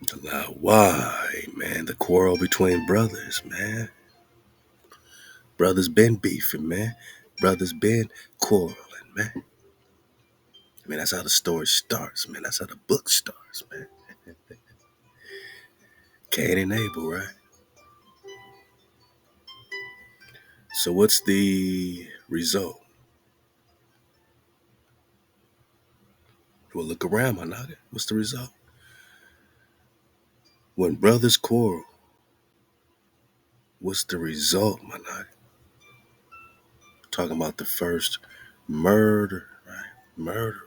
Halal HaWah, man. The quarrel between brothers, man. Brothers been beefing, man. Brothers been quarreling, man. I mean, that's how the story starts, man. That's how the book starts, man. Cain and Abel, right? So what's the result? Well, look around, my nigga. What's the result? When brothers quarrel, what's the result, my nigga? Talking about the first murder, right? Murder.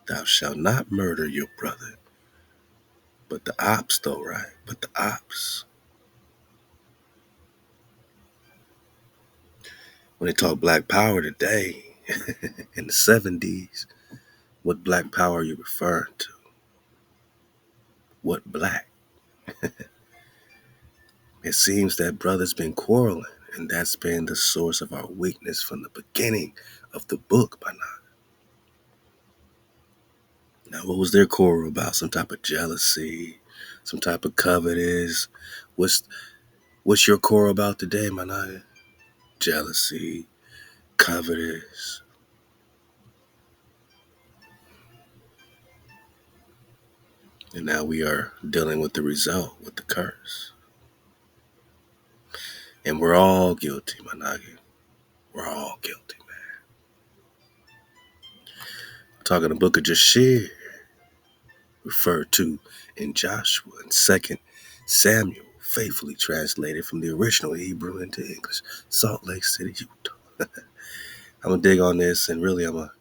Thou shalt not murder your brother. But the ops, though, right? But the ops. When they talk black power today, in the 70s, what black power are you referring to? What black? It seems that brothers been quarreling, and that's been the source of our weakness from the beginning of the book by now. Now, what was their quarrel about? Some type of jealousy, some type of covetous. What's your quarrel about today, my nigga? Jealousy, covetous. And now we are dealing with the result, with the curse. And we're all guilty, my nigga. We're all guilty, man. I'm talking the book of Jashir, referred to in Joshua and 2nd Samuel, faithfully translated from the original Hebrew into English, Salt Lake City, Utah. I'm going to dig on this, and really I'm going to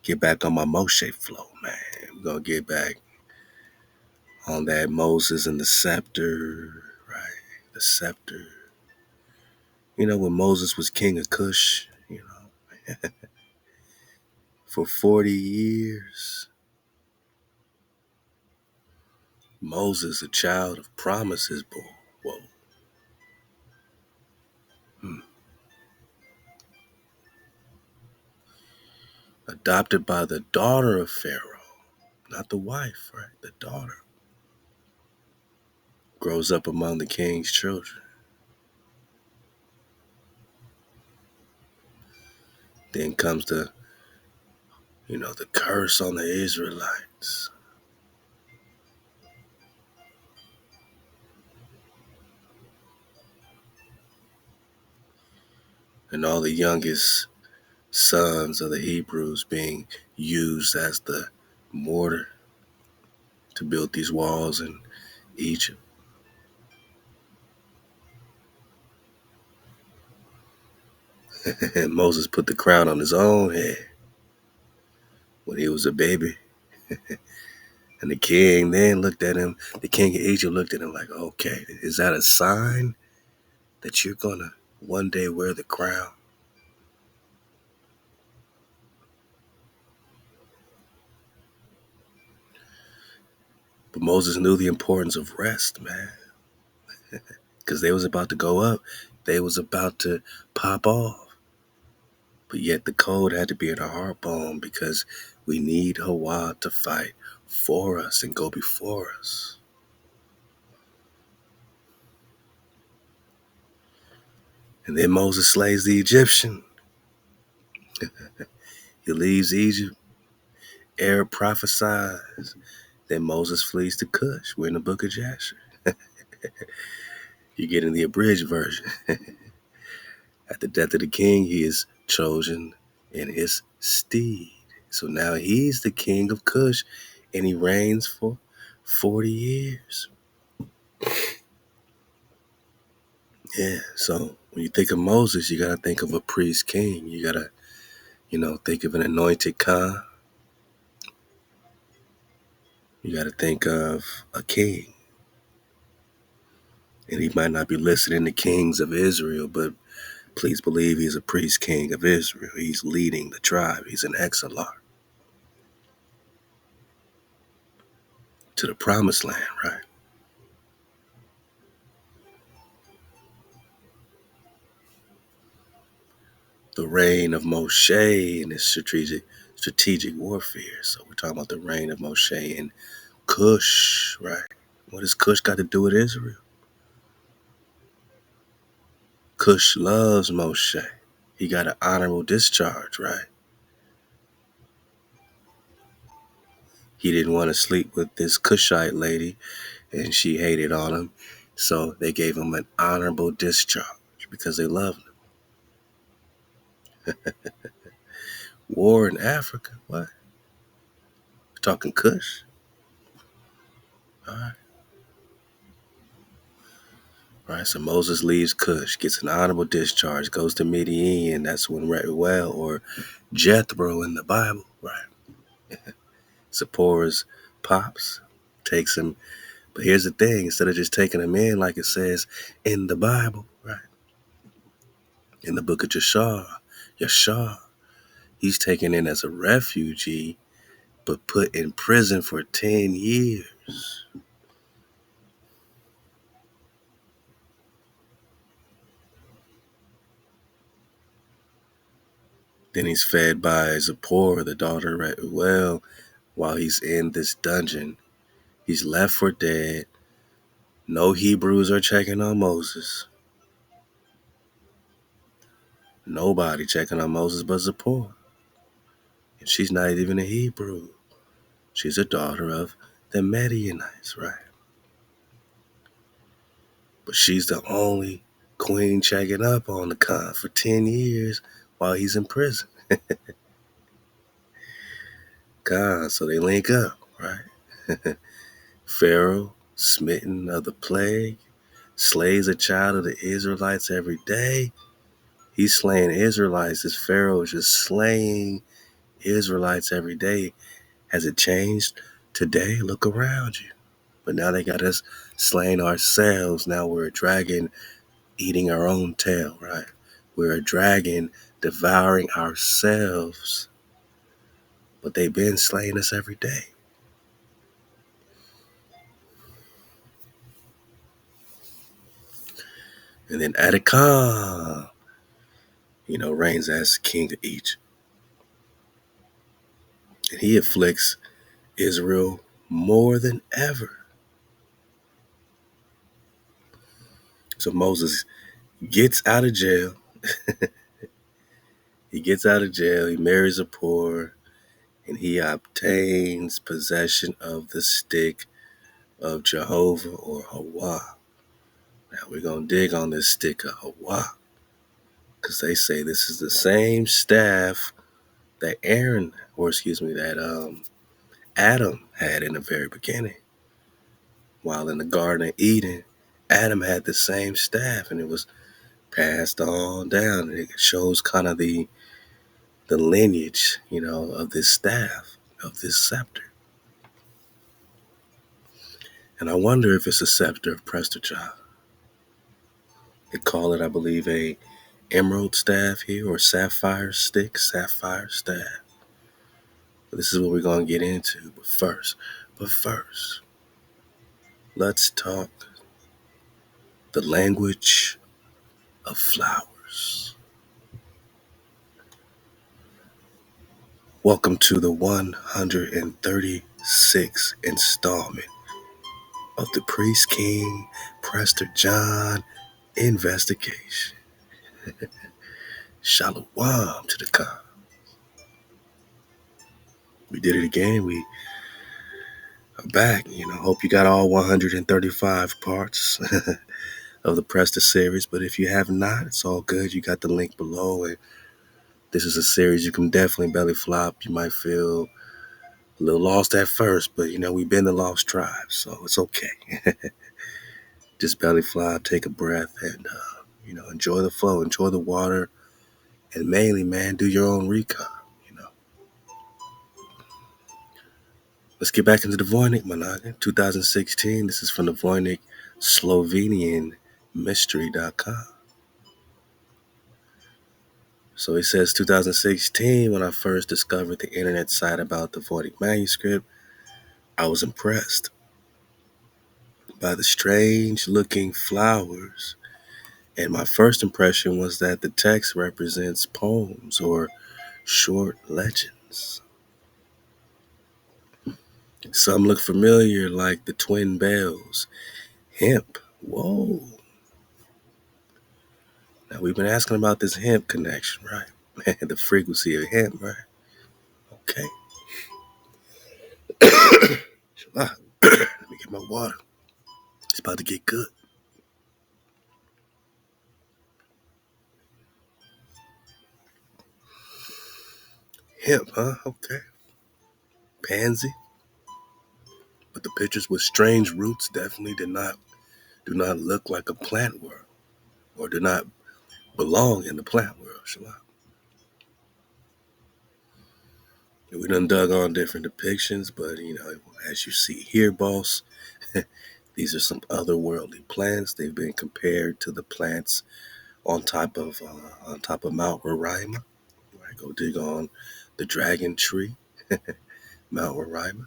get back on my Moshe flow, man. We're going to get back on that Moses and the scepter, right? The scepter. You know, when Moses was king of Kush, for 40 years, Moses, a child of promises, boy. Whoa. Hmm. Adopted by the daughter of Pharaoh, not the wife, right? The daughter. Grows up among the king's children. Then comes the curse on the Israelites. And all the youngest sons of the Hebrews being used as the mortar to build these walls in Egypt. And Moses put the crown on his own head when he was a baby. And the king then looked at him. The king of Egypt looked at him like, okay, is that a sign that you're going to one day wear the crown? But Moses knew the importance of rest, man. Because they was about to go up. They was about to pop off. But yet the code had to be in our heart bone because we need HaWah to fight for us and go before us. And then Moses slays the Egyptian. He leaves Egypt. Arab prophesies. Then Moses flees to Kush. We're in the book of Jasher. You get in the abridged version. At the death of the king, he is chosen in his steed. So now he's the king of Kush, and he reigns for 40 years. Yeah, so when you think of Moses, you got to think of a priest king. You got to, think of an anointed Khan. You got to think of a king. And he might not be listed in the kings of Israel, but please believe he's a priest king of Israel. He's leading the tribe. He's an exilar to the promised land, right? The reign of Moshe and his strategic warfare. So we're talking about the reign of Moshe in Kush, right? What does Kush got to do with Israel? Kush loves Moshe. He got an honorable discharge, right? He didn't want to sleep with this Kushite lady, and she hated on him. So they gave him an honorable discharge because they loved him. War in Africa? What? We're talking Kush? All right. All right, so Moses leaves Kush, gets an honorable discharge, goes to Midian. That's when Reuel or Jethro in the Bible, right? Zipporah's pops takes him. But here's the thing, instead of just taking him in like it says in the Bible, right? In the book of Yashar, he's taken in as a refugee, but put in prison for 10 years. Then he's fed by Zipporah, the daughter of Reuel, while he's in this dungeon. He's left for dead. No Hebrews are checking on Moses. Nobody checking on Moses but Zipporah. And she's not even a Hebrew. She's a daughter of the Midianites, right? But she's the only queen checking up on the Khan for 10 years while he's in prison. God, so they link up, right? Pharaoh, smitten of the plague, slays a child of the Israelites every day. He's slaying Israelites. This Pharaoh is just slaying Israelites every day. Has it changed today? Look around you. But now they got us slaying ourselves. Now we're a dragon eating our own tail, right? We're a dragon devouring ourselves. But they've been slaying us every day. And then Atacama, reigns as king of Egypt. And he afflicts Israel more than ever. So Moses gets out of jail. He gets out of jail. He marries a poor. And he obtains possession of the stick of Jehovah or HaWah. Now we're going to dig on this stick of HaWah, because they say this is the same staff that Adam had in the very beginning. While in the Garden of Eden, Adam had the same staff, and it was passed on down. And it shows kind of the lineage, of this staff, of this scepter. And I wonder if it's a scepter of Prester John. They call it, I believe, a emerald staff here, or sapphire stick, sapphire staff. But this is what we're going to get into. But first, let's talk the language of flowers. Welcome to the 136th installment of the Priest King Prester John investigation. Shalom to the Khan. We did it again. We are back. Hope you got all 135 parts of the Prester series. But if you have not, it's all good. You got the link below. And this is a series you can definitely belly flop. You might feel a little lost at first, but we've been the lost tribe, so it's okay. Just belly flop, take a breath, and enjoy the flow, enjoy the water, and mainly, man, do your own recon. Let's get back into the Voynich Manuscript, 2016. This is from the Voynich Slovenian Mystery.com. So it says 2016, when I first discovered the internet site about the Voynich Manuscript, I was impressed by the strange looking flowers. And my first impression was that the text represents poems or short legends. Some look familiar, like the twin bells. Hemp. Whoa. Now, we've been asking about this hemp connection, right? Man, the frequency of hemp, right? Okay. Let me get my water. It's about to get good. Hemp, huh? Okay. Pansy. But the pictures with strange roots definitely do not look like a plant world, or do not belong in the plant world, Shalom. We done dug on different depictions, but as you see here, boss, these are some otherworldly plants. They've been compared to the plants on top of Mount Roraima. Right, go dig on the dragon tree, Mount Roraima.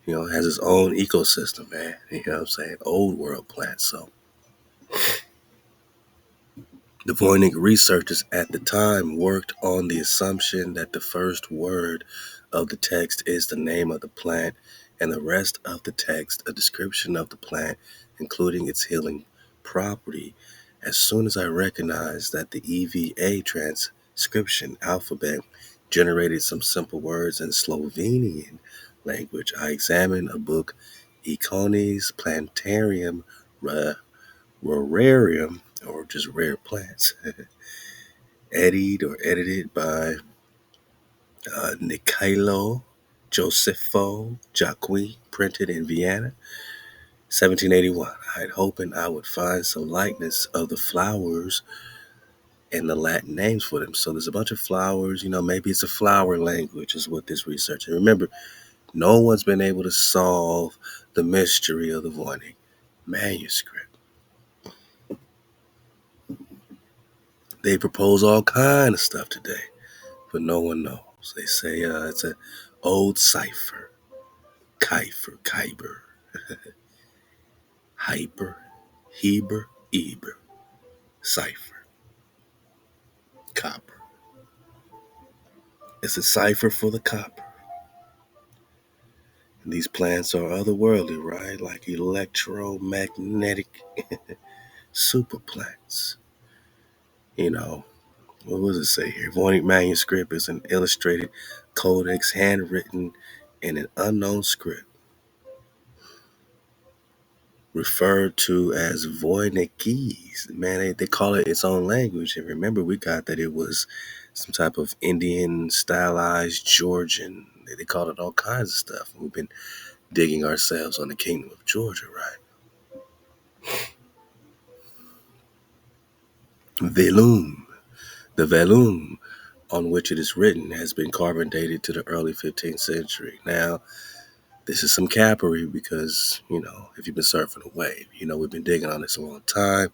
It has its own ecosystem, man. You know what I'm saying? Old world plants. So the Voynich researchers at the time worked on the assumption that the first word of the text is the name of the plant, and the rest of the text a description of the plant, including its healing property. As soon as I recognized that the EVA transcription alphabet generated some simple words in Slovenian language, I examined a book, Icones Plantarium Rararium, or just rare plants, edited by Nicolo Josefo Jacqui, printed in Vienna, 1781. I had hoping I would find some likeness of the flowers and the Latin names for them. So there's a bunch of flowers, maybe it's a flower language, is what this research. And remember, no one's been able to solve the mystery of the Voynich Manuscript. They propose all kind of stuff today, but no one knows. They say it's an old cipher, Kyber, Hyper, Eber, cipher, copper. It's a cipher for the copper. And these plants are otherworldly, right? Like electromagnetic super plants. What does it say here? Voynich Manuscript is an illustrated codex handwritten in an unknown script, referred to as Voynichese. Man, they call it its own language. And remember, we got that it was some type of Indian stylized Georgian. They called it all kinds of stuff. We've been digging ourselves on the Kingdom of Georgia, right? Velum. The velum on which it is written has been carbon dated to the early 15th century. Now, this is some cappery because, if you've been surfing a wave, we've been digging on this a long time.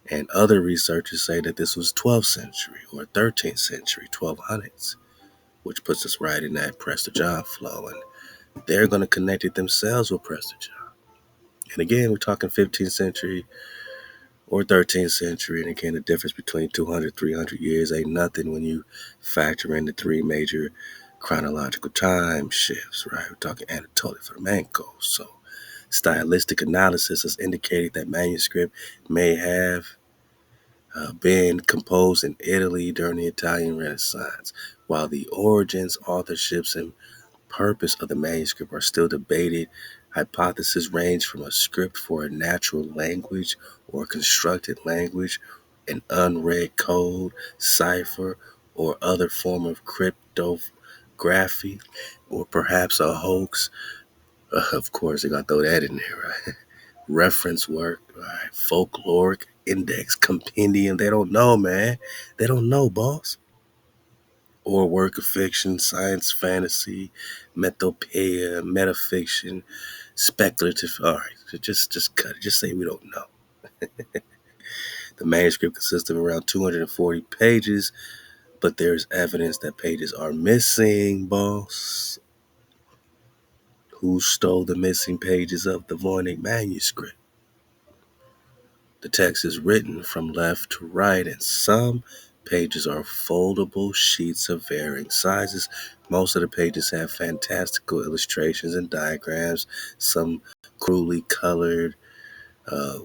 And other researchers say that this was 12th century or 13th century, 1200s, which puts us right in that Prester John flow. And they're going to connect it themselves with Prester John. And again, we're talking 15th century or 13th century. And again, the difference between 200, 300 years ain't nothing when you factor in the three major chronological time shifts, right? We're talking Anatoly Flamenco. So stylistic analysis has indicated that manuscript may have been composed in Italy during the Italian Renaissance. While the origins, authorships, and purpose of the manuscript are still debated, hypotheses range from a script for a natural language or a constructed language, an unread code, cipher, or other form of cryptography, or perhaps a hoax. Of course, they gotta throw that in there, right? Reference work, right? Folkloric index, compendium. They don't know, man. They don't know, boss. Or work of fiction, science, fantasy, methopoeia, metafiction, speculative. All right, so just cut it. Just say we don't know. The manuscript consists of around 240 pages, but there's evidence that pages are missing, boss. Who stole the missing pages of the Voynich manuscript? The text is written from left to right, and some pages are foldable sheets of varying sizes, Most of the pages have fantastical illustrations and diagrams, some cruelly colored,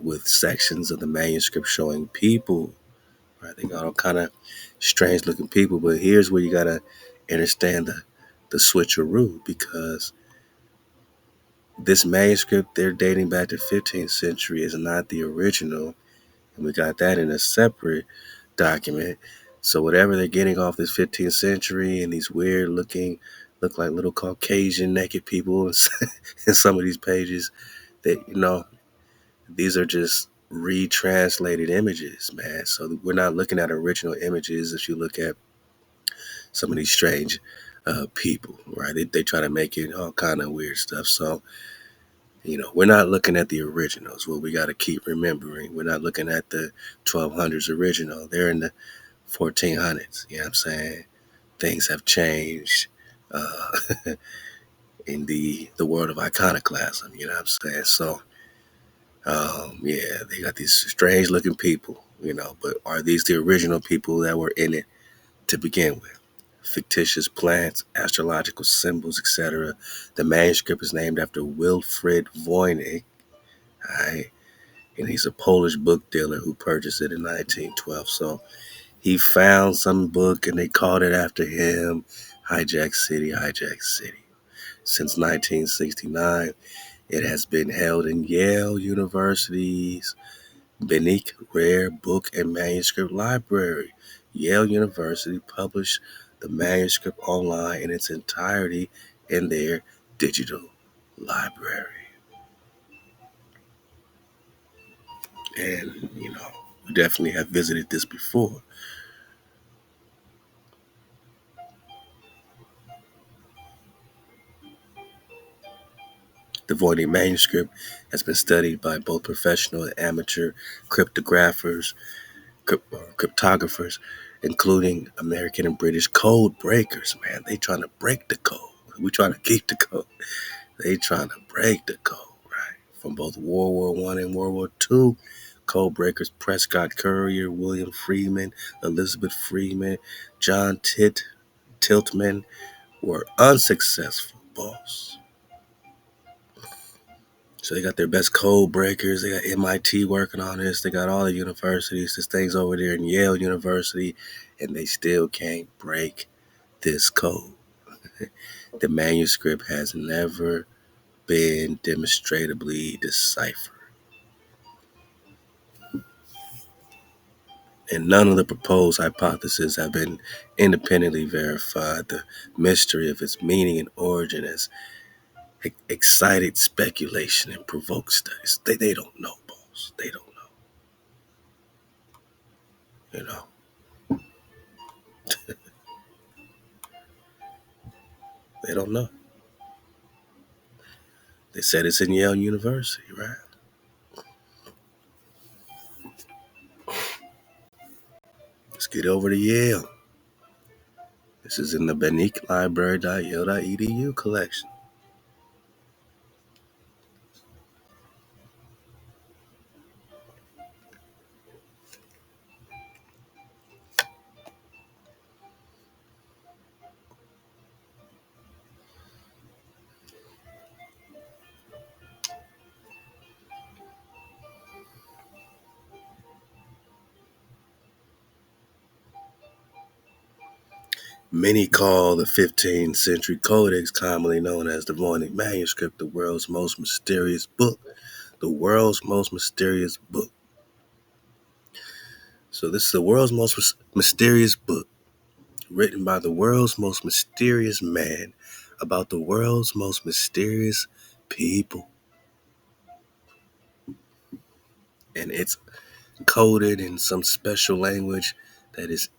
with sections of the manuscript showing people. Right? They got all kind of strange looking people, but here's where you gotta understand the switcheroo, because this manuscript they're dating back to 15th century is not the original, and we got that in a separate document. So whatever they're getting off this 15th century and these weird looking, look like little Caucasian naked people in some of these pages, that these are just retranslated images, man. So we're not looking at original images. If you look at some of these strange people, right? They try to make it all kind of weird stuff. So we're not looking at the originals. What we got to keep remembering, we're not looking at the 1200s original. They're in the 1400s. You know what I'm saying? Things have changed uh, in the world of iconoclasm. You know what I'm saying? So, yeah, they got these strange looking people, but are these the original people that were in it to begin with? Fictitious plants, astrological symbols, etc. The manuscript is named after Wilfrid Voynich, right? And he's a Polish book dealer who purchased it in 1912. So he found some book and they called it after him. Hijack City, Hijack City. Since 1969, it has been held in Yale University's Voynich Rare Book and Manuscript Library. Yale University published the manuscript online in its entirety in their digital library. And, we definitely have visited this before. The Voynich Manuscript has been studied by both professional and amateur cryptographers, cryptographers, including American and British code breakers. Man, they trying to break the code. We trying to keep the code. They trying to break the code, right? From both World War One and World War Two, code breakers Prescott Currier, William Freeman, Elizabeth Freeman, John Tiltman were unsuccessful, boss. So they got their best code breakers. They got MIT working on this. They got all the universities. This thing's over there in Yale University, and they still can't break this code. The manuscript has never been demonstrably deciphered, and none of the proposed hypotheses have been independently verified. The mystery of its meaning and origin has excited speculation and provoked studies. They don't know, boss. They don't know. They don't know. They said it's in Yale University, right? Let's get over to Yale. This is in the beniquelibrary.yale.edu collection. Many call the 15th century codex, commonly known as the Voynich Manuscript, the world's most mysterious book. The world's most mysterious book. So this is the world's most mysterious book, written by the world's most mysterious man about the world's most mysterious people. And it's coded in some special language that is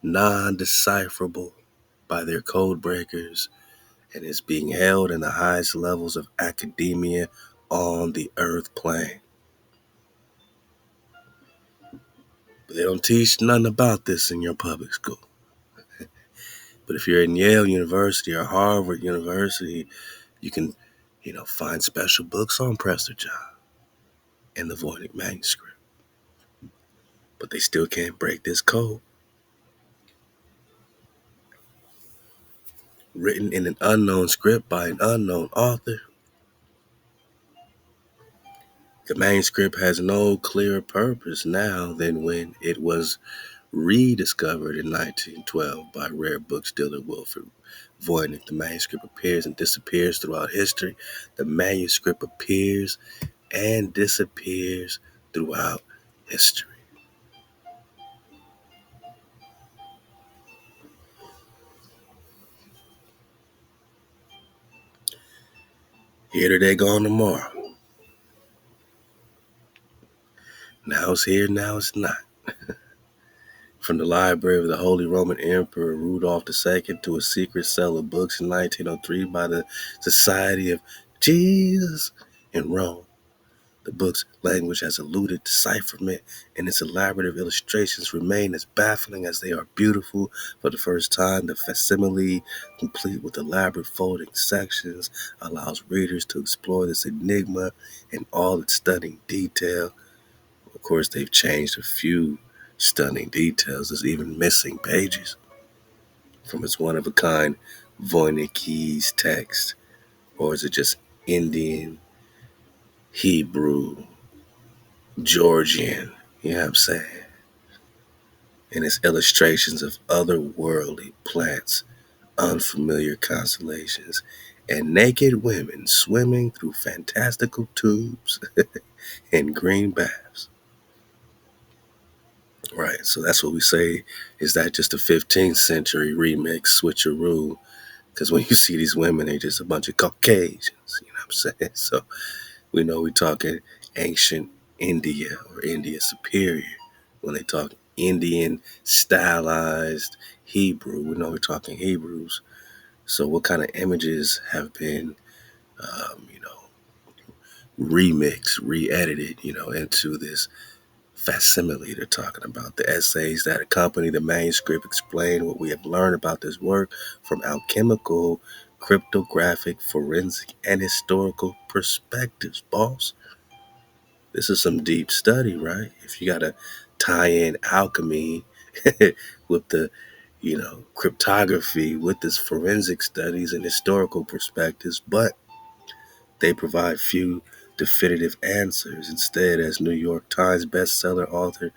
non-decipherable by their code breakers, and is being held in the highest levels of academia on the earth plane. But they don't teach nothing about this in your public school. But if you're in Yale University or Harvard University, you can, find special books on Prester John and the Voynich Manuscript. But they still can't break this code. written in an unknown script by an unknown author. The manuscript has no clearer purpose now than when it was rediscovered in 1912 by rare book dealer Wilfred Voynich. The manuscript appears and disappears throughout history. The manuscript appears and disappears throughout history. Here today, gone tomorrow. Now it's here, now it's not. From the library of the Holy Roman Emperor Rudolph II to a secret cell of books in 1903 by the Society of Jesus in Rome. The book's language has eluded decipherment, and its elaborate illustrations remain as baffling as they are beautiful. For the first time, the facsimile, complete with elaborate folding sections, allows readers to explore this enigma in all its stunning detail. Of course, they've changed a few stunning details. There's even missing pages from its one-of-a-kind Voynich text. Or is it just Indian, Hebrew, Georgian, you know what I'm saying? And its illustrations of otherworldly plants, unfamiliar constellations, and naked women swimming through fantastical tubes and green baths. Right, so that's what we say. Is that just a 15th century remix switcheroo? Because when you see these women, they're just a bunch of Caucasians, you know what I'm saying? So we know we're talking ancient India or India Superior. When they talk Indian stylized Hebrew, we know we're talking Hebrews. So what kind of images have been, you know, remixed, re-edited, into this facsimile they're talking about? The essays that accompany the manuscript explain what we have learned about this work from alchemical, cryptographic, forensic, and historical perspectives, boss. This is some deep study, right? If you got to tie in alchemy with the, cryptography with this forensic studies and historical perspectives, but they provide few definitive answers. Instead, as New York Times bestseller author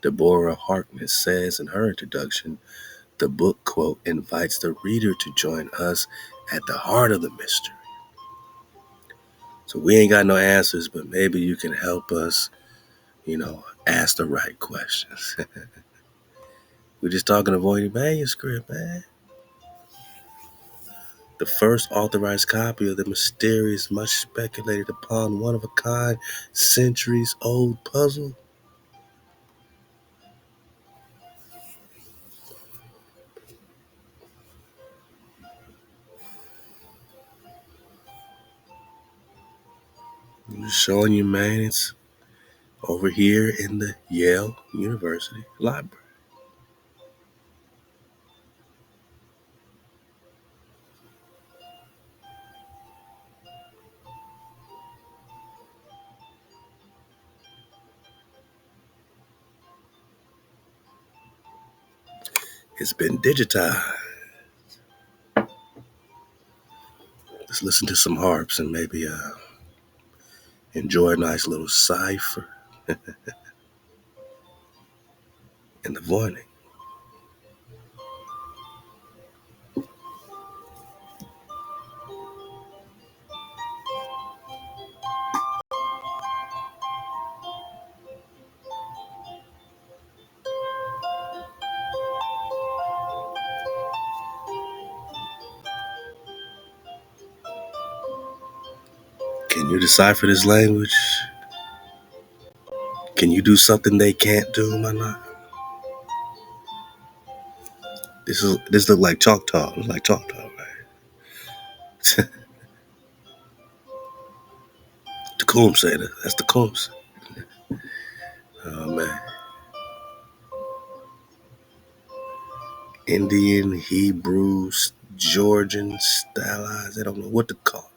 Deborah Harkness says in her introduction, the book, quote, invites the reader to join us at the heart of the mystery. So we ain't got no answers, but maybe you can help us, ask the right questions. We're just talking to Voynich Manuscript, man. The first authorized copy of the mysterious, much speculated upon, one-of-a-kind, centuries-old puzzle. I'm just showing you, man, it's over here in the Yale University Library. It's been digitized. Let's listen to some harps and maybe enjoy a nice little cipher in the Voynich. Can you decipher this language? Can you do something they can't do, man? This look like Choctaw. It's like Choctaw, right? Tecum say that. That's Tecum. Oh man. Indian, Hebrew, Georgian, stylized. I don't know what to call it.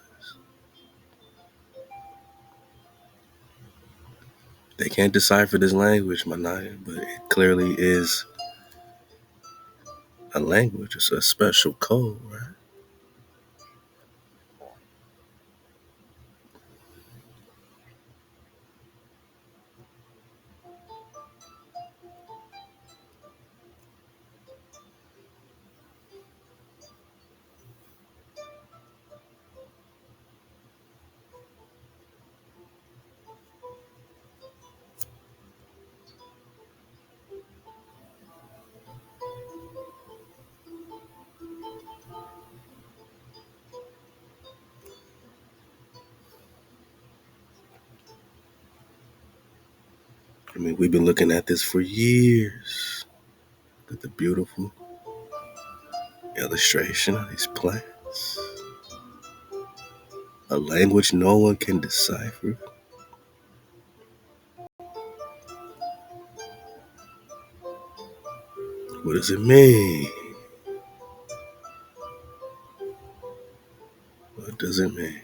They can't decipher this language, man, but it clearly is a language. It's a special code, right? I mean, we've been looking at this for years. Look at the beautiful illustration of these plants. A language no one can decipher. What does it mean? What does it mean?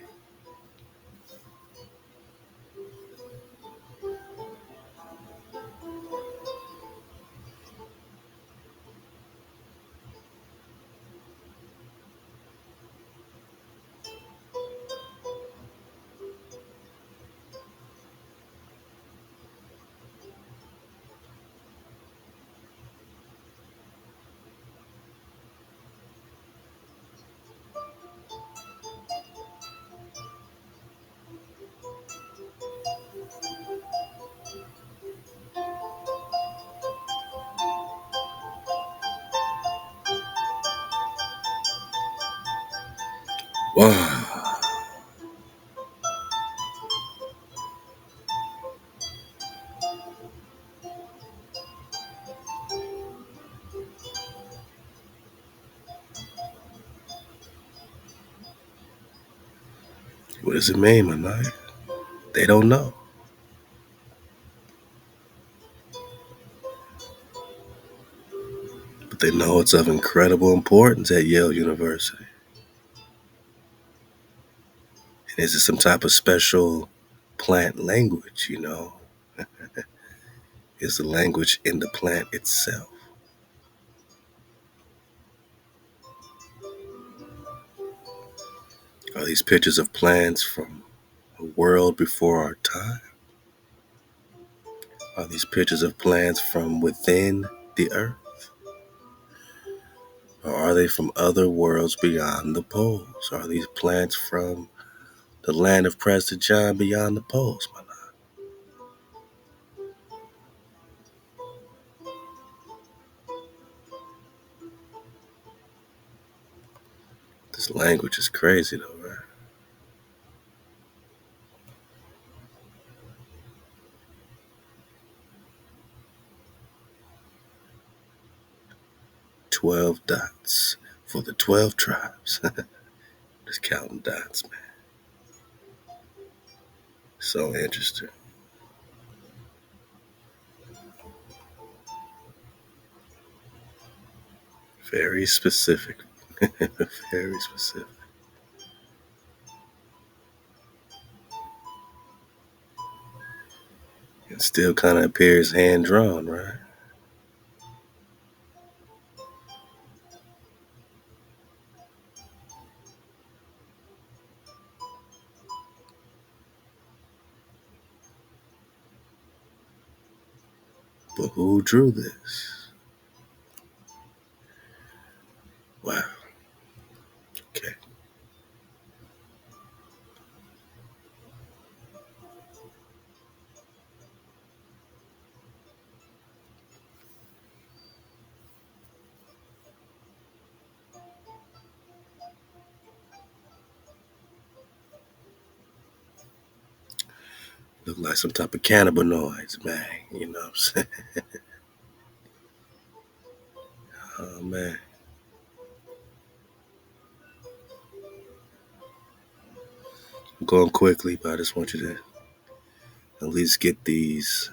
Wow. What does it mean, Manai? They don't know. But they know it's of incredible importance at Yale University. And is it some type of special plant language, you know? Is the language in the plant itself? Are these pictures of plants from a world before our time? Are these pictures of plants from within the earth? Or are they from other worlds beyond the poles? Are these plants from the land of Prester John beyond the poles, my love? This language is crazy though, right? 12 dots for the 12 tribes. Just counting dots, man. So interesting. Very specific. Very specific. It still kind of appears hand drawn, right? But who drew this? Wow. Okay. Look like some type of cannabinoids, man. You know what I'm saying? Oh, man. I'm going quickly, but I just want you to at least get these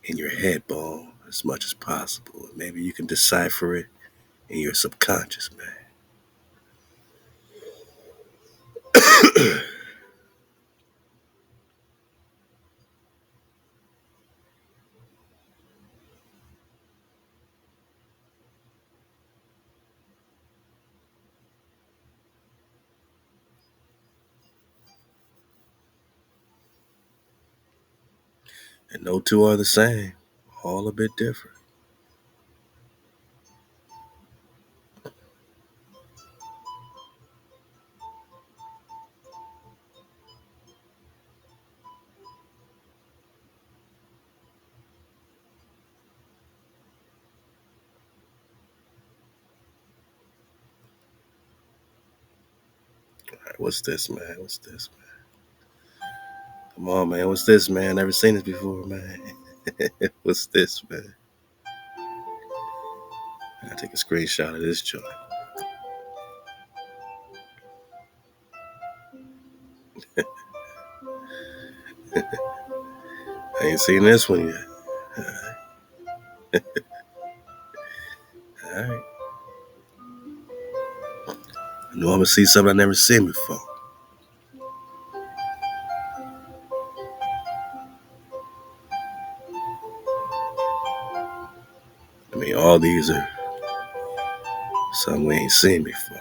in your head bone as much as possible. Maybe you can decipher it in your subconscious, man. And no two are the same. All a bit different. All right, what's this, man? What's this, man? Come on, man. What's this, man? Never seen this before, man. What's this, man? I gotta take a screenshot of this joint. I ain't seen this one yet. All right. I know I'm gonna see something I never seen before. I mean, all these are something we ain't seen before.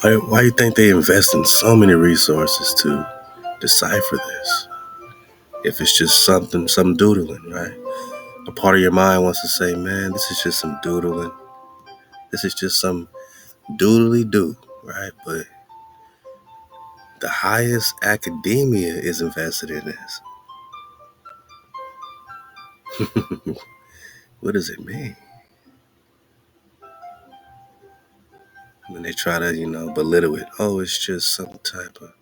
Why you think they invest in so many resources to decipher this? If it's just some doodling, right? A part of your mind wants to say, man, this is just some doodling. This is just some doodly do, right? But the highest academia is invested in this. What does it mean? When they try to, belittle it. Oh, it's just some type of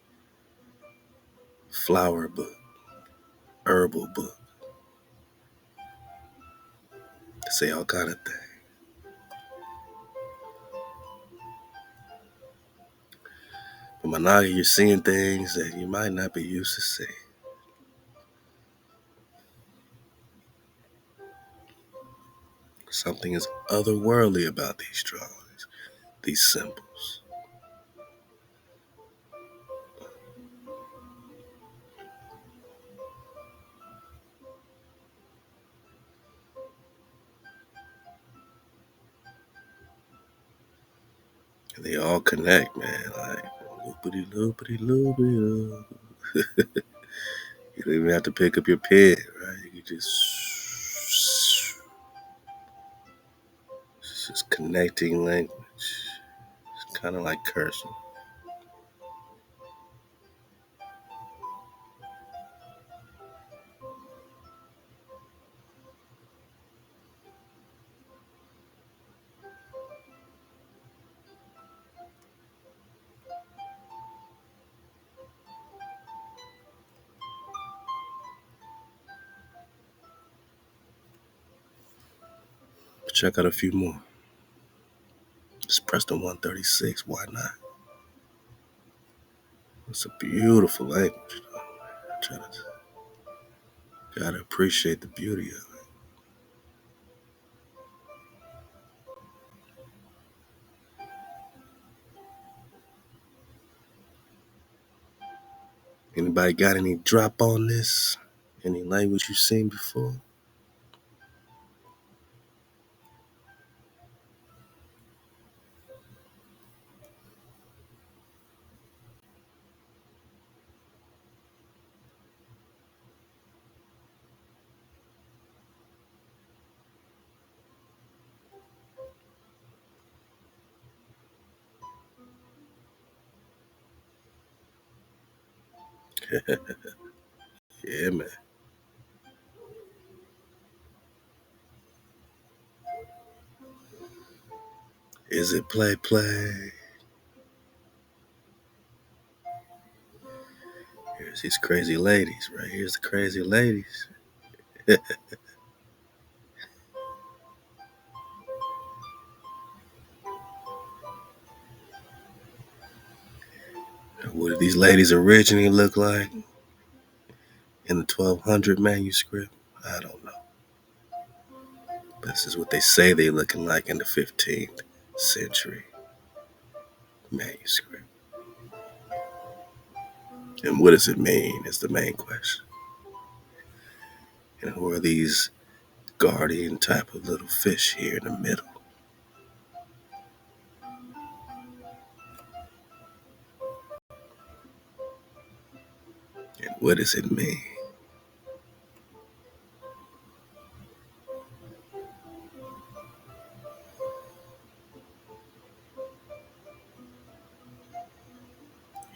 flower book, herbal book. They say all kind of things. But Managa, you're seeing things that you might not be used to seeing. Something is otherworldly about these drawings, these symbols. And they all connect, man. Like loopity loopity loopity loop. You don't even have to pick up your pen, right? You can just connecting language. It's kind of like cursing. Check out a few more. It's Prester 136. Why not? It's a beautiful language. Gotta appreciate the beauty of it. Anybody got any drop on this? Any language you've seen before? Yeah, man. Is it play? Here's these crazy ladies, right? Here's the crazy ladies. What did these ladies originally look like in the 1200 manuscript? I don't know. But this is what they say they looking like in the 15th century manuscript. And what does it mean is the main question. And who are these guardian type of little fish here in the middle? And what does it mean?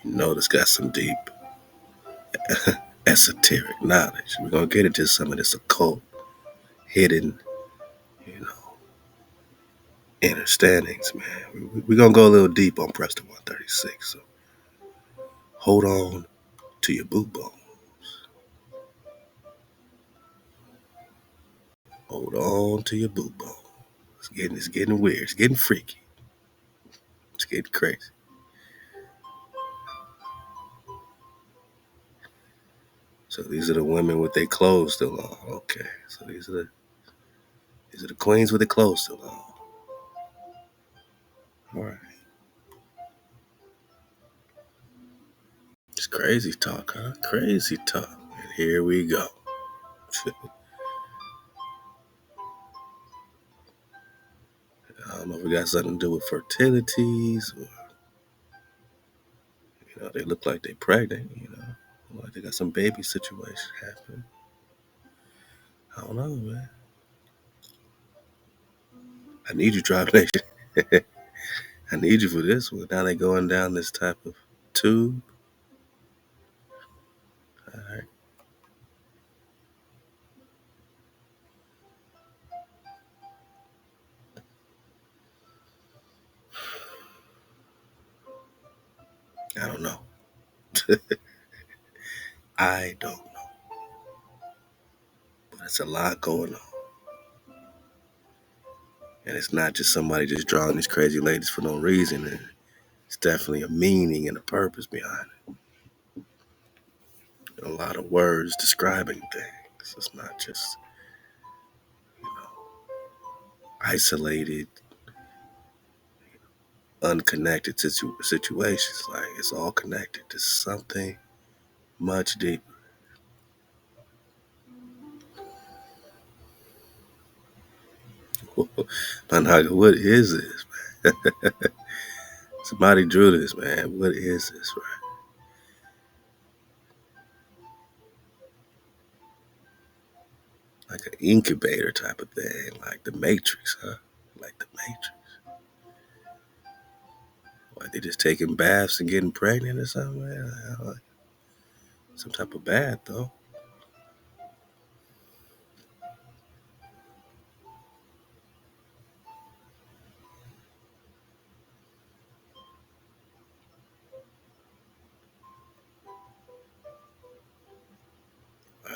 You know, it's got some deep esoteric knowledge. We're going to get into some of this occult, hidden, you know, understandings, man. We're going to go a little deep on Prester 136. So hold on to your boot bone. Hold on to your boot bone. It's getting weird. It's getting freaky. It's getting crazy. So these are the women with their clothes still on. Okay. So these are the queens with their clothes still on. All right. It's crazy talk, huh? Crazy talk. And here we go. I don't know if it got something to do with fertilities or, they look like they're pregnant. Like they got some baby situation happening. I don't know, man. I need you, Tribe Nation. I need you for this one. Now they going down this type of tube. All right. I don't know. I don't know. But it's a lot going on. And it's not just somebody just drawing these crazy ladies for no reason. And it's definitely a meaning and a purpose behind it. And a lot of words describing things. It's not just, isolated, unconnected situations. Like it's all connected to something much deeper. Manhaga, what is this, man? Somebody drew this, man. What is this, right? Like an incubator type of thing, like the Matrix, huh? Like the Matrix. Like they just taking baths and getting pregnant or something, man. Like some type of bath, though. Wow.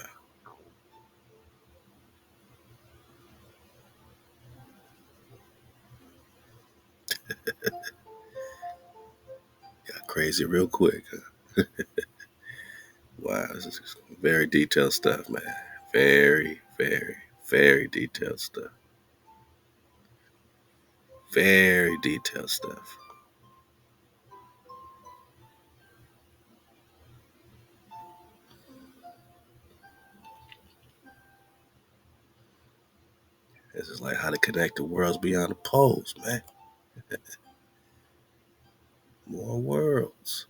Got crazy real quick, huh? Wow, this is very detailed stuff, man. Very, very, very detailed stuff. Very detailed stuff. This is like how to connect the worlds beyond the poles, man. More worlds.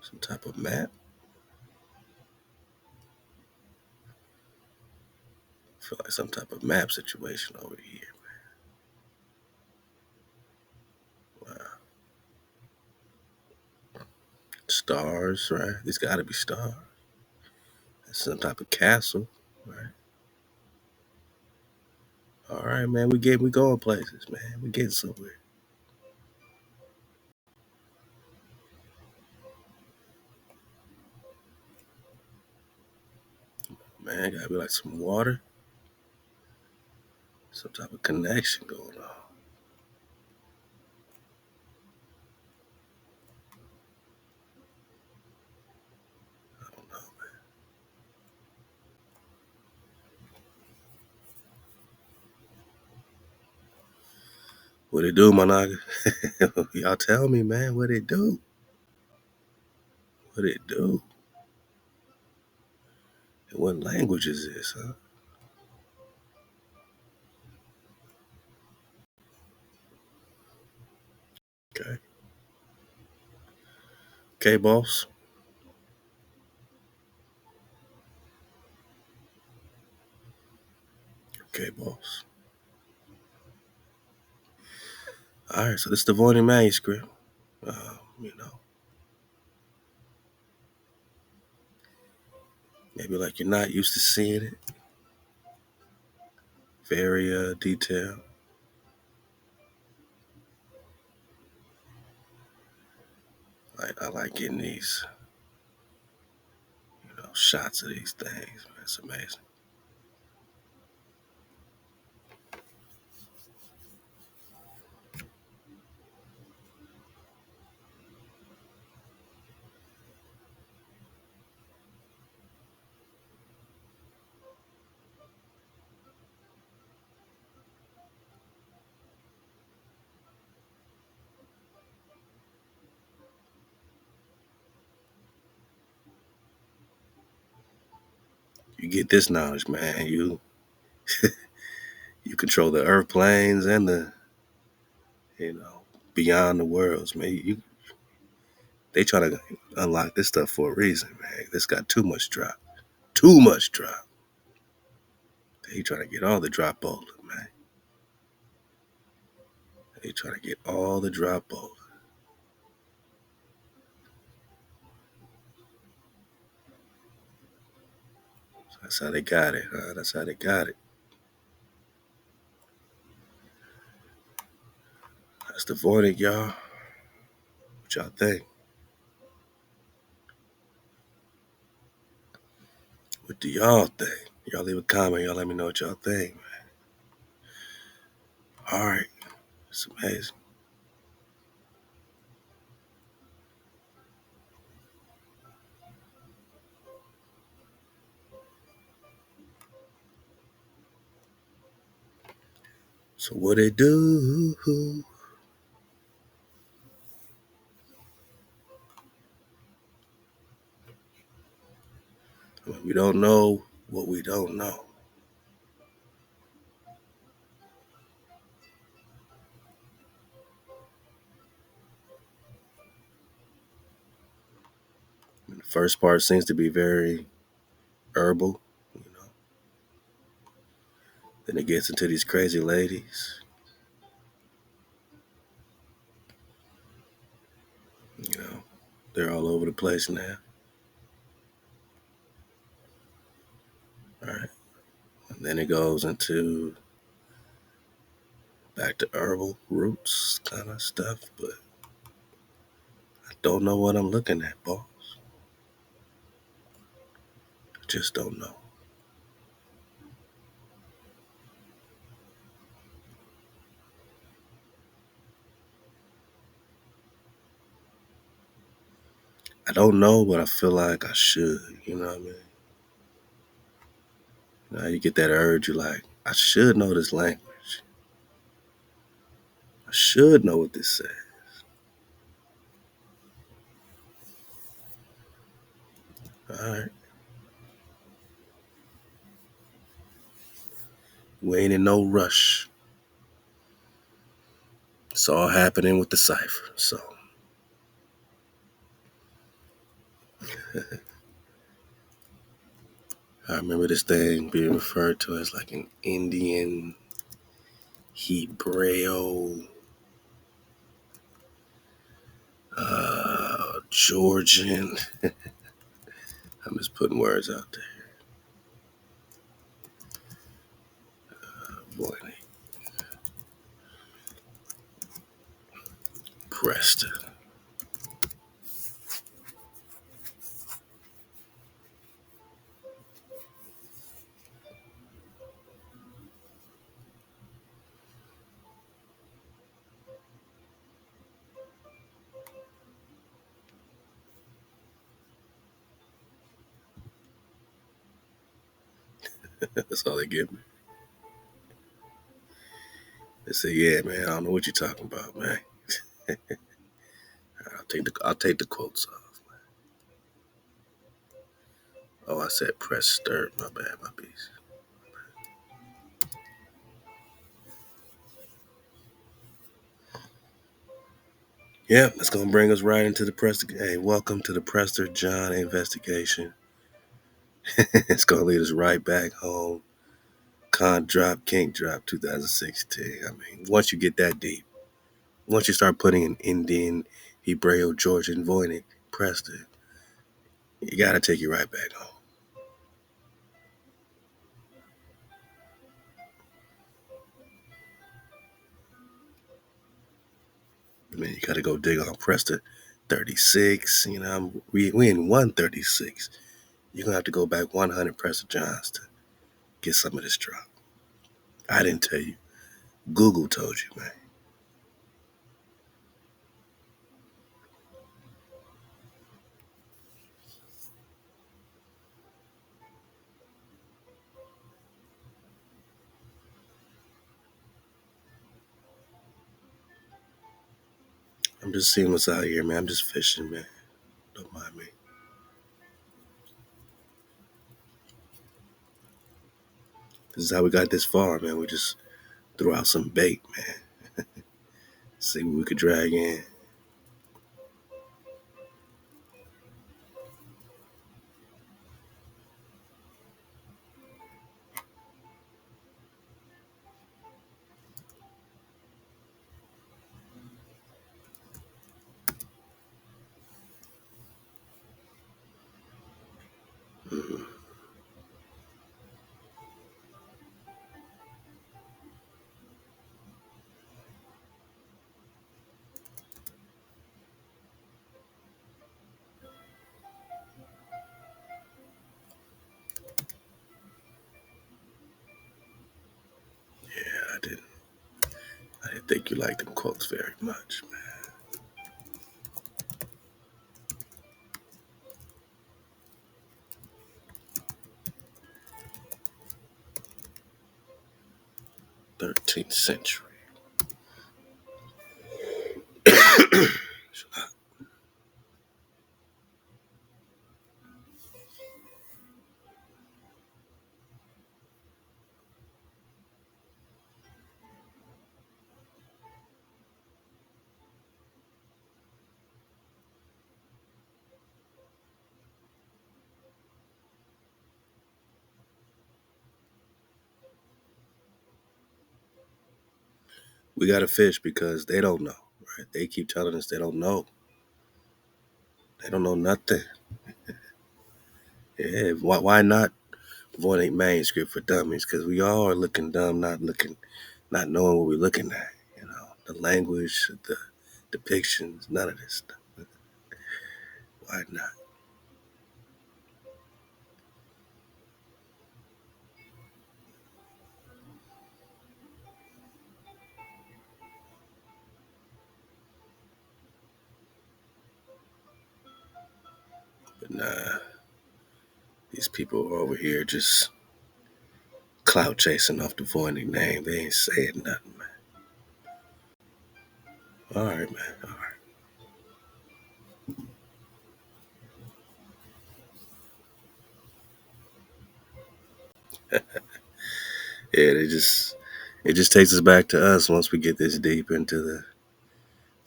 Some type of map. I feel like some type of map situation over here. Wow. Stars, right? These gotta be stars. Some type of castle, right? All right, man. We going places, man. We getting somewhere. Man, gotta be like some water, some type of connection going on. I don't know. What it do, my nigga? Y'all tell me, man. What it do? What it do? And what language is this, huh? Okay. Okay, boss. Okay, boss. All right, so this is the Voynich Manuscript. You know, maybe like you're not used to seeing it. Very detailed. I like getting these, shots of these things. Man, it's amazing. You get this knowledge, man. You control the earth planes and the, beyond the worlds, man. They try to unlock this stuff for a reason, man. This got too much drop. Too much drop. They try to get all the drop boulder, man. They try to get all the drop boulder. So that's how they got it, huh? That's how they got it. That's the Voynich, y'all. What y'all think? What do y'all think? Y'all leave a comment. Y'all let me know what y'all think, man. All right. It's amazing. So what they do? We don't know what we don't know. The first part seems to be very herbal, Then it gets into these crazy ladies. They're all over the place now. All right. And then it goes into back to herbal roots kind of stuff, but I don't know what I'm looking at, boss. I just don't know. I don't know, but I feel like I should. You know what I mean? You get that urge, you're like, I should know this language. I should know what this says. All right. We ain't in no rush. It's all happening with the cipher. So I remember this thing being referred to as like an Indian Hebreo Georgian. I'm just putting words out there. Voynich. That's all they give me. They say, yeah, man, I don't know what you're talking about, man. I'll take the quotes off. Oh, I said Prester. My bad, my piece. Yep, that's gonna bring us right into the Prester. Hey, welcome to the Prester John investigation. It's gonna lead us right back home. Con drop, King drop, 2016. I mean, once you get that deep, once you start putting in Indian, Hebraic, Georgian, Voynich, Prester, you gotta take you right back home. I mean, you gotta go dig on Prester 36. You know, we in 136. You're gonna have to go back 100 Prester Johns to get some of this drop. I didn't tell you. Google told you, man. I'm just seeing what's out here, man. I'm just fishing, man. Don't mind me. This is how we got this far, man. We just threw out some bait, man. See what we could drag in. Mhm. Yeah, I didn't think you liked them quotes very much, man. 13th century. We got to fish because they don't know, right? They keep telling us they don't know. They don't know nothing. Yeah, why not Voynich Manuscript for dummies? Because we all are looking dumb, not knowing what we're looking at. You know, the language, the depictions, none of this stuff. Why not? But nah, these people are over here just clout chasing off the Voynich name. They ain't saying nothing, man. All right, man. All right. Yeah, it just takes us back to us once we get this deep into the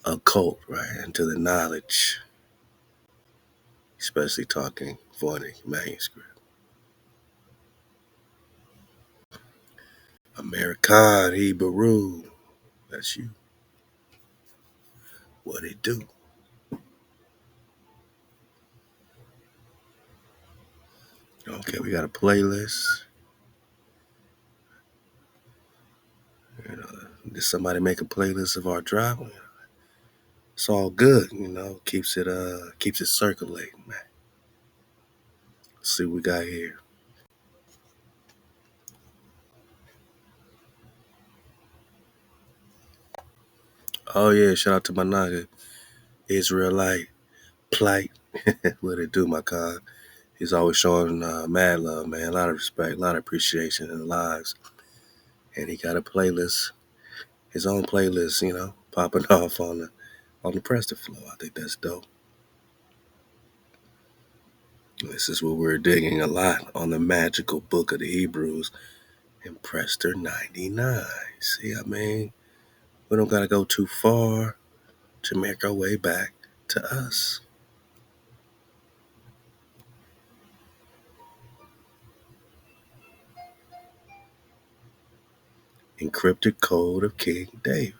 occult, right? Into the knowledge, especially talking Voynich Manuscript. American Hebrew. That's you. What it do? Okay, we got a playlist. You know, did somebody make a playlist of our drop? It's all good, you know. Keeps it circulating, man. Let's see what we got here. Oh yeah, shout out to my naga, Israelite plight. What it do, my con? He's always showing mad love, man. A lot of respect, a lot of appreciation in the lives. And he got a playlist, his own playlist, popping off on the Prester flow. I think that's dope. This is what we're digging a lot on the magical book of the Hebrews in Prester 99. See, we don't gotta go too far to make our way back to us. Encrypted code of King David.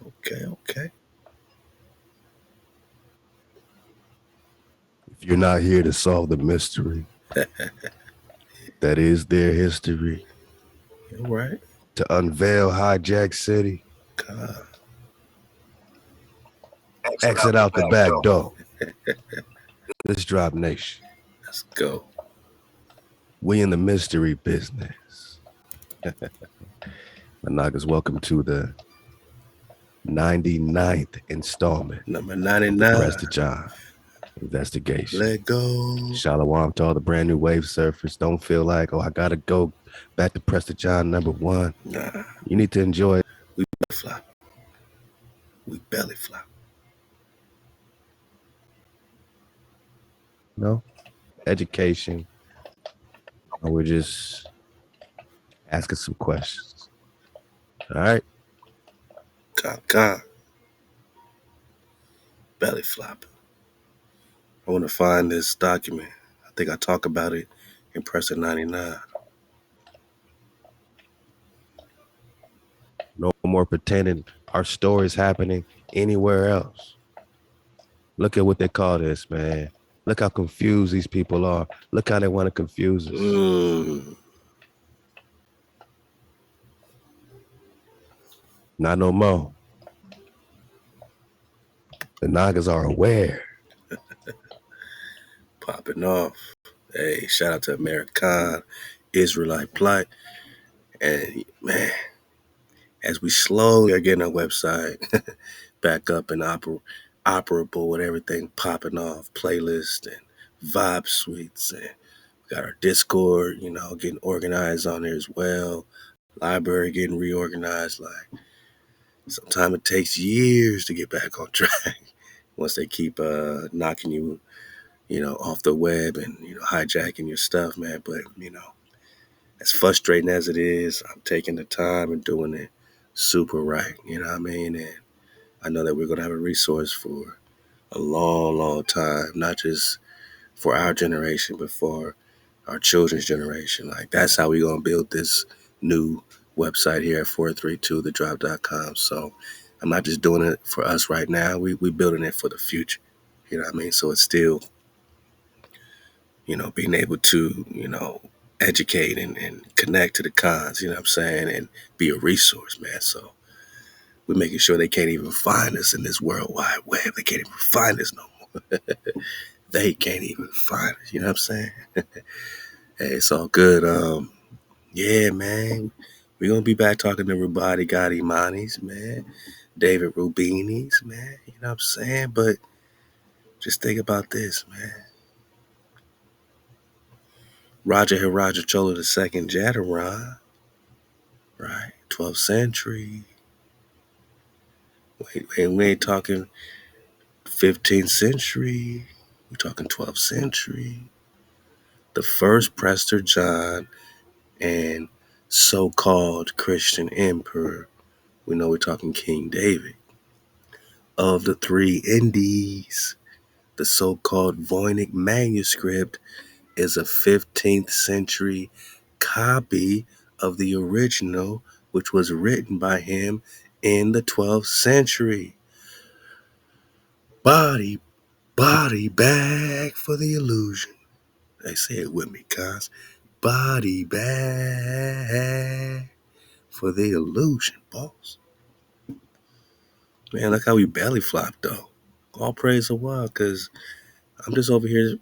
Okay. If you're not here to solve the mystery that is their history, You're right. to unveil Hijack City, God, exit out the back door. Let's drop nation. let's go. We in the mystery business. Managas, welcome to the 99th installment Number of the 99. Prester John investigation. Let go. Shalom to all the brand new wave surfers. Don't feel like, I gotta go back to Prester John number 1. Nah, You need to enjoy. we flop. We belly flop. No education. We're just asking some questions. All right. God. Belly flop. I want to find this document. I think I talk about it in Prester 99. No more pretending our story's happening anywhere else. Look at what they call this, man. Look how confused these people are. Look how they want to confuse us. Not no more. The Nagas are aware. Popping off. Hey, shout out to American, Israelite Plight. And man, as we slowly are getting our website back up and operable with everything popping off, playlist and vibe suites, and we got our Discord, getting organized on there as well. Library getting reorganized. Like, sometimes it takes years to get back on track once they keep knocking you, off the web and, hijacking your stuff, man. But, as frustrating as it is, I'm taking the time and doing it super right. You know what I mean? And I know that we're going to have a resource for a long, long time, not just for our generation, but for our children's generation. Like, that's how we're going to build this new website here at 432thedrop.com. So I'm not just doing it for us right now. We building it for the future. You know what I mean? So it's still, being able to, educate and connect to the cons, you know what I'm saying? And be a resource, man. So we're making sure they can't even find us in this World Wide Web. They can't even find us no more. They can't even find us, you know what I'm saying? Hey, it's all good. Yeah, man. We're going to be back talking to Rubati Gotti Manis, man. David Rubini's, man. You know what I'm saying? But just think about this, man. Raja Hiraja Chola II Jataran, right? 12th century. We ain't talking 15th century. We're talking 12th century. The first Prester John and so-called Christian emperor. We know we're talking King David. Of the 3 Indies, the so-called Voynich Manuscript is a 15th century copy of the original, which was written by him in the 12th century. Body bag for the illusion. They say it with me, guys. Body bag for the illusion, boss. Man, look how we belly flopped, though. All praise HaWah, because I'm just over here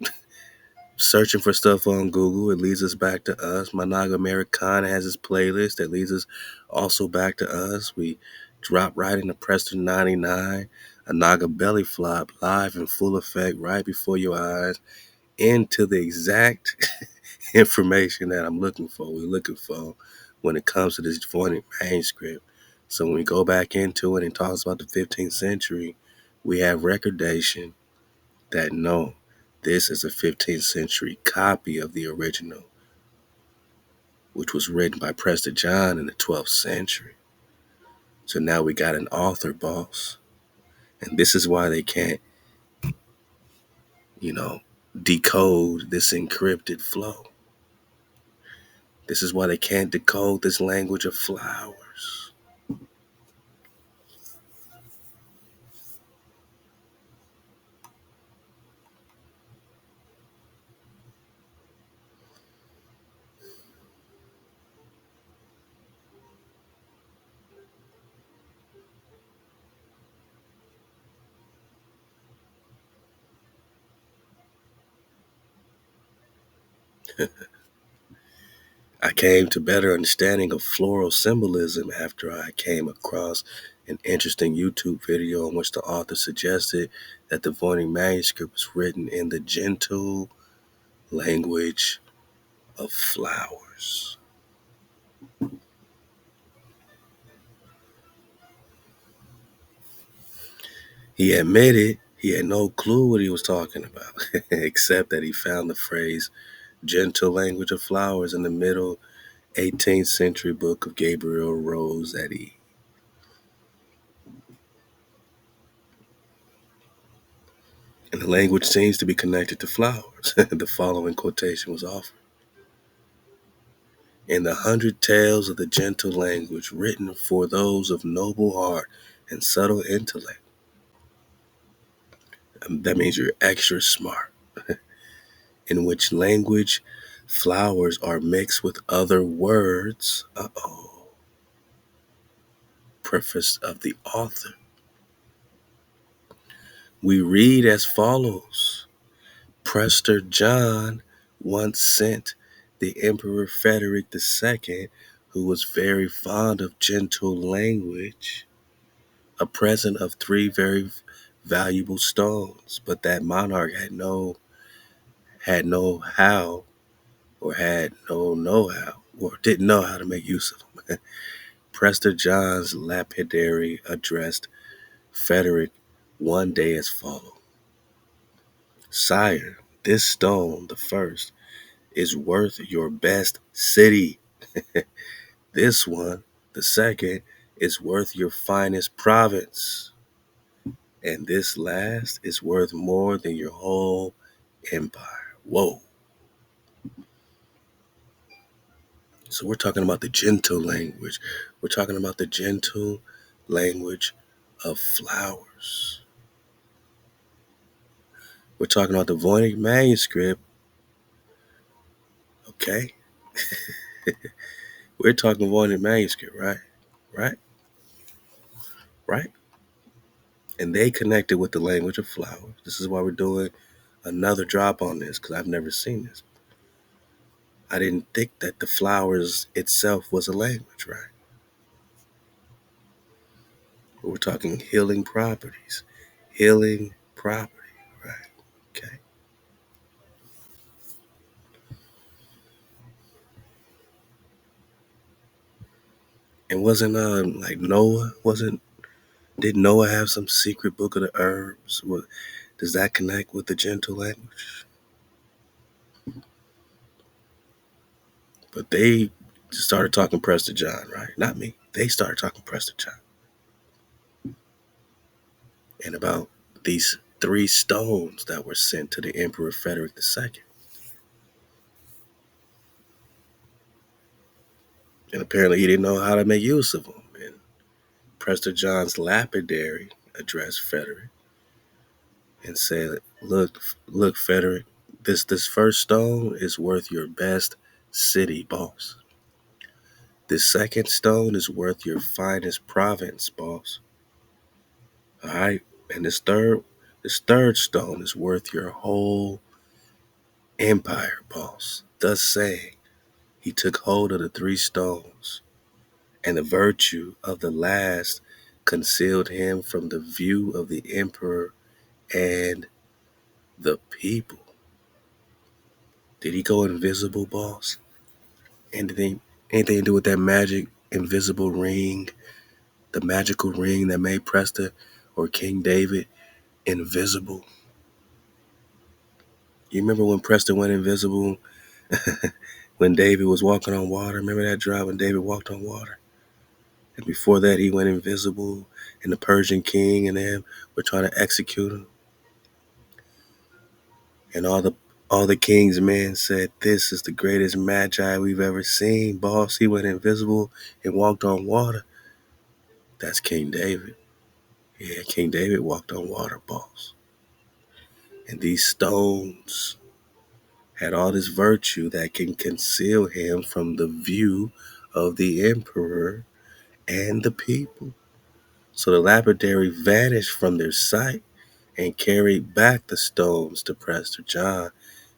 searching for stuff on Google. It leads us back to us. Managa Americana has his playlist that leads us also back to us. We drop right into Preston 99, a Naga belly flop live in full effect right before your eyes. into the exact information that I'm looking for. We're looking for when it comes to this Voynich manuscript. So when we go back into it and talks about the 15th century, we have recordation that no, this is a 15th century copy of the original, which was written by Prester John in the 12th century. So now we got an author, boss. And this is why they can't, decode this encrypted flow. This is why they can't decode this language of flowers. I came to better understanding of floral symbolism after I came across an interesting YouTube video in which the author suggested that the Voynich manuscript was written in the gentle language of flowers. He admitted he had no clue what he was talking about, except that he found the phrase gentle language of flowers in the middle 18th century book of Gabriel Rossetti. And the language seems to be connected to flowers. The following quotation was offered. In the 100 tales of the gentle language written for those of noble heart and subtle intellect. That means you're extra smart. In which language flowers are mixed with other words. Preface of the author. We read as follows. Prester John once sent the Emperor Frederick II, who was very fond of gentle language, a present of 3 very valuable stones, but that monarch had no how, or had no know-how, or didn't know how to make use of them. Prester John's lapidary addressed Frederick one day as follows. Sire, this stone, the first, is worth your best city. This one, the second, is worth your finest province. And this last is worth more than your whole empire. Whoa. So we're talking about the gentle language. We're talking about the gentle language of flowers. We're talking about the Voynich Manuscript. Okay? We're talking Voynich Manuscript, right? Right? Right? And they connected with the language of flowers. This is why we're doing another drop on this, because I've never seen this. I didn't think that the flowers itself was a language, right? But we're talking healing properties. Healing property, right? Okay. And wasn't like Noah, did Noah have some secret book of the herbs? Does that connect with the gentle language? But they started talking Prester John, right? Not me. They started talking Prester John. And about these 3 stones that were sent to the Emperor Frederick II. And apparently he didn't know how to make use of them. And Prester John's lapidary addressed Frederick and said, look, Frederick, this first stone is worth your best city, boss. This second stone is worth your finest province, boss. All right? And this third stone is worth your whole empire, boss. Thus saying, he took hold of the 3 stones, and the virtue of the last concealed him from the view of the emperor and the people. Did he go invisible, boss? Anything to do with that magic invisible ring? The magical ring that made Prester or King David invisible? You remember when Prester went invisible? When David was walking on water? Remember that drive when David walked on water? And before that, he went invisible, and the Persian king and them were trying to execute him. And all the king's men said, "This is the greatest magi we've ever seen, boss. He went invisible and walked on water." That's King David. Yeah, King David walked on water, boss. And these stones had all this virtue that can conceal him from the view of the emperor and the people. So the lapidary vanished from their sight and carried back the stones to Prester John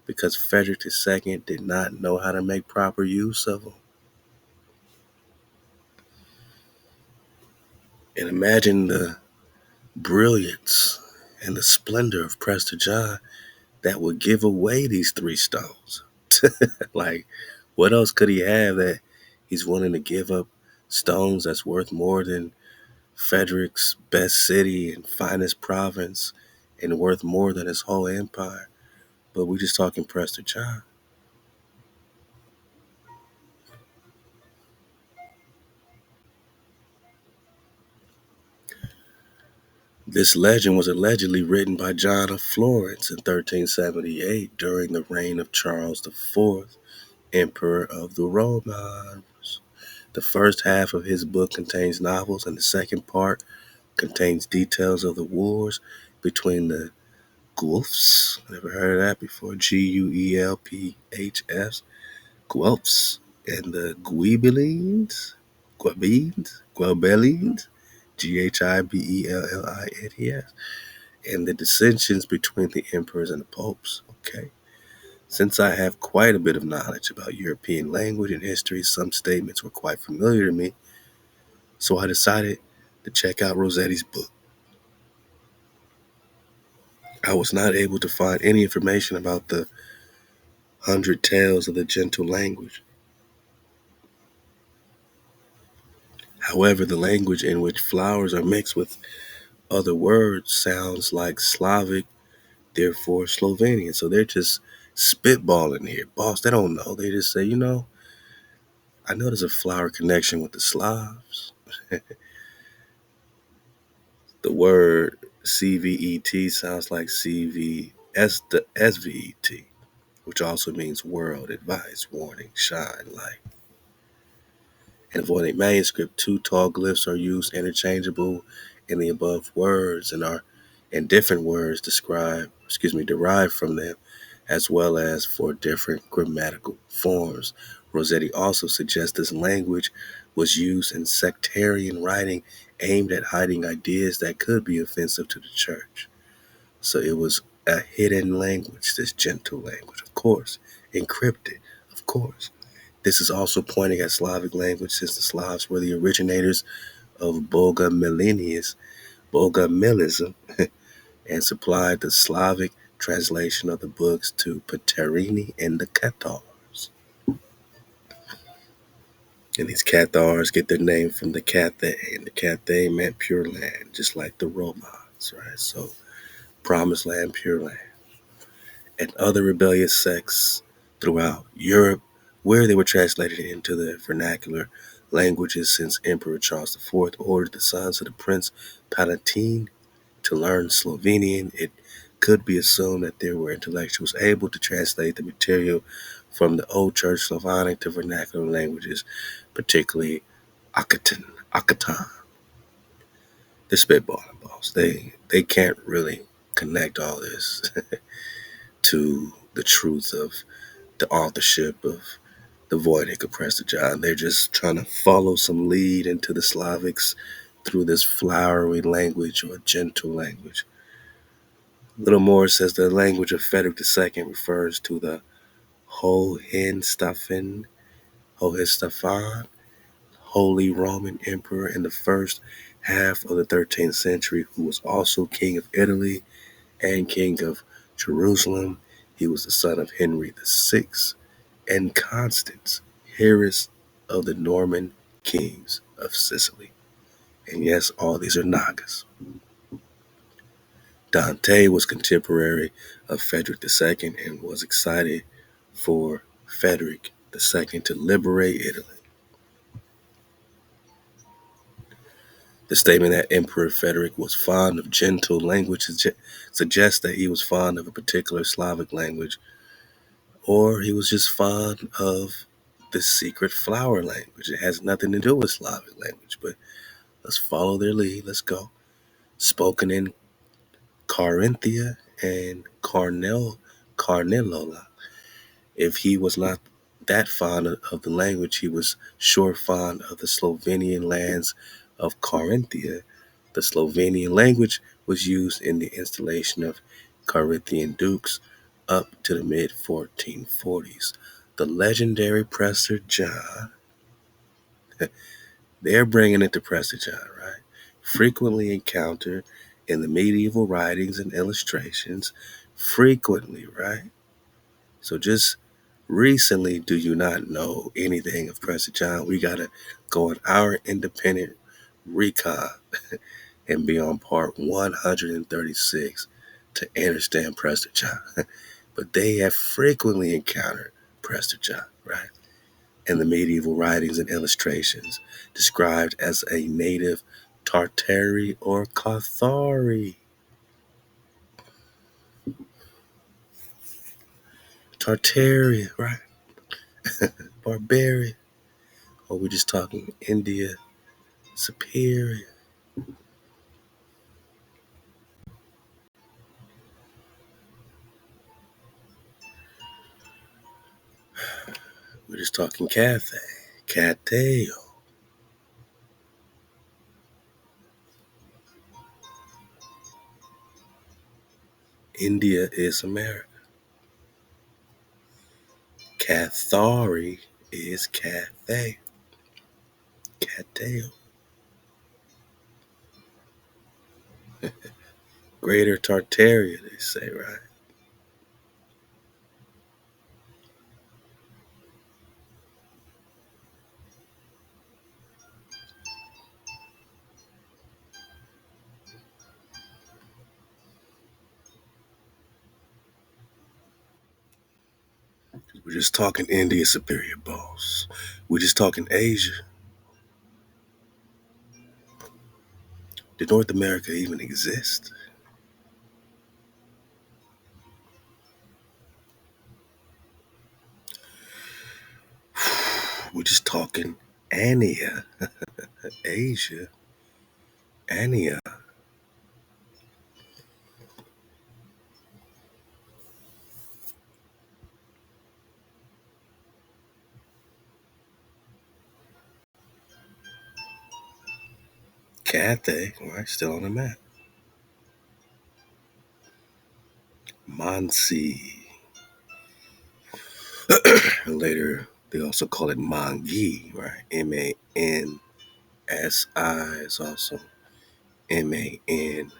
because Frederick II did not know how to make proper use of them. And imagine the brilliance and the splendor of Prester John that would give away these three stones. Like, what else could he have that he's willing to give up stones that's worth more than Frederick's best city and finest province and worth more than his whole empire? But we're just talking Prester John. This legend was allegedly written by John of Florence in 1378 during the reign of Charles IV, Emperor of the Romans. The first half of his book contains novels, and the second part contains details of the wars between the Guelphs. Never heard of that before. Guelphs. Guelphs. And the Guibelines. Guibelines. Ghibellines. And the dissensions between the emperors and the popes. Okay. Since I have quite a bit of knowledge about European language and history, some statements were quite familiar to me. So I decided to check out Rossetti's book. I was not able to find any information about the 100 Tales of the Gentle Language. However, the language in which flowers are mixed with other words sounds like Slavic, therefore Slovenian. So they're just spitballing here. Boss, they don't know. They just say, I know there's a flower connection with the Slavs. The word CVET sounds like SVET, which also means world, advice, warning, shine, light. In Voynich Manuscript, two tall glyphs are used interchangeable in the above words and different words derived from them, as well as for different grammatical forms. Rossetti also suggests this language was used in sectarian writing aimed at hiding ideas that could be offensive to the church. So it was a hidden language, this gentle language, of course, encrypted, of course. This is also pointing at Slavic language, since the Slavs were the originators of Bogomilianism, and supplied the Slavic translation of the books to Paterini and the Cathars. And these Cathars get their name from the Cathay, and the Cathay meant pure land, just like the Romans, right? So, promised land, pure land. And other rebellious sects throughout Europe, where they were translated into the vernacular languages, since Emperor Charles IV ordered the sons of the Prince Palatine to learn Slovenian. It could be assumed that there were intellectuals able to translate the material from the Old Church Slavonic to vernacular languages, particularly Akkadian. They're spitballing, boss. They can't really connect all this to the truth of the authorship of the Voynich of Prester John. They're just trying to follow some lead into the Slavics through this flowery language or gentle language. Little more says the language of Frederick II refers to the Hohenstaufen, Holy Roman Emperor in the first half of the 13th century, who was also King of Italy and King of Jerusalem He was the son of Henry VI and Constance, heiress of the Norman kings of Sicily. And yes, all these are Nagas. Dante was contemporary of Frederick II and was excited for Frederick II to liberate Italy. The statement that Emperor Frederick was fond of gentle language suggests that he was fond of a particular Slavic language, or he was just fond of the secret flower language. It has nothing to do with Slavic language, but let's follow their lead. Let's go. Spoken in Carinthia and Carnilola. If he was not that fond of the language, he was sure fond of the Slovenian lands of Carinthia. The Slovenian language was used in the installation of Carinthian dukes up to the mid-1440s. The legendary Prester John, they're bringing it to Prester John, right? Frequently encountered in the medieval writings and illustrations. Frequently, right? So just recently, do you not know anything of Prester John? We got to go on our independent recon and be on part 136 to understand Prester John. But they have frequently encountered Prester John, right? In the medieval writings and illustrations, described as a native Tartary or Cathari. Tartaria, right? Barbarian. Or we're just talking India Superior. We're just talking Cathay. Cateo. India is America. Cathari is Cathay. Cateo. Greater Tartaria, they say, right? We're just talking India Superior, boss. We're just talking Asia. Did North America even exist? We're just talking Ania. Asia. Ania. Cathay, right? Still on the map. Mansi. And later, they also call it Mangi, right? Mansi is also Mangi.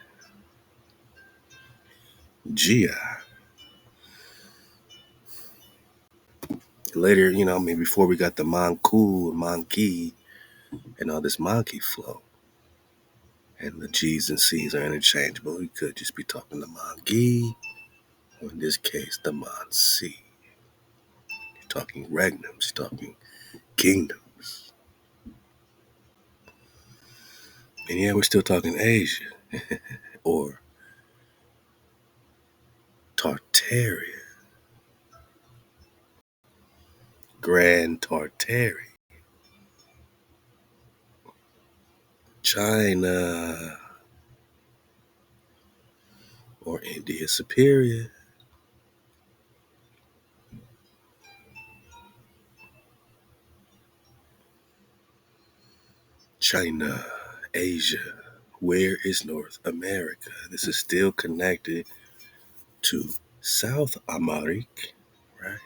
Later, I mean, before we got the Manku, Manki, and all this monkey flow, and the G's and C's are interchangeable. We could just be talking the Mangi, or in this case, the Mansi. You're talking regnums, you're talking kingdoms. And yeah, we're still talking Asia, or Tartaria, Grand Tartary, China, or India Superior. China, Asia. Where is North America? This is still connected to South America, right?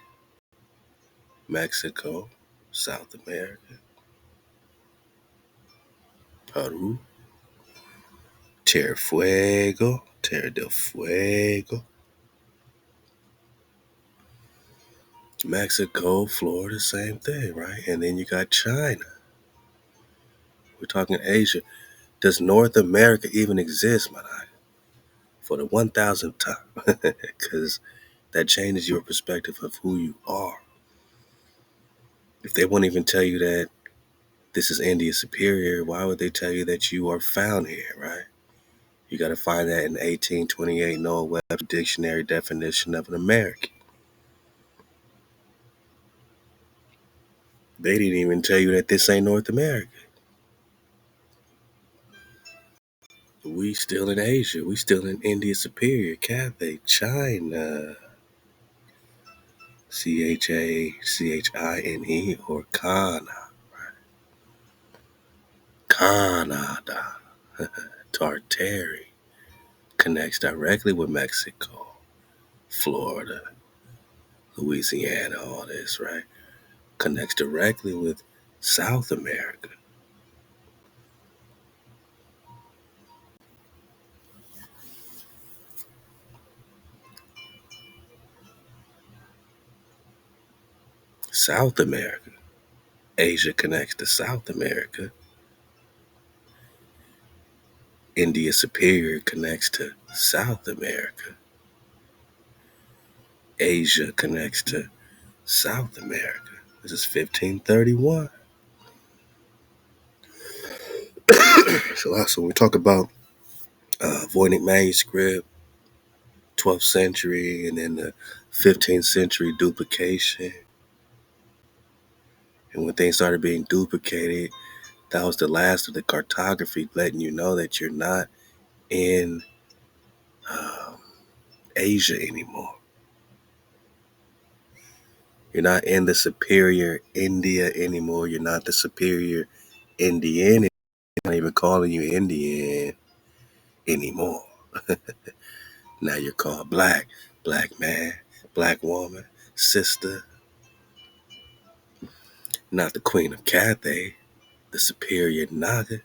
Mexico, South America, Peru, Tierra del Fuego, Mexico, Florida, same thing, right? And then you got China. We're talking Asia. Does North America even exist, man? For the 1,000th time? Because that changes your perspective of who you are. If they won't even tell you that this is India Superior, why would they tell you that you are found here, right? You got to find that in 1828 Noah Webster Dictionary definition of an American. They didn't even tell you that this ain't North America. We still in Asia. We still in India Superior, Cathay, China. Chachine or Kana. Canada. Tartary connects directly with Mexico, Florida, Louisiana, all this, right? Connects directly with South America. South America. Asia connects to South America. India Superior connects to South America. Asia connects to South America. This is 1531. So when we talk about Voynich Manuscript, 12th century, and then the 15th century duplication, and when things started being duplicated, that was the last of the cartography, letting you know that you're not in um, Asia anymore. You're not in the superior India anymore. You're not the superior Indian. I'm not even calling you Indian anymore. Now you're called black, black man, black woman, sister. Not the queen of Cathay, the superior Naga.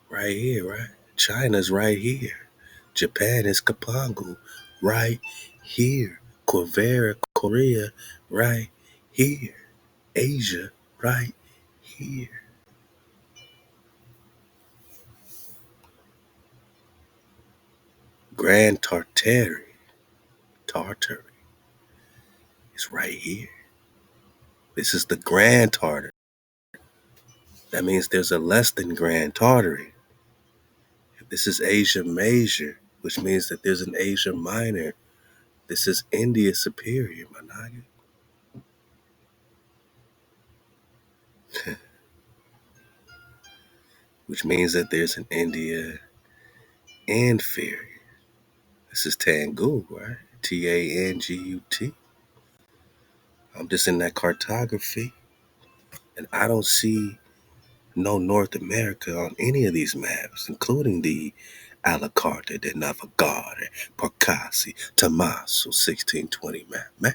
Right here, right? China's right here. Japan is Kapangu, right here. Korea, right here. Asia, right here. Grand Tartary is right here. This is the Grand Tartary. That means there's a less than Grand Tartary. This is Asia Major, which means that there's an Asia Minor. This is India Superior, Managa. Which means that there's an India Inferior. This is Tangut, right? Tangut. I'm just in that cartography, and I don't see no North America on any of these maps, including the a la carte de Navigare, Percassi, Tommaso 1620 map.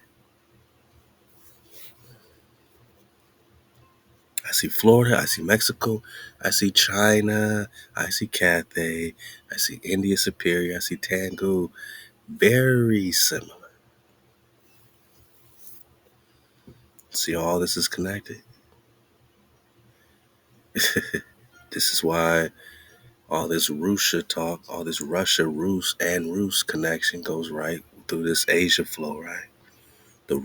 I see Florida, I see Mexico, I see China, I see Cathay, I see India Superior, I see Tangu. Very similar. See, all this is connected. This is why all this Russia talk, all this Russia, Rus, and Rus connection goes right through this Asia flow, right? The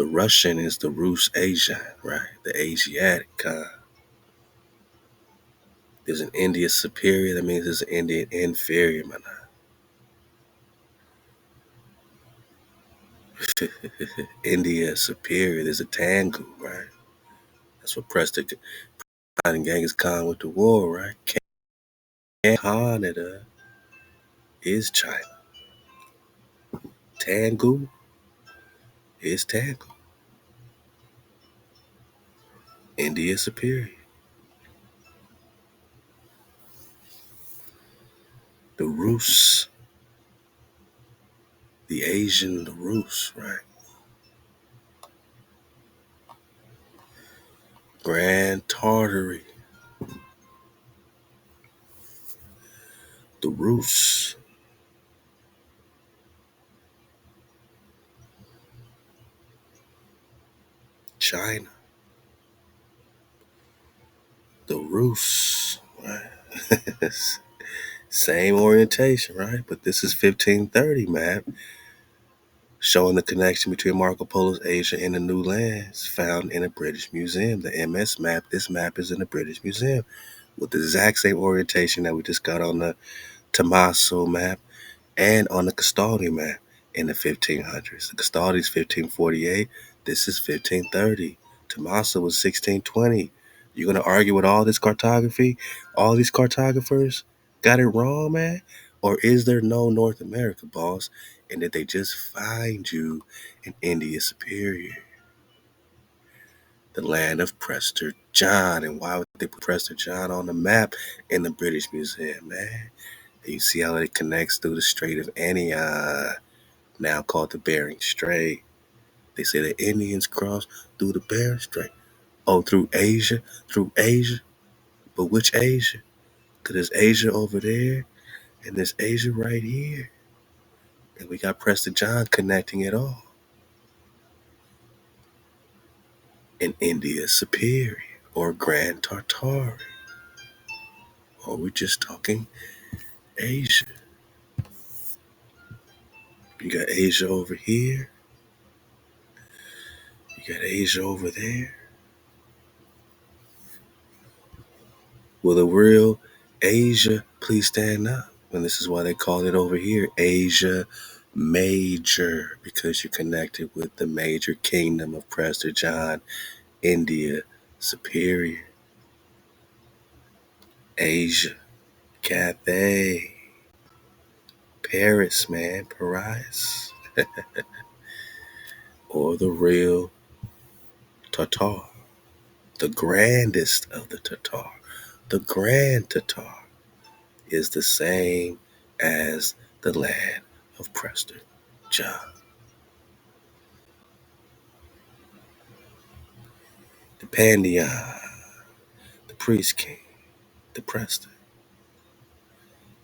Russian is the Rus Asian, right? The Asiatic kind. There's an India superior, that means there's an Indian inferior, man. India superior, there's a Tangu, right? That's what Prester John and Genghis Khan went to war, right? Canada is China. Tangu is Tangu. India superior. The Rus, the Asian, the Rus, right? Grand Tartary, the Rus. China. The Rus, right? Same orientation, right? But this is 1530 map showing the connection between Marco Polo's Asia and the New Lands found in a British museum. The MS map, this map is in the British Museum with the exact same orientation that we just got on the Tommaso map and on the Castaldi map in the 1500s. The Castaldi's 1548. This is 1530. Tommaso was 1620. You're going to argue with all this cartography? All these cartographers got it wrong, man? Or is there no North America, boss? And did they just find you in India Superior, the land of Prester John? And why would they put Prester John on the map in the British Museum, man? And you see how it connects through the Strait of Anian, now called the Bering Strait. They say the Indians crossed through the Bering Strait. Oh, through Asia? Through Asia? But which Asia? Because there's Asia over there, and there's Asia right here. And we got Prester John connecting it all. In India Superior, or Grand Tartary. Or we're just talking Asia. You got Asia over here. You got Asia over there. Will the real Asia please stand up? And this is why they call it over here Asia Major, because you're connected with the major kingdom of Prester John, India Superior. Asia, Cathay, Paris, man, Paris. Or the real Tatar, the grandest of the Tatar. The Grand Tatar is the same as the land of Prester John. The Pandion, the priest king, the Prester.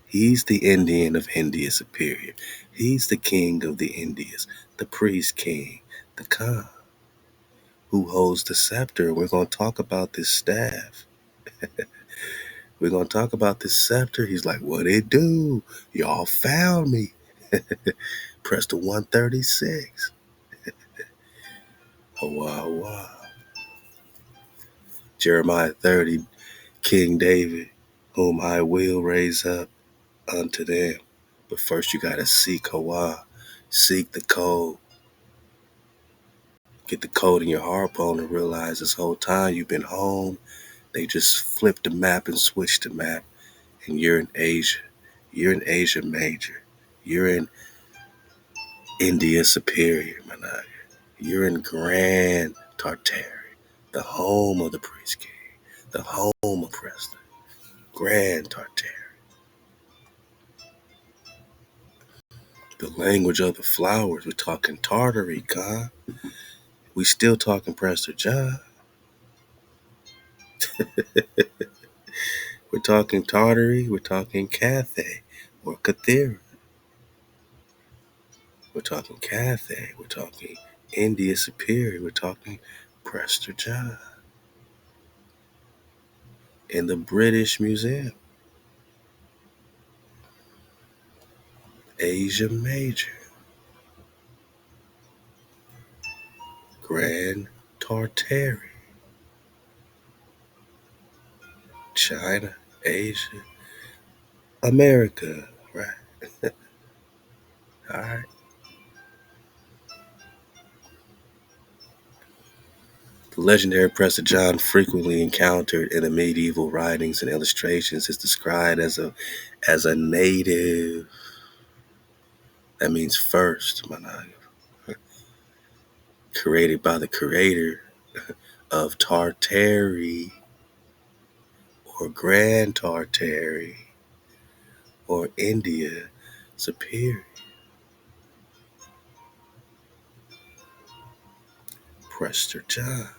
He's the Indian of India Superior. He's the king of the Indias, the priest king, the Khan, who holds the scepter. We're going to talk about this staff. We're going to talk about this scepter. He's like, what it do? Y'all found me. Press the 136. HaWah HaWah. Jeremiah 30, King David, whom I will raise up unto them. But first you got to seek HaWah. Seek the code. Get the code in your harpone and realize this whole time you've been home, they just flipped the map and switched the map. And you're in Asia. You're in Asia Major. You're in India Superior, Managa. You're in Grand Tartary, the home of the priest king, the home of Prester. Grand Tartary. The language of the flowers. We're talking Tartary, God. We still talking Prester John. We're talking Tartary. We're talking Cathay or Kathira. We're talking Cathay. We're talking India Superior. We're talking Prester John in the British Museum. Asia Major. Grand Tartary. China, Asia, America, right? All right. The legendary Prester John, frequently encountered in the medieval writings and illustrations, is described as a native. That means first, Managa. Created by the creator of Tartary or Grand Tartary or India Superior. Prester John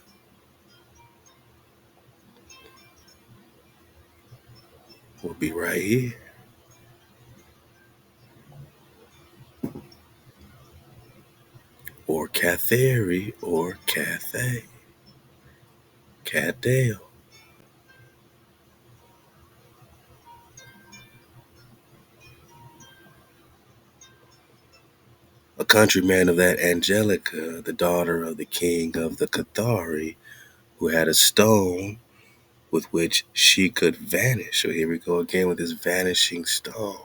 will be right here. Or Cathary or Cathay. Cat Dale. A countryman of that Angelica, the daughter of the king of the Cathari, who had a stone with which she could vanish. So here we go again with this vanishing stone.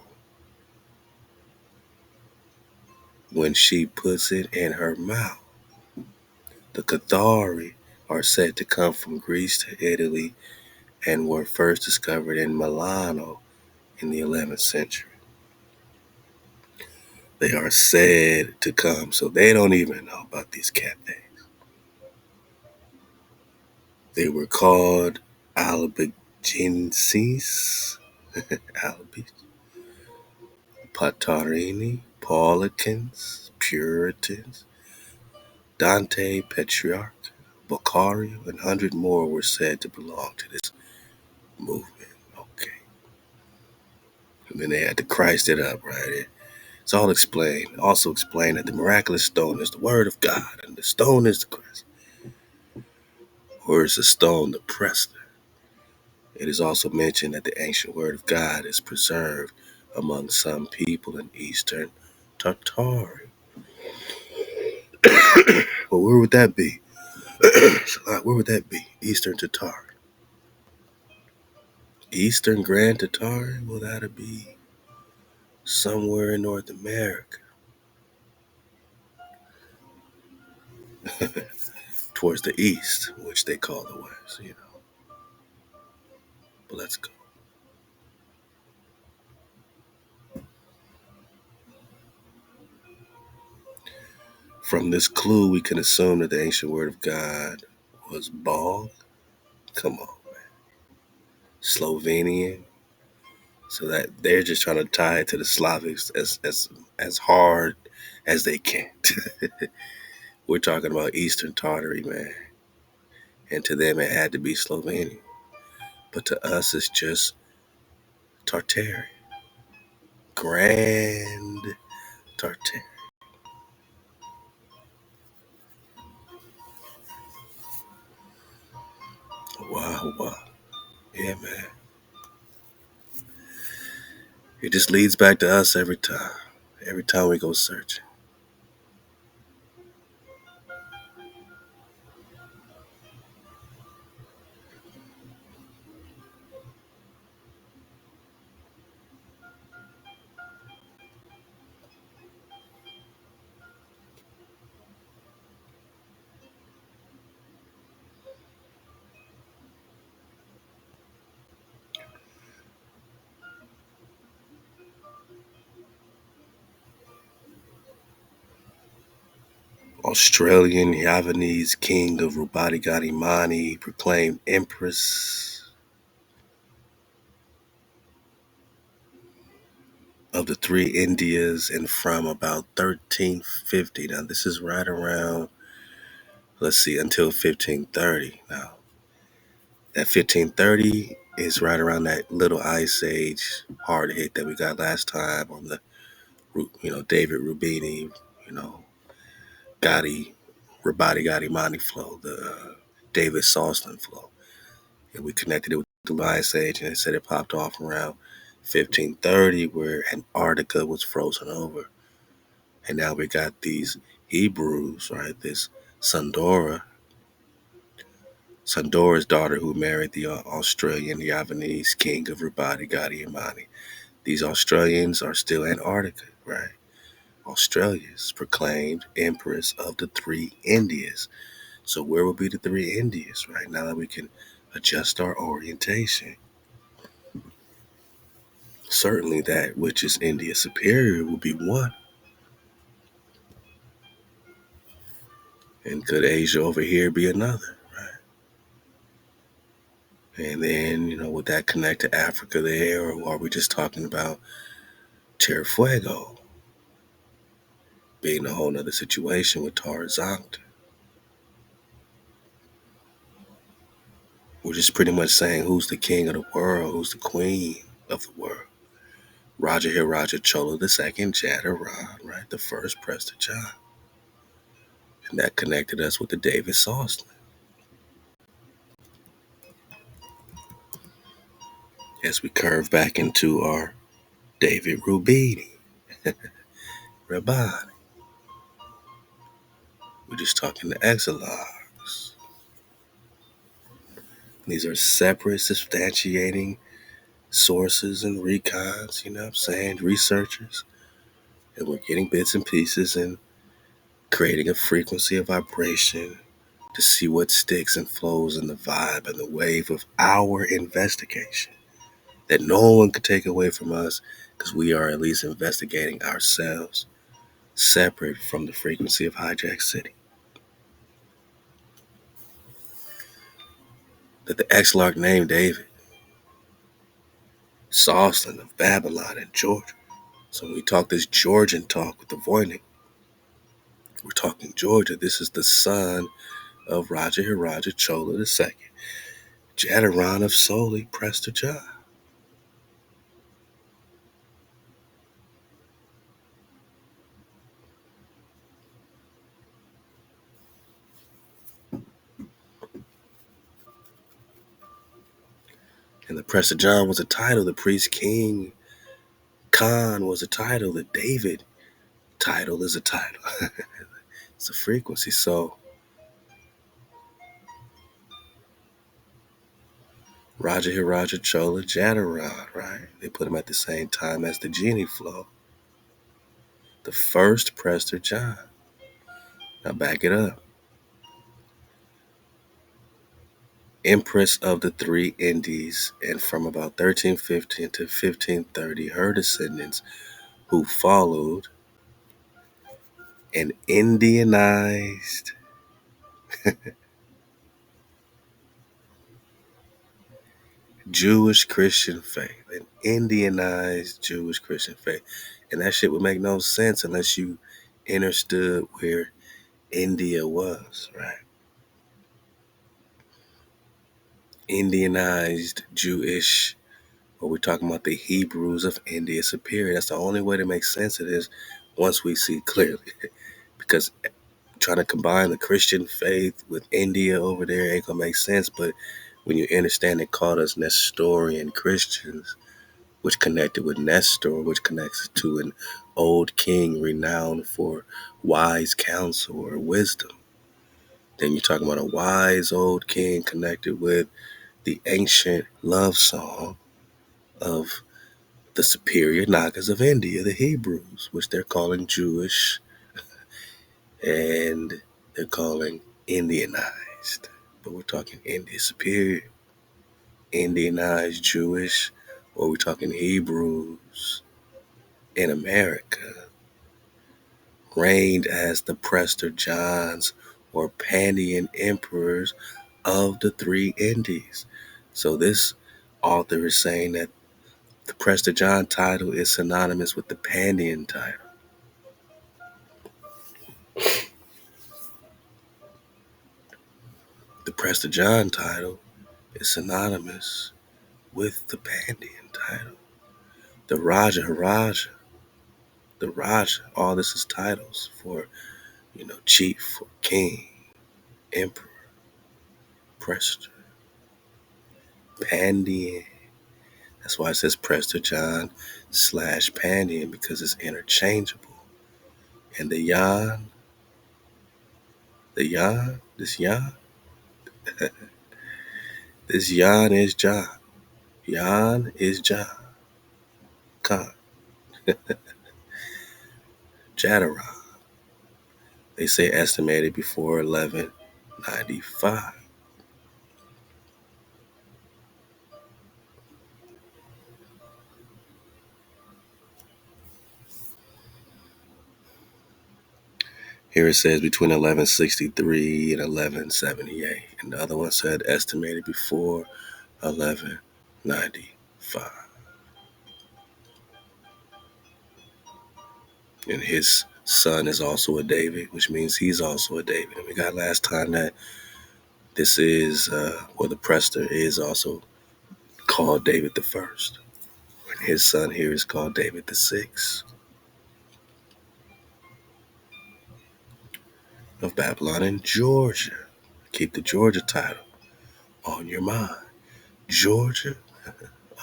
When she puts it in her mouth, the Cathari are said to come from Greece to Italy and were first discovered in Milano in the 11th century. They are said to come, so they don't even know about these cat things. They were called Albigenses, Patarini, Paulicans, Puritans, Dante, Petrarch, Boccari, and 100 more were said to belong to this movement. Okay. And then they had to Christ it up, right? It's all explained. Also explained that the miraculous stone is the word of God, and the stone is the Christ. Or is the stone the Prester? It is also mentioned that the ancient word of God is preserved among some people in Eastern Tartary. Well, where would that be? Where would that be? Eastern Tatar. Eastern Grand Tatar? Well, that'd be somewhere in North America. Towards the east, which they call the West, But let's go. From this clue, we can assume that the ancient word of God was Bog. Come on, man. Slovenian. So that they're just trying to tie it to the Slavics as hard as they can. We're talking about Eastern Tartary, man. And to them, it had to be Slovenian. But to us, it's just Tartary. Grand Tartary. Wow, wow. Yeah, man. It just leads back to us every time. Every time we go searching. Australian Javanese king of Rubati proclaimed empress of the three Indias and from about 1350. Now, this is right around, let's see, until 1530. Now, that 1530 is right around that little ice age hard hit that we got last time on the, David Rubini, you know, Rabati Mani flow, the David Soslan flow. And we connected it with the Ice Age, and it said it popped off around 1530, where Antarctica was frozen over. And now we got these Hebrews, right? This Sandora's daughter, who married the Australian Javanese king of Rabati Mani. These Australians are still Antarctica, right? Australia's proclaimed empress of the three Indias. So where will be the three Indias, right? Now that we can adjust our orientation. Certainly that which is India superior will be one. And could Asia over here be another, right? And then, would that connect to Africa there, or are we just talking about Terra Fuego being a whole nother situation with Tarzankt? We're just pretty much saying who's the king of the world, who's the queen of the world. Raja Hiraja Chola II Jadaran, right? The first Prester John. And that connected us with the David Soslan. as we curve back into our David Rubini, Rabbani. We're just talking the exilogues. These are separate substantiating sources and recons, you know what I'm saying, researchers. And we're getting bits and pieces and creating a frequency of vibration to see what sticks and flows in the vibe and the wave of our investigation that no one could take away from us, because we are at least investigating ourselves separate from the frequency of Hijack City. That the Exlarch named David, Sauceland of Babylon and Georgia. So when we talk this Georgian talk with the Voynich, we're talking Georgia. This is the son of Raja Hiraja Chola II, Jadaron of Soli, Prester John. And the Prester John was a title, the priest king Khan was a title, the David title is a title. It's a frequency. So Raja Hiraja Chola Jadaron, right? They put him at the same time as the genie flow. The first Prester John. Now back it up. Empress of the three Indies, and from about 1315 to 1530, her descendants who followed an Indianized Jewish Christian faith. An Indianized Jewish Christian faith. And that shit would make no sense unless you understood where India was, right? Indianized Jewish, or we're talking about the Hebrews of India superior. That's the only way to make sense of this once we see clearly. Because trying to combine the Christian faith with India over there ain't gonna make sense. But when you understand it called us Nestorian Christians, which connected with Nestor, which connects to an old king renowned for wise counsel or wisdom. Then you're talking about a wise old king connected with the ancient love song of the superior Nagas of India, the Hebrews, which they're calling Jewish and they're calling Indianized. But we're talking India superior, Indianized Jewish, or we're talking Hebrews in America, reigned as the Prester Johns or Pandian emperors of the three Indies. So this author is saying that the Prester John title is synonymous with the Pandian title. The Prester John title is synonymous with the Pandian title. The Raja Hiraja, the Raja, all this is titles for, chief, or king, emperor, Prester, Pandian. That's why it says Prester John / Pandian, because it's interchangeable. And the Yan, this Yan is John. Yan is John. Khan. Jadaron. They say estimated before 1195. Here it says between 1163 and 1178. And the other one said estimated before 1195. And his son is also a David, which means he's also a David. And we got last time that this is, the Prester is also called David the First. And his son here is called David the Sixth of Babylon and Georgia. Keep the Georgia title on your mind. Georgia,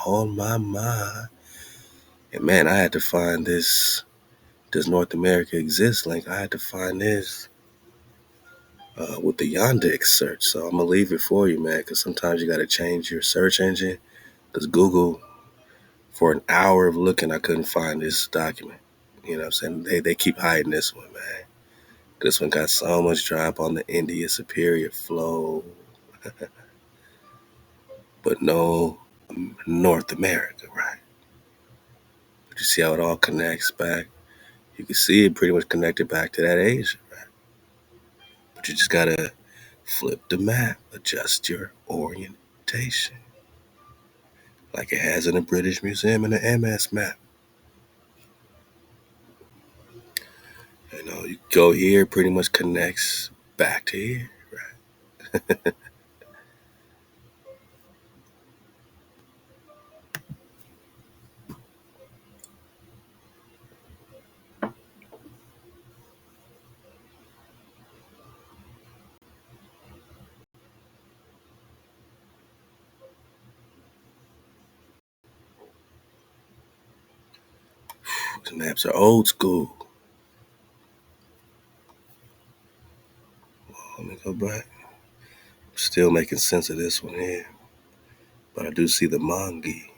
on my mind. And man, I had to find this. Does North America exist? Link. I had to find this with the Yandex search. So I'm gonna leave it for you, man, because sometimes you gotta change your search engine. Because Google, for an hour of looking, I couldn't find this document. You know what I'm saying? They keep hiding this one, man. This one got so much drop on the India Superior flow, but no North America, right? But you see how it all connects back? You can see it pretty much connected back to that Asia, right? But you just gotta flip the map, adjust your orientation, like it has in the British Museum and the MS map. You know, you go here, pretty much connects back to here, right? These maps are old school. Let me go back. Still making sense of this one here. But I do see the Mangi.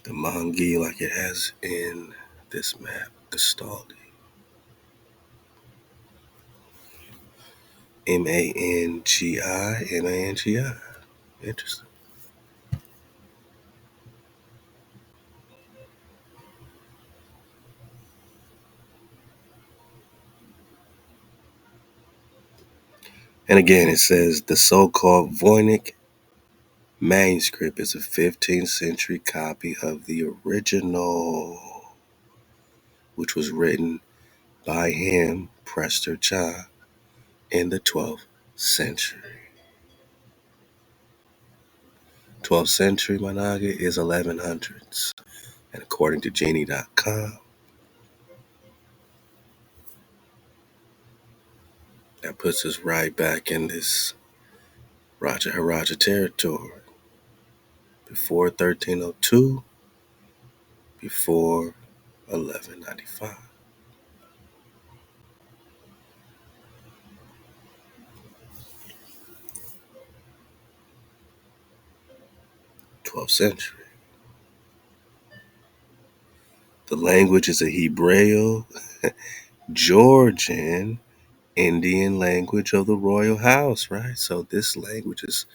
The Mangi like it has in this map, Gastaldi. Mangi, Mangi. Interesting. And again, it says the so-called Voynich Manuscript is a 15th century copy of the original, which was written by him, Prester John, in the 12th century. 12th century Managa is 1100s. And according to Genie.com, that puts us right back in this Raja Haraja territory. Before 1302, before 1195. 12th century. The language is a Hebraic, Georgian, Indian language of the royal house, right? So this language is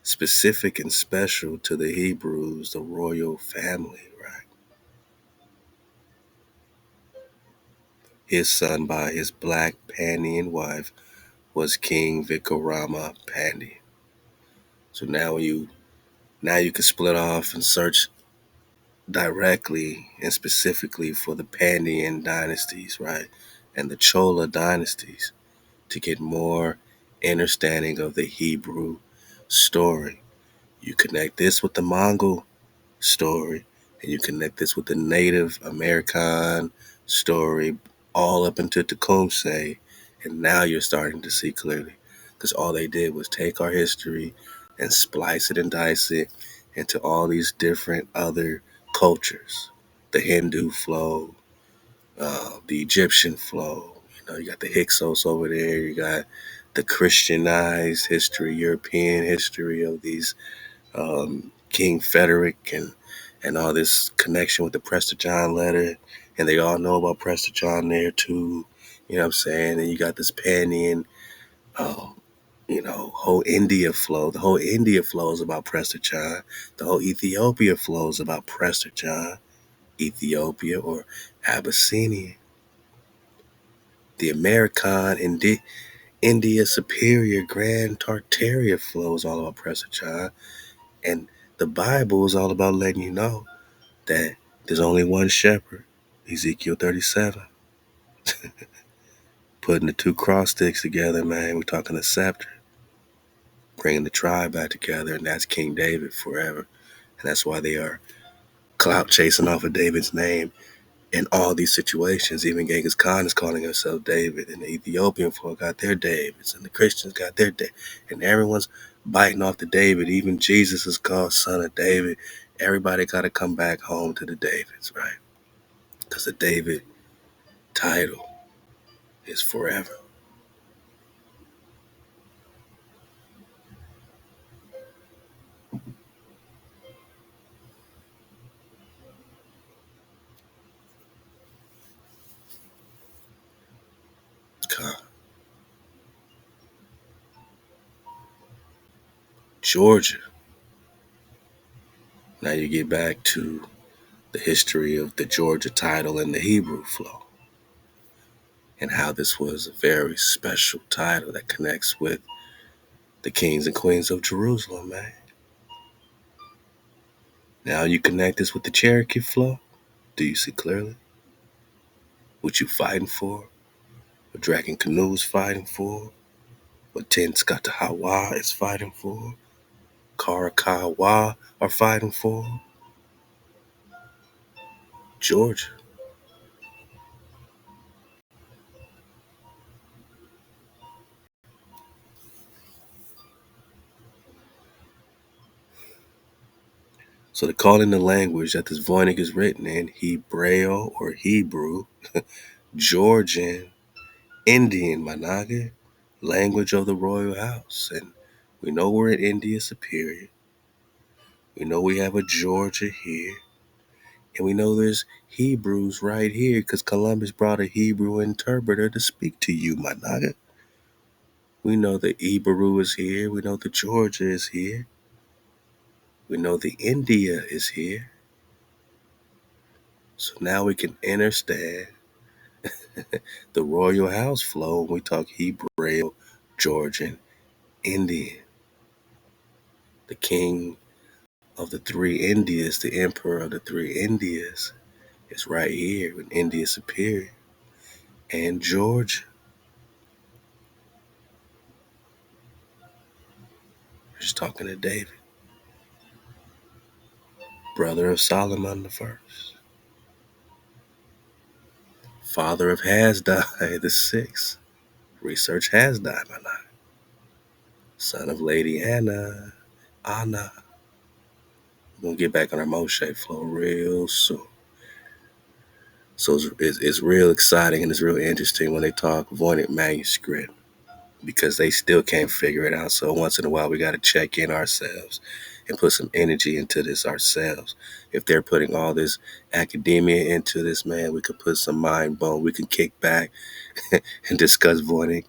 specific and special to the Hebrews, the royal family, right? His son by his black Pandyan wife was King Vikrama Pandya. So now you can split off and search directly and specifically for the Pandyan dynasties, right? And the Chola dynasties to get more understanding of the Hebrew story. You connect this with the Mongol story, and you connect this with the Native American story, all up into Tecumseh, and now you're starting to see clearly. Because all they did was take our history and splice it and dice it into all these different other cultures. The Hindu flow, the Egyptian flow. You know, you got the Hyksos over there. You got the Christianized history, European history of these King Frederick and all this connection with the Prester John letter. And they all know about Prester John there too. You know what I'm saying? And you got this Pandyan, uh, whole India flow. The whole India flow is about Prester John. The whole Ethiopia flow is about Prester John. Ethiopia or Abyssinia. The American India Superior Grand Tartaria flow is all about Prester John. And the Bible is all about letting you know that there's only one shepherd, Ezekiel 37. Putting the two cross sticks together, man, we're talking a scepter. Bringing the tribe back together, and that's King David forever. And that's why they are clout chasing off of David's name in all these situations. Even Genghis Khan is calling himself David, and the Ethiopian folk got their Davids, and the Christians got their David, and everyone's biting off the David. Even Jesus is called Son of David. Everybody got to come back home to the Davids, right? Because the David title is forever. Georgia. Now you get back to the history of the Georgia title and the Hebrew flow, and how this was a very special title that connects with the kings and queens of Jerusalem, man. Now you connect this with the Cherokee flow. Do you see clearly what you fighting for? What Dragon Canoe's fighting for? What ThaWaDa is fighting for? Karakawa are fighting for? Georgia. So to call in the language that this Voynich is written in, Hebreo or Hebrew, Georgian, Indian, Managa, language of the royal house. And we know we're in India Superior. We know we have a Georgia here. And we know there's Hebrews right here because Columbus brought a Hebrew interpreter to speak to you, Managa. We know the Hebrew is here. We know the Georgia is here. We know the India is here. So now we can understand the royal house flow when we talk Hebrew, Georgian, Indian. The king of the three Indias, the emperor of the three Indias, is right here in India Superior and Georgia. We're just talking to David, brother of Solomon the first, father of Hasdai the sixth. Research Hasdai by now. Son of Lady Anna. Anna. We're gonna get back on our Moshe flow real soon. So it's real exciting and it's real interesting when they talk Voynich Manuscript, because they still can't figure it out. So once in a while, we got to check in ourselves and put some energy into this ourselves. If they're putting all this academia into this, man, we could put some mind bone. We can kick back and discuss Voynich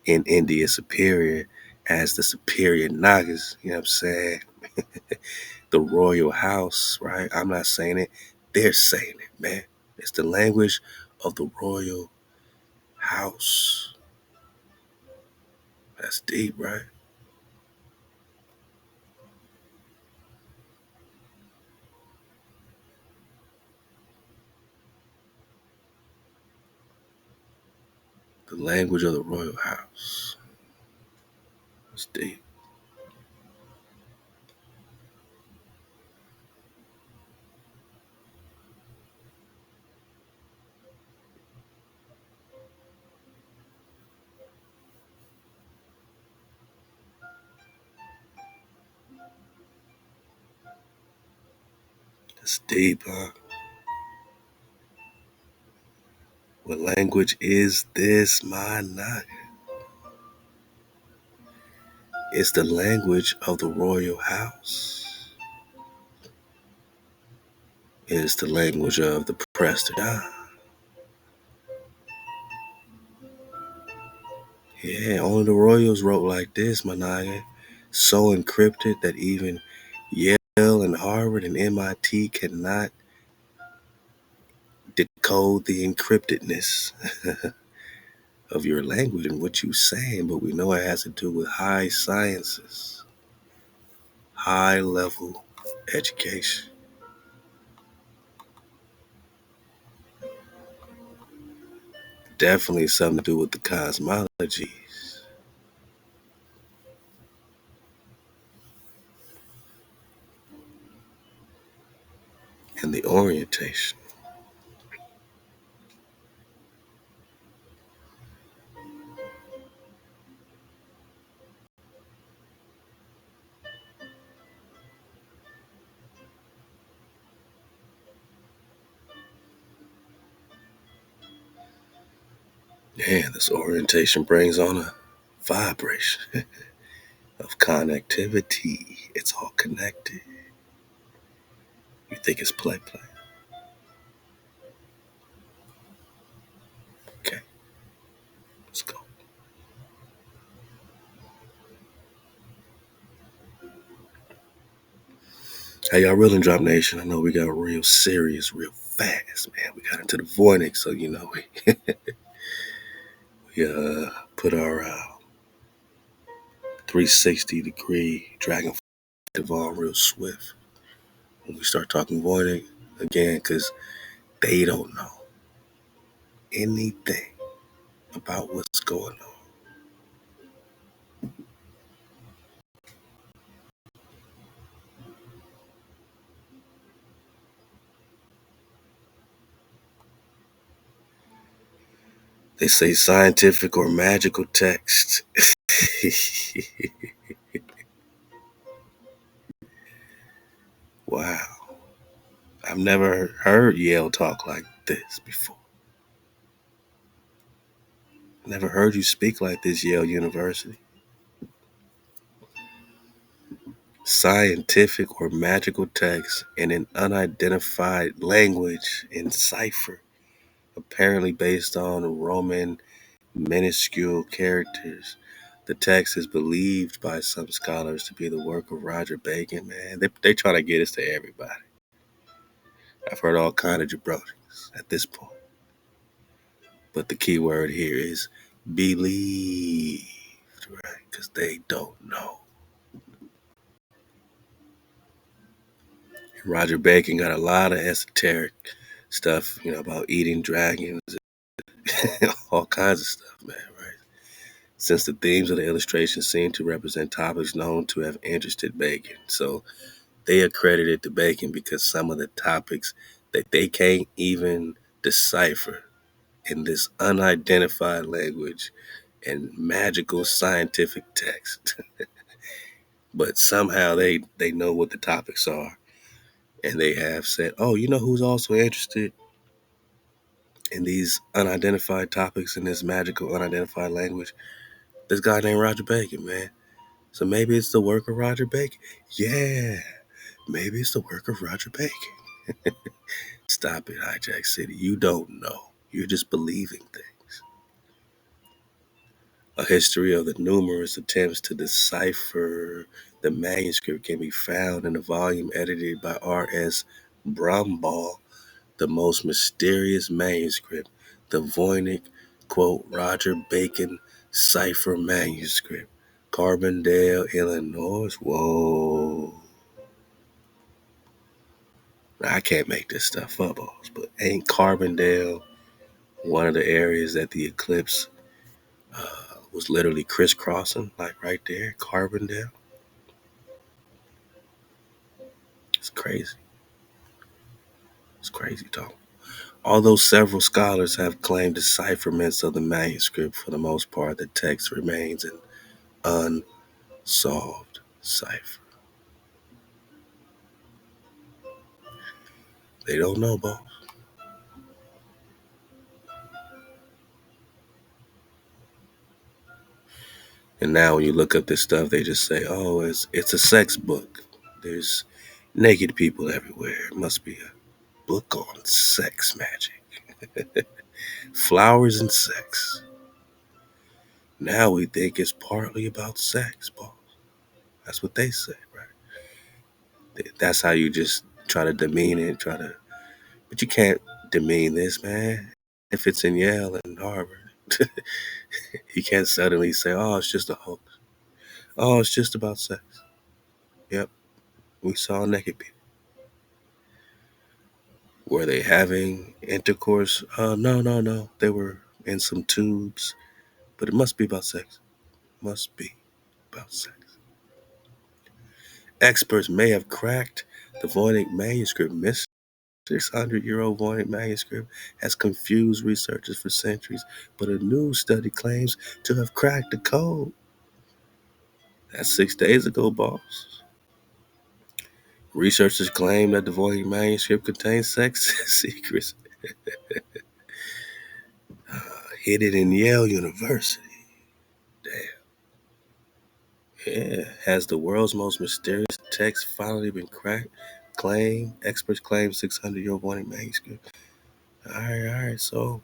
in India Superior as the superior Nagas, you know what I'm saying? The royal house, right? I'm not saying it. They're saying it, man. It's the language of the royal house. That's deep, right? The language of the royal house. That's deep. That's deep, huh? What language is this, my nut? It's the language of the royal house. It's the language of the Prester John. Yeah, only the royals wrote like this, my nigga. So encrypted that even Yale and Harvard and MIT cannot decode the encryptedness of your language and what you're saying, but we know it has to do with high sciences, high level education. Definitely something to do with the cosmologies and the orientation. Yeah, this orientation brings on a vibration of connectivity. It's all connected. You think it's play? Okay, let's go. Hey, y'all, Real and Drop Nation. I know we got real serious, real fast, man. We got into the Voynich, so we put our 360-degree dragon on real swift when we start talking Voynich again, because they don't know anything about what's going on. They say scientific or magical text. Wow. I've never heard Yale talk like this before. Never heard you speak like this, Yale University. Scientific or magical text in an unidentified language in cipher, apparently based on Roman minuscule characters. The text is believed by some scholars to be the work of Roger Bacon. Man, they try to get us to everybody. I've heard all kind of jabronis at this point. But the key word here is believed, right? Because they don't know. Roger Bacon got a lot of esoteric stuff, about eating dragons, all kinds of stuff, man, right? Since the themes of the illustration seem to represent topics known to have interested Bacon. So they accredited to Bacon because some of the topics that they can't even decipher in this unidentified language and magical scientific text. But somehow they know what the topics are. And they have said, oh, you know who's also interested in these unidentified topics in this magical unidentified language? This guy named Roger Bacon, man. So maybe it's the work of Roger Bacon. Yeah, maybe it's the work of Roger Bacon. Stop it, Hijack City. You don't know. You're just believing things. A history of the numerous attempts to decipher the manuscript can be found in a volume edited by R.S. Brumbaugh, The Most Mysterious Manuscript, the Voynich, quote, Roger Bacon Cipher Manuscript, Carbondale, Illinois. Whoa. Now, I can't make this stuff up, but ain't Carbondale one of the areas that the eclipse was literally crisscrossing, like right there, Carbondale? It's crazy. It's crazy talk. Although several scholars have claimed decipherments of the manuscript, for the most part, the text remains an unsolved cipher. They don't know, boss. And now when you look up this stuff, they just say, oh, it's a sex book. There's naked people everywhere. It must be a book on sex magic. Flowers and sex. Now we think it's partly about sex, boss. That's what they say, right? That's how you just try to demean it, but you can't demean this, man. If it's in Yale and Harvard, you can't suddenly say, oh, it's just a hoax. Oh, it's just about sex. Yep, we saw naked people. Were they having intercourse? No, no, no. They were in some tubes, but it must be about sex. Must be about sex. Experts may have cracked the Voynich Manuscript mystery. 600-year-old Voynich Manuscript has confused researchers for centuries, but a new study claims to have cracked the code. That's 6 days ago, boss. Researchers claim that the Voynich Manuscript contains sex secrets. hidden in Yale University. Damn. Yeah. Has the world's most mysterious text finally been cracked? Experts claim 600-year-old Voynich Manuscript. All right. So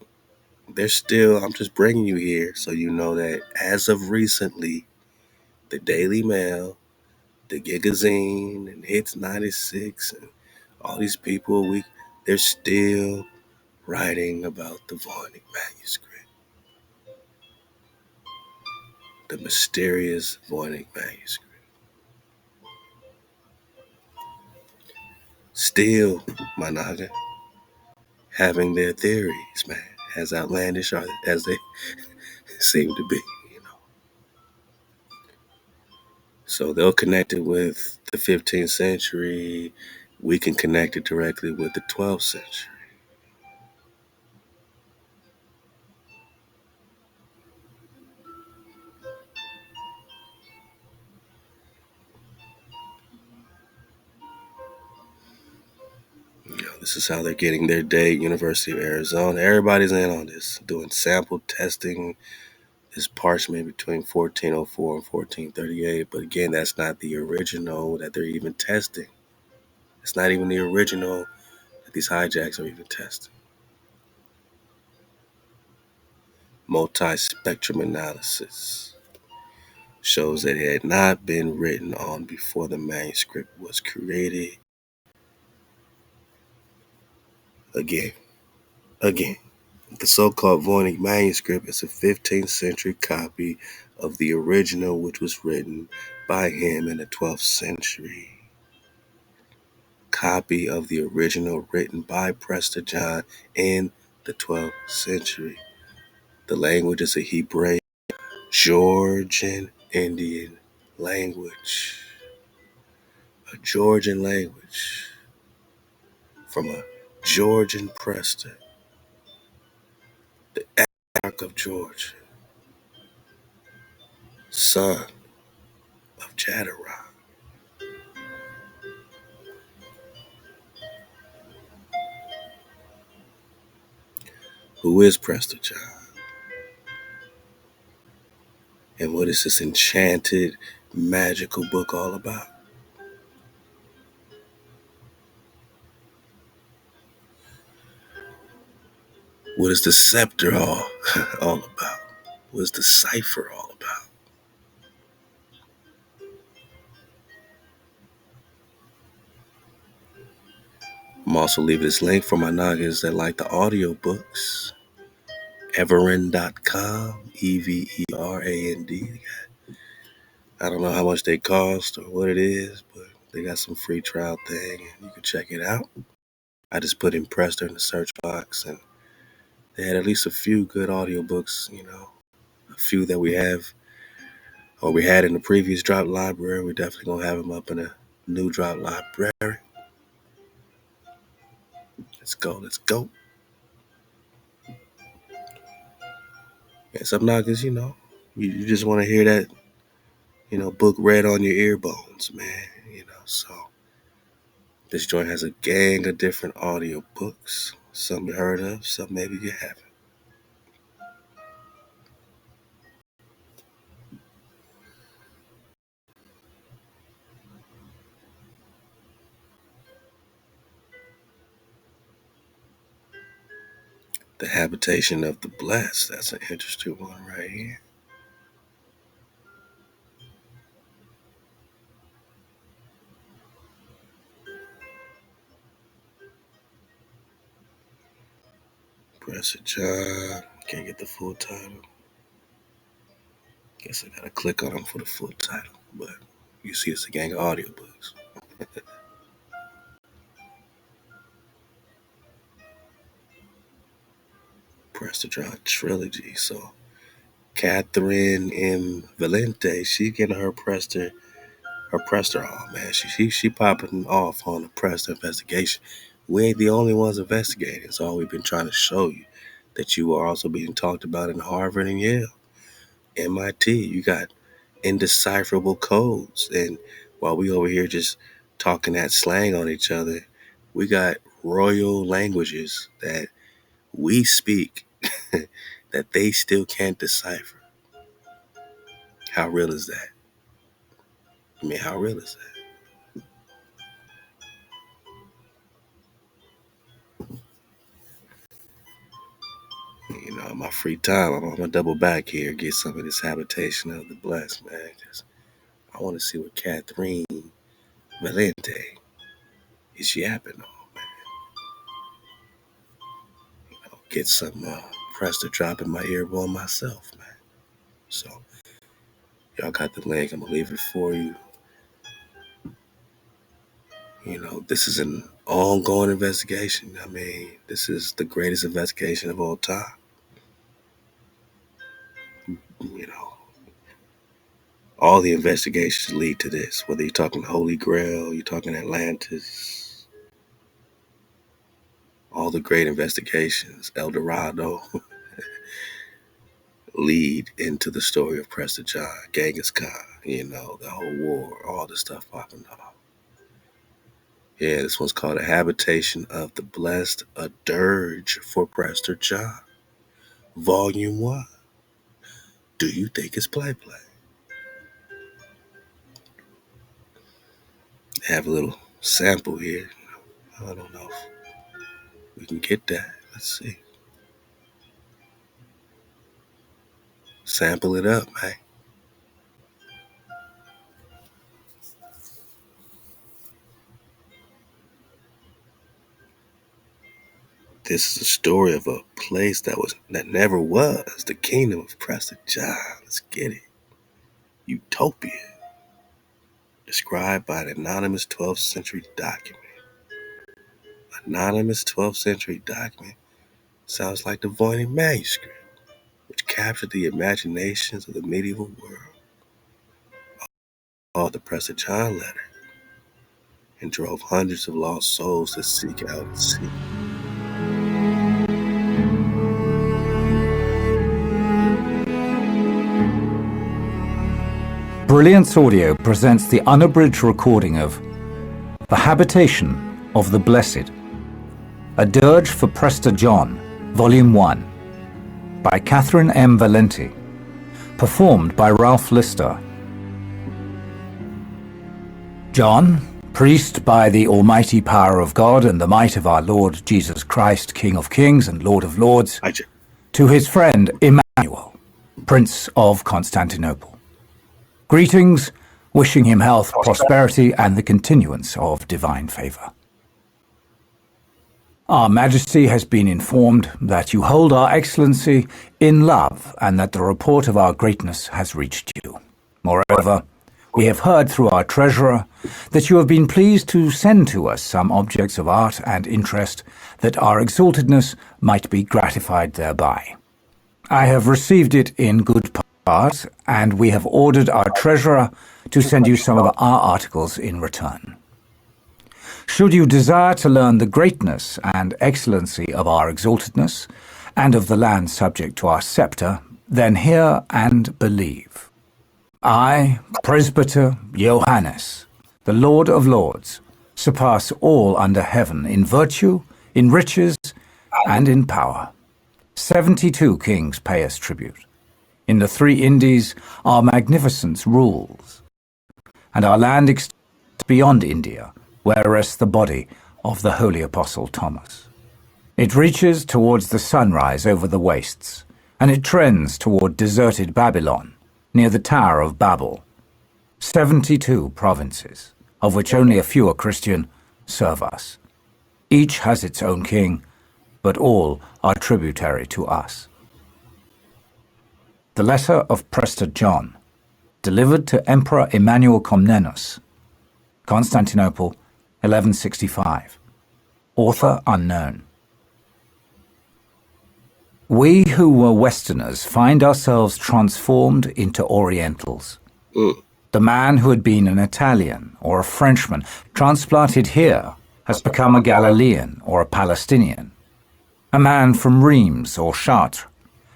there's still, I'm just bringing you here so you know that as of recently, the Daily Mail, the Gigazine, and Hits 96, and all these people, they're still writing about the Voynich Manuscript, the mysterious Voynich Manuscript. Still, my naga, having their theories, man, as outlandish as they seem to be, you know. So they'll connect it with the 15th century. We can connect it directly with the 12th century. You know, this is how they're getting their date. University of Arizona. Everybody's in on this, doing sample testing. This parchment between 1404 and 1438. But again, that's not the original that they're even testing. It's not even the original that these hijacks are even testing. Multi-spectrum analysis shows that it had not been written on before the manuscript was created. Again. The so-called Voynich Manuscript is a 15th century copy of the original, which was written by him in the 12th century. Copy of the original written by Prester John in the 12th century. The language is a hebraic, Georgian Indian language. A Georgian language from a Georgian Prester, the Ark of Georgia, son of Jadara. Who is Prester John? And what is this enchanted, magical book all about? What is the scepter all about? What is the cipher all about? I'm also leaving this link for my noggins that like the audiobooks. Everend.com, Everand. I don't know how much they cost or what it is, but they got some free trial thing and you can check it out. I just put in Prester in the search box and they had at least a few good audiobooks, you know, a few that we have or we had in the previous drop library. We're definitely going to have them up in a new drop library. Let's go. And some knockers, you know, you just want to hear that, you know, book read on your ear bones, man. You know, so this joint has a gang of different audio books. Some you heard of, some maybe you haven't. The Habitation of the Blessed. That's an interesting one right here. Prester John. Can't get the full title. Guess I gotta click on them for the full title. But you see, it's a gang of audiobooks. Prester John trilogy. So Catherine M. Valente, she getting her Prester on, man. She popping off on the Prester investigation. We ain't the only ones investigating. It's all we've been trying to show you that you are also being talked about in Harvard and Yale, MIT. You got indecipherable codes, and while we over here just talking that slang on each other, we got royal languages that we speak that that they still can't decipher. How real is that? I mean, how real is that? You know, in my free time, I'm gonna double back here, get some of this habitation of the blessed, man. Because I want to see what Catherine Valente is yapping on, man. You know, get some Prester drop in my earbone myself, man. So, y'all got the link. I'm gonna leave it for you. You know, this is an ongoing investigation. I mean, this is the greatest investigation of all time. You know, all the investigations lead to this. Whether you're talking Holy Grail, you're talking Atlantis, all the great investigations, El Dorado, lead into the story of Prester John, Genghis Khan, you know, the whole war, all the stuff popping off. Yeah, this one's called A Habitation of the Blessed, a Dirge for Prester John, Volume 1. Do you think it's play? Have a little sample here. I don't know if we can get that. Let's see. Sample it up, man. This is a story of a place that never was the kingdom of Prester John. Let's get it. Utopia. Described by an anonymous 12th century document. Anonymous 12th century document sounds like the Voynich Manuscript, which captured the imaginations of the medieval world. Called the Prester John letter, and drove hundreds of lost souls to seek out and see. Brilliance Audio presents the unabridged recording of The Habitation of the Blessed, a Dirge for Prester John, Volume 1, by Catherine M. Valente, performed by Ralph Lister. John, priest by the almighty power of God and the might of our Lord Jesus Christ, King of Kings and Lord of Lords, to his friend Emmanuel, Prince of Constantinople. Greetings, wishing him health, prosperity, and the continuance of divine favor. Our Majesty has been informed that you hold our Excellency in love and that the report of our greatness has reached you. Moreover, we have heard through our treasurer that you have been pleased to send to us some objects of art and interest that our exaltedness might be gratified thereby. I have received it in good part, and we have ordered our treasurer to send you some of our articles in return. Should you desire to learn the greatness and excellency of our exaltedness and of the land subject to our scepter, then hear and believe. I, Presbyter Johannes, the Lord of Lords, surpass all under heaven in virtue, in riches, and in power. 72 kings pay us tribute. In the 3 Indies, our magnificence rules, and our land extends beyond India, where rests the body of the holy apostle Thomas. It reaches towards the sunrise over the wastes, and it trends toward deserted Babylon, near the Tower of Babel. 72 provinces, of which only a few are Christian, serve us. Each has its own king, but all are tributary to us. The letter of Prester John, delivered to Emperor Emmanuel Comnenus, Constantinople, 1165. Author unknown. We who were Westerners find ourselves transformed into Orientals. The man who had been an Italian or a Frenchman transplanted here has become a Galilean or a Palestinian. A man from Rheims or Chartres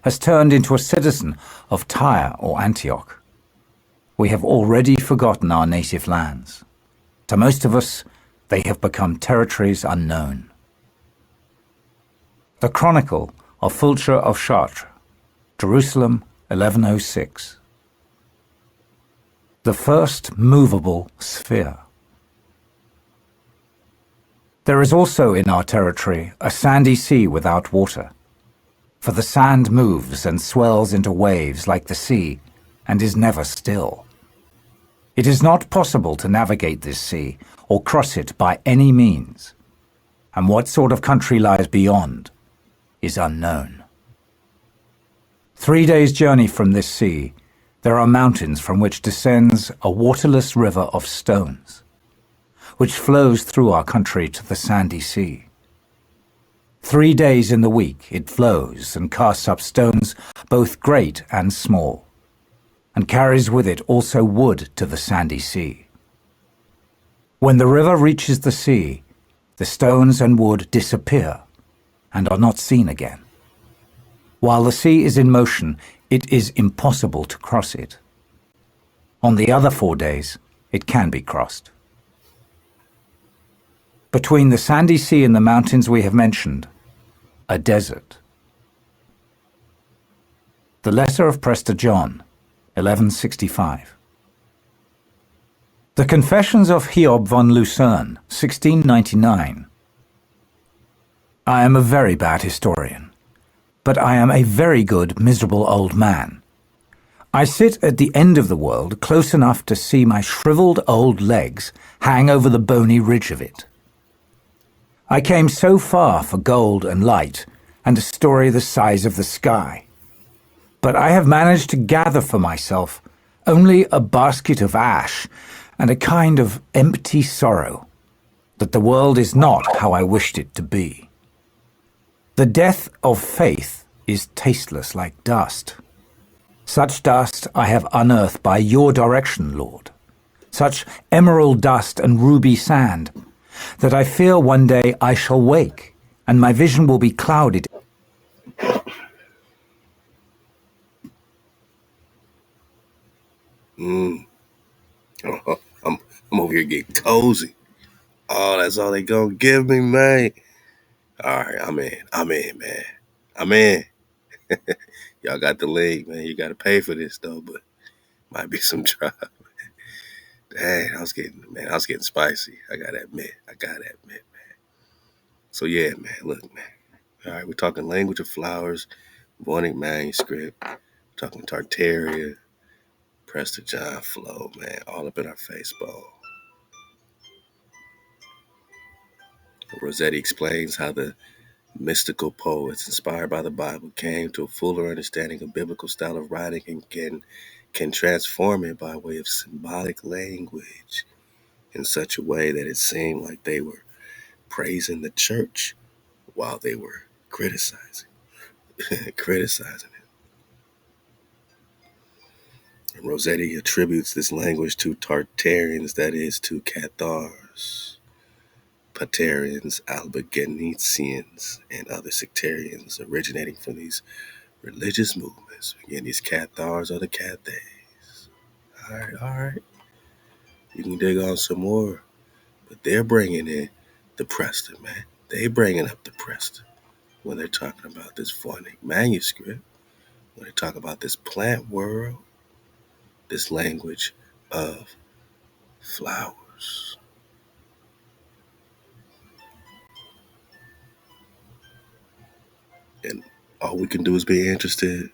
has turned into a citizen of Tyre or Antioch. We have already forgotten our native lands. To most of us, they have become territories unknown. The Chronicle of Fulcher of Chartres, Jerusalem, 1106. The first movable sphere. There is also in our territory a sandy sea without water, for the sand moves and swells into waves like the sea, and is never still. It is not possible to navigate this sea or cross it by any means, and what sort of country lies beyond is unknown. 3 days' journey from this sea, there are mountains from which descends a waterless river of stones, which flows through our country to the sandy sea. 3 days in the week it flows and casts up stones both great and small, and carries with it also wood to the sandy sea. When the river reaches the sea, the stones and wood disappear and are not seen again. While the sea is in motion, it is impossible to cross it. On the other 4 days, it can be crossed. Between the sandy sea and the mountains we have mentioned, a desert. The letter of Prester John, 1165. The Confessions of Hiob von Lucerne, 1699. I am a very bad historian, but I am a very good, miserable old man. I sit at the end of the world close enough to see my shriveled old legs hang over the bony ridge of it. I came so far for gold and light and a story the size of the sky. But I have managed to gather for myself only a basket of ash and a kind of empty sorrow that the world is not how I wished it to be. The death of faith is tasteless like dust. Such dust I have unearthed by your direction, Lord. Such emerald dust and ruby sand, that I fear one day I shall wake, and my vision will be clouded. I'm over here getting cozy. Oh, that's all they gonna give me, man. All right, I'm in, man. I'm in. Y'all got the link, man. You gotta pay for this though, but might be some drop. Dang, I was getting spicy. I gotta admit, man. So yeah, man, look, man. All right, we're talking Language of Flowers, Voynich Manuscript, we're talking Tartaria, Prester John flow, man, all up in our face, bro. Rossetti explains how the mystical poets inspired by the Bible came to a fuller understanding of biblical style of writing and can transform it by way of symbolic language in such a way that it seemed like they were praising the church while they were criticizing criticizing it. And Rossetti attributes this language to Tartarians, that is, to Cathars, Patarians, Albigensians, and other sectarians originating from these religious movements. Again, these Cathars are the Cathays. All right. You can dig on some more, but they're bringing in the Prester, man. They bringing up the Prester when they're talking about this Voynich manuscript, when they talk about this plant world, this language of flowers. And all we can do is be interested,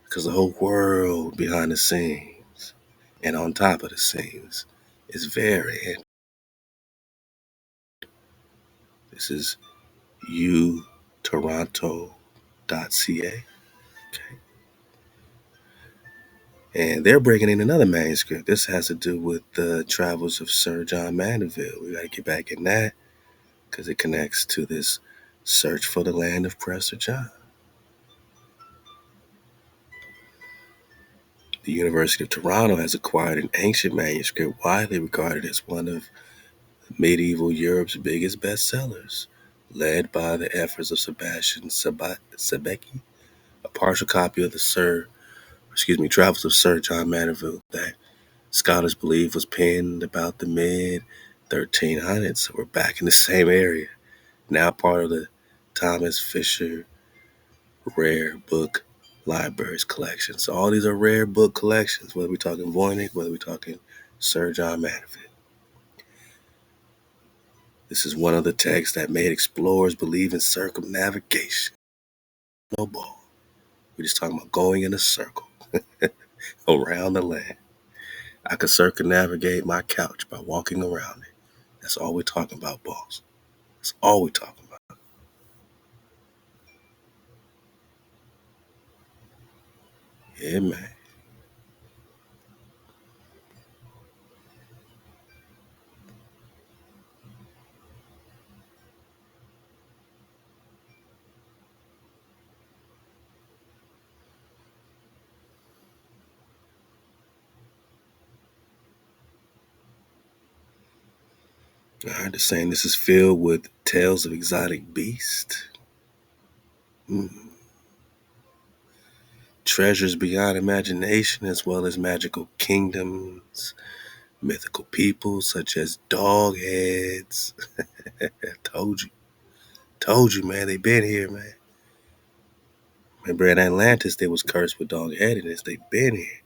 because the whole world behind the scenes and on top of the scenes is very interesting. This is utoronto.ca. Okay. And they're bringing in another manuscript. This has to do with the travels of Sir John Mandeville. We got to get back in that because it connects to this search for the land of Prester John. The University of Toronto has acquired an ancient manuscript widely regarded as one of medieval Europe's biggest bestsellers, led by the efforts of Sebastian Sebeki, a partial copy of the Travels of Sir John Mandeville that scholars believe was penned about the mid-1300s. So we're back in the same area, now part of the Thomas Fisher rare book libraries collections. So all these are rare book collections, whether we're talking Voynich, whether we're talking Sir John Manafort. This is one of the texts that made explorers believe in circumnavigation. No ball. We're just talking about going in a circle around the land. I could circumnavigate my couch by walking around it. That's all we're talking about, boss. That's all we're talking about. Yeah, man. All right, they're saying this is filled with tales of exotic beasts. Treasures beyond imagination, as well as magical kingdoms, mythical peoples such as dog heads. Told you, man. They been here, man. Remember in Atlantis, they was cursed with dog headedness. They been here.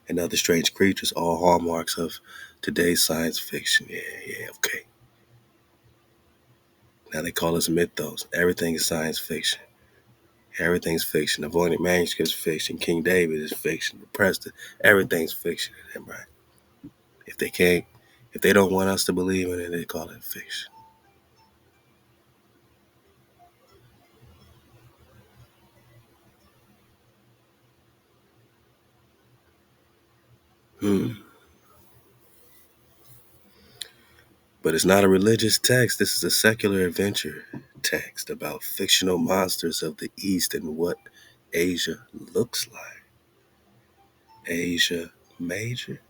And other strange creatures, all hallmarks of today's science fiction. Yeah, okay. Now they call us mythos. Everything is science fiction. Everything's fiction. The Voynich Manuscript is fiction. King David is fiction. The Prester, everything's fiction to them, right? If they don't want us to believe in it, they call it fiction. But it's not a religious text. This is a secular adventure text about fictional monsters of the East and what Asia looks like. Asia Major.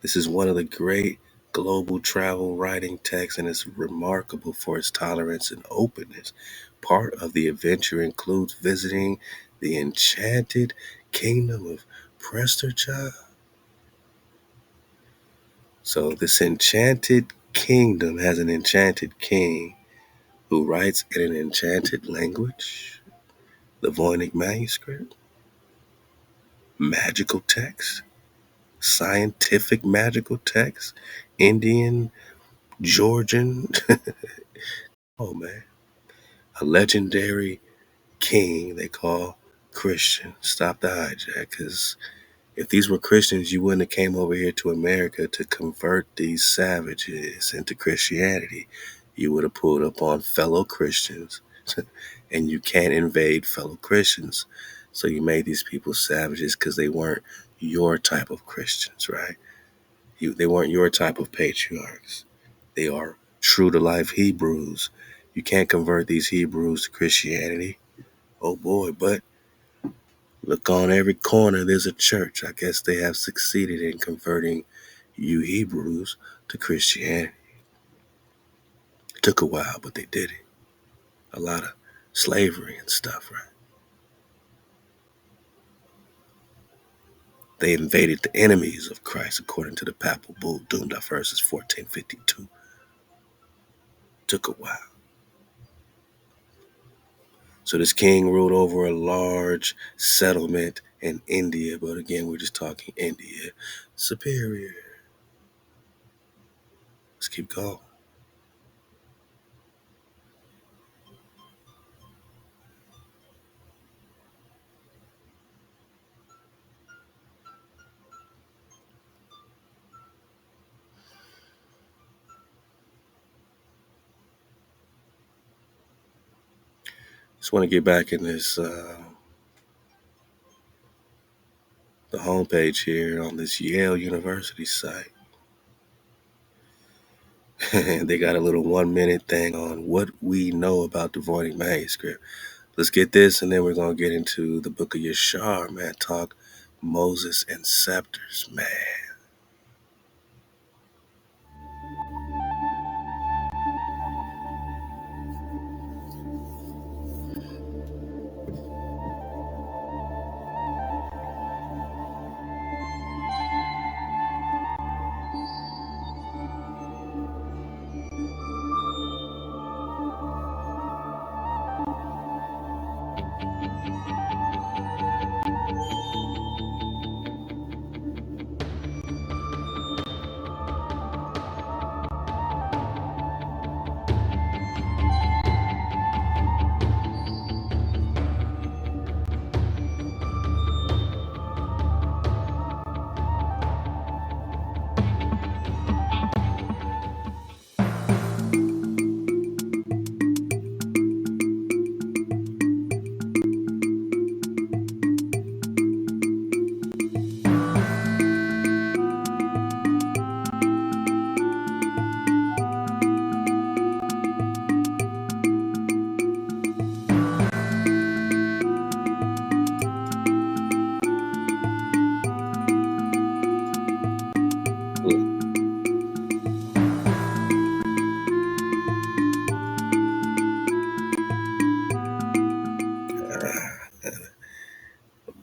This is one of the great global travel writing texts, and it's remarkable for its tolerance and openness. Part of the adventure includes visiting the enchanted kingdom of Prester John. So this enchanted kingdom has an enchanted king who writes in an enchanted language, the Voynich Manuscript, magical text, scientific magical text, Indian, Georgian. Oh man, a legendary king they call Christian. Stop the hijack, because if these were Christians, you wouldn't have came over here to America to convert these savages into Christianity. You would have pulled up on fellow Christians, and you can't invade fellow Christians. So you made these people savages because they weren't your type of Christians, right? They weren't your type of patriarchs. They are true to life Hebrews. You can't convert these Hebrews to Christianity. Oh boy, but look on every corner, there's a church. I guess they have succeeded in converting you Hebrews to Christianity. It took a while, but they did it. A lot of slavery and stuff, right? They invaded the enemies of Christ according to the papal bull, doomed out verses 1452. Took a while. So this king ruled over a large settlement in India, but again, we're just talking India. Superior. Let's keep going. Just want to get back in this, the homepage here on this Yale University site. And they got a little 1 minute thing on what we know about the Voynich Manuscript. Let's get this, and then we're going to get into the book of Yashar, man. Talk Moses and scepters, man.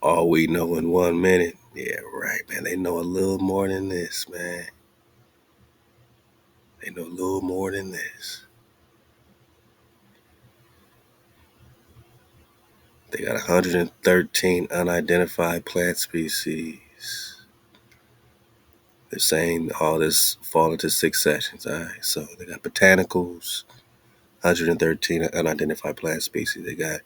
All we know in 1 minute. Yeah, right, man. They know a little more than this, man. They know a little more than this. They got 113 unidentified plant species. They're saying all this fall into 6 sections. All right, so they got botanicals, 113 unidentified plant species. They got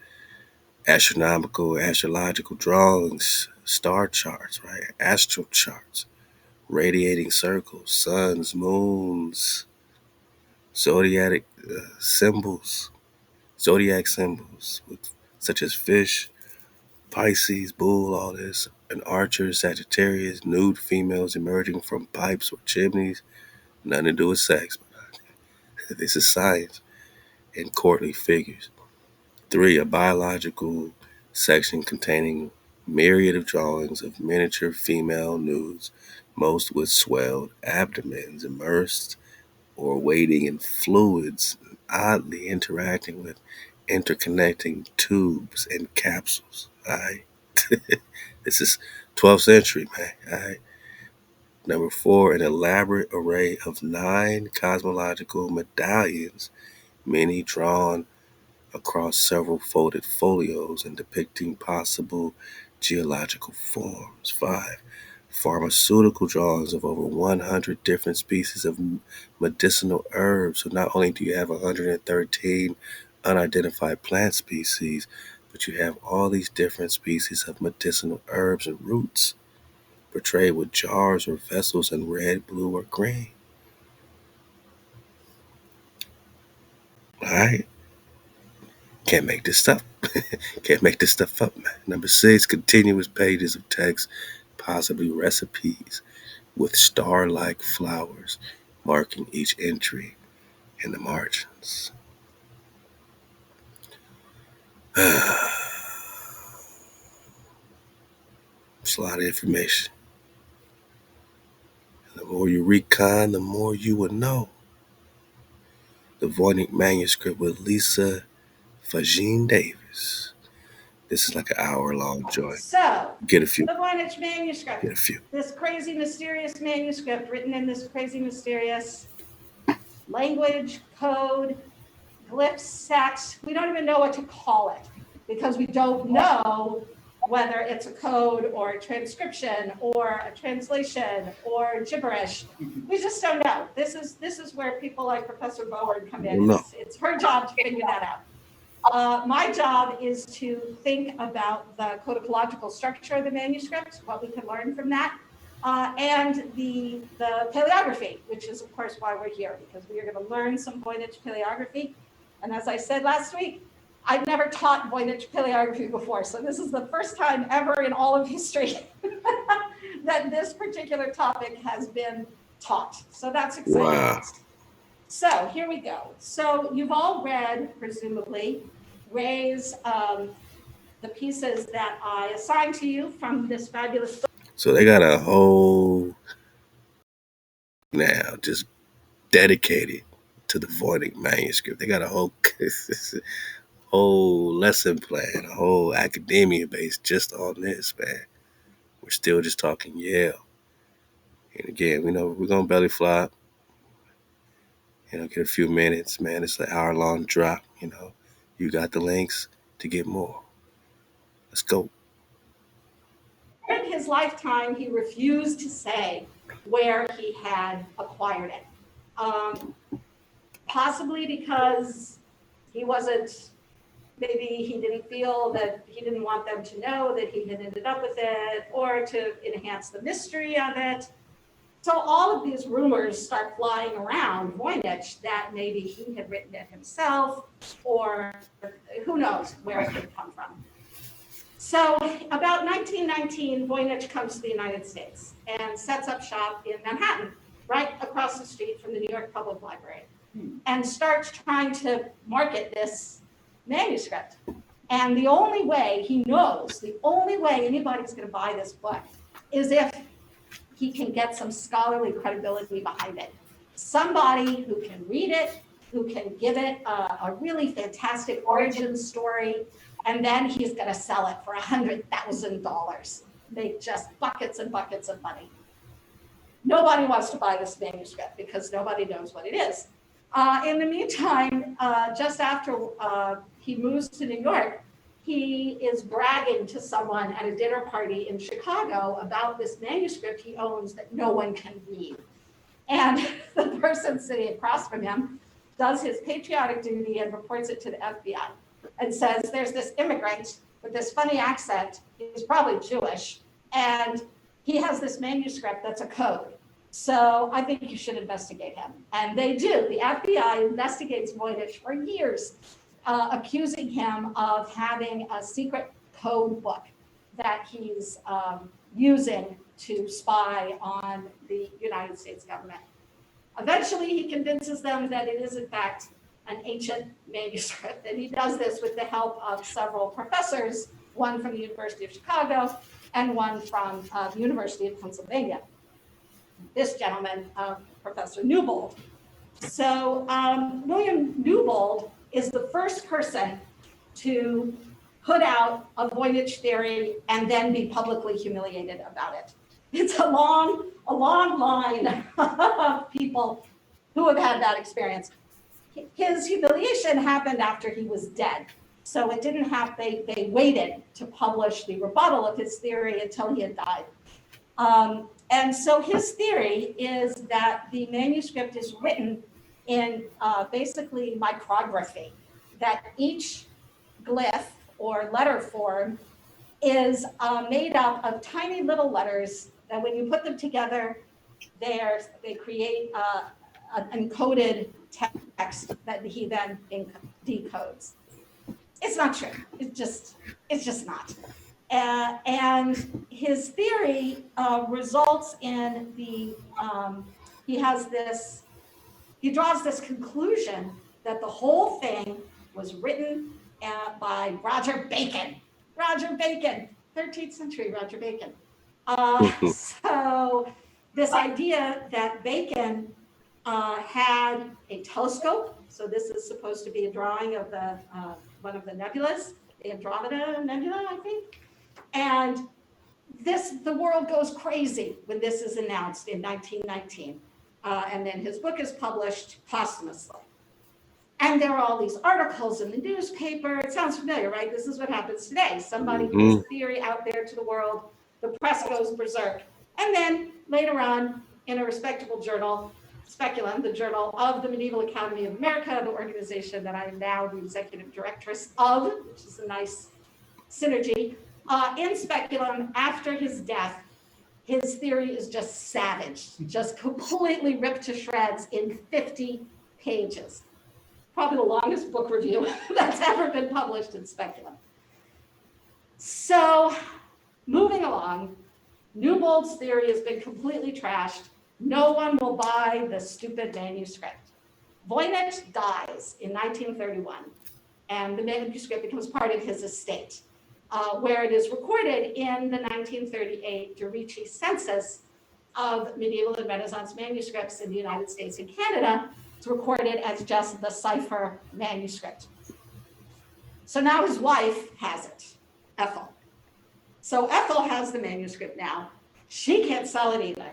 astronomical, astrological drawings, star charts, right? Astral charts, radiating circles, suns, moons, zodiac symbols, such as fish, Pisces, bull, all this, an archer, Sagittarius, nude females emerging from pipes or chimneys, nothing to do with sex. This is science and courtly figures. 3, a biological section containing myriad of drawings of miniature female nudes, most with swelled abdomens, immersed or wading in fluids, oddly interacting with interconnecting tubes and capsules. All right. This is 12th century, man. All right. Number 4, an elaborate array of 9 cosmological medallions, many drawn across several folded folios and depicting possible geological forms. 5, pharmaceutical drawings of over 100 different species of medicinal herbs. So not only do you have 113 unidentified plant species, but you have all these different species of medicinal herbs and roots portrayed with jars or vessels in red, blue, or green. All right. Can't make this stuff. Can't make this stuff up, man. Number 6, continuous pages of text, possibly recipes, with star-like flowers marking each entry in the margins. It's a lot of information. And the more you recon, the more you will know. The Voynich Manuscript with Lisa Fagin Davis. This is like an hour-long joint. So, Get a few. the Voynich Manuscript. Get a few. This crazy, mysterious manuscript written in this crazy, mysterious language, code, glyphs, sacks. We don't even know what to call it because we don't know whether it's a code or a transcription or a translation or gibberish. We just don't know. This is where people like Professor Bowen come in. It's her job to figure that out. My job is to think about the codicological structure of the manuscript, what we can learn from that, and the paleography, which is, of course, why we're here, because we are going to learn some Voynich paleography. And as I said last week, I've never taught Voynich paleography before, so this is the first time ever in all of history that this particular topic has been taught. So that's exciting. Wow. So here we go. So you've all read, presumably, Ray's the pieces that I assigned to you from this fabulous book. So they got a whole now just dedicated to the Voynich Manuscript. They got a whole lesson plan, a whole academia based just on this, man. We're still just talking Yale. And again, we know we're gonna belly flop. Get a few minutes, man. It's an hour-long drop. You got the links to get more. Let's go. In his lifetime, he refused to say where he had acquired it. Possibly because he wasn't, maybe he didn't feel that he didn't want them to know that he had ended up with it, or to enhance the mystery of it. So all of these rumors start flying around Voynich that maybe he had written it himself, or who knows where it could come from. So about 1919, Voynich comes to the United States and sets up shop in Manhattan, right across the street from the New York Public Library, and starts trying to market this manuscript. And the only way he knows, the only way anybody's going to buy this book is if he can get some scholarly credibility behind it. Somebody who can read it, who can give it a really fantastic origin story, And then he's going to sell it for $100,000. Make just buckets and buckets of money. Nobody wants to buy this manuscript because nobody knows what it is. In the meantime, just after he moves to New York, he is bragging to someone at a dinner party in Chicago about this manuscript he owns that no one can read. And the person sitting across from him does his patriotic duty and reports it to the FBI and says, there's this immigrant with this funny accent, he's probably Jewish, and he has this manuscript that's a code. So I think you should investigate him. And they do. The FBI investigates Voynich for years, accusing him of having a secret code book that he's using to spy on the United States government. Eventually, he convinces them that it is, in fact, an ancient manuscript. And he does this with the help of several professors, one from the University of Chicago and one from the University of Pennsylvania. This gentleman, Professor Newbold. So William Newbold is the first person to put out a Voynich theory and then be publicly humiliated about it. It's a long line of people who have had that experience. His humiliation happened after he was dead. So it didn't have, they waited to publish the rebuttal of his theory until he had died. And so his theory is that the manuscript is written in basically micrography, that each glyph or letter form is made up of tiny little letters that when you put them together, they create an encoded text that he then decodes. It's not true. It's just not. And his theory results in he draws this conclusion that the whole thing was written by Roger Bacon. Roger Bacon, 13th century Roger Bacon. So this idea that Bacon had a telescope. So this is supposed to be a drawing of the one of the nebulas, the Andromeda Nebula, I think. And the world goes crazy when this is announced in 1919. And then his book is published posthumously. And there are all these articles in the newspaper. It sounds familiar, right? This is what happens today. Somebody puts a theory out there to the world, the press goes berserk. And then later on, in a respectable journal, Speculum, the Journal of the Medieval Academy of America, the organization that I am now the executive directress of, which is a nice synergy. In Speculum, after his death, his theory is just savaged, just completely ripped to shreds in 50 pages. Probably the longest book review that's ever been published in Speculum. So, moving along, Newbold's theory has been completely trashed. No one will buy the stupid manuscript. Voynich dies in 1931, and the manuscript becomes part of his estate, where it is recorded in the 1938 de Ricci census of medieval and Renaissance manuscripts in the United States and Canada. It's recorded as just the cipher manuscript. So now his wife has it, Ethel. So Ethel has the manuscript now. She can't sell it either.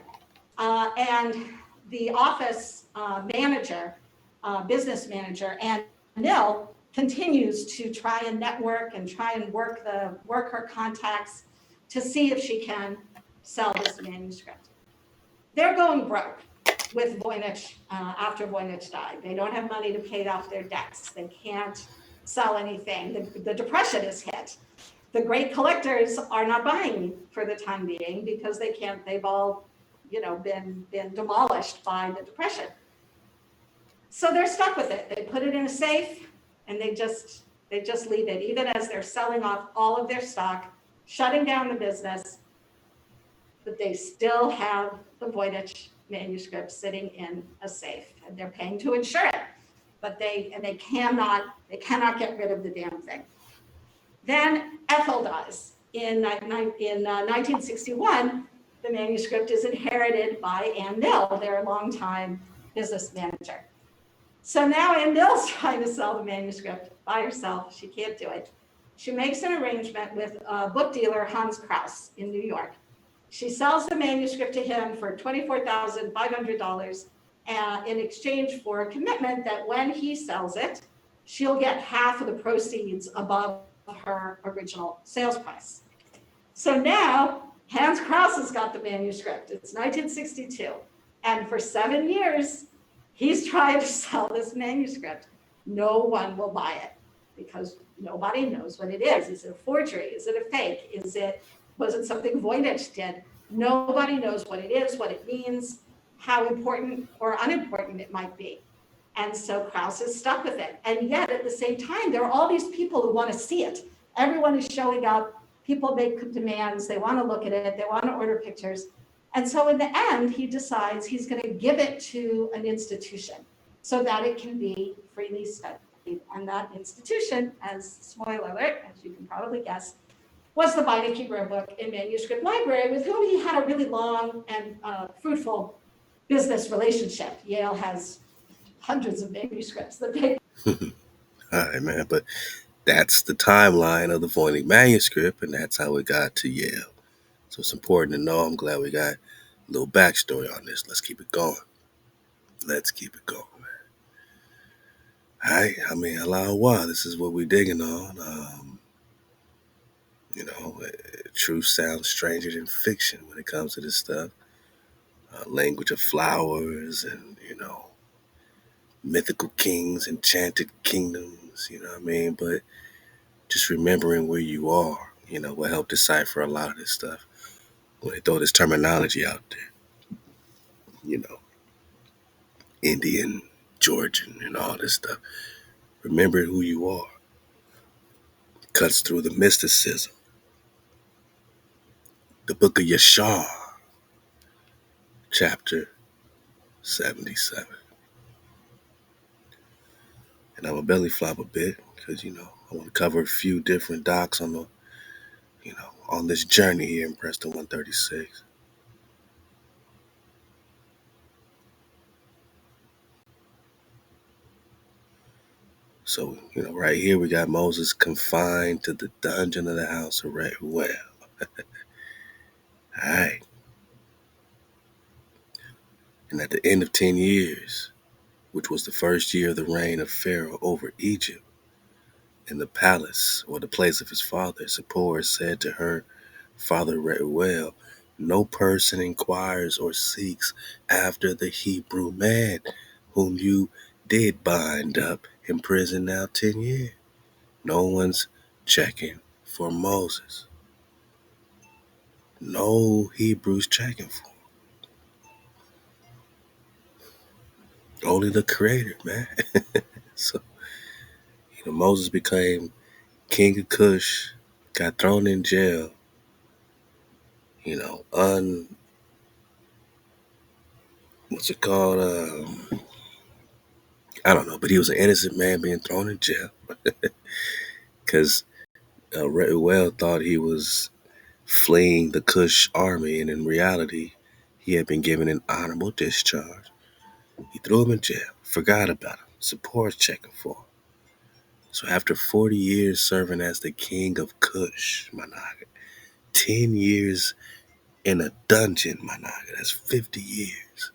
And the office manager, business manager, Ann Mill, continues to try and network and try and work her contacts to see if she can sell this manuscript. They're going broke with Voynich after Voynich died. They don't have money to pay off their debts. They can't sell anything. The depression is hit. The great collectors are not buying for the time being because they can't. They've all, been demolished by the depression. So they're stuck with it. They put it in a safe and they just leave it, even as they're selling off all of their stock, shutting down the business, but they still have the Voynich manuscript sitting in a safe, and they're paying to insure it, but they cannot get rid of the damn thing. Then Ethel dies in 1961. The manuscript is inherited by Ann Mill, their longtime business manager. So now Ann Mill's trying to sell the manuscript by herself. She can't do it. she makes an arrangement with book dealer Hans Kraus in New York. She sells the manuscript to him for $24,500 in exchange for a commitment that when he sells it, she'll get half of the proceeds above her original sales price. So now Hans Kraus has got the manuscript. It's 1962. And for 7 years, he's trying to sell this manuscript. No one will buy it because nobody knows what it is. Is it a forgery? Is it a fake? Was it something Voynich did? Nobody knows what it is, what it means, how important or unimportant it might be. And so Kraus is stuck with it. And yet at the same time, there are all these people who want to see it. Everyone is showing up. People make demands. They want to look at it. They want to order pictures. And so in the end, he decides he's going to give it to an institution so that it can be freely studied. And that institution, as spoiler alert, as you can probably guess, was the Voynich Book and Manuscript Library, with whom he had a really long and fruitful business relationship. Yale has hundreds of manuscripts that they. All right, man. But that's the timeline of the Voynich Manuscript, and that's how it got to Yale. So it's important to know. I'm glad we got a little backstory on this. Let's keep it going. Let's keep it going, man. All right. I mean, Halal HaWah, this is what we're digging on. Truth sounds stranger than fiction when it comes to this stuff. Language of flowers and, mythical kings, enchanted kingdoms, you know what I mean? But just remembering where you are, will help decipher a lot of this stuff when they throw this terminology out there. Indian, Georgian, and all this stuff. Remember who you are. Cuts through the mysticism. The book of Yashar, chapter 77. And I'm a belly flop a bit because, I want to cover a few different docs on on this journey here in Prester 136. So, right here we got Moses confined to the dungeon of the house of Rahuel. All right. And at the end of 10 years, which was the first year of the reign of Pharaoh over Egypt, in the palace or the place of his father, Zipporah said to her father Reuel, no person inquires or seeks after the Hebrew man whom you did bind up in prison now 10 years. No one's checking for Moses. No Hebrews checking for him. Only the Creator, man. So, Moses became king of Kush, got thrown in jail, what's it called? I don't know, but he was an innocent man being thrown in jail because Reuel thought he was fleeing the Kush army, and in reality, he had been given an honorable discharge. He threw him in jail, forgot about him, support checking for him. So after 40 years serving as the king of Kush, my nigga, 10 years in a dungeon, my nigga, that's 50 years.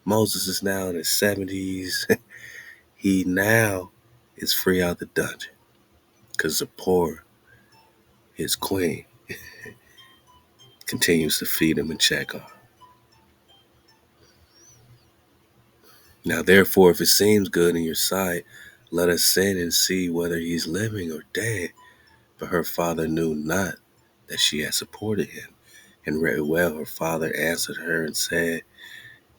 Moses is now in his 70s. He now is free out the dungeon because Zipporah, his queen, continues to feed him and check on him. Now, therefore, if it seems good in your sight, let us send and see whether he's living or dead. But her father knew not that she had supported him. And Reuel, her father, answered her and said,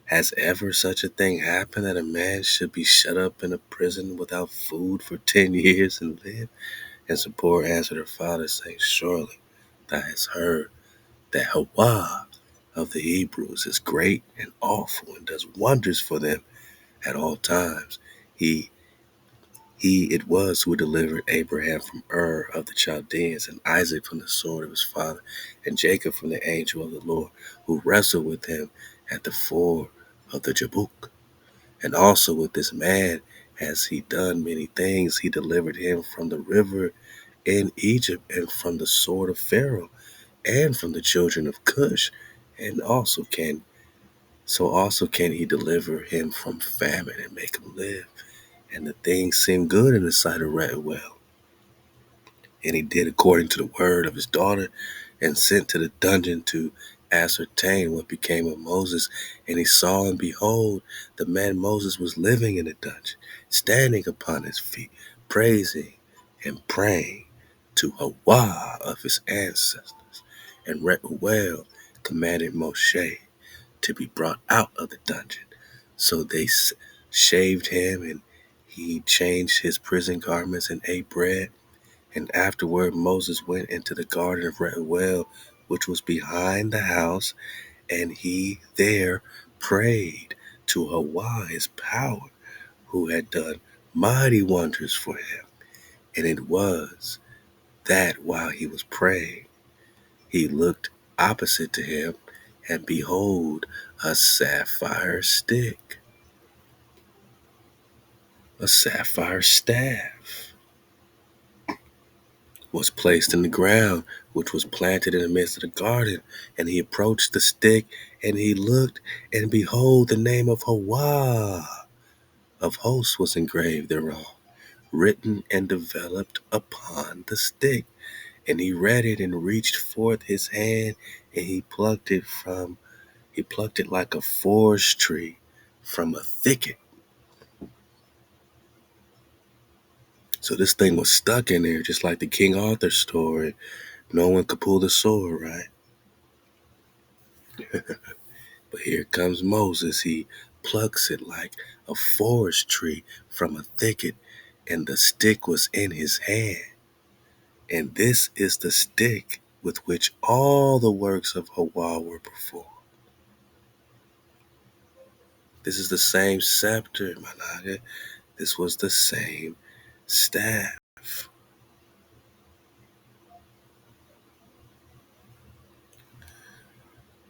has ever such a thing happened that a man should be shut up in a prison without food for 10 years and live? And Zipporah answered her father, saying, surely thou hast heard that HaWah of the Hebrews is great and awful and does wonders for them at all times. He it was who delivered Abraham from Ur of the Chaldeans, and Isaac from the sword of his father, and Jacob from the angel of the Lord, who wrestled with him at the ford of the Jabbok. And also with this man has he done many things. He delivered him from the river in Egypt, and from the sword of Pharaoh, and from the children of Kush, and also can he deliver him from famine and make him live. And the thing seemed good in the sight of Reuel. And he did according to the word of his daughter, and sent to the dungeon to ascertain what became of Moses. And he saw, and behold, the man Moses was living in the dungeon, standing upon his feet, praising and praying to HaWah of his ancestors. And Reuel commanded Moshe to be brought out of the dungeon. So they shaved him, and he changed his prison garments and ate bread. And afterward Moses went into the garden of Reuel, which was behind the house, and he there prayed to HaWah, his power, who had done mighty wonders for him. And it was that while he was praying, he looked opposite to him, and behold, a sapphire stick, a sapphire staff, was placed in the ground, which was planted in the midst of the garden. And he approached the stick, and he looked, and behold, the name of HaWah of hosts was engraved thereon, written and developed upon the stick. And he read it, and reached forth his hand, and he plucked it like a forest tree from a thicket. So this thing was stuck in there, just like the King Arthur story. No one could pull the sword, right? But here comes Moses. He plucks it like a forest tree from a thicket, and the stick was in his hand. And this is the stick with which all the works of HaWah were performed. This is the same scepter, Managa. This was the same staff.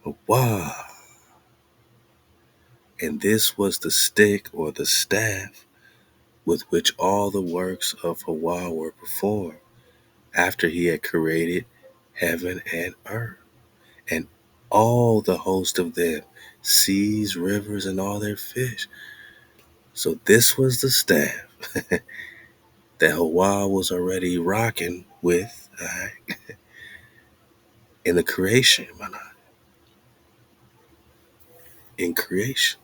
HaWah. And this was the stick or the staff with which all the works of HaWah were performed, after he had created heaven and earth, and all the host of them, seas, rivers, and all their fish. So this was the staff that HaWah was already rocking with in the creation, in creation.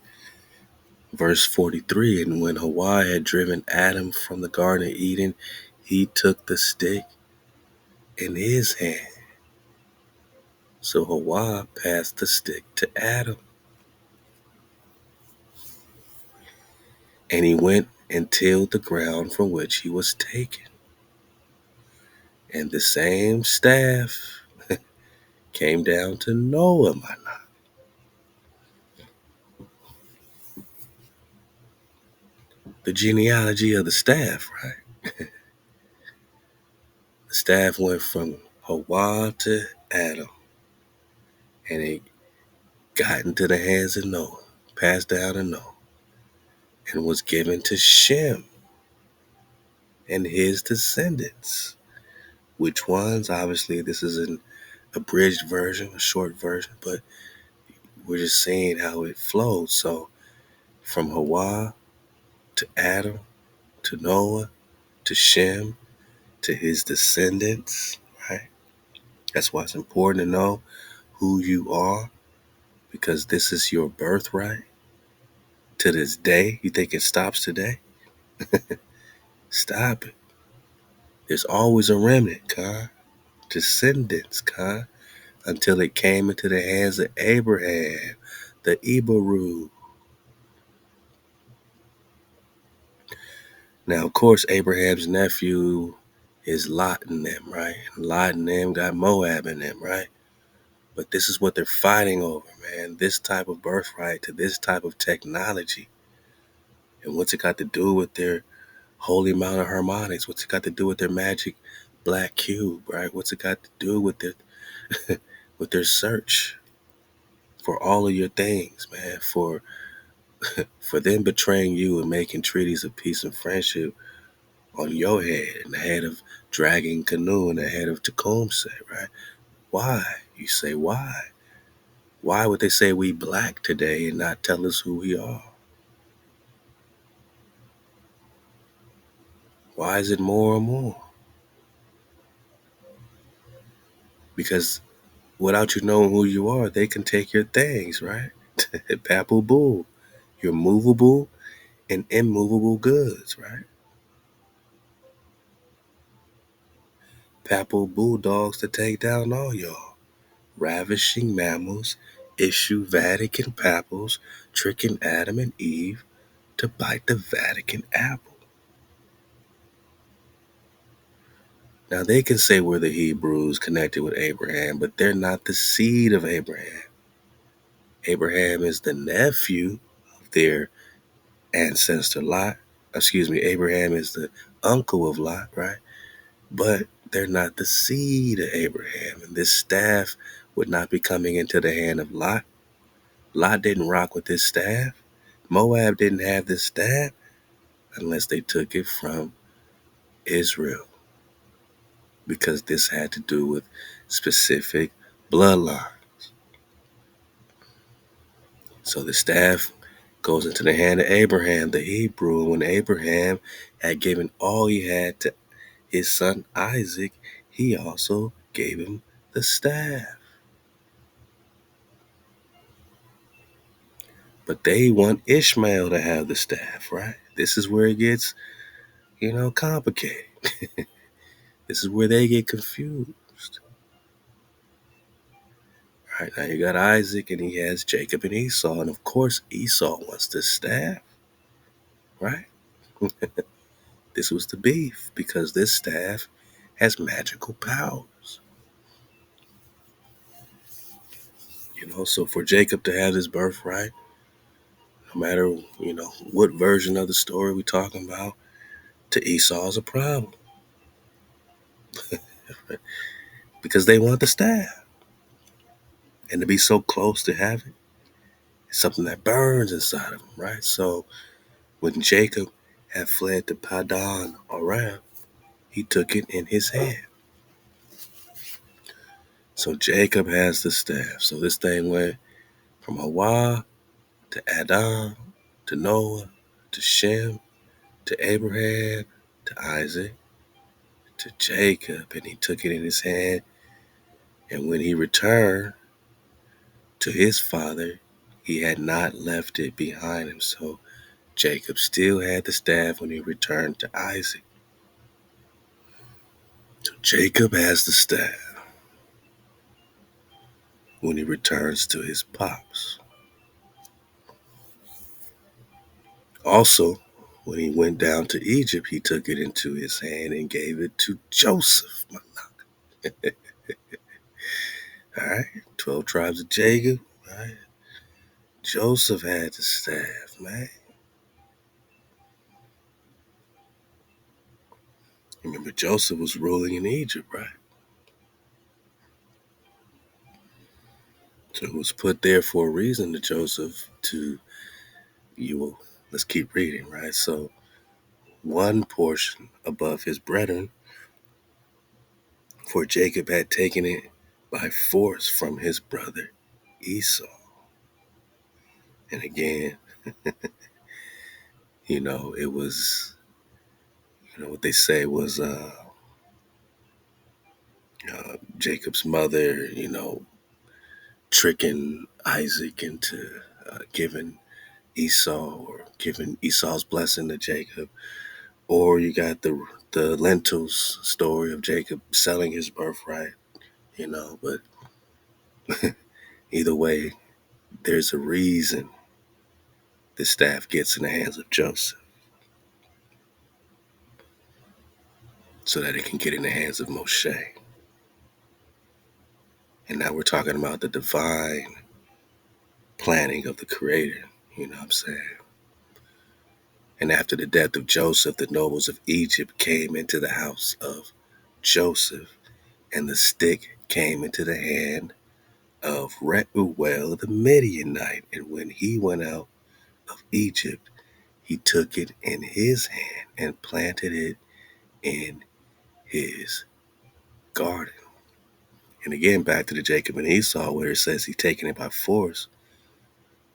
Verse 43, and when HaWah had driven Adam from the Garden of Eden, he took the stick in his hand. So HaWah passed the stick to Adam. And he went and tilled the ground from which he was taken. And the same staff came down to Noah, the genealogy of the staff, right? The staff went from HaWah to Adam, and it got into the hands of Noah, passed down to Noah, and was given to Shem and his descendants. Which ones? Obviously, this is an abridged version, a short version, but we're just seeing how it flows. So from HaWah to Adam to Noah to Shem to his descendants, right? That's why it's important to know who you are, because this is your birthright. To this day, you think it stops today? Stop it. There's always a remnant, descendants, until it came into the hands of Abraham, the Ibaru. Now, of course, Abraham's nephew is Lot and them, right? And Lot and them got Moab in them, right? But this is what they're fighting over, man. This type of birthright to this type of technology. And what's it got to do with their holy amount of harmonics? What's it got to do with their magic black cube, right? What's it got to do with their with their search for all of your things, man? For them betraying you and making treaties of peace and friendship on your head, and the head of Dragging Canoe, and the head of Tecumseh, right? Why? You say, why? Why would they say we black today and not tell us who we are? Why is it more and more? Because without you knowing who you are, they can take your things, right? Papal bull, your movable and immovable goods, right? Papal bulldogs to take down all y'all. Ravishing mammals issue Vatican papals, tricking Adam and Eve to bite the Vatican apple. Now they can say we're the Hebrews connected with Abraham, but they're not the seed of Abraham. Abraham is the nephew of their ancestor Lot. Abraham is the uncle of Lot, right? But they're not the seed of Abraham. And this staff would not be coming into the hand of Lot. Lot didn't rock with this staff. Moab didn't have this staff unless they took it from Israel, because this had to do with specific bloodline. So the staff goes into the hand of Abraham, the Hebrew. And when Abraham had given all he had to his son Isaac, he also gave him the staff. But they want Ishmael to have the staff, right? This is where it gets, complicated. This is where they get confused. Right, now you got Isaac and he has Jacob and Esau. And of course, Esau wants the staff, right? This was the beef, because this staff has magical powers. So for Jacob to have his birthright, no matter, what version of the story we're talking about, to Esau is a problem. Because they want the staff. And to be so close to have it, it's something that burns inside of them, right? So when Jacob had fled to Padan Aram, he took it in his hand. So Jacob has the staff. So this thing went from HaWah to Adam to Noah to Shem to Abraham to Isaac to Jacob, and he took it in his hand. And when he returned to his father, he had not left it behind him. So Jacob still had the staff when he returned to Isaac. So Jacob has the staff when he returns to his pops. Also, when he went down to Egypt, he took it into his hand and gave it to Joseph. All right, 12 tribes of Jacob. All right, Joseph had the staff, man. Remember, Joseph was ruling in Egypt, right? So it was put there for a reason to Joseph let's keep reading, right? So one portion above his brethren, for Jacob had taken it by force from his brother Esau. And again, it was, what they say was Jacob's mother, tricking Isaac into giving Esau's blessing to Jacob. Or you got the lentils story of Jacob selling his birthright, but either way, there's a reason the staff gets in the hands of Joseph, so that it can get in the hands of Moshe. And now we're talking about the divine planning of the Creator, you know what I'm saying? And after the death of Joseph, the nobles of Egypt came into the house of Joseph, and the stick came into the hand of Reuel the Midianite. And when he went out of Egypt, he took it in his hand and planted it in his garden. And again, back to the Jacob and Esau, where it says he's taking it by force.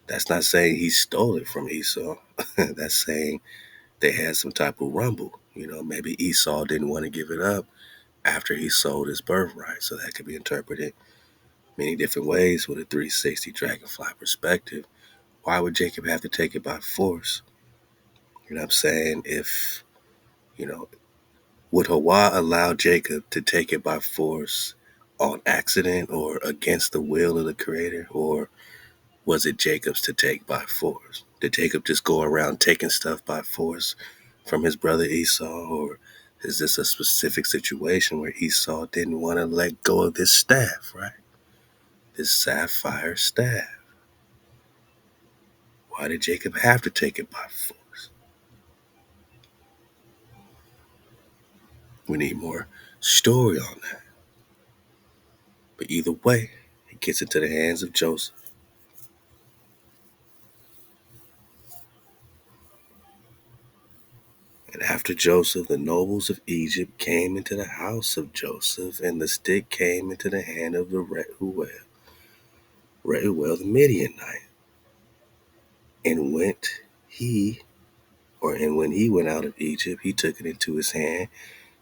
That's not saying he stole it from Esau. That's saying they had some type of rumble. Maybe Esau didn't want to give it up after he sold his birthright. So that could be interpreted many different ways with a 360 dragonfly perspective. Why would Jacob have to take it by force? You know what I'm saying? Would HaWah allow Jacob to take it by force on accident or against the will of the Creator? Or was it Jacob's to take by force? Did Jacob just go around taking stuff by force from his brother Esau? Or is this a specific situation where Esau didn't want to let go of this staff, right? This sapphire staff. Why did Jacob have to take it by force? We need more story on that. But either way, it gets into the hands of Joseph. And after Joseph, the nobles of Egypt came into the house of Joseph, and the stick came into the hand of the Reuel the Midianite. And when he went out of Egypt, he took it into his hand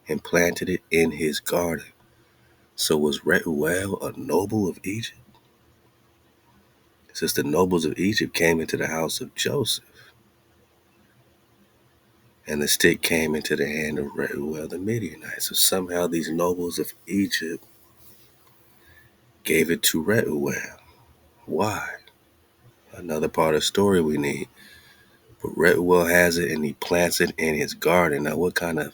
and planted it in his garden. So was Reuel a noble of Egypt? Since the nobles of Egypt came into the house of Joseph, and the stick came into the hand of Reuel the Midianite. So somehow these nobles of Egypt gave it to Reuel. Why? Another part of the story we need. But Reuel has it and he plants it in his garden. Now, what kind of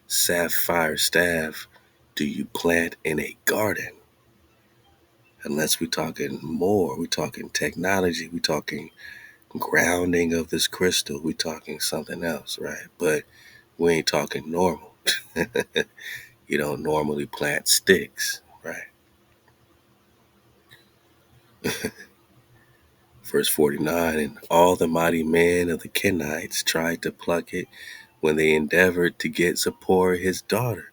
sapphire staff do you plant in a garden? Unless we're talking more, we're talking technology, we're talking grounding of this crystal, we're talking something else, right? But we ain't talking normal. You don't normally plant sticks, right? Verse 49, and all the mighty men of the Kenites tried to pluck it when they endeavored to get Zipporah his daughter,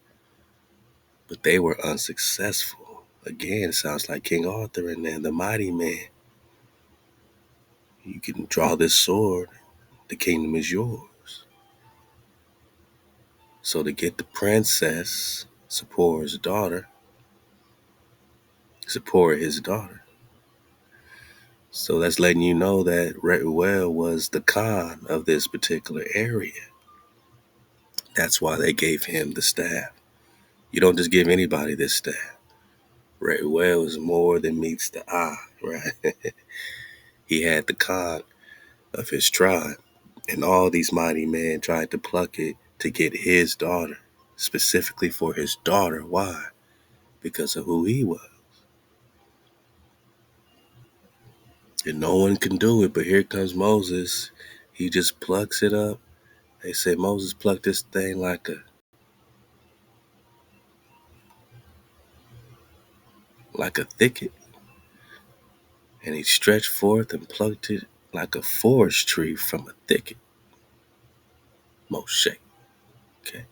but they were unsuccessful. Again, sounds like King Arthur and then the mighty men. You can draw this sword, the kingdom is yours. So to get the princess, Zipporah his daughter, so that's letting you know that Reuel was the Khan of this particular area. That's why they gave him the staff. You don't just give anybody this staff. Reuel is more than meets the eye, right? He had the Khan of his tribe, and all these mighty men tried to pluck it to get his daughter, specifically for his daughter. Why? Because of who he was. And no one can do it, but here comes Moses. He just plucks it up. They say Moses plucked this thing like a thicket, and he stretched forth and plucked it like a forest tree from a thicket. Moshe. Okay.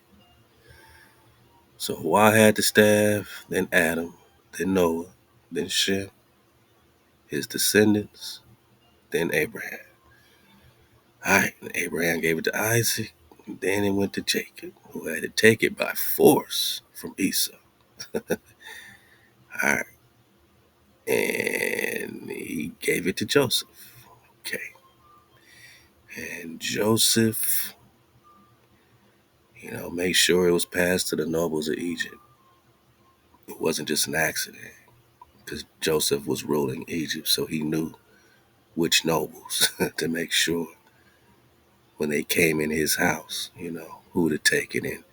So HaWah had the staff, then Adam, then Noah, then Shem, his descendants, then Abraham. All right, and Abraham gave it to Isaac, and then it went to Jacob, who had to take it by force from Esau. All right, and he gave it to Joseph. Okay, and Joseph, made sure it was passed to the nobles of Egypt. It wasn't just an accident, because Joseph was ruling Egypt, so he knew which nobles to make sure when they came in his house, who to take it in.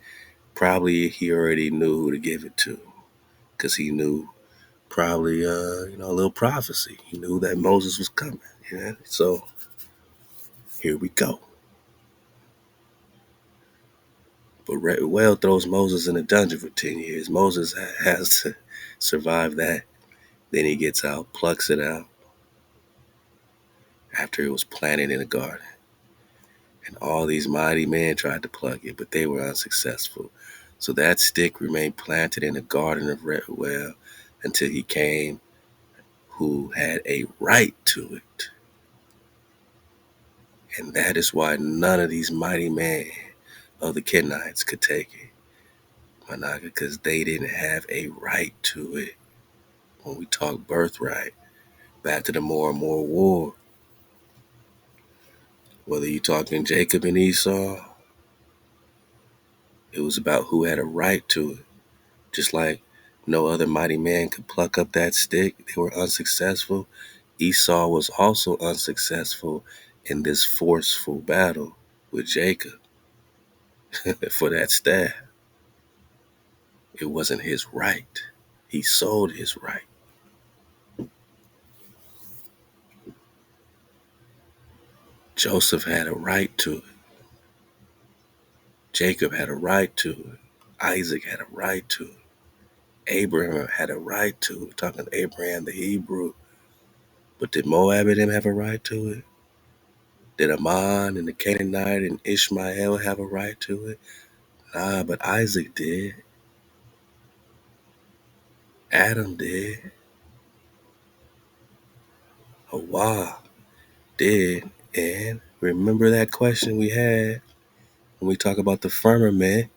Probably he already knew who to give it to, because he knew probably, a little prophecy. He knew that Moses was coming. So here we go. But Reuel throws Moses in a dungeon for 10 years. Moses has to survive that. Then he gets out, plucks it out after it was planted in a garden. And all these mighty men tried to pluck it, but they were unsuccessful. So that stick remained planted in the garden of Rehuel until he came who had a right to it. And that is why none of these mighty men of the Kenites could take it, Managa, because they didn't have a right to it. When we talk birthright, back to the more and more war, whether you're talking Jacob and Esau, it was about who had a right to it. Just like no other mighty man could pluck up that stick, they were unsuccessful. Esau was also unsuccessful in this forceful battle with Jacob for that staff. It wasn't his right. He sold his right. Joseph had a right to it. Jacob had a right to it. Isaac had a right to it. Abraham had a right to it. We're talking Abraham the Hebrew. But did Moab and them have a right to it? Did Ammon and the Canaanite and Ishmael have a right to it? Nah, but Isaac did. Adam did. HaWah did. And remember that question we had when we talk about the firmament?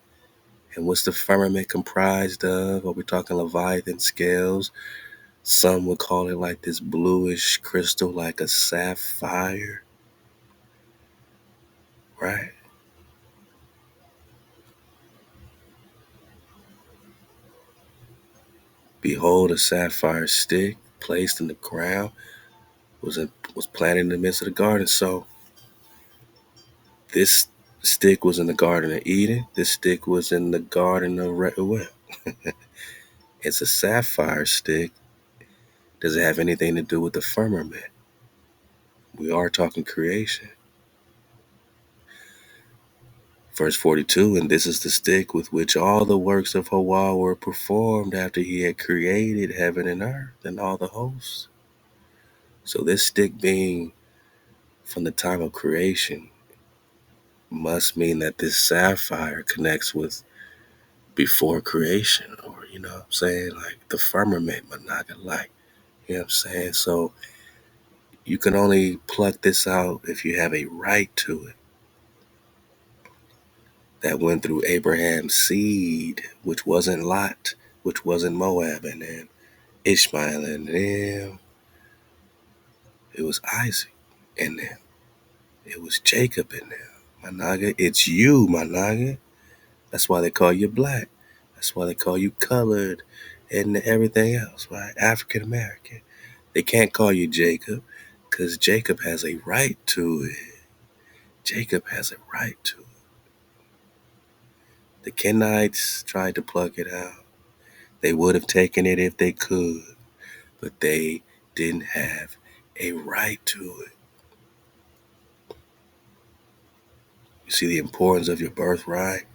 And what's the firmament comprised of? Are we talking Leviathan scales? Some would call it like this bluish crystal, like a sapphire, right? Behold, a sapphire stick placed in the ground was planted in the midst of the garden. So this stick was in the Garden of Eden. This stick was in the Garden of Rehuel. It's a sapphire stick. Does it have anything to do with the firmament? We are talking creation. Verse 42, and this is the stick with which all the works of HaWah were performed after he had created heaven and earth and all the hosts. So this stick being from the time of creation must mean that this sapphire connects with before creation, or, you know what I'm saying, like the firmament, but not like, you know what I'm saying? So you can only pluck this out if you have a right to it. That went through Abraham's seed, which wasn't Lot, which wasn't Moab, and then Ishmael, and then it was Isaac, and then it was Jacob in there. Managa, it's you, Managa. That's why they call you black. That's why they call you colored and everything else, right? African American. They can't call you Jacob because Jacob has a right to it. Jacob has a right to it. The Kenites tried to pluck it out. They would have taken it if they could, but they didn't have a right to it. You see the importance of your birthright?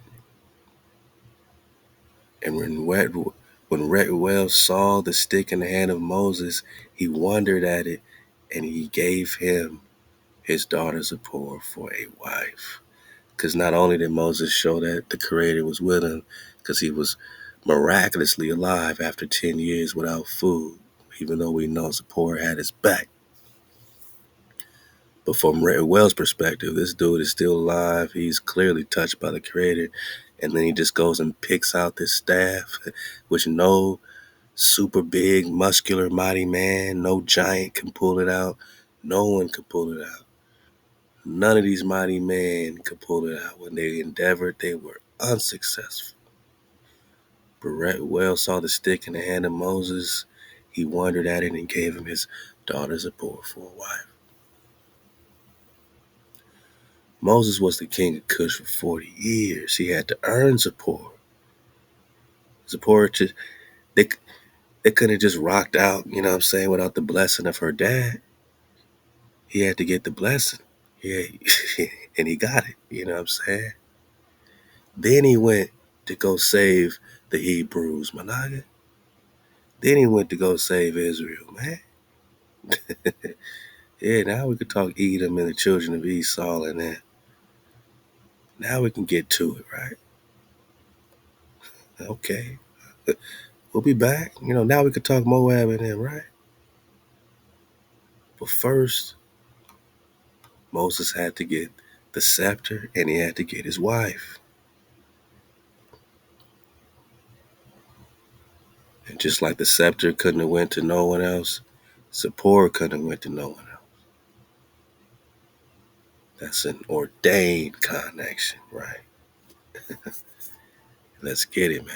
And when Rehuel saw the stick in the hand of Moses, he wondered at it, and he gave him his daughter Zipporah for a wife. Because not only did Moses show that the Creator was with him, because he was miraculously alive after 10 years without food, even though we know Zipporah had his back. But from Rehuel's perspective, this dude is still alive. He's clearly touched by the Creator. And then he just goes and picks out this staff, which no super big, muscular, mighty man, no giant can pull it out. No one could pull it out. None of these mighty men could pull it out. When they endeavored, they were unsuccessful. But Rehuel saw the stick in the hand of Moses. He wondered at it and gave him his daughter Zipporah for a wife. Moses was the king of Kush for 40 years. He had to earn Zipporah. Zipporah, they couldn't have just rocked out, you know what I'm saying, without the blessing of her dad. He had to get the blessing. Yeah, and he got it, you know what I'm saying? Then he went to go save the Hebrews, Managa. Then he went to go save Israel, man. Yeah, now we could talk Edom and the children of Esau and that. Now we can get to it, right? Okay. We'll be back. Now we could talk Moab and them, right? But first, Moses had to get the scepter and he had to get his wife. And just like the scepter couldn't have went to no one else, Zipporah couldn't have went to no one else. That's an ordained connection, right? Let's get it, man.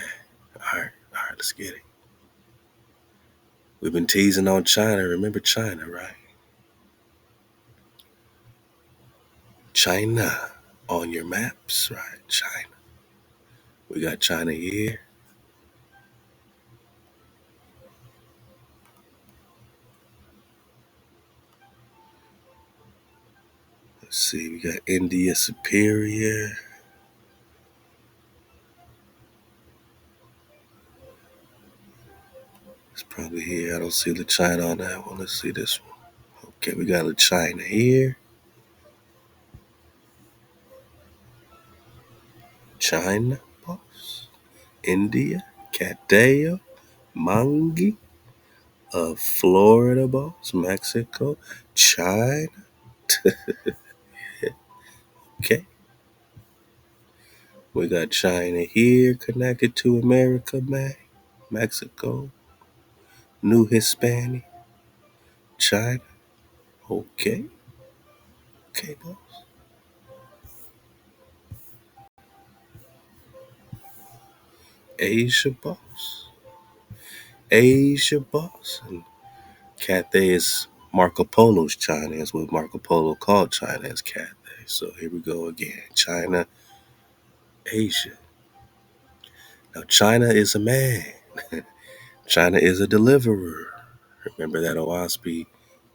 All right, let's get it. We've been teasing on China. Remember China, right? China on your maps, right? China. We got China here. Let's see, we got India Superior. It's probably here. I don't see the China on that one. Let's see this one. Okay, we got a China here. China, boss. India, Cataya, Mangi, Florida, boss. Mexico, China. Okay. We got China here connected to America, man. Mexico, New Hispanic, China. Okay. Okay, boss. Asia, boss. Asia, boss. And Cathay is Marco Polo's China. That's what Marco Polo called China as Cathay. So here we go again. China, Asia. Now China is a man. China is a deliverer. Remember that Oahspe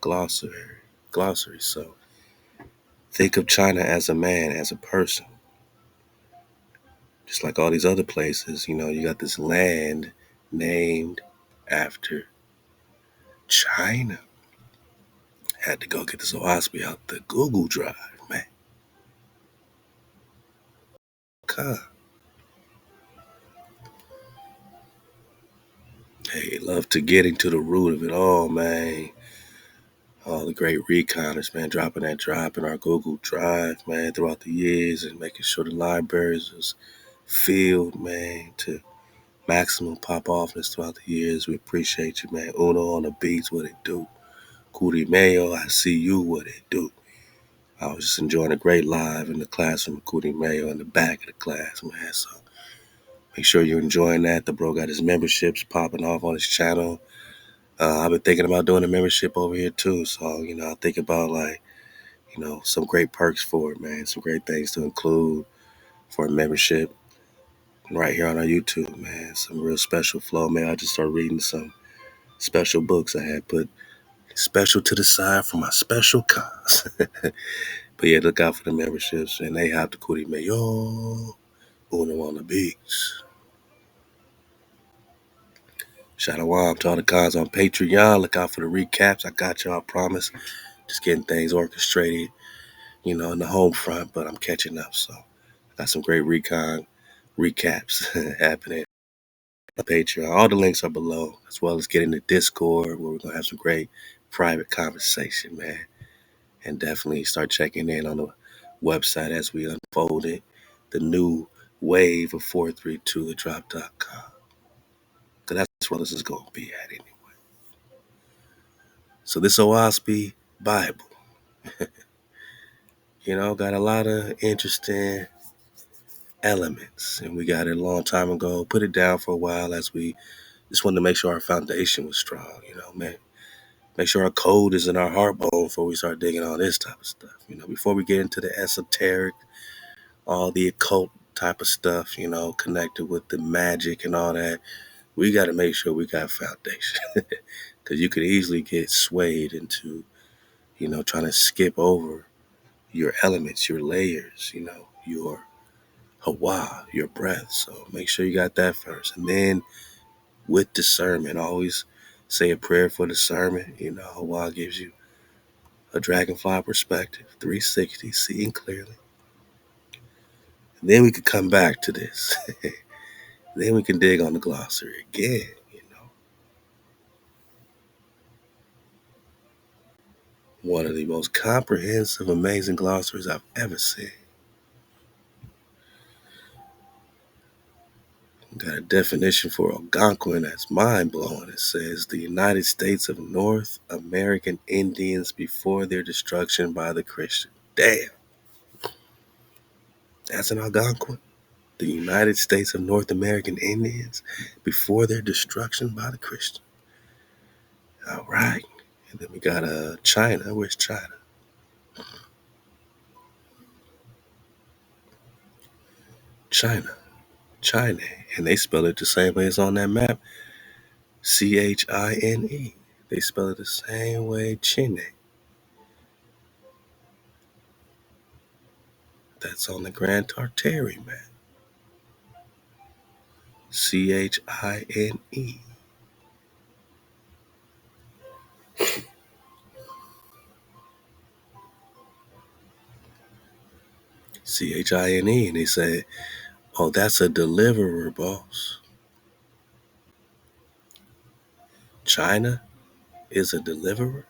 glossary. So think of China as a man, as a person. Just like all these other places, you got this land named after China. Had to go get this Oahspe out the Google Drive, man. God. Hey, love to getting to the root of it all, man. All the great reconners, man, dropping that drop in our Google Drive, man, throughout the years and making sure the libraries was filled, man, to maximum pop-offness throughout the years. We appreciate you, man. Uno on the beats, what it do. Cootie Mayo, I see you, what it do. I was just enjoying a great live in the classroom with Cootie Mayo in the back of the class, man. So make sure you're enjoying that. The bro got his memberships popping off on his channel. I've been thinking about doing a membership over here too. So, I think about some great perks for it, man. Some great things to include for a membership right here on our YouTube, man. Some real special flow, man. I just started reading some special books I had put special to the side for my special cause. But yeah, look out for the memberships. And they have the Cootie Mayo, Uno on the beats. Shalom to all the guys on Patreon. Look out for the recaps. I got y'all, I promise. Just getting things orchestrated, in the home front, but I'm catching up. So I got some great recaps happening on Patreon. All the links are below, as well as getting the Discord where we're going to have some great private conversation, man. And definitely start checking in on the website as we unfold it. The new wave of 432thedrop.com. Because that's where this is going to be at anyway. So this Oahspe Bible, got a lot of interesting elements. And we got it a long time ago, put it down for a while as we just wanted to make sure our foundation was strong, man. Make sure our code is in our heart bone before we start digging all this type of stuff. Before we get into the esoteric, all the occult type of stuff, connected with the magic and all that, we got to make sure we got foundation. Because you could easily get swayed into, trying to skip over your elements, your layers, your HaWah, your breath. So make sure you got that first. And then with discernment, always say a prayer for discernment. HaWah gives you a dragonfly perspective, 360, seeing clearly. Then we could come back to this. Then we can dig on the glossary again, you know. One of the most comprehensive, amazing glossaries I've ever seen. Got a definition for Algonquin that's mind-blowing. It says the United States of North American Indians before their destruction by the Christian. Damn. That's an Algonquin. The United States of North American Indians before their destruction by the Christian. All right. And then we got China. Where's China? China. China. And they spell it the same way as on that map. Chine. They spell it the same way, Chine. That's on the Grand Tartary map. Chine. Chine. And they say, oh, that's a deliverer, boss. China is a deliverer.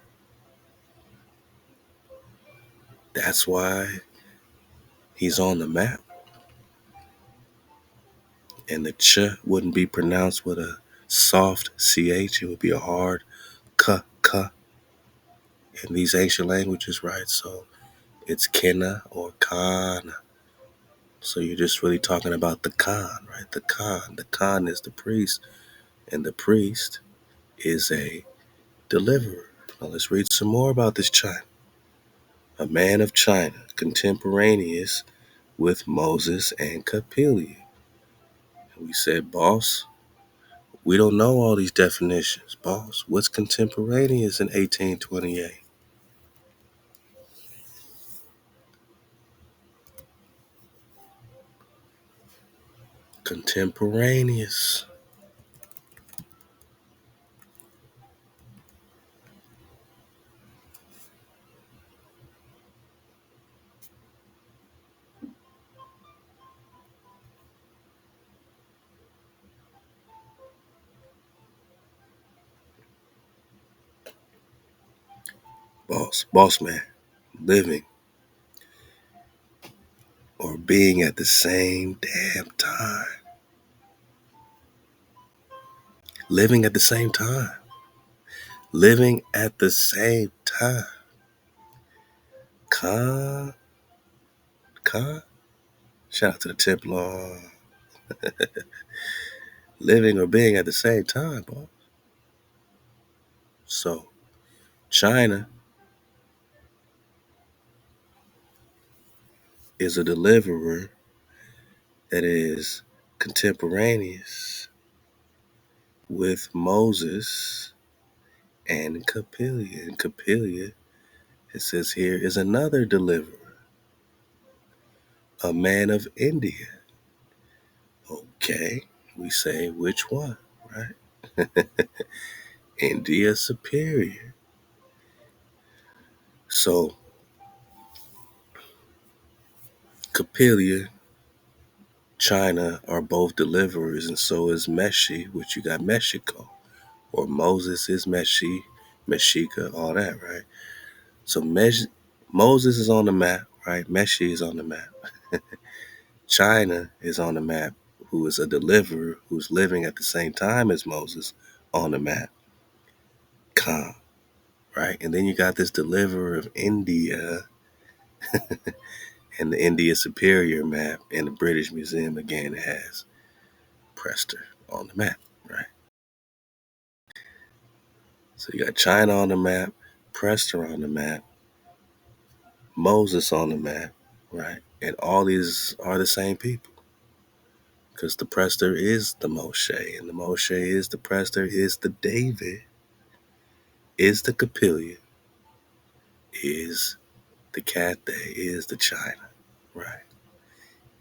That's why he's on the map. And the ch wouldn't be pronounced with a soft ch. It would be a hard k in these ancient languages, right? So it's kena or kana. So you're just really talking about the Khan, right? The Khan. The Khan is the priest, and the priest is a deliverer. Now let's read some more about this China. A man of China, contemporaneous with Moses and Capella. We said, boss, we don't know all these definitions, boss. What's contemporaneous in 1828? Contemporaneous. Boss man, living or being at the same damn time. Living at the same time. Living at the same time. Ka. Shout out to the Templar. Living or being at the same time, boss. So, China is a deliverer that is contemporaneous with Moses and Capella. And Capella, it says here, is another deliverer, a man of India. Okay, we say which one, right? India superior. So, Capella, China are both deliverers, and so is Meshi, which you got Mexico, or Moses is Meshi, Mexica, all that, right? So Moses is on the map, right? Meshi is on the map. China is on the map, who is a deliverer who's living at the same time as Moses on the map. Khan, right? And then you got this deliverer of India and the India Superior map in the British Museum again has Prester on the map, right? So you got China on the map, Prester on the map, Moses on the map, right? And all these are the same people. Because the Prester is the Moshe, and the Moshe is the Prester, is the David, is the Capella, is the Cathay, is the China, right?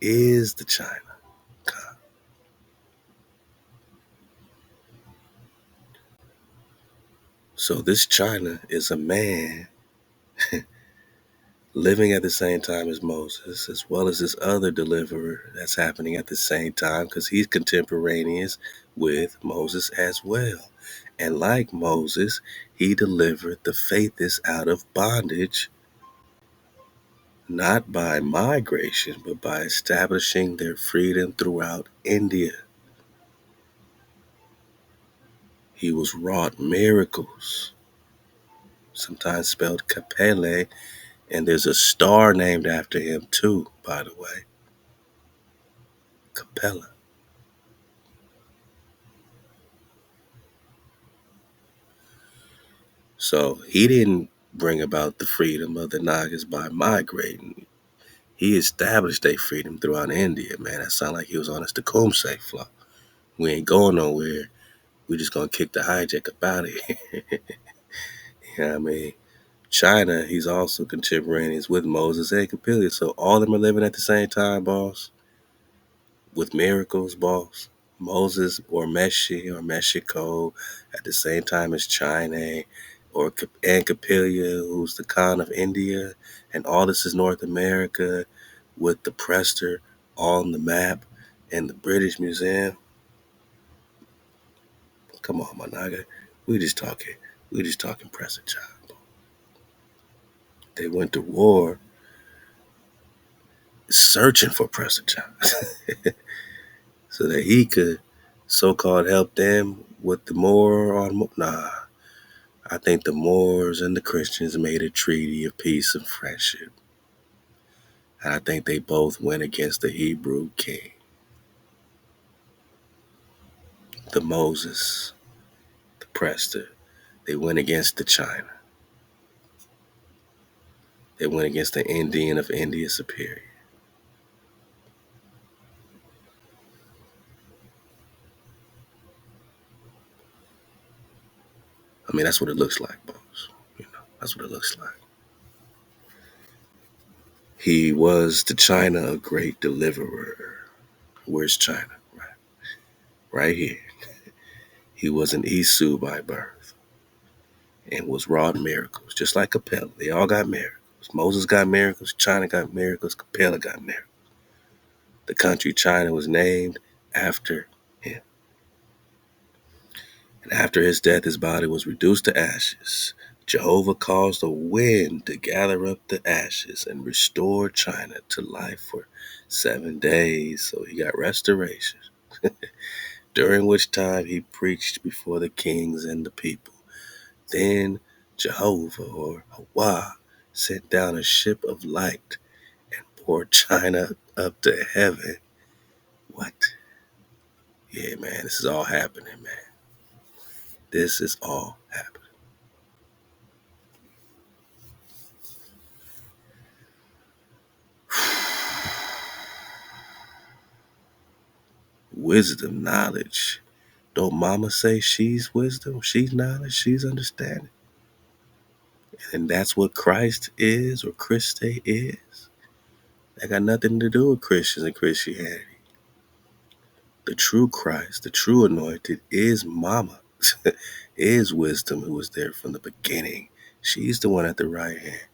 Is the China. So this China is a man living at the same time as Moses, as well as this other deliverer that's happening at the same time, because he's contemporaneous with Moses as well. And like Moses, he delivered the faithless out of bondage, not by migration, but by establishing their freedom throughout India. He was wrought miracles, sometimes spelled Kapele, and there's a star named after him too, by the way, Capella. So he didn't bring about the freedom of the Nagas by migrating. He established their freedom throughout India, man. That sounded like he was on his Tecumseh flow. We ain't going nowhere. We just gonna kick the hijack up out of here. You know what I mean? China, he's also contemporaneous with Moses and Capella. So all of them are living at the same time, boss. With miracles, boss. Moses or Meshi or Mexico at the same time as China, or and Capella, who's the Khan of India, and all this is North America, with the Prester on the map and the British Museum. Come on, my naga. We just talking Prester John. They went to war searching for Prester John so that he could so-called help them with the war on. Nah, I think the Moors and the Christians made a treaty of peace and friendship. And I think they both went against the Hebrew king. The Moses, the Prester, they went against the China. They went against the Indian of India Superior. I mean, that's what it looks like, boss. You know, that's what it looks like. He was to China a great deliverer. Where's China? Right here. He was an Isu by birth and was wrought miracles, just like Capella. They all got miracles. Moses got miracles, China got miracles, Capella got miracles. The country China was named after him. And after his death, his body was reduced to ashes. Jehovah caused a wind to gather up the ashes and restore China to life for 7 days. So he got restoration, during which time he preached before the kings and the people. Then Jehovah, or HaWah, sent down a ship of light and poured China up to heaven. What? Yeah, man, this is all happening, man. This is all happening. Wisdom, knowledge. Don't mama say she's wisdom, she's knowledge, she's understanding? And that's what Christ is, or Christe is. That got nothing to do with Christians and Christianity. The true Christ, the true anointed, is mama, is wisdom, who was there from the beginning. She's the one at the right hand.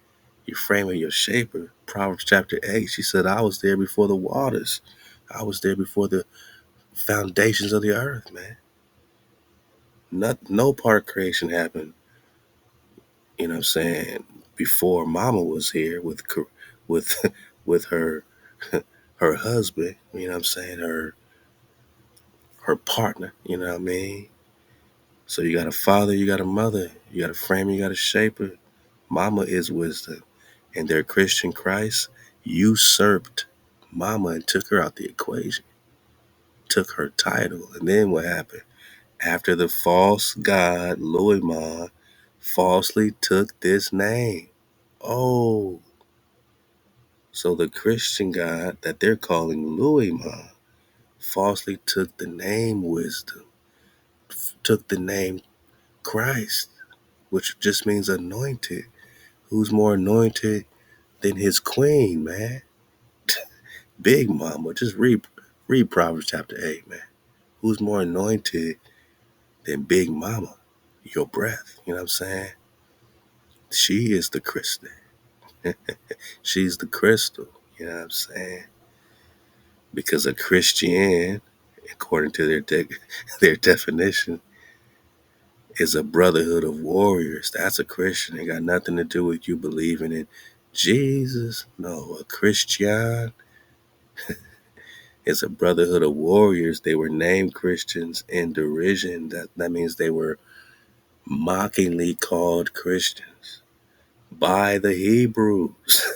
Your framer, your shaper. Proverbs chapter 8, she said, I was there before the waters. I was there before the foundations of the earth, man. No part of creation happened, you know what I'm saying, before mama was here with with her her husband, you know what I'm saying, her partner, you know what I mean? So you got a father, you got a mother, you got a framer, you got a shaper. Mama is wisdom. And their Christian Christ usurped mama and took her out the equation, took her title. And then what happened? After the false god Louis falsely took this name. Oh, so the Christian God that they're calling Louis falsely took the name wisdom, took the name Christ, which just means anointed. Who's more anointed than his queen, man? Big Mama. Just read Proverbs chapter 8, man. Who's more anointed than Big Mama? Your breath. You know what I'm saying? She is the Christian. She's the crystal, you know what I'm saying? Because a Christian, according to their definition, is a brotherhood of warriors. That's a Christian. It got nothing to do with you believing in Jesus. No, a Christian is a brotherhood of warriors. They were named Christians in derision. That means they were mockingly called Christians by the Hebrews.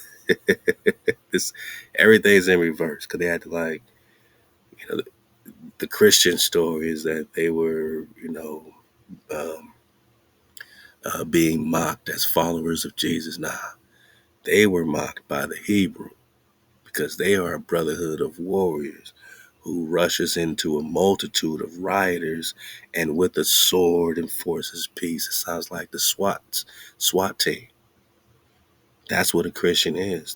Everything's in reverse because they had to, like, you know, the Christian story is that they were, um, being mocked as followers of Jesus. Nah, they were mocked by the Hebrew because they are a brotherhood of warriors who rushes into a multitude of rioters and with a sword enforces peace. It sounds like the SWAT team. That's what a Christian is.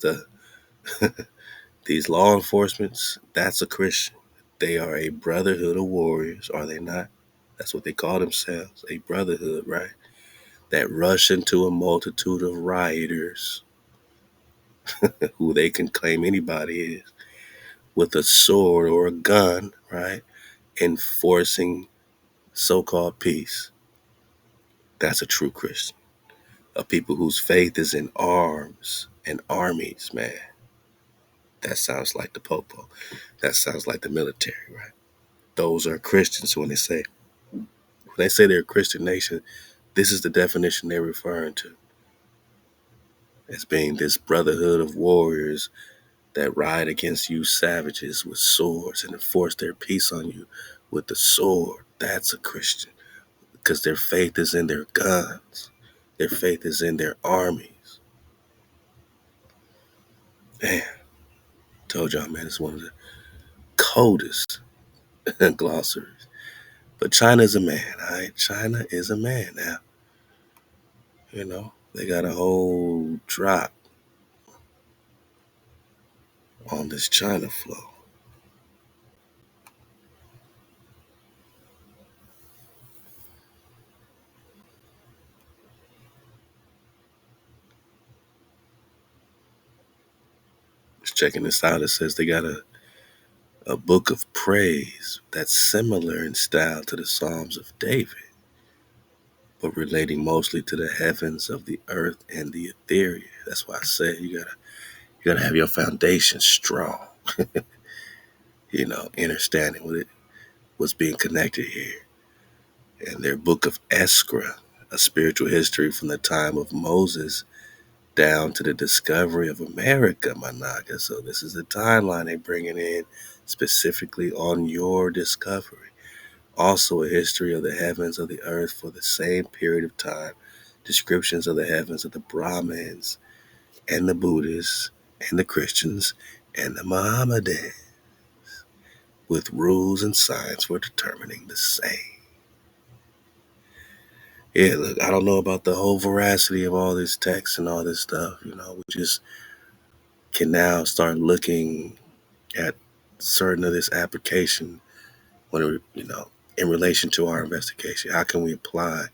These law enforcements, that's a Christian. They are a brotherhood of warriors, are they not? That's what they call themselves, a brotherhood, right? That rush into a multitude of rioters, who they can claim anybody is, with a sword or a gun, right? Enforcing so-called peace. That's a true Christian. A people whose faith is in arms and armies, man. That sounds like the popo. That sounds like the military, right? Those are Christians when they say they're a Christian nation. This is the definition they're referring to as being this brotherhood of warriors that ride against you savages with swords and enforce their peace on you with the sword. That's a Christian because their faith is in their guns. Their faith is in their armies. Man, told y'all, man, it's one of the coldest glossaries. But China's a man, all right? China is a man now. They got a whole drop on this China flow. Just checking this out. It says they got a book of praise that's similar in style to the Psalms of David, but relating mostly to the heavens of the earth and the ethereal. That's why I said you gotta have your foundation strong. Understanding what's being connected here. And their book of Esra, a spiritual history from the time of Moses down to the discovery of America, Managa. So this is the timeline they're bringing in specifically on your discovery. Also a history of the heavens of the earth for the same period of time. Descriptions of the heavens of the Brahmins and the Buddhists and the Christians and the Mohammedans, with rules and signs for determining the same. Yeah, look, I don't know about the whole veracity of all this text and all this stuff. We just can now start looking at certain of this application when in relation to our investigation. How can we apply?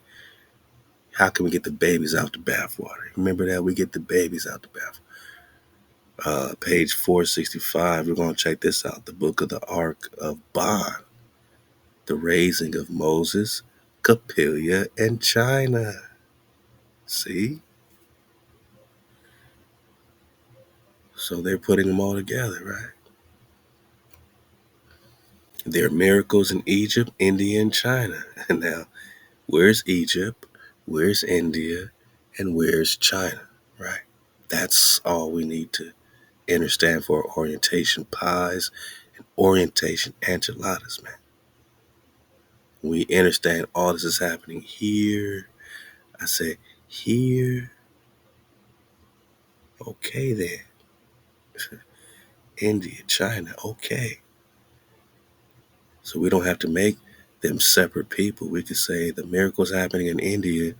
How can we get the babies out the bathwater? Remember that we get the babies out the bathwater. Page 465. We're going to check this out. The book of the Ark of Bond, the raising of Moses, Capilla, and China. See? So they're putting them all together, right? There are miracles in Egypt, India, and China. And now, where's Egypt? Where's India? And where's China, right? That's all we need to understand for orientation pies and orientation enchiladas, man. We understand all this is happening here. I say here. Okay then. India, China, okay. So we don't have to make them separate people. We could say the miracles happening in India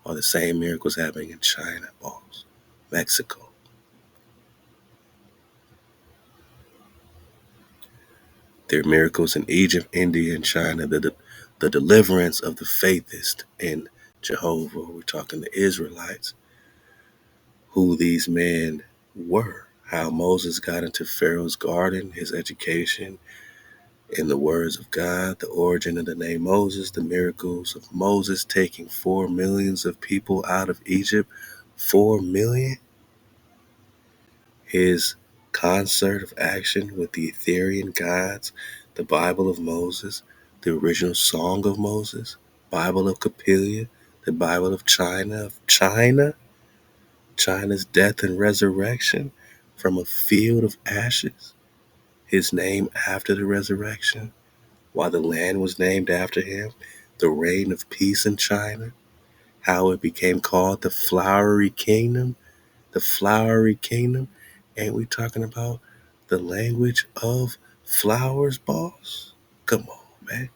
are the same miracles happening in China, boss. Mexico. There are miracles in Egypt, India, and China. The deliverance of the faithist in Jehovah. We're talking the Israelites who these men were, how Moses got into Pharaoh's garden, his education in the words of God, the origin of the name Moses, the miracles of Moses taking 4 millions of people out of Egypt. 4 million? His concert of action with the Etherian gods, the Bible of Moses, the original Song of Moses, Bible of Capella, the Bible of China's death and resurrection from a field of ashes, his name after the resurrection, why the land was named after him, the reign of peace in China, how it became called the Flowery Kingdom, Ain't we talking about the language of flowers, boss? Come on, man.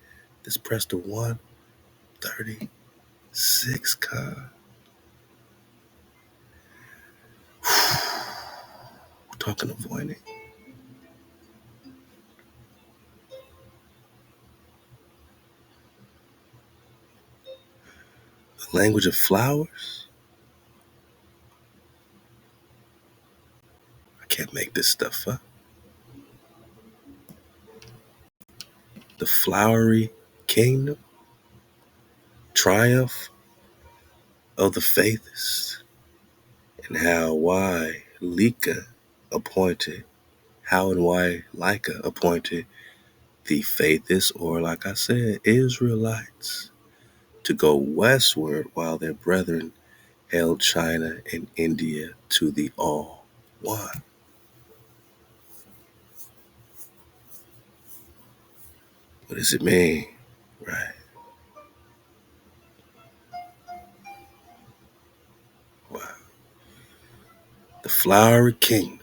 This Prester 136, Con. We're talking to Voynich. The language of flowers? I can't make this stuff up. The Flowery Kingdom? Triumph of the Faithists? And how and why Leica appointed the Faithists, or like I said, Israelites, to go westward while their brethren held China and India to the all one. What does it mean? Right. Wow. The Flowery Kingdom.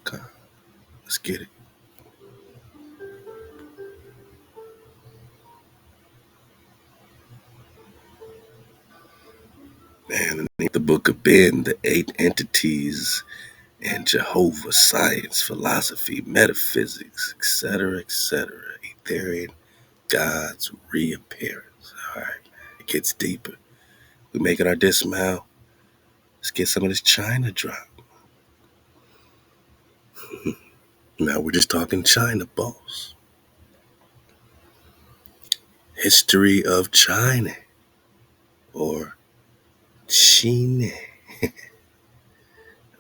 Come. Let's get it. Man, underneath the Book of Ben, the 8 entities and Jehovah, science, philosophy, metaphysics, etc., Etherian God's reappearance. All right, it gets deeper. We making our dismount. Let's get some of this China drop. Now we're just talking China, boss. History of China, or Chine,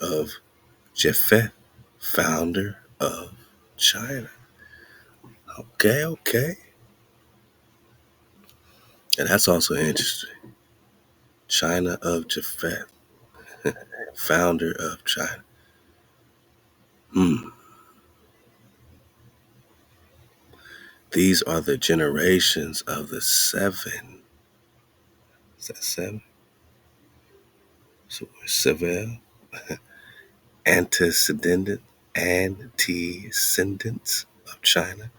of Japheth, founder of China. Okay. And that's also interesting. China of Japheth, founder of China. These are the generations of the 7. Is that 7? So we're Seville, antecedents of China,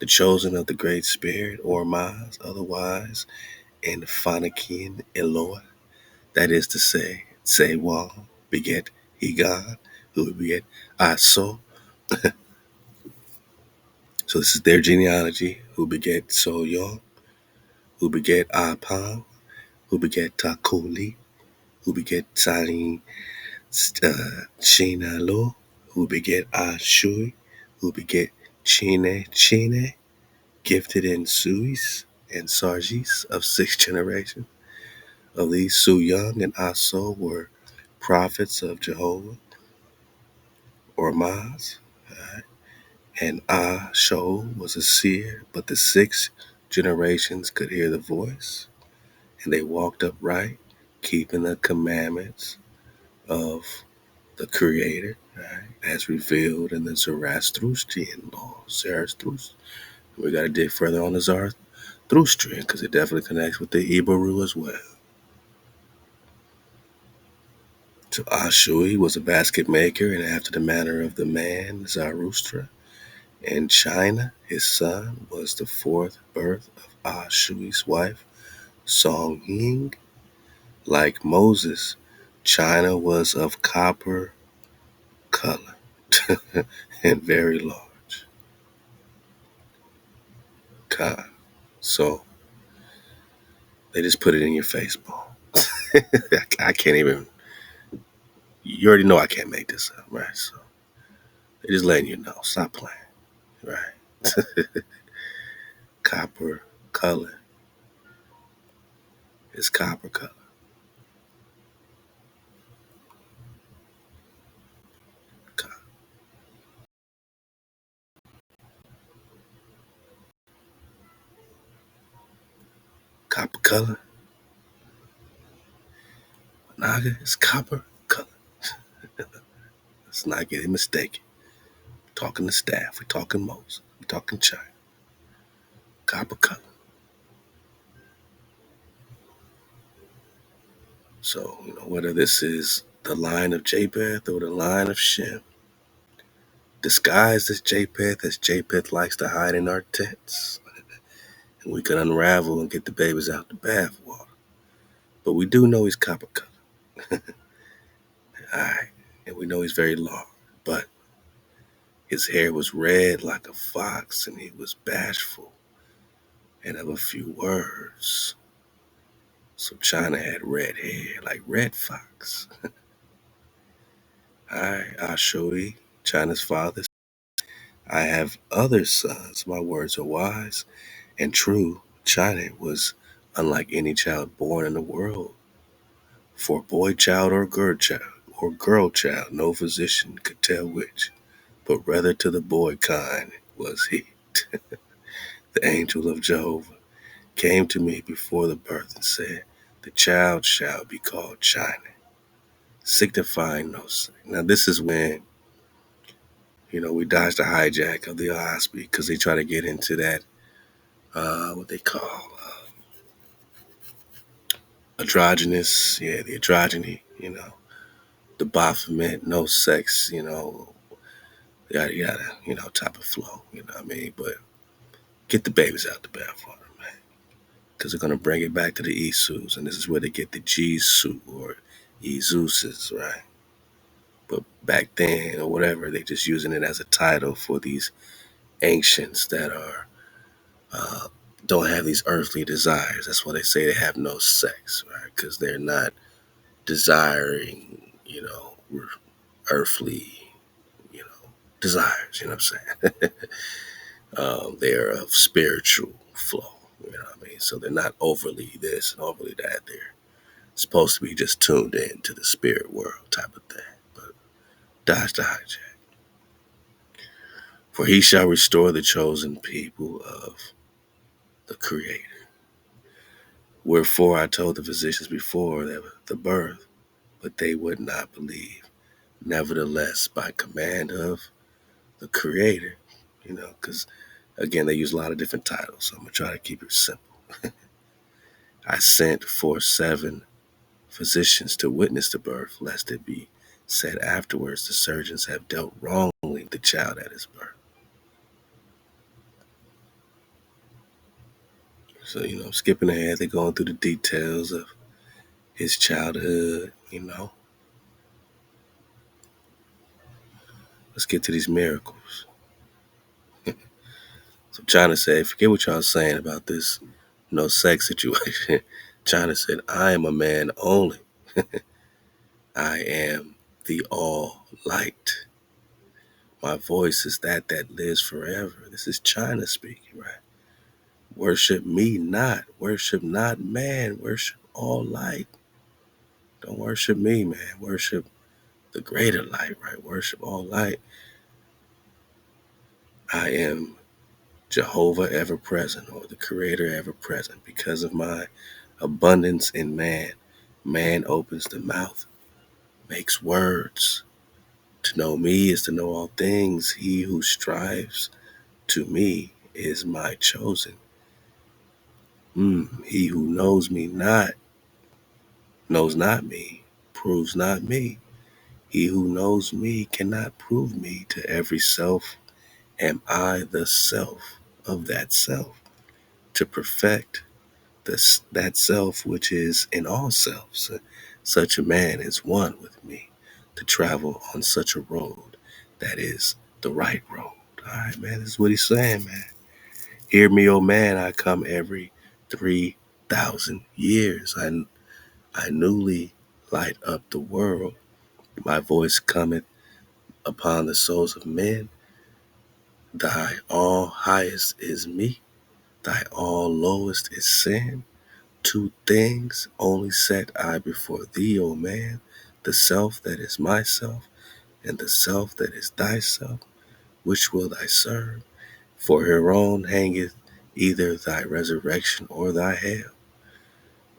the chosen of the Great Spirit, or Maz, otherwise in Phoenician Eloi. That is to say, Sewa beget Higan, who beget Aso. So this is their genealogy, who beget Soyon, who beget Apam, who beget Takuli, who beget Tsarin Chinalo, who beget Ashui, who beget Chine, gifted in Suis and Sargis of 6 generations. Of these, Su Young and Aso were prophets of Jehovah, or Maz, and Ah Sho was a seer, but the 6 generations could hear the voice, and they walked upright, keeping the commandments of the Creator, right, as revealed in the Zoroastrian law. We got to dig further on the Zoroastrian because it definitely connects with the Hebrew as well. So Ashui was a basket maker, and after the manner of the man Zarathustra. In China, his son was the 4th birth of Ashui's wife, Song Ying. Like Moses, China was of copper color and very large. So They just put it in your face, ball. I can't even. You already know I can't make this up, right? So they're just letting you know. Stop playing, right? Copper color is copper color. Copper color. Naga is copper color. Let's not get it mistaken. We're talking to staff. We're talking Moses. We're talking China. Copper color. So, whether this is the line of Japheth or the line of Shem, disguised as Japheth likes to hide in our tents. And we can unravel and get the babies out the bathwater. But we do know he's copper color. Alright. And we know he's very long. But his hair was red like a fox, and he was bashful and of a few words. So China had red hair like Red Fox. I'll show you. China's father. I have other sons. My words are wise and true. China was unlike any child born in the world. For boy child or girl child, no physician could tell which, but rather to the boy kind was he. The angel of Jehovah came to me before the birth and said, the child shall be called China, signifying no sign. Now this is when, we dodged the hijack of the Oahspe because they try to get into that, what they call androgynous, the androgyny, the Baphomet, no sex, yada yada, type of flow, you know what I mean? But get the babies out the bathwater, man, because they're going to bring it back to the Isus, and this is where they get the Jesu or Jesuses, right? But back then, or whatever, they just using it as a title for these ancients that are don't have these earthly desires. That's why they say they have no sex, right? Because they're not desiring, earthly, desires. You know what I'm saying? They're of spiritual flow. You know what I mean? So they're not overly this and overly that. They're supposed to be just tuned in to the spirit world type of thing. But dodge the hijack. For he shall restore the chosen people of the Creator. Wherefore I told the physicians before the birth, but they would not believe. Nevertheless, by command of the Creator, because again, they use a lot of different titles, so I'm going to try to keep it simple. I sent for 7 physicians to witness the birth, lest it be said afterwards the surgeons have dealt wrongly with the child at his birth. So, skipping ahead, they're going through the details of his childhood, Let's get to these miracles. So China said, forget what y'all saying about this no sex situation. China said, I am a man only. I am the all light. My voice is that lives forever. This is China speaking, right? Worship me not. Worship not man. Worship all light. Don't worship me, man. Worship the greater light, right? Worship all light. I am Jehovah ever present, or the Creator ever present. Because of my abundance in man, man opens the mouth, makes words. To know me is to know all things. He who strives to me is my chosen. He who knows me not, knows not me, proves not me. He who knows me cannot prove me. To every self am I the self of that self, to perfect that self which is in all selves. Such a man is one with me, to travel on such a road that is the right road. All right, man, this is what he's saying, man. Hear me, oh man, I come every 3 1,000 years. I newly light up the world. My voice cometh upon the souls of men. Thy all highest is me. Thy all lowest is sin. Two things only set I before thee, O man, the self that is myself, and the self that is thyself. Which will thy serve? For hereon hangeth either thy resurrection or thy hell.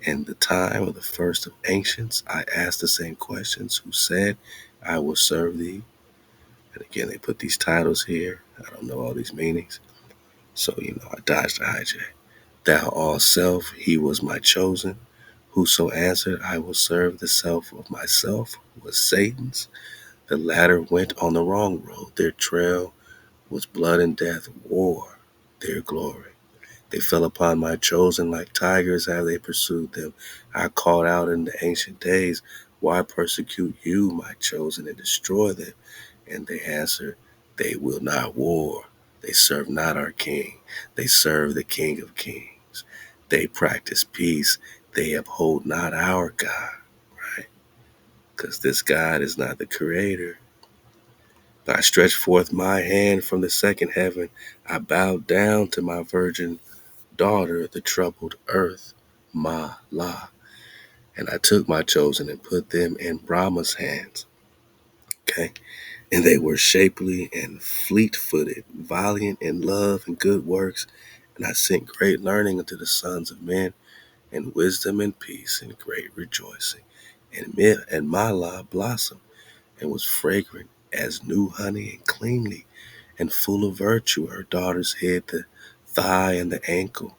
In the time of the first of ancients, I asked the same questions, who said, I will serve thee. And again, they put these titles here. I don't know all these meanings. So, I dodged the hijack. Thou all self, he was my chosen. Whoso answered, I will serve the self of myself, was Satan's. The latter went on the wrong road. Their trail was blood and death, war, their glory. They fell upon my chosen like tigers have they pursued them. I called out in the ancient days, why persecute you, my chosen, and destroy them? And they answered, they will not war. They serve not our king. They serve the King of Kings. They practice peace. They uphold not our God, right? Because this God is not the creator. I stretched forth my hand from the second heaven. I bowed down to my virgin daughter, the troubled earth, Ma-La. And I took my chosen and put them in Brahma's hands. Okay? And they were shapely and fleet-footed, valiant in love and good works. And I sent great learning unto the sons of men, and wisdom and peace and great rejoicing. And Ma-La blossomed and was fragrant as new honey and cleanly and full of virtue. Her daughters hid the thigh and the ankle.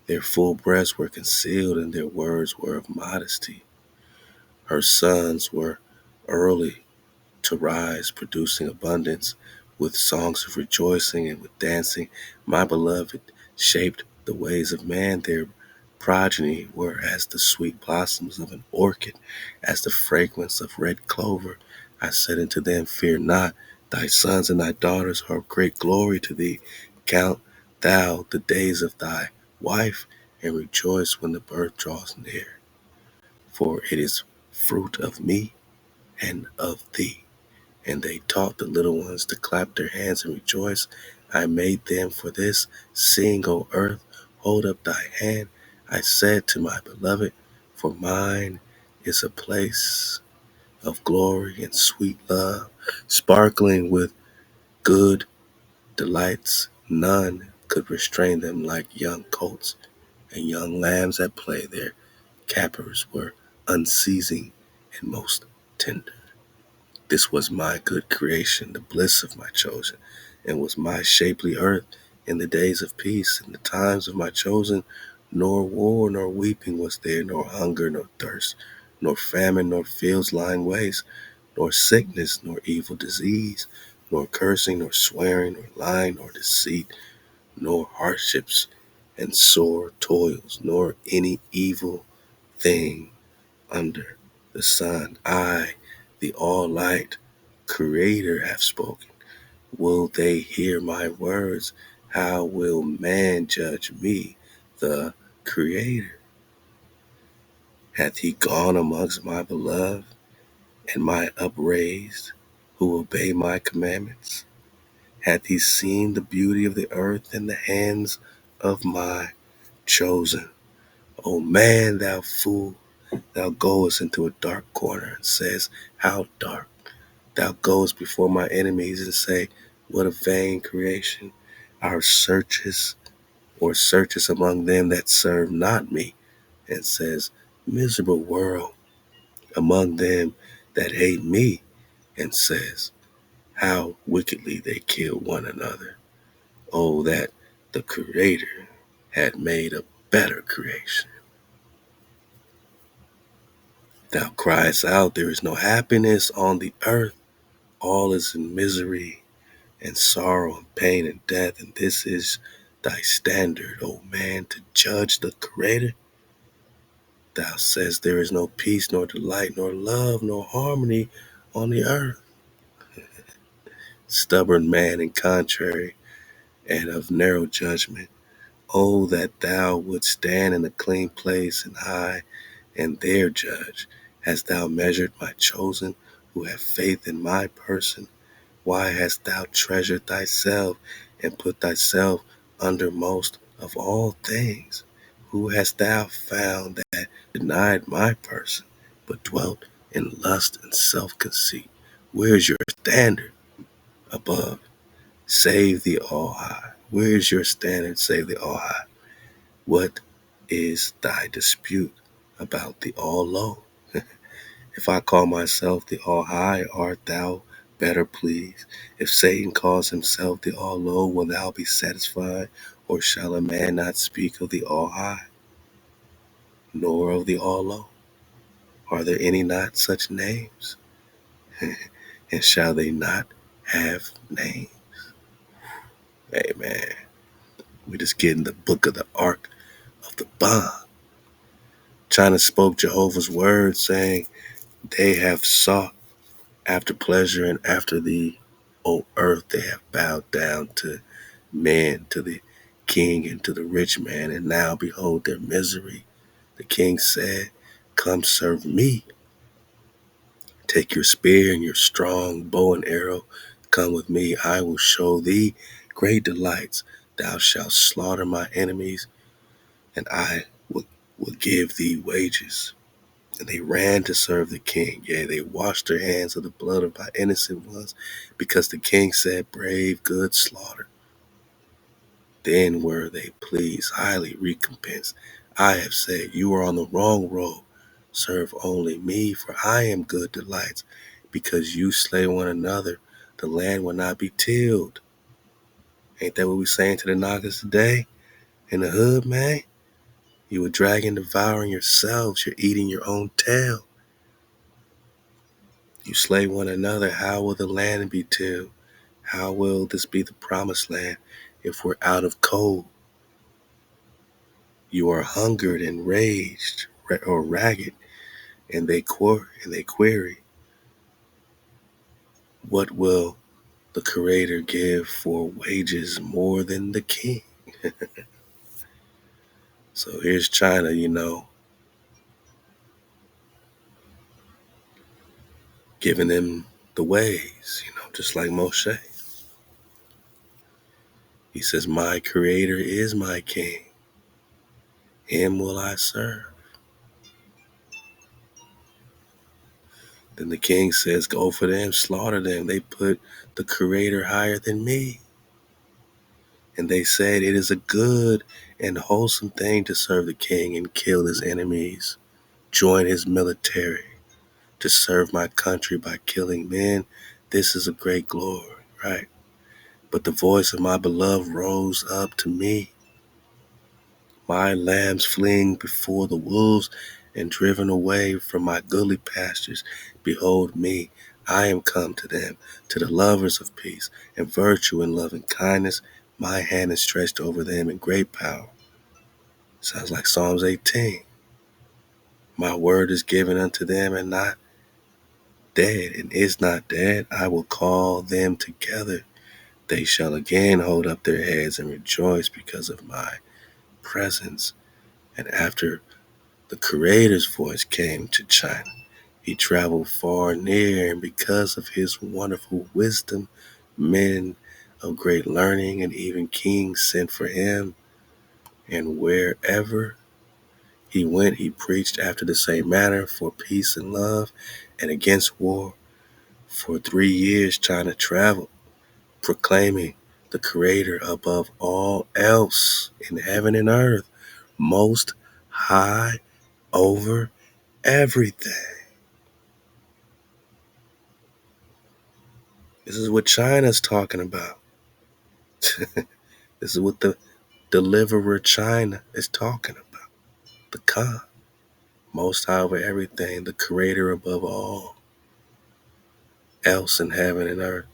Their full breasts were concealed, and their words were of modesty. Her sons were early to rise, producing abundance, with songs of rejoicing and with dancing. My beloved shaped the ways of man. Their progeny were as the sweet blossoms of an orchid, as the fragrance of red clover. I said unto them, fear not, thy sons and thy daughters are of great glory to thee. Count thou the days of thy wife, and rejoice when the birth draws near. For it is fruit of me and of thee. And they taught the little ones to clap their hands and rejoice. I made them for this. Sing, O earth, hold up thy hand. I said to my beloved, for mine is a place of glory and sweet love, sparkling with good delights. None could restrain them like young colts and young lambs at play. Their capers were unceasing and most tender. This was my good creation, the bliss of my chosen, and was my shapely earth in the days of peace, in the times of my chosen. Nor war, nor weeping was there, nor hunger, nor thirst, nor famine, nor fields lying waste, nor sickness, nor evil disease, nor cursing, nor swearing, nor lying, nor deceit, nor hardships and sore toils, nor any evil thing under the sun. I, the all-light Creator, have spoken. Will they hear my words? How will man judge me, the Creator? Hath he gone amongst my beloved and my upraised, who obey my commandments? Hath he seen the beauty of the earth and the hands of my chosen? O man, thou fool, thou goest into a dark corner and says, how dark? Thou goest before my enemies and say, what a vain creation. Our searches among them that serve not me, and says, miserable world, among them that hate me, and says, how wickedly they kill one another. Oh, that the Creator had made a better creation. Thou criest out, there is no happiness on the earth. All is in misery and sorrow and pain and death. And this is thy standard, O man, to judge the Creator. Thou sayest there is no peace, nor delight, nor love, nor harmony on the earth. Stubborn man and contrary and of narrow judgment. Oh, that thou wouldst stand in a clean place, and I and their judge. Hast thou measured my chosen, who have faith in my person? Why hast thou treasured thyself, and put thyself undermost of all things? Who hast thou found that denied my person, but dwelt in lust and self-conceit? Where is your standard above, save the All-High? Where is your standard, save the All-High? What is thy dispute about the All-Low? If I call myself the All-High, art thou better pleased? If Satan calls himself the All-Low, will thou be satisfied? Or shall a man not speak of the All-High, nor of the All-Low? Are there any not such names? And shall they not have names? Amen. We just get in the book of the Ark of the Bond. China spoke Jehovah's word, saying, they have sought after pleasure, and after thee, O earth, they have bowed down to men, to the king and to the rich man, and now behold their misery. The king said, come serve me. Take your spear and your strong bow and arrow. Come with me, I will show thee great delights. Thou shalt slaughter my enemies, and I will give thee wages. And they ran to serve the king. Yea, they washed their hands of the blood of my innocent ones, because the king said, brave, good slaughter. Then were they pleased, highly recompensed. I have said, you are on the wrong road. Serve only me, for I am good delights. Because you slay one another, the land will not be tilled. Ain't that what we saying to the Nagas today? In the hood, man? You were dragging, devouring yourselves. You're eating your own tail. You slay one another, how will the land be tilled? How will this be the promised land if we're out of cold? You are hungered and raged or ragged, and they query, what will the Creator give for wages more than the king? So here's China, giving them the ways, just like Moshe. He says, my Creator is my king. Him will I serve. Then the king says, go for them, slaughter them. They put the Creator higher than me. And they said, it is a good and wholesome thing to serve the king and kill his enemies. Join his military to serve my country by killing men. This is a great glory, right? But the voice of my beloved rose up to me. My lambs fleeing before the wolves and driven away from my goodly pastures. Behold me, I am come to them, to the lovers of peace and virtue and loving kindness. My hand is stretched over them in great power. Sounds like Psalms 18. My word is given unto them and not dead, and is not dead. I will call them together. They shall again hold up their heads and rejoice because of my presence. And after the Creator's voice came to China, he traveled far and near, and because of his wonderful wisdom, men of great learning and even kings sent for him. And wherever he went, he preached after the same manner, for peace and love and against war. For 3 years China traveled, proclaiming the Creator above all else in heaven and earth, most high over everything. This is what China's talking about. This is what the deliverer China is talking about. The Khan, most high over everything, the Creator above all else in heaven and earth.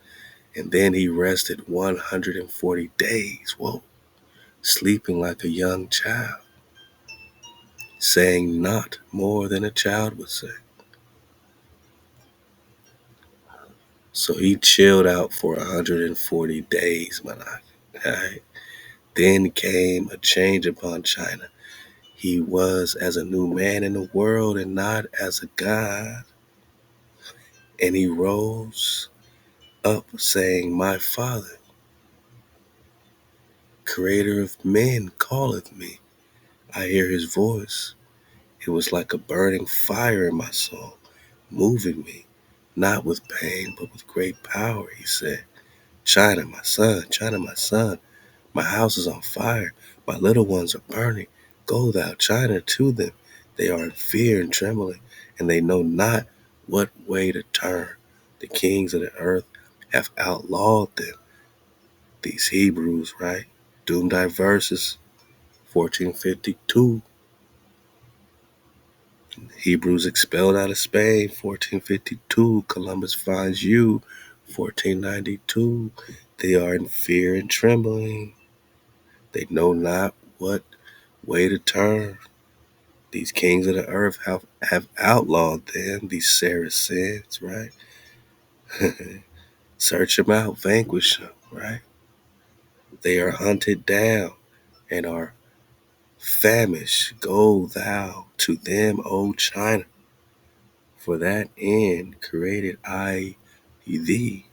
And then he rested 140 days, sleeping like a young child, saying not more than a child would say. So he chilled out for 140 days, man. Right? Then came a change upon China. He was as a new man in the world and not as a god. And he rose up saying, My Father, Creator of men, calleth me. I hear his voice. It was like a burning fire in my soul, moving me, not with pain, but with great power. He said, China, my son, my house is on fire. My little ones are burning. Go thou, China, to them. They are in fear and trembling, and they know not what way to turn. The kings of the earth have outlawed them. These Hebrews, right? Doom Verses, 1452. Hebrews expelled out of Spain, 1452. Columbus finds you, 1492. They are in fear and trembling. They know not what way to turn. These kings of the earth have outlawed them, these Saracens, right? Search them out, vanquish them, right? They are hunted down and are famished. Go thou to them, O China. For that end created I thee,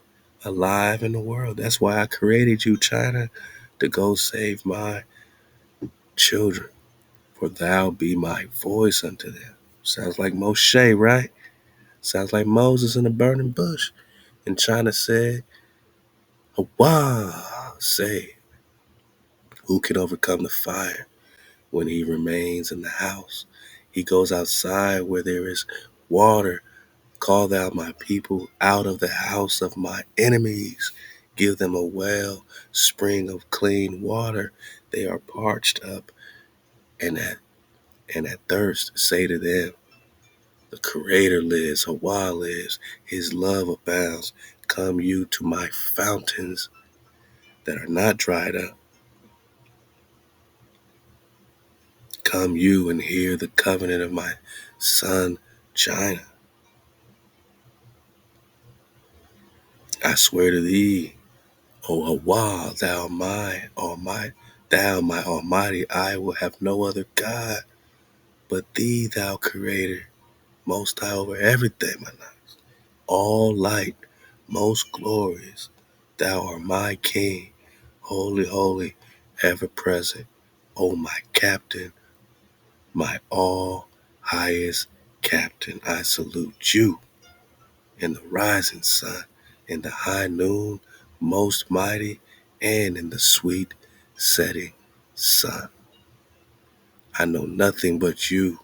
alive in the world. That's why I created you, China, to go save my children. For thou be my voice unto them. Sounds like Moshe, right? Sounds like Moses in the burning bush. And China said, HaWah, say, who can overcome the fire when he remains in the house? He goes outside where there is water. Call thou my people out of the house of my enemies. Give them a well spring of clean water. They are parched up and at thirst. Say to them, the Creator lives, HaWah lives, his love abounds. Come you to my fountains that are not dried up. Come you and hear the covenant of my son China. I swear to thee, O HaWah, thou my almighty, I will have no other God but thee, thou Creator, most high over everything, my life. All light, most glorious, thou art my King, holy, holy, ever present, O my Captain, my all highest Captain. I salute you in the rising sun, in the high noon, most mighty, and in the sweet setting sun. I know nothing but you.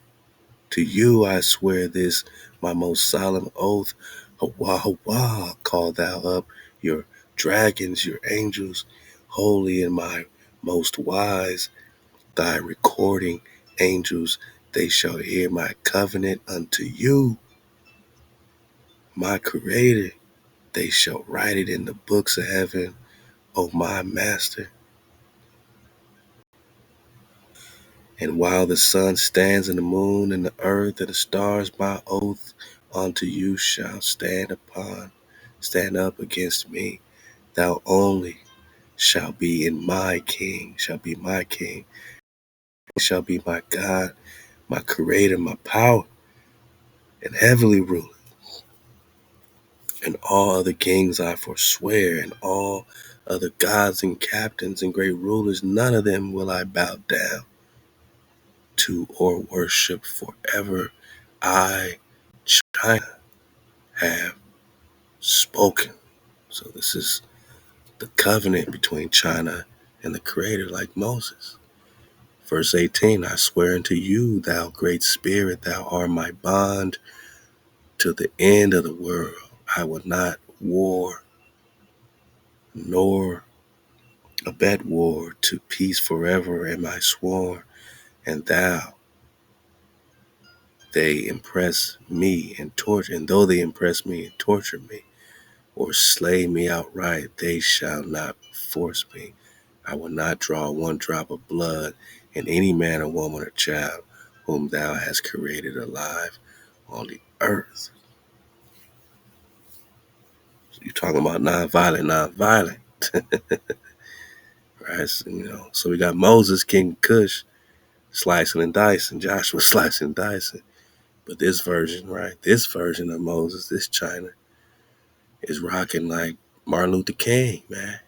To you I swear this, my most solemn oath. HaWah, HaWah, call thou up your dragons, your angels, holy and my most wise, thy recording angels. They shall hear my covenant unto you, my Creator. They shall write it in the books of heaven, O my Master. And while the sun stands and the moon and the earth and the stars, my oath unto you shall stand up against me. Thou only shall be my king, shall be my God, my Creator, my power, and heavenly ruler. And all other kings I forswear, and all other gods and captains and great rulers, none of them will I bow down to or worship forever. I, China, have spoken. So this is the covenant between China and the Creator, like Moses. Verse 18, I swear unto you, thou great spirit, thou art my bond to the end of the world. I will not war, nor abet war. To peace forever am I sworn, and they impress me and torture, and though they impress me and torture me, or slay me outright, they shall not force me. I will not draw one drop of blood in any man or woman or child whom thou hast created alive on the earth. So you're talking about nonviolent, right? So, so we got Moses, King Kush, slicing and dicing, Joshua slicing and dicing. But this version, right? This version of Moses, this China, is rocking like Martin Luther King, man.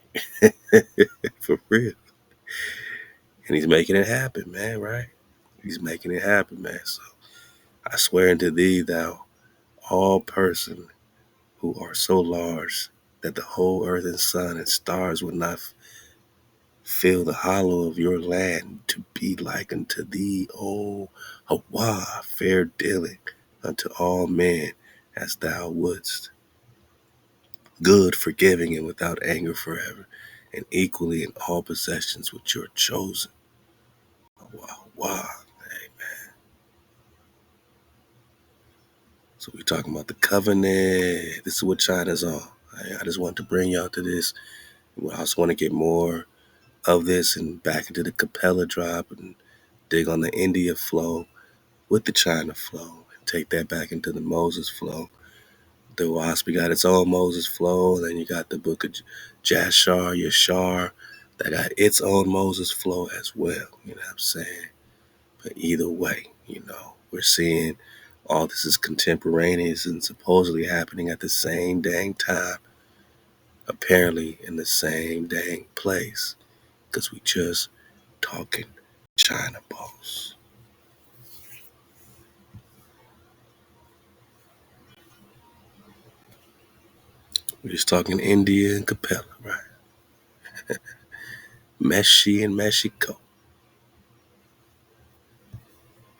For real. And he's making it happen, man, right? He's making it happen, man. So I swear unto thee, thou all person who are so large that the whole earth and sun and stars would not fill the hollow of your land, to be like unto thee, O HaWah, fair dealing unto all men as thou wouldst, good, forgiving, and without anger forever, and equally in all possessions with your chosen. HaWah. So we're talking about the covenant. This is what China's on. I just want to bring y'all to this. I also want to get more of this and back into the Capella drop and dig on the India flow with the China flow and take that back into the Moses flow. The Oahspe got its own Moses flow. Then you got the book of Jashar, Yashar, that got its own Moses flow as well. You know what I'm saying? But either way, we're seeing all this is contemporaneous and supposedly happening at the same dang time, apparently in the same dang place, because we just talking China, boss. We're just talking India and Capella, right? Meshi and Mexico.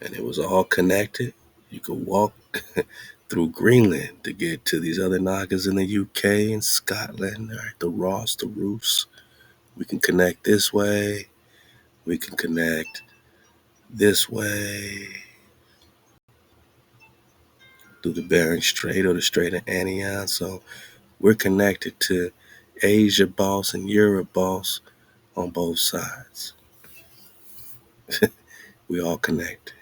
And it was all connected. You could walk through Greenland to get to these other Nagas in the UK and Scotland, right? The Ross, the Roos. We can connect this way. We can connect this way through the Bering Strait or the Strait of Anion. So we're connected to Asia boss and Europe boss on both sides. We all connected.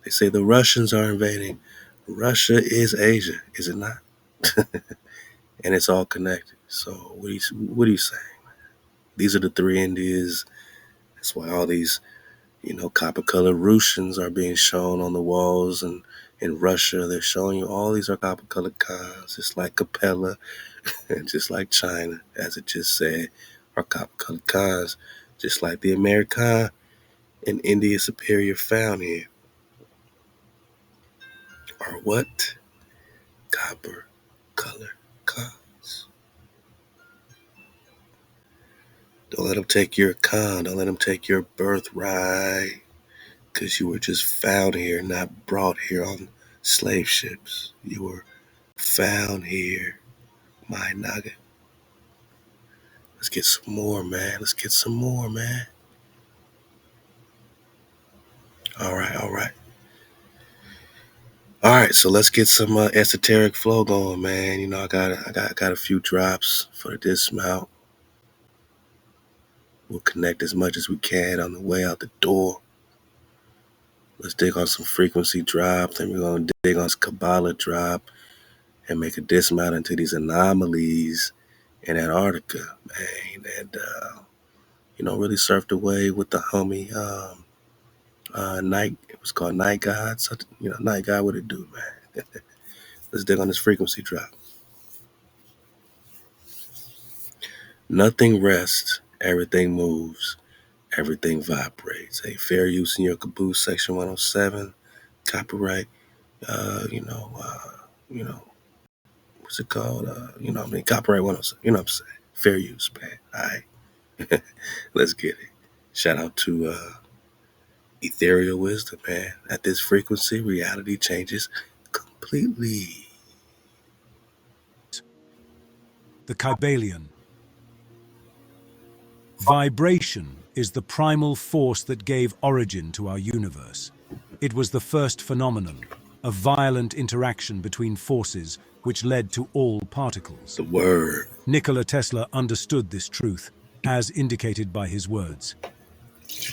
They say the Russians are invading. Russia is Asia, is it not? And it's all connected. So what are you saying? These are the three Indias. That's why all these, copper colored Russians are being shown on the walls, and in Russia they're showing you all these are copper colored cars, just like Capella and just like China, as it just said, are copper colored cars, just like the American and India Superior found here. Are what? Copper colored cars. Don't let them take your con. Don't let them take your birthright. Because you were just found here, not brought here on slave ships. You were found here, my Naga. Let's get some more, man. Let's get some more, man. All right. All right, so let's get some esoteric flow going, man. I got a few drops for the dismount. We'll connect as much as we can on the way out the door. Let's dig on some frequency drop. Then we're going to dig on some Kabala drop and make a dismount into these anomalies in Antarctica, man. And, really surf the wave with the homie Night. It was called Night God. So, Night God, what it do, man? Let's dig on this frequency drop. Nothing rests. Everything moves. Everything vibrates. Hey, fair use in your caboose, section 107. Copyright, what's it called? Copyright 107. You know what I'm saying? Fair use, man. All right. Let's get it. Shout out to ethereal wisdom, man. At this frequency, reality changes completely. The Kybalion. Vibration is the primal force that gave origin to our universe. It was the first phenomenon, a violent interaction between forces which led to all particles. The word. Nikola Tesla understood this truth, as indicated by his words.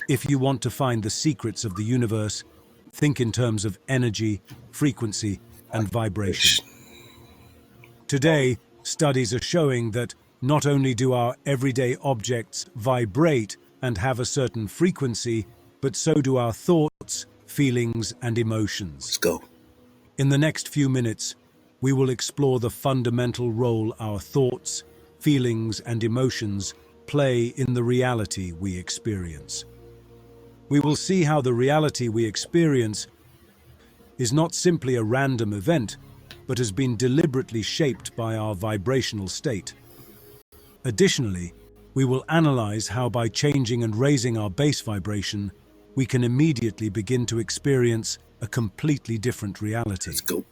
If you want to find the secrets of the universe, think in terms of energy, frequency, and vibration. Today, studies are showing that Not only do our everyday objects vibrate and have a certain frequency, but so do our thoughts, feelings, and emotions. Let's go. In the next few minutes, we will explore the fundamental role our thoughts, feelings, and emotions play in the reality we experience. We will see how the reality we experience is not simply a random event, but has been deliberately shaped by our vibrational state. Additionally, we will analyze how by changing and raising our base vibration, we can immediately begin to experience a completely different reality. Let's go.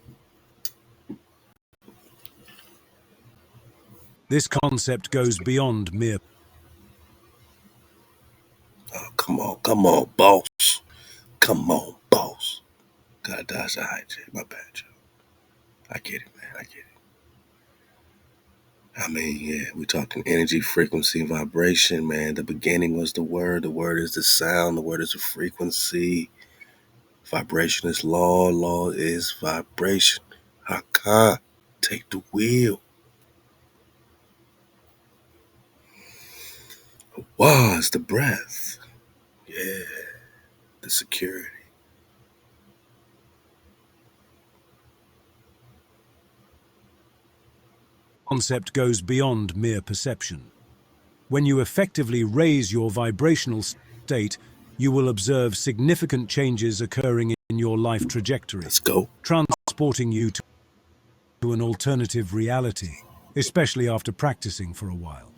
This concept goes beyond mere. Oh, come on, boss. Come on, boss. Gotta dodge the hijack. My bad, Joe. I get it, man. I get it. I mean, yeah, we're talking energy, frequency, and vibration, man. The beginning was the word. The word is the sound. The word is the frequency. Vibration is law. Law is vibration. Haka, take the wheel. Wow, it's the breath. Yeah, the security. Concept goes beyond mere perception. When you effectively raise your vibrational state, you will observe significant changes occurring in your life trajectory, Let's go. transporting you to an alternative reality, especially after practicing for a while.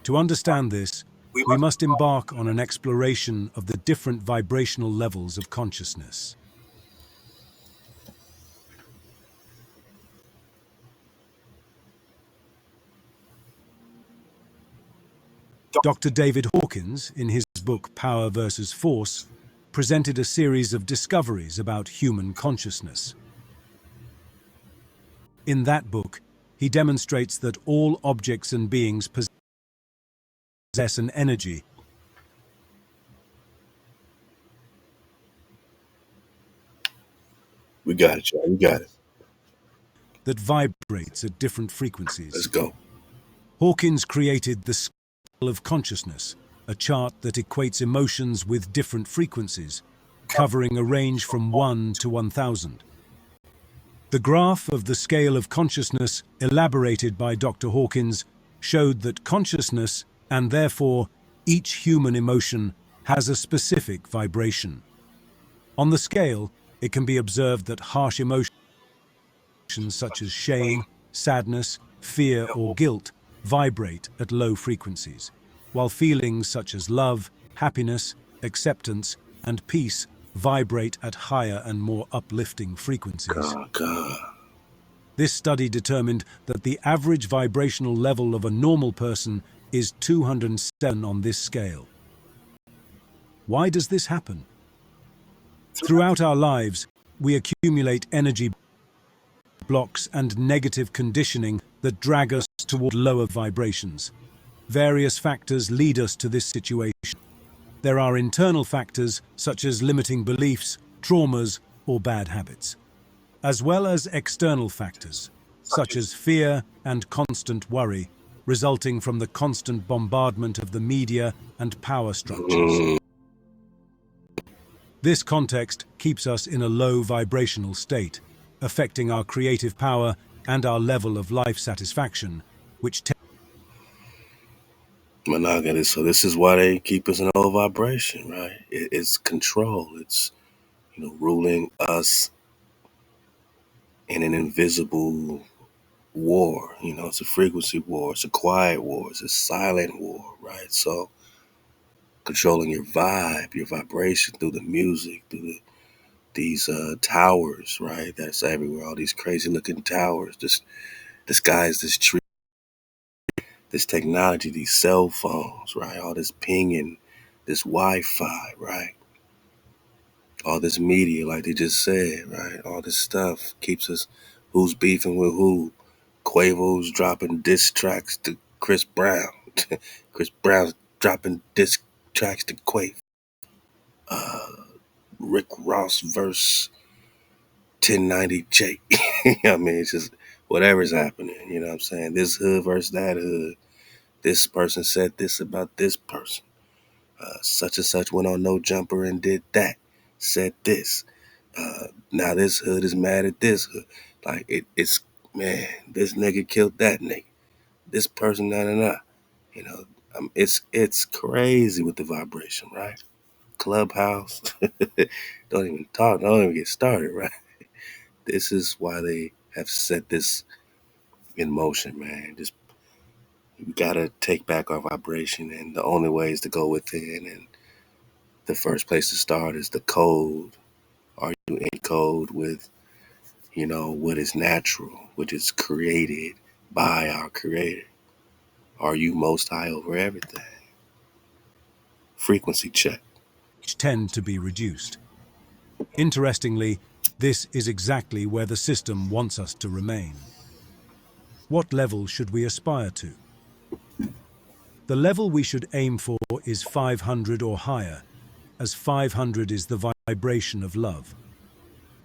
To understand this, we must embark on an exploration of the different vibrational levels of consciousness. Dr. David Hawkins, in his book Power versus Force, presented a series of discoveries about human consciousness. In that book, he demonstrates that all objects and beings possess an energy We got it, y'all. We got it. that vibrates at different Let's frequencies. go. Hawkins created the scale of consciousness, a chart that equates emotions with different frequencies, covering a range from 1 to 1000. The graph of the scale of consciousness, elaborated by Dr. Hawkins, showed that consciousness, and therefore each human emotion, has a specific vibration. On the scale, it can be observed that harsh emotions such as shame, sadness, fear, or guilt vibrate at low frequencies, while feelings such as love, happiness, acceptance, and peace vibrate at higher and more uplifting frequencies. God. This study determined that the average vibrational level of a normal person is 207 on this scale. Why does this happen? Throughout our lives, we accumulate energy blocks and negative conditioning that drag us toward lower vibrations. Various factors lead us to this situation. There are internal factors such as limiting beliefs, traumas, or bad habits, as well as external factors such as fear and constant worry, resulting from the constant bombardment of the media and power structures. This context keeps us in a low vibrational state, affecting our creative power and our level of life satisfaction, which Monogamy. So this is why they keep us in low vibration, right? It's control. It's, ruling us in an invisible war. It's a frequency war. It's a quiet war. It's a silent war, right? So controlling your vibe, your vibration through the music, through these towers, right? That's everywhere. All these crazy looking towers. This guy's this tree, this technology, these cell phones, right? All this pinging, this Wi-Fi, right? All this media, like they just said, right? All this stuff keeps us, who's beefing with who? Quavo's dropping diss tracks to Chris Brown. Chris Brown's dropping diss tracks to Quavo. Rick Ross verse 1090 Jake. I mean, it's just whatever's happening. You know what I'm saying? This hood versus that hood. This person said this about this person. Such and such went on No Jumper and did that. Said this. Now this hood is mad at this hood. Like it's man, this nigga killed that nigga. This person, nah. You know, it's crazy with the vibration, right? Clubhouse. Don't even get started, right? This is why they have set this in motion, man. Just we gotta take back our vibration, and the only way is to go within. And the first place to start is the code. Are you in code with, what is natural, which is created by our Creator? Are you most high over everything? Frequency check. Tend to be reduced. Interestingly, this is exactly where the system wants us to remain. What level should we aspire to? The level we should aim for is 500 or higher, as 500 is the vibration of love.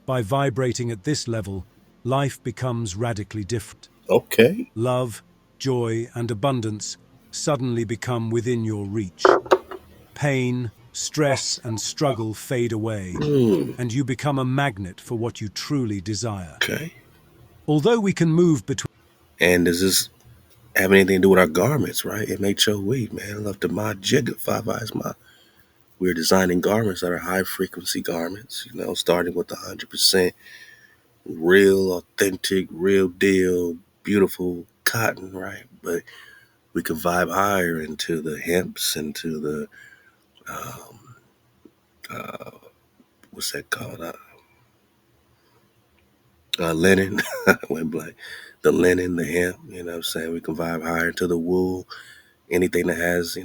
By vibrating at this level, life becomes radically different. Okay. Love, joy, and abundance suddenly become within your reach. Pain, stress, and struggle fade away, and you become a magnet for what you truly desire. Okay. Although we can move between... And does this have anything to do with our garments, right? MHOE, man. I love to my jigger, Five Eyes my. We're designing garments that are high frequency garments, starting with 100% real, authentic, real deal, beautiful cotton, right? But we can vibe higher into the hemps, into the, what's that called? Linen. Went blank. The linen, the hemp, you know what I'm saying? We can vibe higher into the wool, anything that has,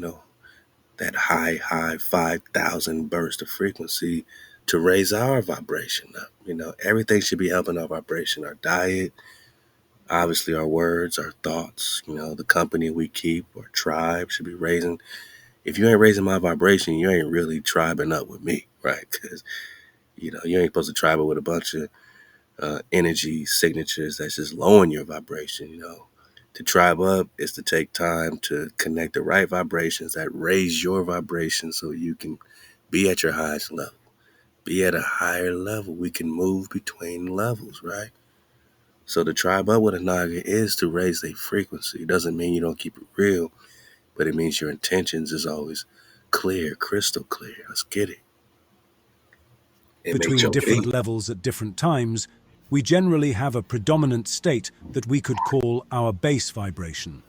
that high 5,000 burst of frequency to raise our vibration up. Everything should be helping our vibration, our diet, obviously our words, our thoughts, the company we keep, our tribe should be raising. If you ain't raising my vibration, you ain't really tribing up with me, right? Because, you ain't supposed to tribe up with a bunch of energy signatures that's just lowering your vibration. To tribe up is to take time to connect the right vibrations that raise your vibration so you can be at your highest level, be at a higher level. We can move between levels, right? So to tribe up with a Naga is to raise their frequency. It doesn't mean you don't keep it real, but it means your intentions is always clear, crystal clear. Let's get it. between different levels at different times, we generally have a predominant state that we could call our base vibration.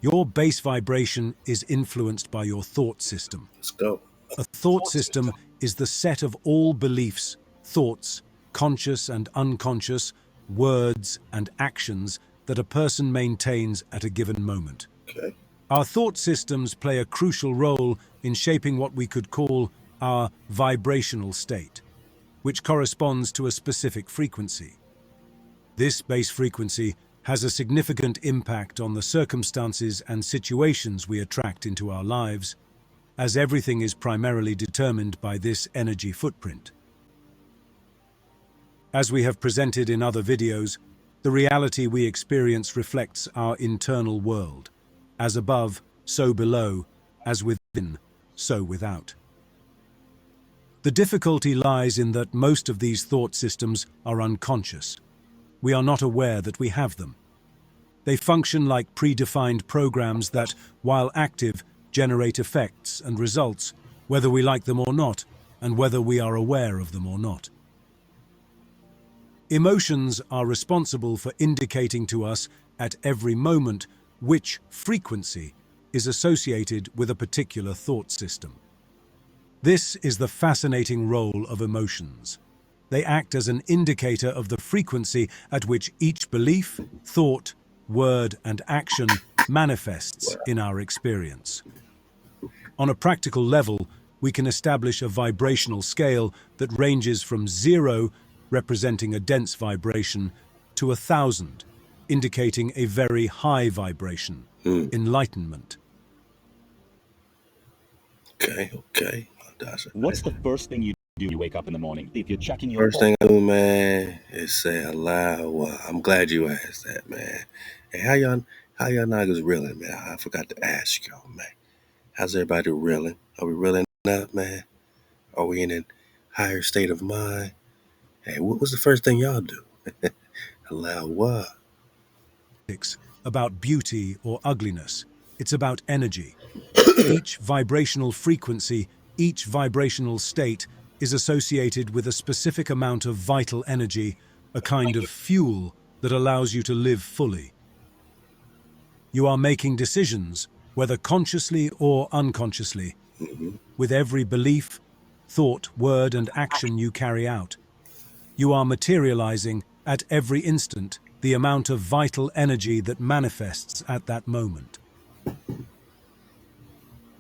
Your base vibration is influenced by your thought system. Let's go. A thought system is the set of all beliefs, thoughts, conscious and unconscious, words and actions that a person maintains at a given moment. Okay. Our thought systems play a crucial role in shaping what we could call our vibrational state, which corresponds to a specific frequency. This base frequency has a significant impact on the circumstances and situations we attract into our lives, as everything is primarily determined by this energy footprint. As we have presented in other videos, the reality we experience reflects our internal world. As above, so below, as within, so without. The difficulty lies in that most of these thought systems are unconscious. We are not aware that we have them. They function like predefined programs that, while active, generate effects and results, whether we like them or not, and whether we are aware of them or not. Emotions are responsible for indicating to us at every moment which frequency is associated with a particular thought system. This is the fascinating role of emotions. They act as an indicator of the frequency at which each belief, thought, word, and action manifests in our experience. On a practical level, we can establish a vibrational scale that ranges from 0, representing a dense vibration, to 1,000, indicating a very high vibration, enlightenment. Okay. What's the first thing you do you wake up in the morning? If you're checking your First thing I do, man, is say Halal HaWah. I'm glad you asked that, man. Hey, how y'all niggas reeling, man? I forgot to ask y'all, man. How's everybody reeling? Are we reeling up, man? Are we in a higher state of mind? Hey, what was the first thing y'all do? Halal HaWah. About beauty or ugliness. It's about energy. Each vibrational frequency, each vibrational state is associated with a specific amount of vital energy, a kind of fuel that allows you to live fully. You are making decisions, whether consciously or unconsciously, with every belief, thought, word, and action you carry out. You are materializing, at every instant, the amount of vital energy that manifests at that moment.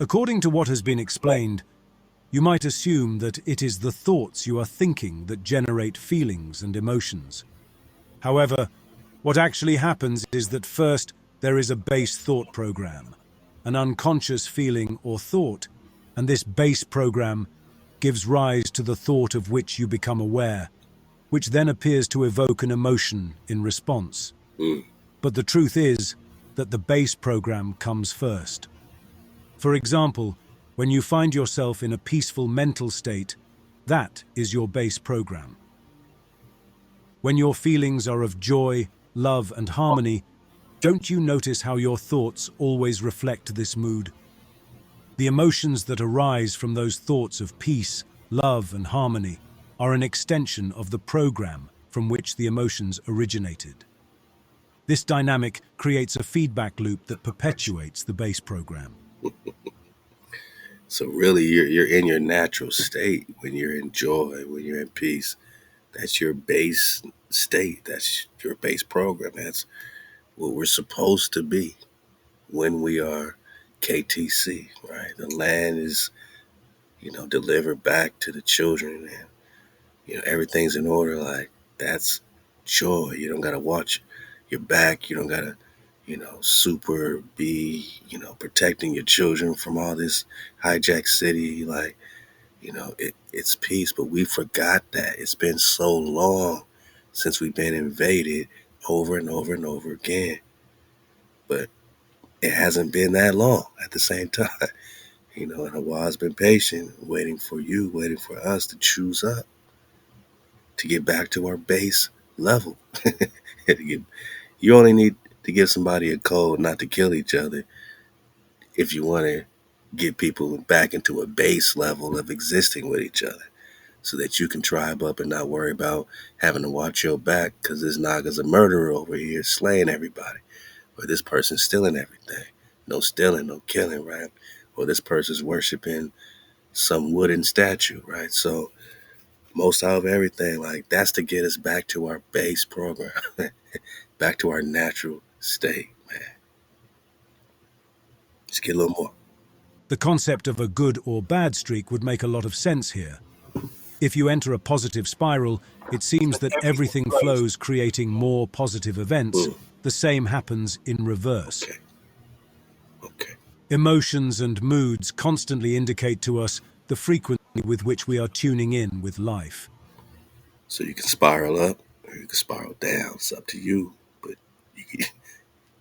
According to what has been explained, you might assume that it is the thoughts you are thinking that generate feelings and emotions. However, what actually happens is that first there is a base thought program, an unconscious feeling or thought, and this base program gives rise to the thought of which you become aware, which then appears to evoke an emotion in response. But the truth is that the base program comes first. For example, when you find yourself in a peaceful mental state, that is your base program. When your feelings are of joy, love, and harmony, don't you notice how your thoughts always reflect this mood? The emotions that arise from those thoughts of peace, love, and harmony are an extension of the program from which the emotions originated. This dynamic creates a feedback loop that perpetuates the base program. So really, you're in your natural state when you're in joy, when you're in peace. That's your base state. That's your base program. That's what we're supposed to be when we are KTC, right? The land is, delivered back to the children, and everything's in order. Like, that's joy. You don't gotta watch your back. You don't gotta, super be, protecting your children from all this hijacked city. Like, it's peace, but we forgot that. It's been so long since we've been invaded over and over and over again. But it hasn't been that long at the same time. And HaWah's been patient, waiting for you, waiting for us to choose up, to get back to our base level. You only need to give somebody a code not to kill each other if you want to get people back into a base level of existing with each other, so that you can tribe up and not worry about having to watch your back because this Naga's a murderer over here slaying everybody, or this person's stealing everything. No stealing, no killing, right? Or this person's worshiping some wooden statue, right? So most out of everything, like, that's to get us back to our base program, back to our natural state, man. Just get a little more. The concept of a good or bad streak would make a lot of sense here. If you enter a positive spiral, it seems that everything flows, creating more positive events. The same happens in reverse. Okay. Emotions and moods constantly indicate to us the frequency with which we are tuning in with life. So you can spiral up or you can spiral down. It's up to you, but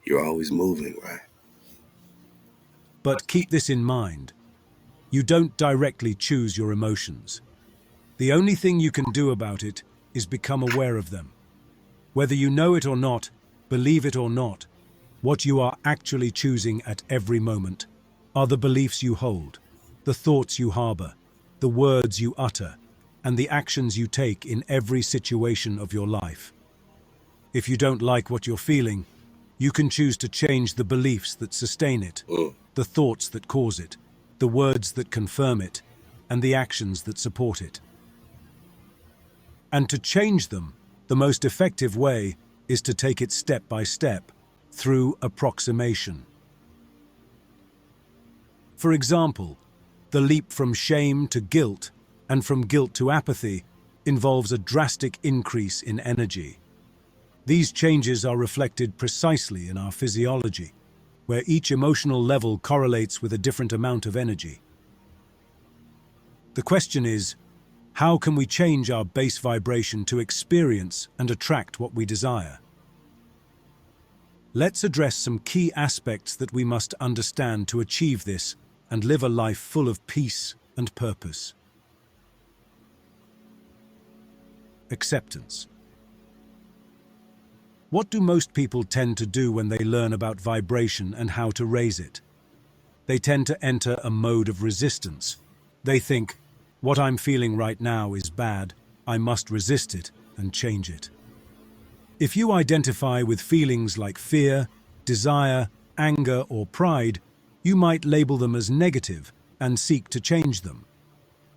you're always moving, right? But keep this in mind. You don't directly choose your emotions. The only thing you can do about it is become aware of them. Whether you know it or not, believe it or not, what you are actually choosing at every moment are the beliefs you hold, the thoughts you harbor, the words you utter, and the actions you take in every situation of your life. If you don't like what you're feeling, you can choose to change the beliefs that sustain it, the thoughts that cause it, the words that confirm it, and the actions that support it. And to change them, the most effective way is to take it step by step, through approximation. For example, the leap from shame to guilt and from guilt to apathy involves a drastic increase in energy. These changes are reflected precisely in our physiology, where each emotional level correlates with a different amount of energy. The question is, How can we change our base vibration to experience and attract what we desire? Let's address some key aspects that we must understand to achieve this and live a life full of peace and purpose. Acceptance. What do most people tend to do when they learn about vibration and how to raise it? They tend to enter a mode of resistance. They think, what I'm feeling right now is bad, I must resist it and change it. If you identify with feelings like fear, desire, anger, or pride, you might label them as negative and seek to change them.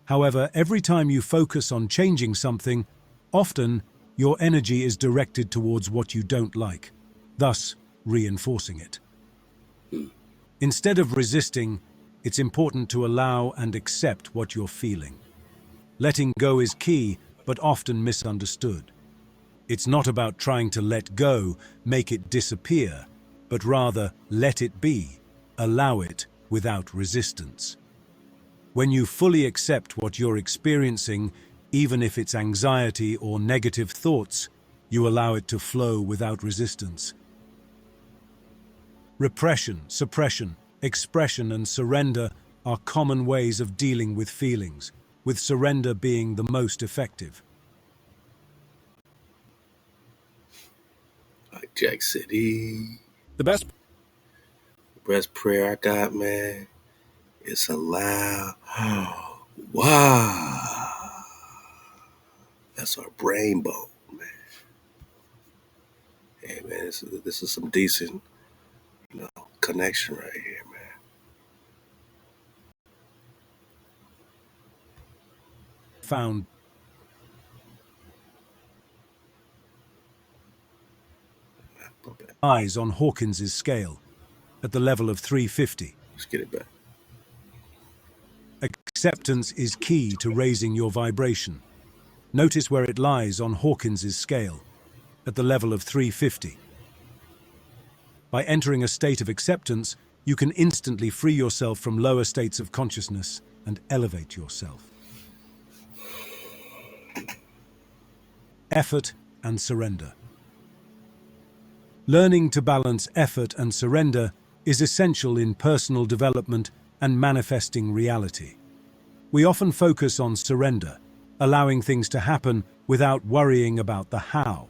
However, every time you focus on changing something, often your energy is directed towards what you don't like, thus reinforcing it. Instead of resisting, it's important to allow and accept what you're feeling. Letting go is key, but often misunderstood. It's not about trying to let go, make it disappear, but rather let it be, allow it without resistance. When you fully accept what you're experiencing, even if it's anxiety or negative thoughts, you allow it to flow without resistance. Repression, suppression, expression, and surrender are common ways of dealing with feelings, with surrender being the most effective. Like Jack City. The best prayer I got, man, is Halal HaWah. That's our brainbow, man. Hey, man, this is some decent, connection right here, man. found lies on Hawkins's scale at the level of 350. Let's get it back. Acceptance is key to raising your vibration. Notice where it lies on Hawkins's scale at the level of 350. By entering a state of acceptance, you can instantly free yourself from lower states of consciousness and elevate yourself. Effort and surrender. Learning to balance effort and surrender is essential in personal development and manifesting reality. We often focus on surrender, allowing things to happen without worrying about the how.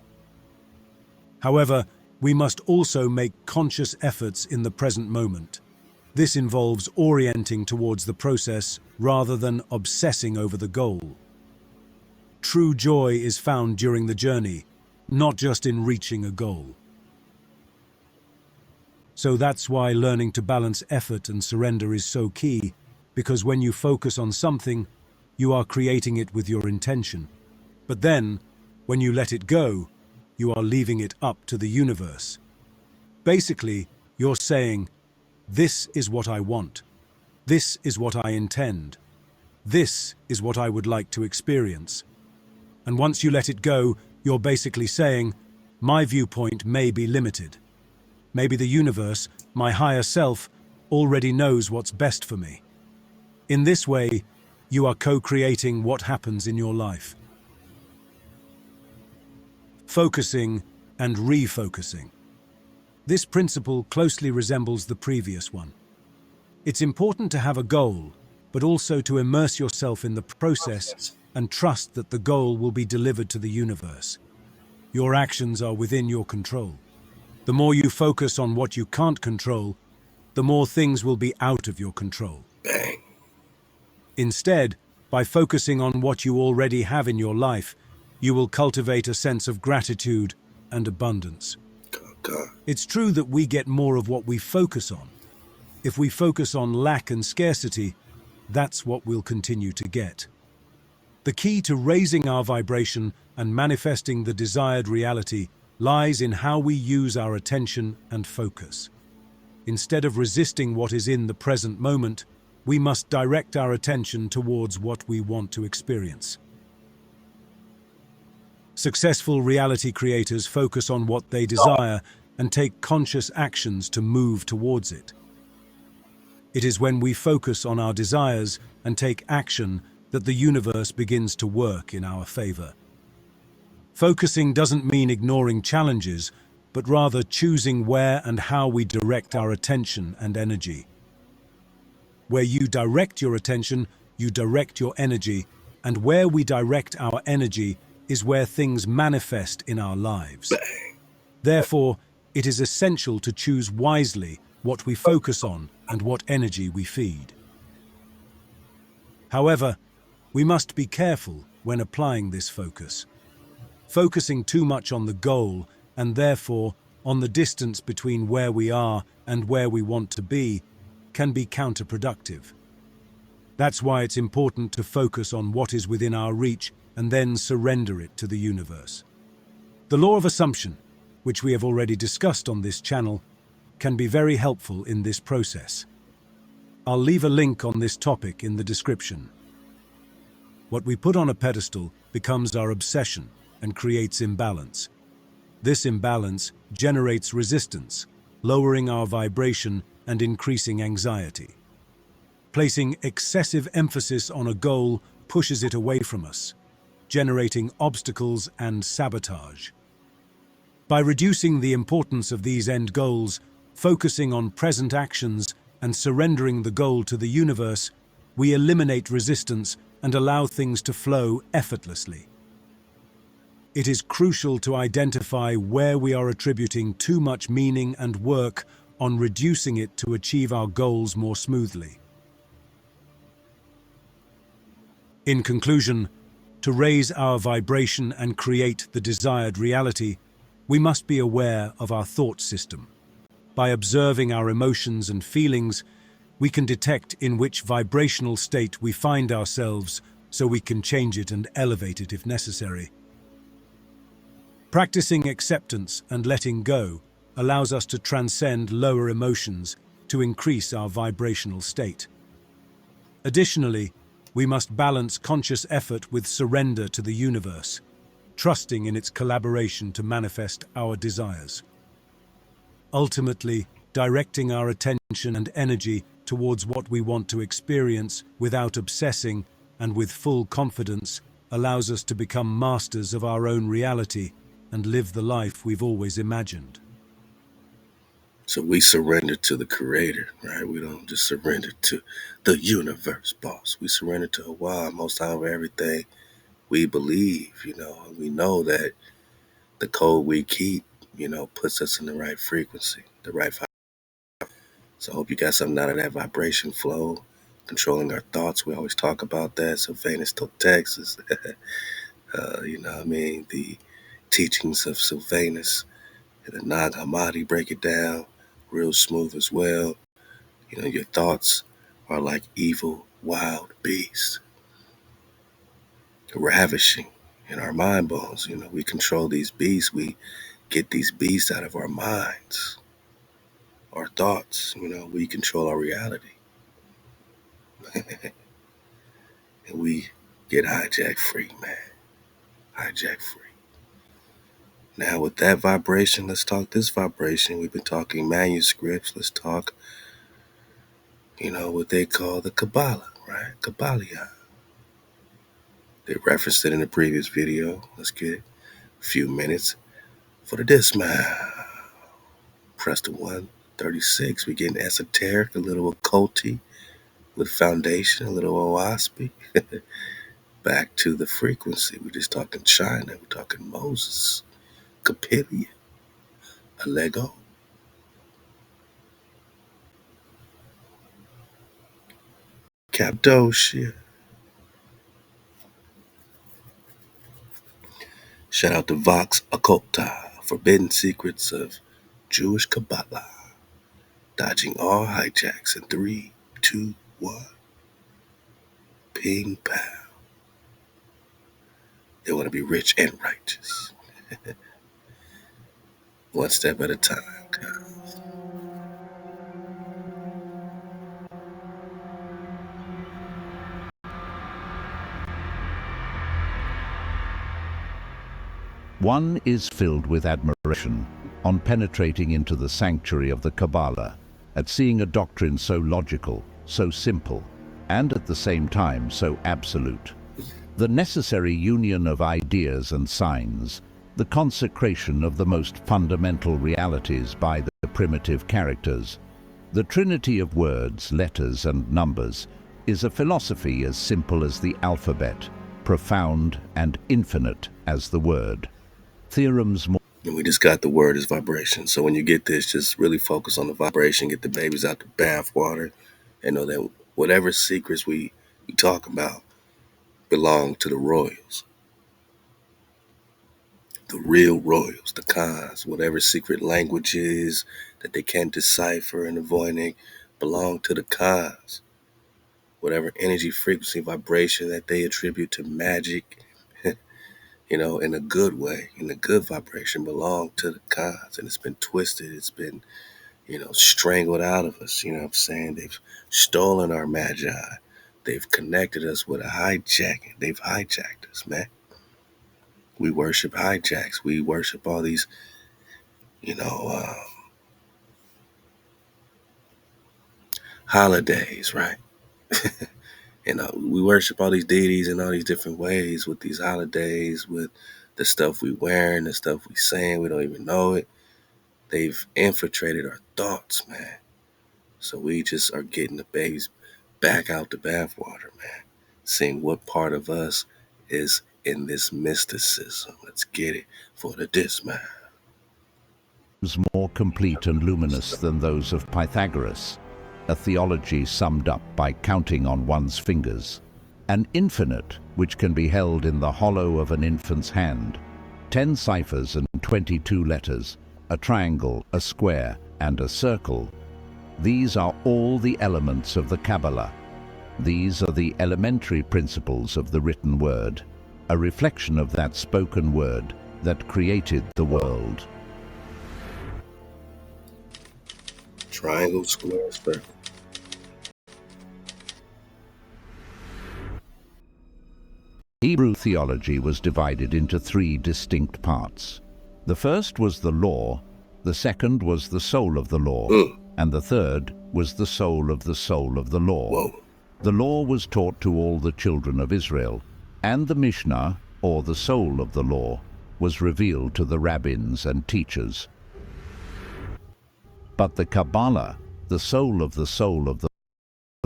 However, we must also make conscious efforts in the present moment. This involves orienting towards the process rather than obsessing over the goal. True joy is found during the journey, not just in reaching a goal. So that's why learning to balance effort and surrender is so key, because when you focus on something, you are creating it with your intention. But then, when you let it go, you are leaving it up to the universe. Basically, you're saying, this is what I want. This is what I intend. This is what I would like to experience. And once you let it go, you're basically saying, my viewpoint may be limited. Maybe the universe, my higher self, already knows what's best for me. In this way, you are co-creating what happens in your life. Focusing and refocusing. This principle closely resembles the previous one. It's important to have a goal, but also to immerse yourself in the process and trust that the goal will be delivered to the universe. Your actions are within your control. The more you focus on what you can't control, the more things will be out of your control. Bang. Instead, by focusing on what you already have in your life, you will cultivate a sense of gratitude and abundance. God. It's true that we get more of what we focus on. If we focus on lack and scarcity, that's what we'll continue to get. The key to raising our vibration and manifesting the desired reality lies in how we use our attention and focus. Instead of resisting what is in the present moment, we must direct our attention towards what we want to experience. Successful reality creators focus on what they desire and take conscious actions to move towards it. It is when we focus on our desires and take action that the universe begins to work in our favor. Focusing doesn't mean ignoring challenges, but rather choosing where and how we direct our attention and energy. Where you direct your attention, you direct your energy, and where we direct our energy is where things manifest in our lives. Therefore, it is essential to choose wisely what we focus on and what energy we feed. However, we must be careful when applying this focus. Focusing too much on the goal and therefore on the distance between where we are and where we want to be can be counterproductive. That's why it's important to focus on what is within our reach and then surrender it to the universe. The law of assumption, which we have already discussed on this channel, can be very helpful in this process. I'll leave a link on this topic in the description. What we put on a pedestal becomes our obsession and creates imbalance. This imbalance generates resistance, lowering our vibration and increasing anxiety. Placing excessive emphasis on a goal pushes it away from us, generating obstacles and sabotage. By reducing the importance of these end goals, focusing on present actions, and surrendering the goal to the universe, we eliminate resistance and allow things to flow effortlessly. It is crucial to identify where we are attributing too much meaning and work on reducing it to achieve our goals more smoothly. In conclusion, to raise our vibration and create the desired reality, we must be aware of our thought system. By observing our emotions and feelings, we can detect in which vibrational state we find ourselves so we can change it and elevate it if necessary. Practicing acceptance and letting go allows us to transcend lower emotions to increase our vibrational state. Additionally, we must balance conscious effort with surrender to the universe, trusting in its collaboration to manifest our desires. Ultimately, directing our attention and energy towards what we want to experience without obsessing and with full confidence allows us to become masters of our own reality and live the life we've always imagined. So we surrender to the Creator, right? We don't just surrender to the universe, boss. We surrender to HaWah, most high over everything we believe, and we know that the code we keep, puts us in the right frequency, the right vibration. So I hope you got something out of that vibration flow, controlling our thoughts. We always talk about that. Sylvanus till Texas, the teachings of Sylvanus and the Nag Hammadi break it down real smooth as well. Your thoughts are like evil, wild beasts, ravishing in our mind bones. We control these beasts. We get these beasts out of our minds, our thoughts. We control our reality. And we get hijack free, man. Hijack free. Now with that vibration, let's talk this vibration. We've been talking manuscripts. Let's talk, what they call the Kabala, right? Kabbalah. They referenced it in the previous video. Let's get a few minutes for the dismount. Prester 136. We're getting esoteric, a little occulty with foundation, a little Oahspe. Back to the frequency. We're just talking China. We're talking Moses, Capillion, a Lego. Cappadocia. Shout out to Vox Occulta, Forbidden Secrets of Jewish Kabbalah. Dodging all hijacks in 3, 2, 1. Ping pow. They want to be rich and righteous. One step at a time, guys. One is filled with admiration on penetrating into the sanctuary of the Kabbalah, at seeing a doctrine so logical, so simple, and at the same time so absolute. The necessary union of ideas and signs, the consecration of the most fundamental realities by the primitive characters, the trinity of words, letters, and numbers, is a philosophy as simple as the alphabet, profound and infinite as the word. Theorems more. And we just got the word as vibration. So when you get this, just really focus on the vibration, get the babies out the bath water, and know that whatever secrets we talk about belong to the royals. The real royals, the Khans, whatever secret languages that they can't decipher in the Voynich belong to the Khans. Whatever energy, frequency, vibration that they attribute to magic, in a good way, in a good vibration, belong to the Khans. And it's been twisted, it's been, strangled out of us, you know what I'm saying? They've stolen our magi. They've connected us with a hijacking. They've hijacked us, man. We worship hijacks. We worship all these, holidays, right? We worship all these deities in all these different ways with these holidays, with the stuff we wearing, the stuff we saying. We don't even know it. They've infiltrated our thoughts, man. So we just are getting the babies back out the bathwater, man. Seeing what part of us is in this mysticism. Let's get it for the dismount. More complete and luminous than those of Pythagoras, a theology summed up by counting on one's fingers, an infinite which can be held in the hollow of an infant's hand, 10 ciphers and 22 letters, a triangle, a square, and a circle. These are all the elements of the Kabbalah. These are the elementary principles of the written word, a reflection of that spoken word that created the world. Triangle, square, circle. Hebrew theology was divided into 3 distinct parts. The first was the law, the second was the soul of the law, and the third was the soul of the law. Whoa. The law was taught to all the children of Israel, and the Mishnah, or the soul of the law, was revealed to the rabbins and teachers. But the Kabbalah, the soul of the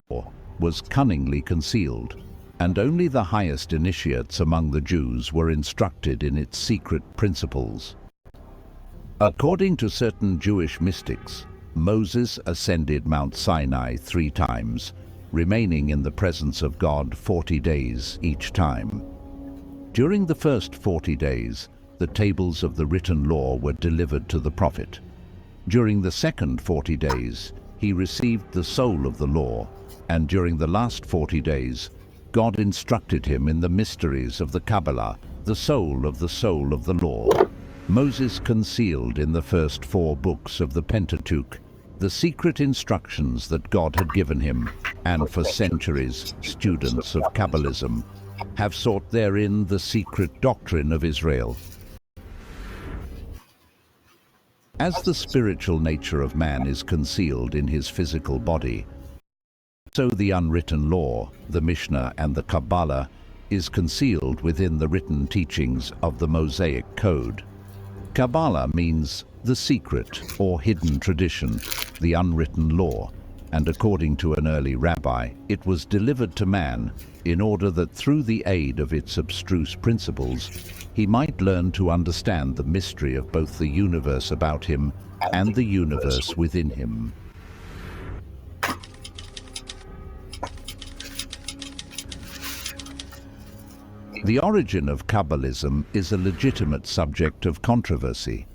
law, was cunningly concealed, and only the highest initiates among the Jews were instructed in its secret principles. According to certain Jewish mystics, Moses ascended Mount Sinai 3 times, remaining in the presence of God 40 days each time. During the first 40 days, the tables of the written law were delivered to the prophet. During the second 40 days, he received the soul of the law, and during the last 40 days, God instructed him in the mysteries of the Kabbalah, the soul of the law. Moses concealed in the first 4 books of the Pentateuch the secret instructions that God had given him, and for centuries, students of Kabbalism have sought therein the secret doctrine of Israel. As the spiritual nature of man is concealed in his physical body, so the unwritten law, the Mishnah and the Kabbalah, is concealed within the written teachings of the Mosaic Code. Kabbalah means the secret or hidden tradition, the unwritten law, and according to an early rabbi, it was delivered to man in order that through the aid of its abstruse principles, he might learn to understand the mystery of both the universe about him and the universe within him. The origin of Kabbalism is a legitimate subject of controversy.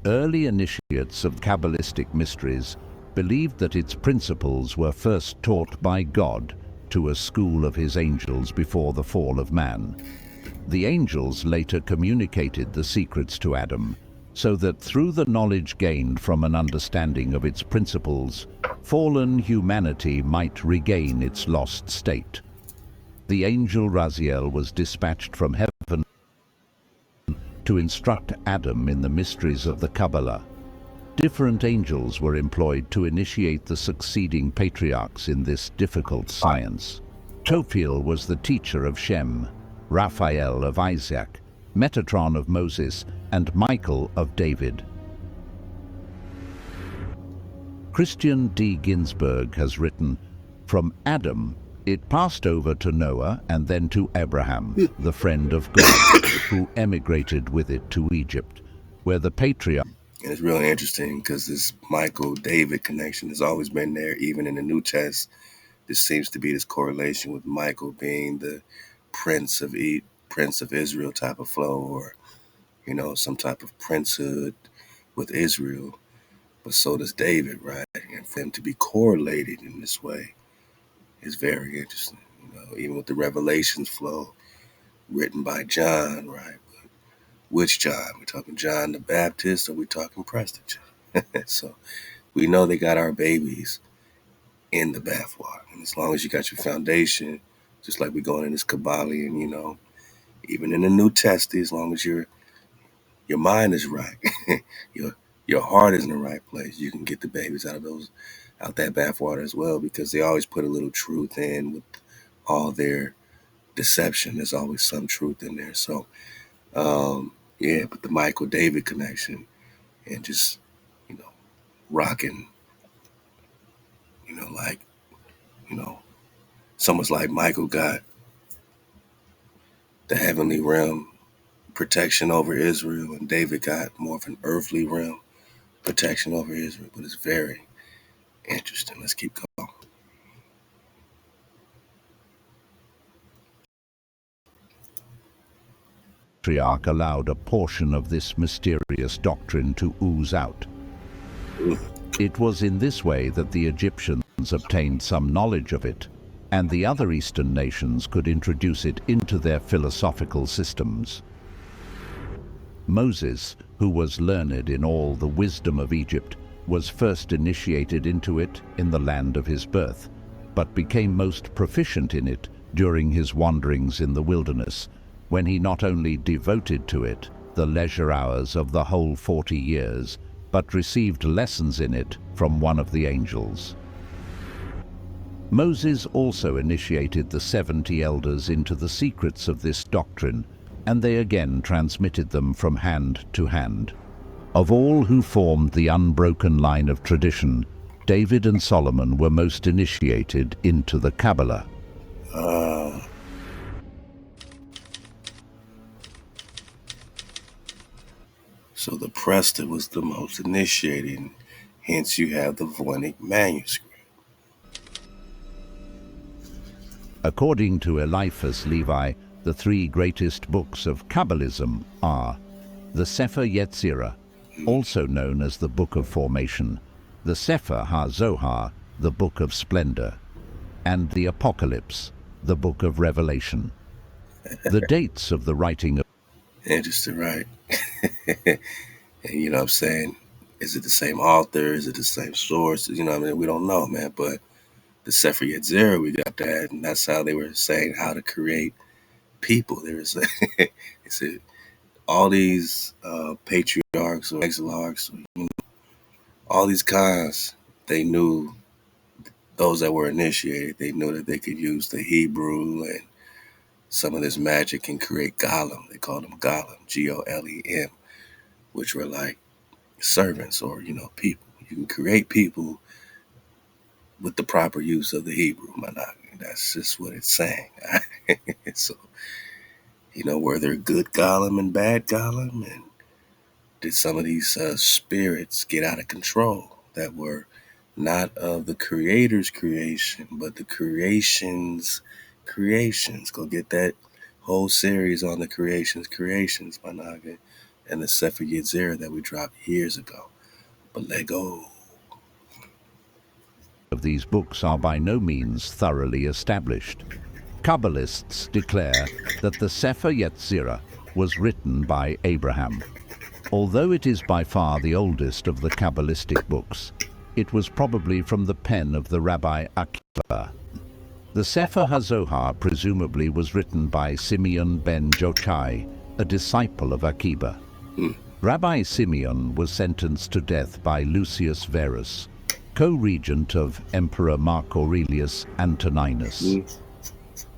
Early initiates of Kabbalistic mysteries believed that its principles were first taught by God to a school of his angels before the fall of man. The angels later communicated the secrets to Adam, so that through the knowledge gained from an understanding of its principles, fallen humanity might regain its lost state. The angel Raziel was dispatched from heaven to instruct Adam in the mysteries of the Kabbalah. Different angels were employed to initiate the succeeding patriarchs in this difficult science. Tophiel was the teacher of Shem, Raphael of Isaac, Metatron of Moses, and Michael of David. Christian D. Ginsberg has written, "From Adam, it passed over to Noah and then to Abraham, the friend of God, who emigrated with it to Egypt, where the patriarch..." And it's really interesting because this Michael-David connection has always been there, even in the New Test. There seems to be this correlation with Michael being the Prince of Israel type of flow, or, you know, some type of princehood with Israel. But so does David, right? And for him to be correlated in this way is very interesting. You know, even with the Revelations flow written by John, right? But which John? We talking John the Baptist, or we talking Prester John? So we know they got our babies in the bathwater. And as long as you got your foundation, just like we're going in this Kabbalion, you know, even in the New Testament, as long as your mind is right, your heart is in the right place, you can get the babies out that bathwater as well, because they always put a little truth in with all their deception. There's always some truth in there. So yeah, but the Michael David connection and just, you know, rocking, you know, like, you know, someone's like Michael got the heavenly realm protection over Israel, and David got more of an earthly realm protection over Israel. But it's very interesting. Let's keep going. Patriarch allowed a portion of this mysterious doctrine to ooze out. It was in this way that the Egyptians obtained some knowledge of it, and the other Eastern nations could introduce it into their philosophical systems. Moses, who was learned in all the wisdom of Egypt, was first initiated into it in the land of his birth, but became most proficient in it during his wanderings in the wilderness, when he not only devoted to it the leisure hours of the whole 40 years, but received lessons in it from one of the angels. Moses also initiated the 70 elders into the secrets of this doctrine, and they again transmitted them from hand to hand. Of all who formed the unbroken line of tradition, David and Solomon were most initiated into the Kabbalah. So the Prester was the most initiated, hence you have the Voynich Manuscript. According to Eliphas Levi, the three greatest books of Kabbalism are the Sefer Yetzirah, also known as the Book of Formation, the Sefer HaZohar, the Book of Splendor, and the Apocalypse, the Book of Revelation. The dates of the writing of... Interesting, right? And you know what I'm saying? Is it the same author? Is it the same source? You know what I mean? We don't know, man. But the Sefer Yetzirah, we got that. And that's how they were saying how to create people. They were saying, it said, all these patriarchs or exilarchs, you know, all these kinds, they knew, those that were initiated, they knew that they could use the Hebrew and some of this magic and create golem. They called them golem, Golem, which were like servants, or, you know, people. You can create people with the proper use of the Hebrew. That's just what it's saying. So, you know, were there good golem and bad golem? And did some of these spirits get out of control that were not of the creator's creation, but the creation's creations? Go get that whole series on the creations, Managa, and the Sefer Yetzirah that we dropped years ago. But let go. of these books are by no means thoroughly established. Kabbalists declare that the Sefer Yetzirah was written by Abraham. Although it is by far the oldest of the Kabbalistic books, it was probably from the pen of the Rabbi Akiva. The Sefer HaZohar presumably was written by Simeon ben Jochai, a disciple of Akiva. Rabbi Simeon was sentenced to death by Lucius Verus, co-regent of Emperor Mark Aurelius Antoninus.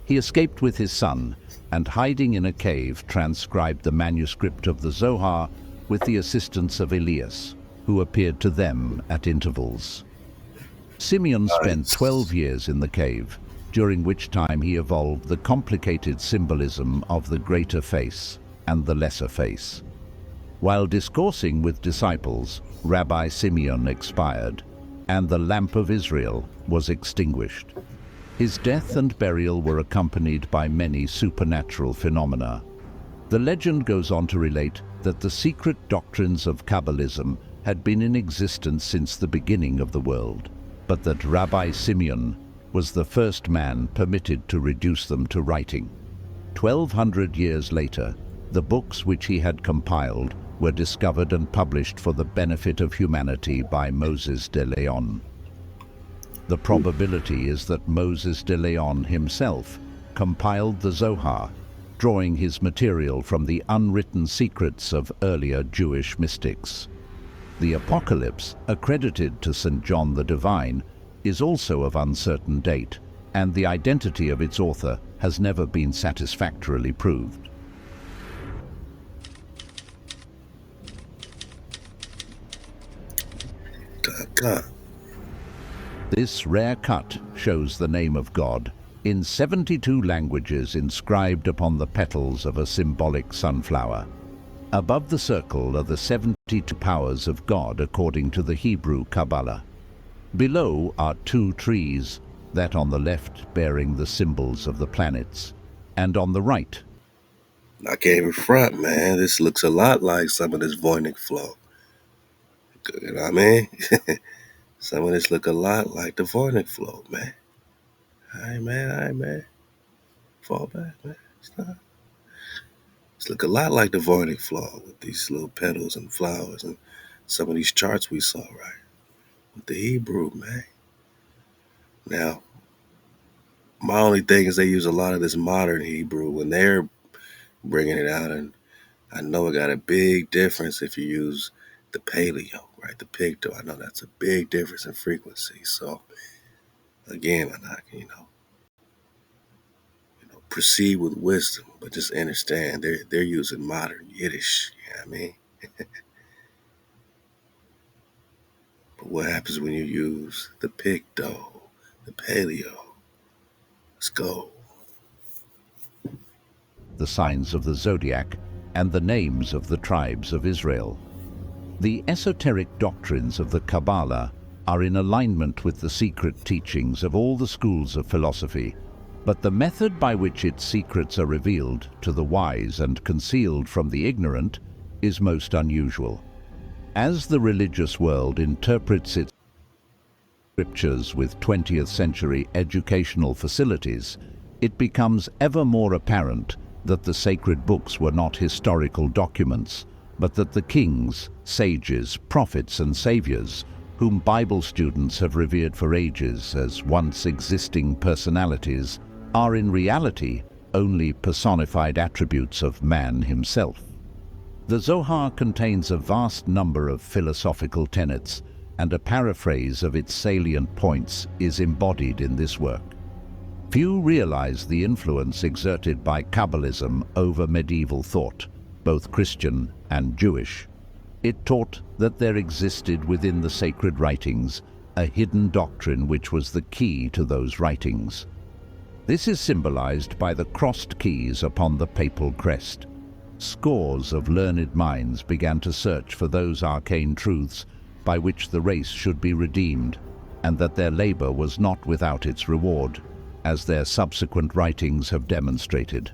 He escaped with his son and, hiding in a cave, transcribed the manuscript of the Zohar with the assistance of Elias, who appeared to them at intervals. Simeon spent 12 years in the cave, during which time he evolved the complicated symbolism of the greater face and the lesser face. While discoursing with disciples, Rabbi Simeon expired, and the lamp of Israel was extinguished. His death and burial were accompanied by many supernatural phenomena. The legend goes on to relate that the secret doctrines of Kabbalism had been in existence since the beginning of the world, but that Rabbi Simeon was the first man permitted to reduce them to writing. 1200 years later, the books which he had compiled were discovered and published for the benefit of humanity by Moses de Leon. The probability is that Moses de Leon himself compiled the Zohar, drawing his material from the unwritten secrets of earlier Jewish mystics. The Apocalypse, accredited to St. John the Divine, is also of uncertain date, and the identity of its author has never been satisfactorily proved. This rare cut shows the name of God in 72 languages inscribed upon the petals of a symbolic sunflower. Above the circle are the 72 powers of God according to the Hebrew Kabbalah. Below are 2 trees, that on the left bearing the symbols of the planets, and on the right. I can't even front, man. This looks a lot like some of this Voynich flow. You know what I mean? Some of this look a lot like the Voynich flow, man. All right, man. Fall back, man. Stop. It's look a lot like the Voynich flow with these little petals and flowers and some of these charts we saw, right? With the Hebrew, man. Now, my only thing is they use a lot of this modern Hebrew when they're bringing it out, and I know it got a big difference if you use the paleo, right? The picto. I know that's a big difference in frequency. So, again, I'm not, proceed with wisdom, but just understand they're using modern Yiddish. You know what I mean? But what happens when you use the picto, the paleo? Let's go. The signs of the zodiac and the names of the tribes of Israel. The esoteric doctrines of the Kabbalah are in alignment with the secret teachings of all the schools of philosophy, but the method by which its secrets are revealed to the wise and concealed from the ignorant is most unusual. As the religious world interprets its scriptures with 20th century educational facilities, it becomes ever more apparent that the sacred books were not historical documents, but that the kings, sages, prophets, and saviors, whom Bible students have revered for ages as once existing personalities, are in reality only personified attributes of man himself. The Zohar contains a vast number of philosophical tenets, and a paraphrase of its salient points is embodied in this work. Few realize the influence exerted by Kabbalism over medieval thought, both Christian and Jewish. It taught that there existed within the sacred writings a hidden doctrine which was the key to those writings. This is symbolized by the crossed keys upon the papal crest. Scores of learned minds began to search for those arcane truths by which the race should be redeemed, and that their labor was not without its reward, as their subsequent writings have demonstrated.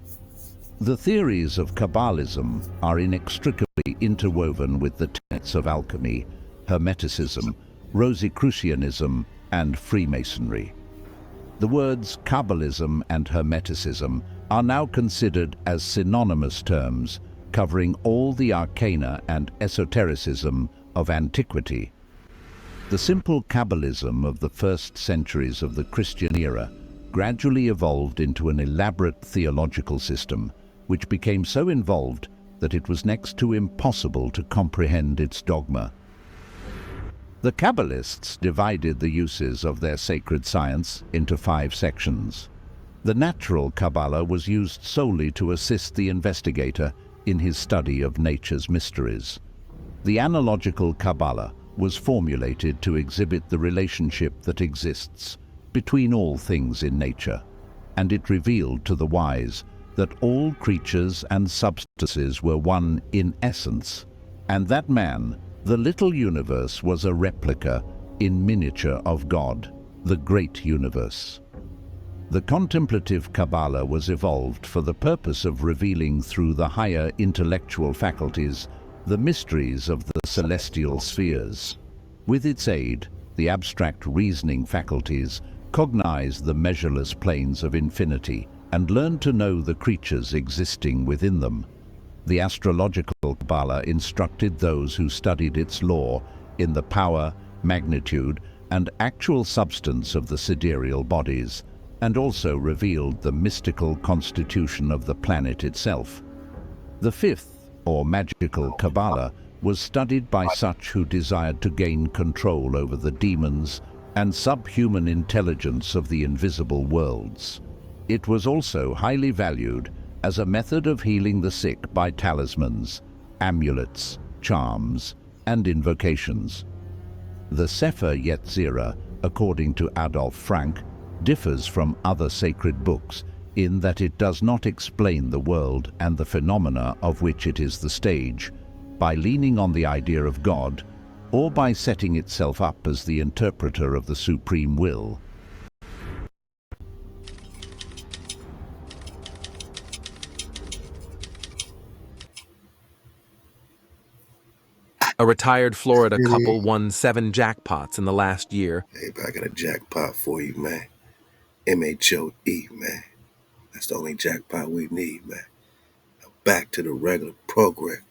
The theories of Kabbalism are inextricably interwoven with the tenets of alchemy, Hermeticism, Rosicrucianism, and Freemasonry. The words Kabbalism and Hermeticism are now considered as synonymous terms, covering all the arcana and esotericism of antiquity. The simple Kabbalism of the first centuries of the Christian era gradually evolved into an elaborate theological system, which became so involved that it was next to impossible to comprehend its dogma. The Kabbalists divided the uses of their sacred science into 5 sections. The natural Kabbalah was used solely to assist the investigator in his study of nature's mysteries. The analogical Kabbalah was formulated to exhibit the relationship that exists between all things in nature, and it revealed to the wise that all creatures and substances were one in essence, and that man, the little universe, was a replica in miniature of God, the great universe. The contemplative Kabbalah was evolved for the purpose of revealing through the higher intellectual faculties the mysteries of the celestial spheres. With its aid, the abstract reasoning faculties cognize the measureless planes of infinity and learn to know the creatures existing within them. The astrological Kabbalah instructed those who studied its law in the power, magnitude, and actual substance of the sidereal bodies, and also revealed the mystical constitution of the planet itself. The 5th, or magical Kabbalah, was studied by such who desired to gain control over the demons and subhuman intelligence of the invisible worlds. It was also highly valued as a method of healing the sick by talismans, amulets, charms, and invocations. The Sefer Yetzirah, according to Adolf Frank, differs from other sacred books in that it does not explain the world and the phenomena of which it is the stage by leaning on the idea of God or by setting itself up as the interpreter of the supreme will. A retired Florida couple won 7 jackpots in the last year. Hey, but I got a jackpot for you, man. MHOE, man. That's the only jackpot we need, man. Now back to the regular program.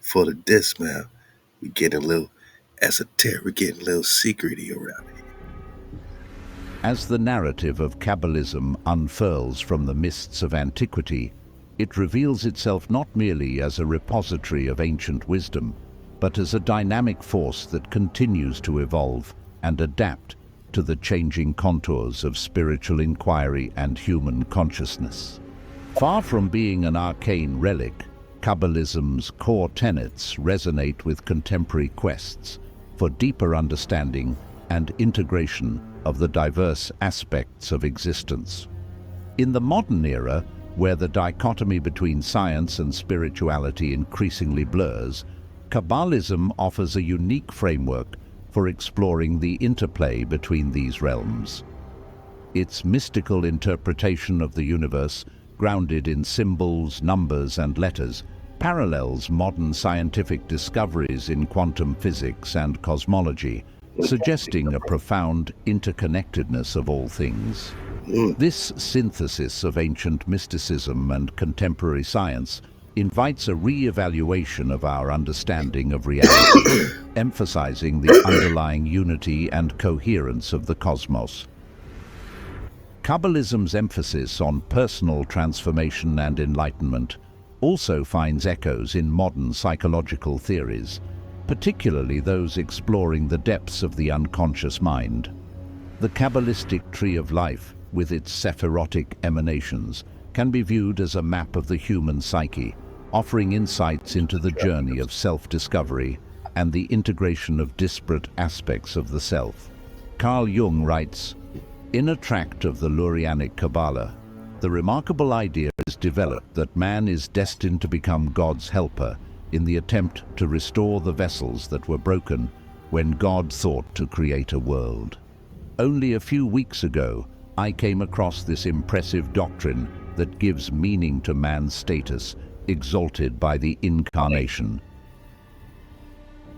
For the disc, man. We getting a little esoteric, we getting a little secrety around here. As the narrative of Kabbalism unfurls from the mists of antiquity, it reveals itself not merely as a repository of ancient wisdom, but as a dynamic force that continues to evolve and adapt to the changing contours of spiritual inquiry and human consciousness. Far from being an arcane relic, Kabbalism's core tenets resonate with contemporary quests for deeper understanding and integration of the diverse aspects of existence. In the modern era, where the dichotomy between science and spirituality increasingly blurs, Kabbalism offers a unique framework for exploring the interplay between these realms. Its mystical interpretation of the universe, grounded in symbols, numbers, and letters, parallels modern scientific discoveries in quantum physics and cosmology, suggesting a profound interconnectedness of all things. This synthesis of ancient mysticism and contemporary science invites a re-evaluation of our understanding of reality, emphasizing the underlying unity and coherence of the cosmos. Kabbalism's emphasis on personal transformation and enlightenment also finds echoes in modern psychological theories, particularly those exploring the depths of the unconscious mind. The Kabbalistic tree of life, with its sephirotic emanations, can be viewed as a map of the human psyche, offering insights into the journey of self-discovery and the integration of disparate aspects of the self. Carl Jung writes, "In a tract of the Lurianic Kabbalah, the remarkable idea is developed that man is destined to become God's helper in the attempt to restore the vessels that were broken when God thought to create a world." Only a few weeks ago, I came across this impressive doctrine that gives meaning to man's status, exalted by the incarnation.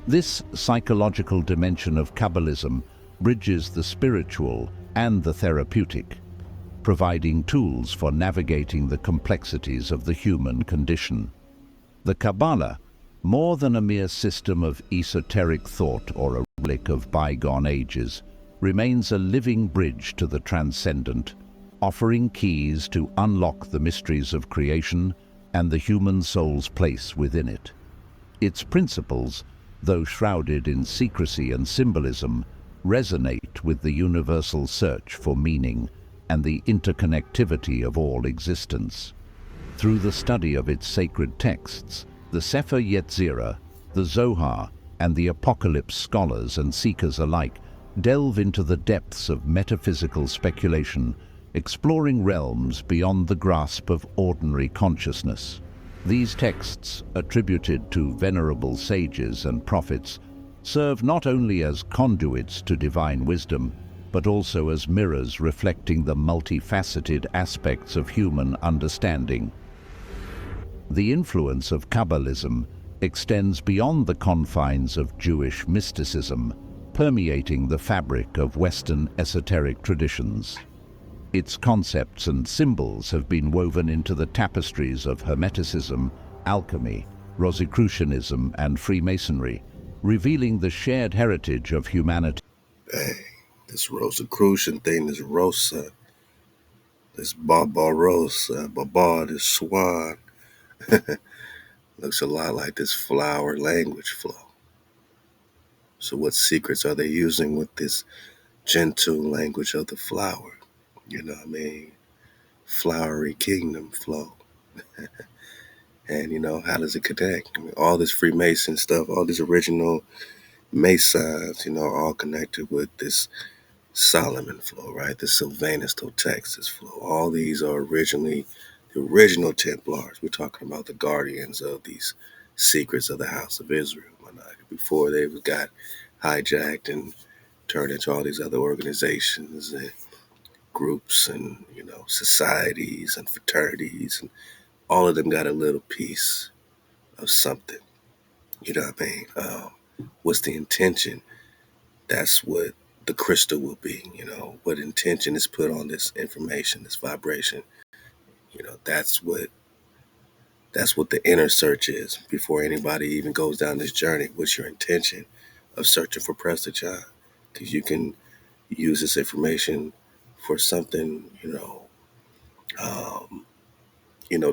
This psychological dimension of Kabbalism bridges the spiritual and the therapeutic, providing tools for navigating the complexities of the human condition. The Kabbalah, more than a mere system of esoteric thought or a relic of bygone ages, remains a living bridge to the transcendent, offering keys to unlock the mysteries of creation and the human soul's place within it. Its principles, though shrouded in secrecy and symbolism, resonate with the universal search for meaning and the interconnectivity of all existence. Through the study of its sacred texts, the Sefer Yetzirah, the Zohar, and the Apocalypse scholars and seekers alike delve into the depths of metaphysical speculation, exploring realms beyond the grasp of ordinary consciousness. These texts, attributed to venerable sages and prophets, serve not only as conduits to divine wisdom, but also as mirrors reflecting the multifaceted aspects of human understanding. The influence of Kabbalism extends beyond the confines of Jewish mysticism, permeating the fabric of Western esoteric traditions. Its concepts and symbols have been woven into the tapestries of Hermeticism, alchemy, Rosicrucianism, and Freemasonry, revealing the shared heritage of humanity. Dang, this Rosicrucian thing, this Rosa, this Barbarossa, Baba, this Swan, looks a lot like this flower language flow. So what secrets are they using with this gentle language of the flower? You know what I mean? Flowery kingdom flow. And, you know, how does it connect? I mean, all this Freemason stuff, all these original Masons, you know, are all connected with this Solomon flow, right? The Sylvanus Texas flow. All these are originally the original Templars. We're talking about the guardians of these secrets of the House of Israel, before they got hijacked and turned into all these other organizations and groups and, you know, societies and fraternities, and all of them got a little piece of something. You know what I mean? What's the intention? That's what the crystal will be. You know, what intention is put on this information, this vibration. You know, that's what the inner search is before anybody even goes down this journey. What's your intention of searching for Prester John? Because you can use this information for something,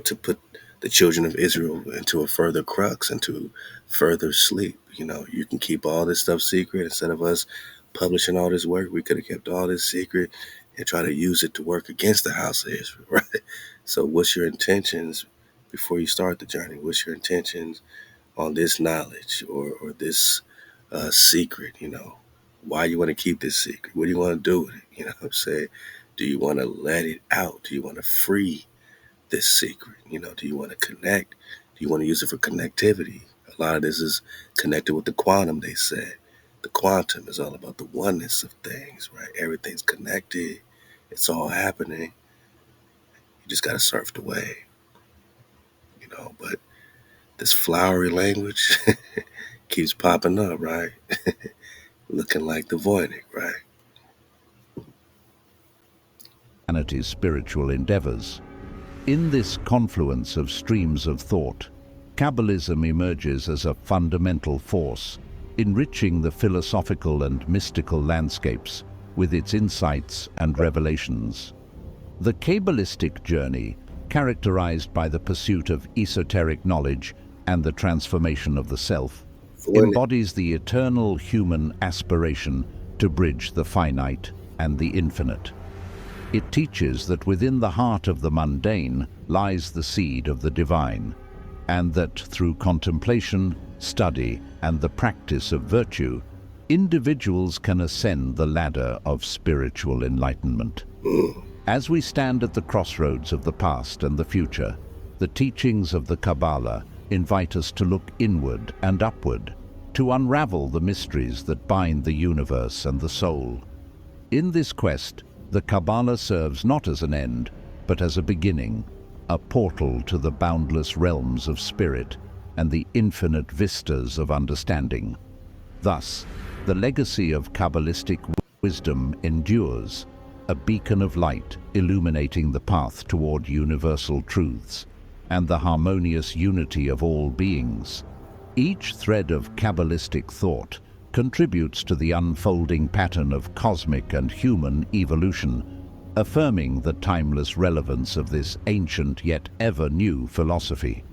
to put the children of Israel into a further crux, into further sleep. You know, you can keep all this stuff secret. Instead of us publishing all this work, we could have kept all this secret and try to use it to work against the House of Israel, right? So what's your intentions before you start the journey? What's your intentions on this knowledge or this secret? You know, why you want to keep this secret? What do you want to do with it? You know what I'm saying? Do you want to let it out? Do you want to free this secret? You know, do you want to connect? Do you want to use it for connectivity? A lot of this is connected with the quantum, they said. The quantum is all about the oneness of things, right? Everything's connected. It's all happening. You just got to surf the wave, you know. But this flowery language keeps popping up, right? Looking like the Voynich, right? Humanity's spiritual endeavors. In this confluence of streams of thought, Kabbalism emerges as a fundamental force, enriching the philosophical and mystical landscapes with its insights and revelations. The Kabbalistic journey, characterized by the pursuit of esoteric knowledge and the transformation of the self, embodies the eternal human aspiration to bridge the finite and the infinite. It teaches that within the heart of the mundane lies the seed of the divine, and that through contemplation, study, and the practice of virtue, individuals can ascend the ladder of spiritual enlightenment. As we stand at the crossroads of the past and the future, the teachings of the Kabbalah invite us to look inward and upward, to unravel the mysteries that bind the universe and the soul. In this quest, the Kabbalah serves not as an end, but as a beginning, a portal to the boundless realms of spirit and the infinite vistas of understanding. Thus, the legacy of Kabbalistic wisdom endures, a beacon of light illuminating the path toward universal truths and the harmonious unity of all beings. Each thread of Kabbalistic thought contributes to the unfolding pattern of cosmic and human evolution, affirming the timeless relevance of this ancient yet ever-new philosophy.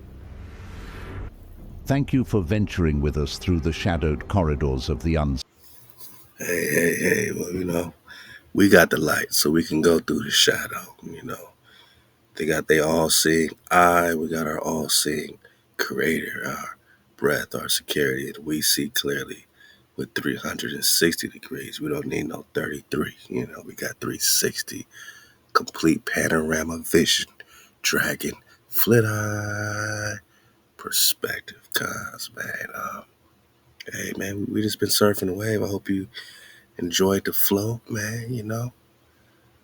Thank you for venturing with us through the shadowed corridors of the unseen. Hey, well, you know, we got the light, so we can go through the shadow, you know. They got their all-seeing eye, we got our all-seeing creator, our breath, our security, and we see clearly with 360 degrees. We don't need no 33, you know, we got 360, complete panorama vision, dragon, flit eye, perspective, cause, man, hey, man, we just been surfing the wave. I hope you enjoyed the flow, man, you know.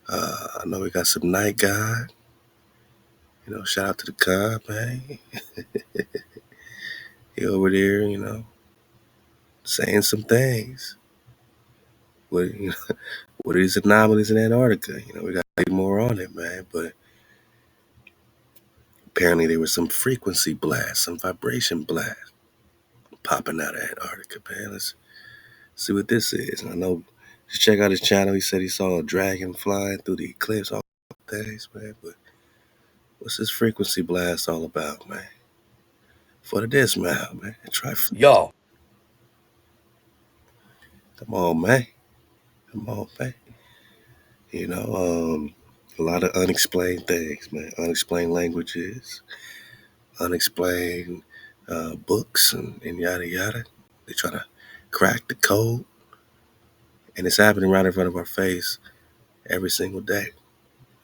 I know we got some night guide. You know, shout out to the cop, man. He over there, you know, saying some things. What, you know, what are these anomalies in Antarctica? You know, we got to be more on it, man. But apparently there was some frequency blast, some vibration blast popping out of Antarctica, man. Let's see what this is. I know, just check out his channel. He said he saw a dragon flying through the eclipse, all things, man. But what's this frequency blast all about, man? For the dismount, man. Try. Yo. Come on, man. Come on, man. You know, a lot of unexplained things, man. Unexplained languages, unexplained books, and yada yada. They try to crack the code, and it's happening right in front of our face every single day.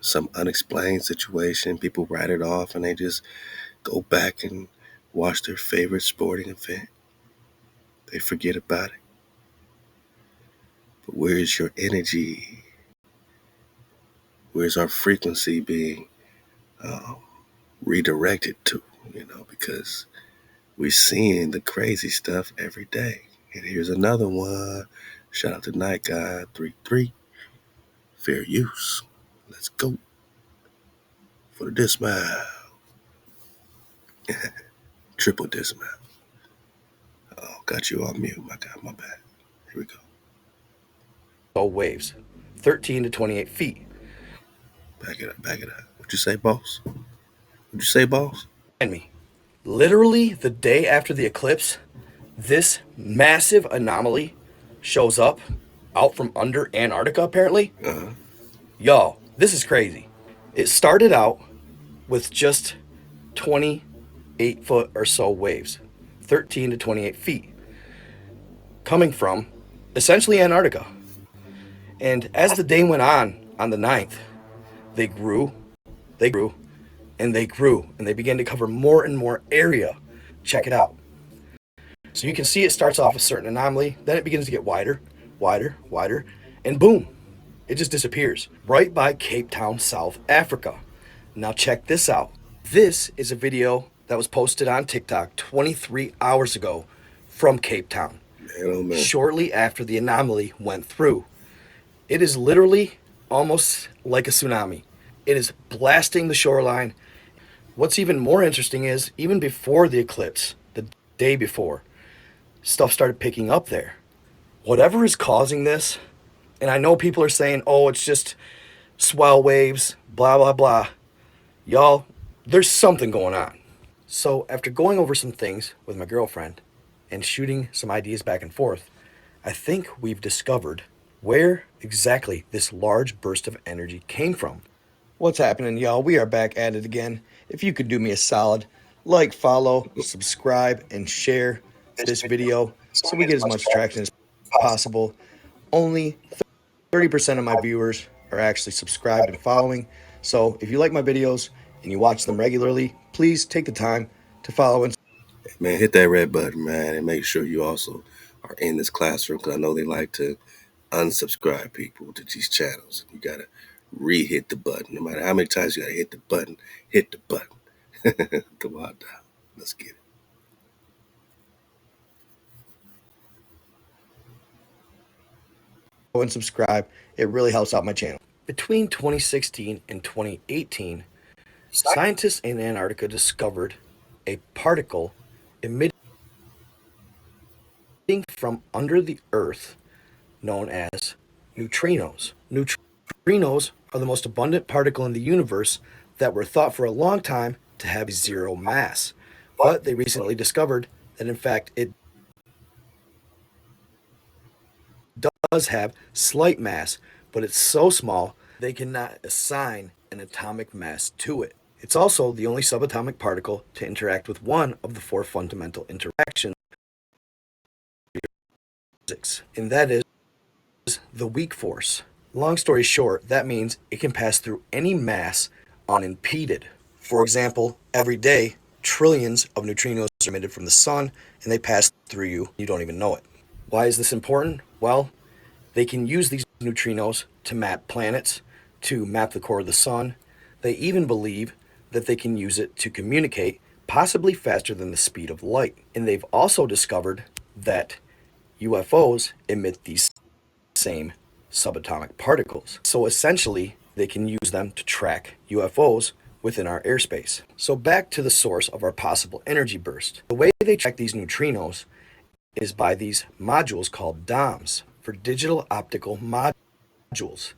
Some unexplained situation, people write it off, and they just go back and watch their favorite sporting event. They forget about it. But where's your energy? Where's our frequency being redirected to? You know, because we're seeing the crazy stuff every day. And here's another one. Shout out to Night Guy 33. Fair use. Let's go for the dismount. Triple dismount. Oh, got you on mute, my guy. My bad. Here we go. Waves, 13 to 28 feet. Back it up, back it up. What'd you say, boss? What'd you say, boss? And me. Literally the day after the eclipse, this massive anomaly shows up out from under Antarctica, apparently. Yo, this is crazy. It started out with just 28 foot or so waves, 13 to 28 feet, coming from essentially Antarctica. And as the day went on the 9th, they grew, and they grew, and they began to cover more and more area. Check it out. So you can see it starts off a certain anomaly, then it begins to get wider, and boom, it just disappears right by Cape Town, South Africa. Now check this out. This is a video that was posted on TikTok 23 hours ago from Cape Town, shortly after the anomaly went through. It is literally almost like a tsunami. It is blasting the shoreline. What's even more interesting is, even before the eclipse, the day before, stuff started picking up there. Whatever is causing this, and I know people are saying, oh, it's just swell waves, blah, blah, blah. Y'all, there's something going on. So after going over some things with my girlfriend and shooting some ideas back and forth, I think we've discovered where exactly this large burst of energy came from. What's happening, y'all? We are back at it again. If you could do me a solid, like, follow, subscribe, and share this video so we get as much traction as possible. Only 30% of my viewers are actually subscribed and following. So if you like my videos and you watch them regularly, please take the time to follow and man, hit that red button, man, and make sure you also are in this classroom, because I know they like to unsubscribe people to these channels. You gotta re-hit the button. No matter how many times you gotta hit the button, hit the button. ThaWaDa. Let's get it. and subscribe. It really helps out my channel. Between 2016 and 2018, scientists in Antarctica discovered a particle emitting from under the earth known as neutrinos. Neutrinos are the most abundant particle in the universe that were thought for a long time to have zero mass. But they recently discovered that in fact it does have slight mass, but it's so small they cannot assign an atomic mass to it. It's also the only subatomic particle to interact with one of the four fundamental interactions, and that is the weak force. Long story short, that means it can pass through any mass unimpeded. For example, every day, trillions of neutrinos are emitted from the sun, and they pass through you. You don't even know it. Why is this important? Well, they can use these neutrinos to map planets, to map the core of the sun. They even believe that they can use it to communicate, possibly faster than the speed of light. And they've also discovered that UFOs emit these same subatomic particles. So essentially, they can use them to track UFOs within our airspace. So back to the source of our possible energy burst. The way they track these neutrinos is by these modules called DOMs, for digital optical modules.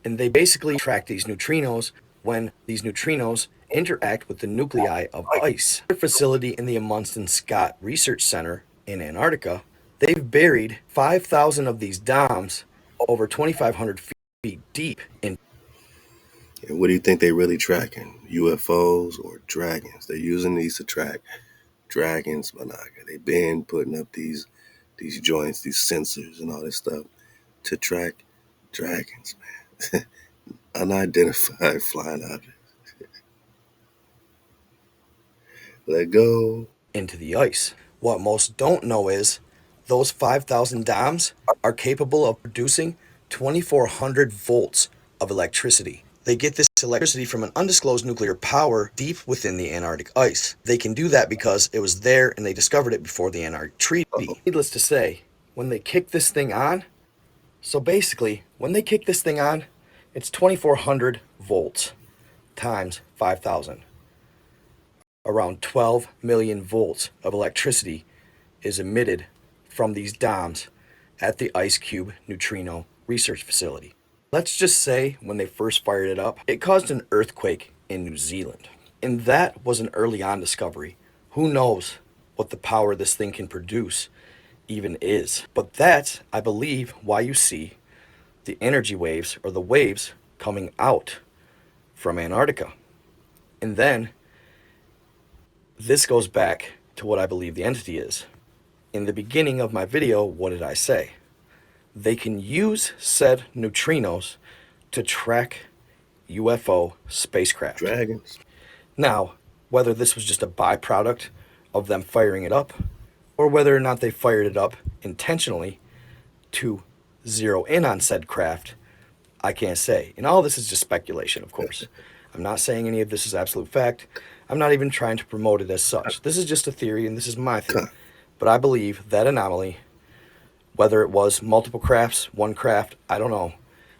And they basically track these neutrinos when these neutrinos interact with the nuclei of ice. Their facility in the Amundsen Scott Research Center in Antarctica, they've buried 5,000 of these DOMs over 2,500 feet deep in. And what do you think they really tracking? UFOs or dragons? They're using these to track dragons, Monaga. They've been putting up these joints, these sensors and all this stuff to track dragons, man. Unidentified flying objects. Let go. Into the ice. What most don't know is those 5,000 DOMs are capable of producing 2,400 volts of electricity. They get this electricity from an undisclosed nuclear power deep within the Antarctic ice. They can do that because it was there and they discovered it before the Antarctic Treaty. Needless to say, when they kick this thing on, so basically, when they kick this thing on, it's 2,400 volts times 5,000. Around 12 million volts of electricity is emitted from these DOMs at the Ice Cube Neutrino Research Facility. Let's just say when they first fired it up, it caused an earthquake in New Zealand. And that was an early on discovery. Who knows what the power this thing can produce even is. But that's, I believe, why you see the energy waves or the waves coming out from Antarctica. And then this goes back to what I believe the entity is. In the beginning of my video, what did I say? They can use said neutrinos to track UFO spacecraft. Dragons. Now, whether this was just a byproduct of them firing it up, or whether or not they fired it up intentionally to zero in on said craft, I can't say. And all this is just speculation, of course. I'm not saying any of this is absolute fact. I'm not even trying to promote it as such. This is just a theory, and this is my theory. But I believe that anomaly, whether it was multiple crafts, one craft, I don't know.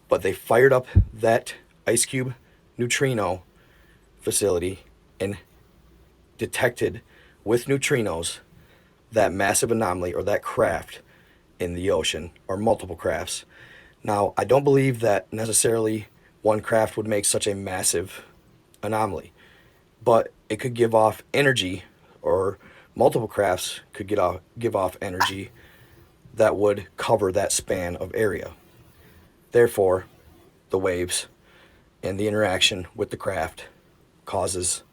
But they fired up that Ice Cube neutrino facility and detected with neutrinos that massive anomaly or that craft in the ocean, or multiple crafts. Now, I don't believe that necessarily one craft would make such a massive anomaly, but it could give off energy, or multiple crafts could give off energy that would cover that span of area. Therefore, the waves and the interaction with the craft causes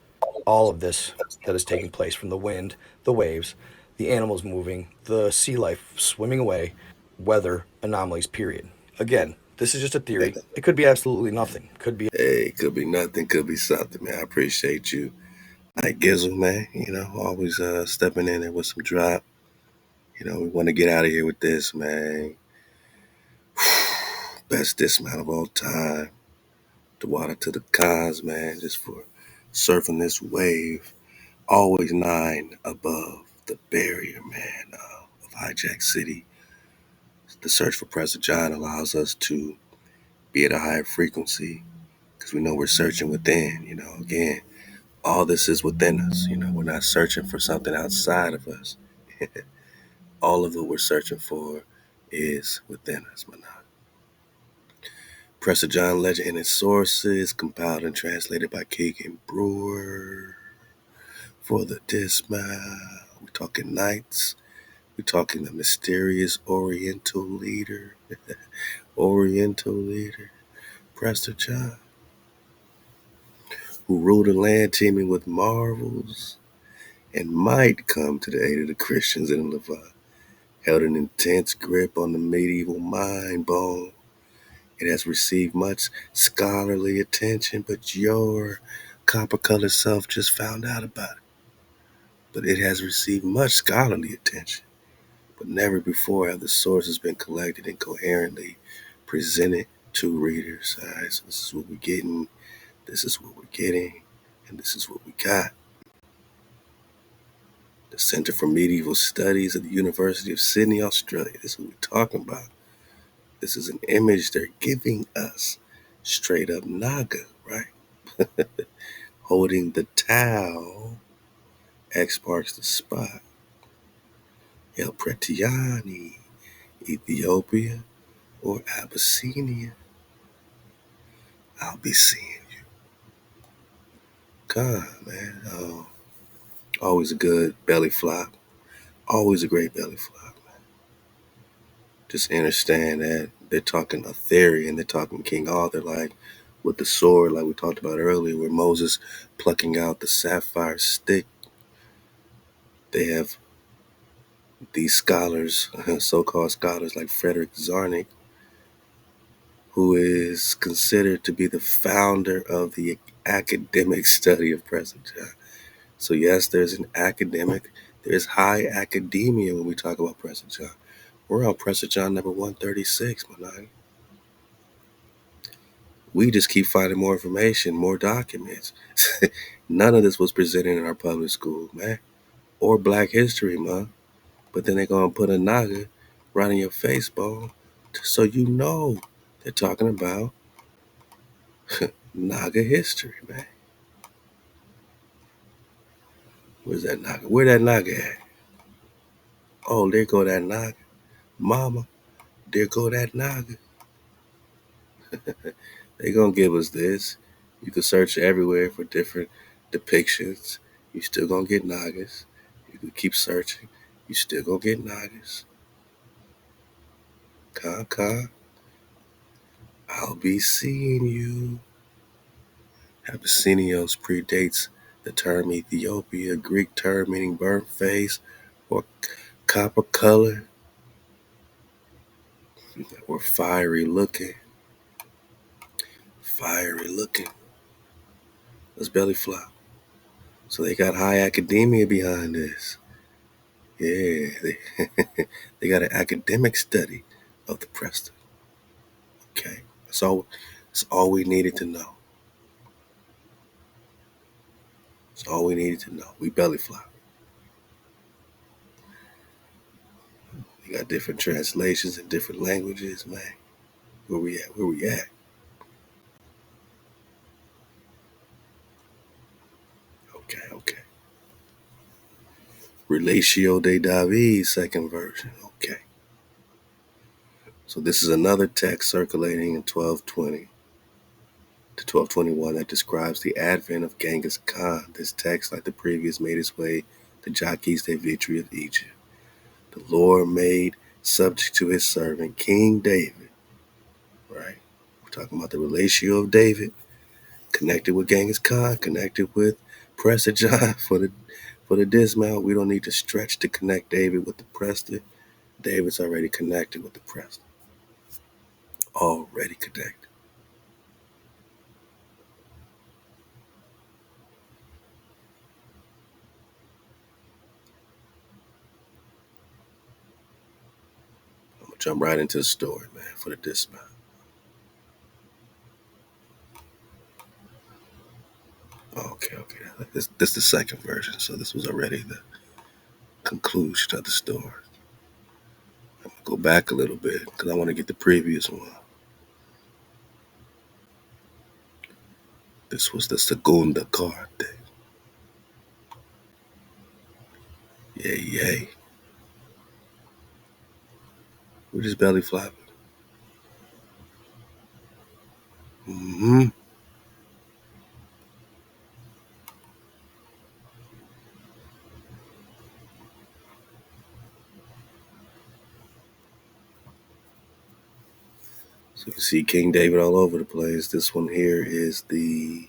all of this that is taking place, from the wind, the waves, the animals moving, the sea life swimming away, weather anomalies, period. Again, this is just a theory. It could be absolutely nothing. Could be. Hey, could be nothing, could be something, man. I appreciate you. Like Gizzle, man, always stepping in there with some drop. We want to get out of here with this, man. Best dismount of all time. ThaWaDa to the cons, man, just for surfing this wave. Always 9 above the barrier, man, of Hijack City. The search for Prester John allows us to be at a higher frequency because we know we're searching within. Again, all this is within us. We're not searching for something outside of us. All of what we're searching for is within us, man. Prester John legend and its sources, compiled and translated by Keegan Brewer. For the dismount, we're talking knights. We're talking the mysterious Oriental leader. Oriental leader, Prester John, who ruled a land teeming with marvels and might come to the aid of the Christians in the Levant, held an intense grip on the medieval mind bone. It has received much scholarly attention, but your copper-colored self just found out about it. But it has received much scholarly attention, but never before have the sources been collected and coherently presented to readers. All right, so this is what we're getting, this is what we're getting, and this is what we got. The Center for Medieval Studies at the University of Sydney, Australia. This is what we're talking about. This is an image they're giving us. Straight up Naga, right? Holding the towel. X marks the spot. El Pretiani, Ethiopia, or Abyssinia. I'll be seeing you. God, man. Always a good belly flop. Always a great belly flop. Just understand that they're talking Arthurian, they're talking King Arthur, like with the sword, like we talked about earlier, where Moses plucking out the sapphire stick. They have these scholars, so-called scholars like Frederick Zarnik, who is considered to be the founder of the academic study of Prester John. So yes, there's an academic, there's high academia when we talk about Prester John. We're on Prester John number 136, my nine. We just keep finding more information, more documents. None of this was presented in our public school, man, or Black History Month. But then they're going to put a Naga right in your face, bone, so you know they're talking about Naga history, man. Where's that Naga? Where that Naga at? Oh, there go that Naga. Mama, there go that Naga. They're going to give us this. You can search everywhere for different depictions. You still going to get Nagas. You can keep searching. You still going to get Nagas. Ka, I'll be seeing you. Abyssinios predates the term Ethiopia, Greek term meaning burnt face or copper color or fiery looking. Fiery looking. Let's belly flop. So they got high academia behind this. Yeah, they got an academic study of the Prester. Okay, that's all we needed to know. That's all we needed to know. We belly flop. We got different translations in different languages, man. Where we at? Where we at? Okay. Relatio de David, second version. Okay. So this is another text circulating in 1220 to 1221 that describes the advent of Genghis Khan. This text, like the previous, made its way to Jacques de Vitry of Egypt. The Lord made subject to his servant, King David. Right? We're talking about the relatio of David, connected with Genghis Khan, connected with Prester John for the dismount. We don't need to stretch to connect David with the Prester. David's already connected with the Prester. Already connected. I'm gonna jump right into the story, man, for the dismount. Okay. This is the second version, so this was already the conclusion of the story. I'm gonna go back a little bit because I want to get the previous one. This was the segunda parte. Yay. We're just belly flopping. Mm-hmm. So you see King David all over the place. This one here is the...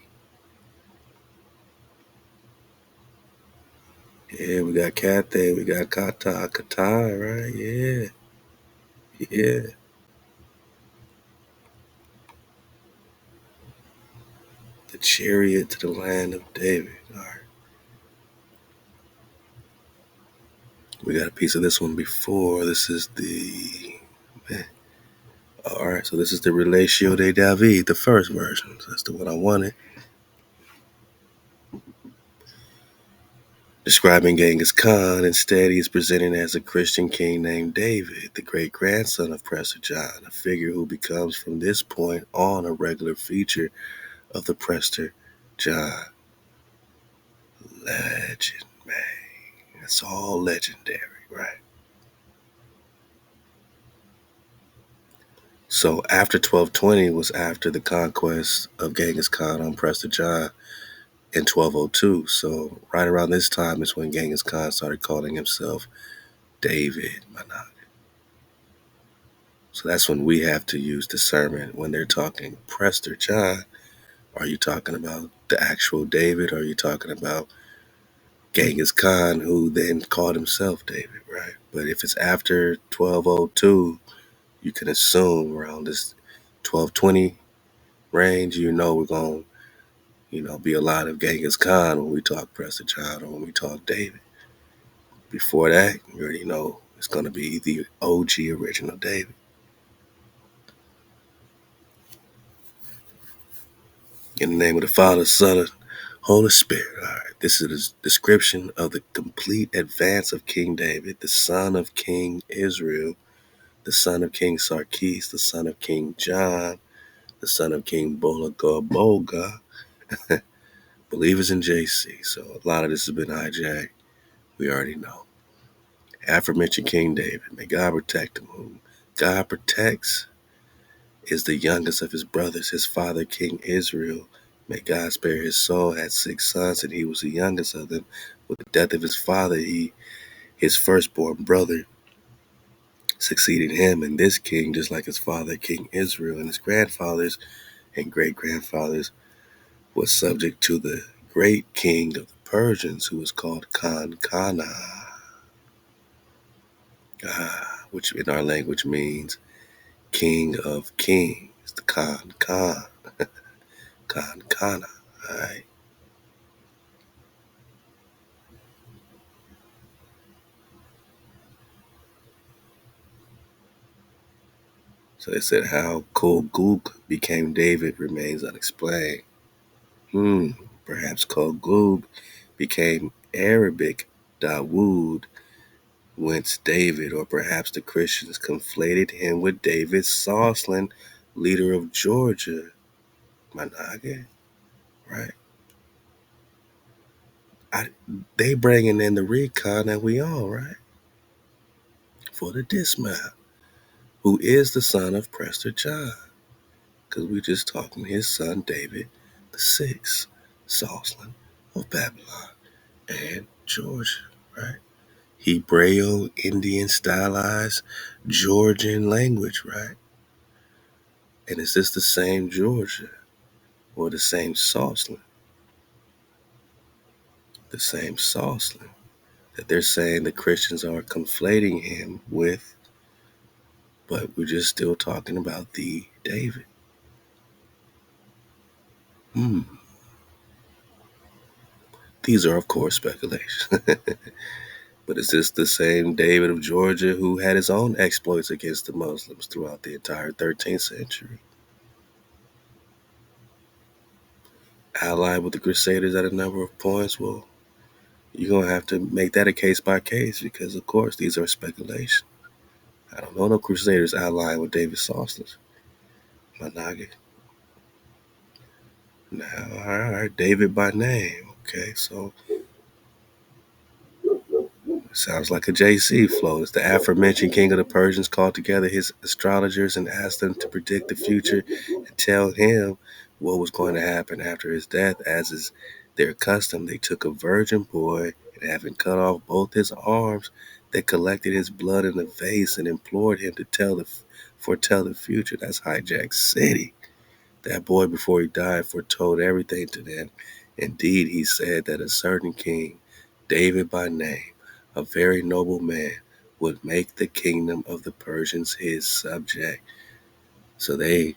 Yeah, we got Cat there. We got Kata, right? Yeah. Yeah. The chariot to the land of David. All right. We got a piece of this one before. This is the... All right, so this is the Relatio de David, the first version. So that's the one I wanted. Describing Genghis Khan, instead he is presented as a Christian king named David, the great-grandson of Prester John, a figure who becomes from this point on a regular feature of the Prester John legend, man. It's all legendary, right? So after 1220 was after the conquest of Genghis Khan on Prester John in 1202. So right around this time is when Genghis Khan started calling himself David. So that's when we have to use discernment when they're talking Prester John. Are you talking about the actual David? Or are you talking about Genghis Khan, who then called himself David, right? But if it's after 1202, you can assume around this 1220 range, we're going to, be a lot of Genghis Khan when we talk Prester John or when we talk David. Before that, you already know it's going to be the OG original David. In the name of the Father, Son, and Holy Spirit. All right, this is a description of the complete advance of King David, the son of King Israel, the son of King Sarkis, the son of King John, the son of King Boga, believers in JC. So a lot of this has been hijacked. We already know. Aforementioned King David, may God protect him. Whom God protects is the youngest of his brothers. His father, King Israel, may God spare his soul, had 6 sons, and he was the youngest of them. With the death of his father, his firstborn brother succeeded him, and this king, just like his father, King Israel, and his grandfathers and great-grandfathers, was subject to the great king of the Persians, who was called Kana, which in our language means king of kings, the Kana, all right? So they said how Koguk became David remains unexplained. Perhaps Koguk became Arabic Dawood, whence David, or perhaps the Christians conflated him with David Soslan, leader of Georgia, Manage, right? They bringing in the recon that we on, right? For the dismount, who is the son of Prester John, because we just talking his son David the sixth, Soslan of Babylon and Georgia, right? Hebreo Indian stylized Georgian language, right? And is this the same Georgia or the same Soslan? The same Soslan that they're saying the Christians are conflating him with, but we're just still talking about the David. These are, of course, speculations. But is this the same David of Georgia who had his own exploits against the Muslims throughout the entire 13th century? Allied with the Crusaders at a number of points? Well, you're going to have to make that a case by case because, of course, these are speculations. I don't know no Crusaders allied with David Soslan. Manage. Now, all right, David by name. Okay, so sounds like a JC flow. It's the aforementioned king of the Persians called together his astrologers and asked them to predict the future and tell him what was going to happen after his death. As is their custom, they took a virgin boy and, having cut off both his arms, they collected his blood in a vase and implored him to foretell the future. That's Hijack City. That boy, before he died, foretold everything to them. Indeed, he said that a certain king, David by name, a very noble man, would make the kingdom of the Persians his subject. So they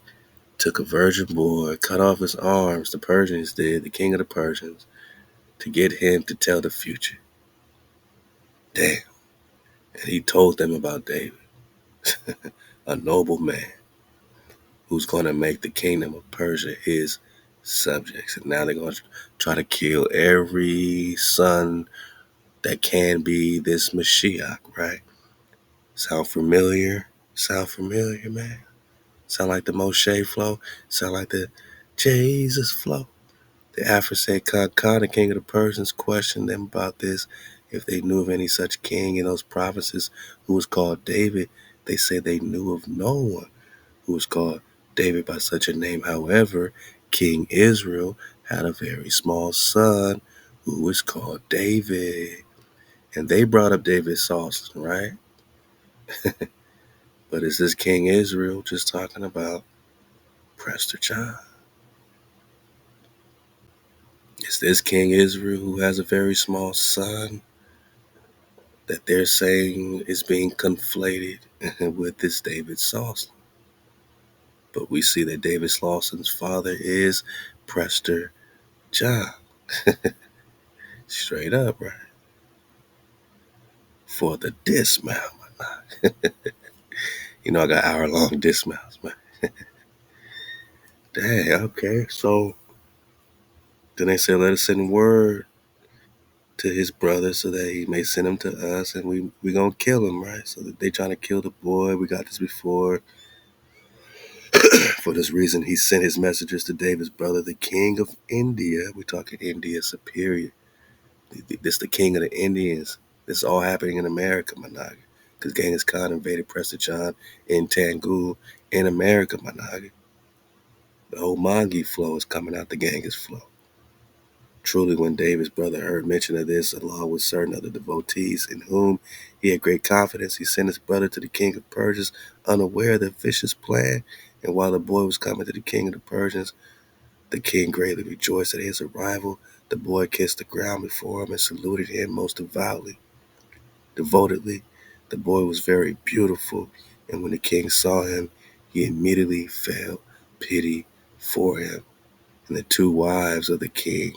took a virgin boy, cut off his arms, the Persians did, the king of the Persians, to get him to tell the future. Damn. And he told them about David, a noble man who's going to make the kingdom of Persia his subjects. And now they're going to try to kill every son that can be this Mashiach, right? Sound familiar? Sound familiar, man? Sound like the Moshe flow? Sound like the Jesus flow? The aforesaid Khan, the king of the Persians, questioned them about this. If they knew of any such king in those provinces who was called David, they said they knew of no one who was called David by such a name. However, King Israel had a very small son who was called David. And they brought up David's sauce, right? But is this King Israel just talking about Prester John? Is this King Israel who has a very small son that they're saying is being conflated with this David Slauson? But we see that David Slauson's father is Prester John. Straight up, right? For the dismount, man. You know I got hour-long dismounts, man. Dang, okay. So then they say, let us send word to his brother so that he may send him to us, and we gonna kill him, right? So that they trying to kill the boy. We got this before. For this reason, he sent his messengers to David's brother, the king of India. We're talking India superior. This the king of the Indians. This is all happening in America, Managa. Because Genghis Khan invaded Prester John in Tangul in America, Managa. The whole Mangi flow is coming out the Genghis flow. Truly, when David's brother heard mention of this, along with certain other devotees in whom he had great confidence, he sent his brother to the king of Persia, unaware of the vicious plan. And while the boy was coming to the king of the Persians, the king greatly rejoiced at his arrival. The boy kissed the ground before him and saluted him most devotedly. The boy was very beautiful, and when the king saw him, he immediately felt pity for him. And the two wives of the king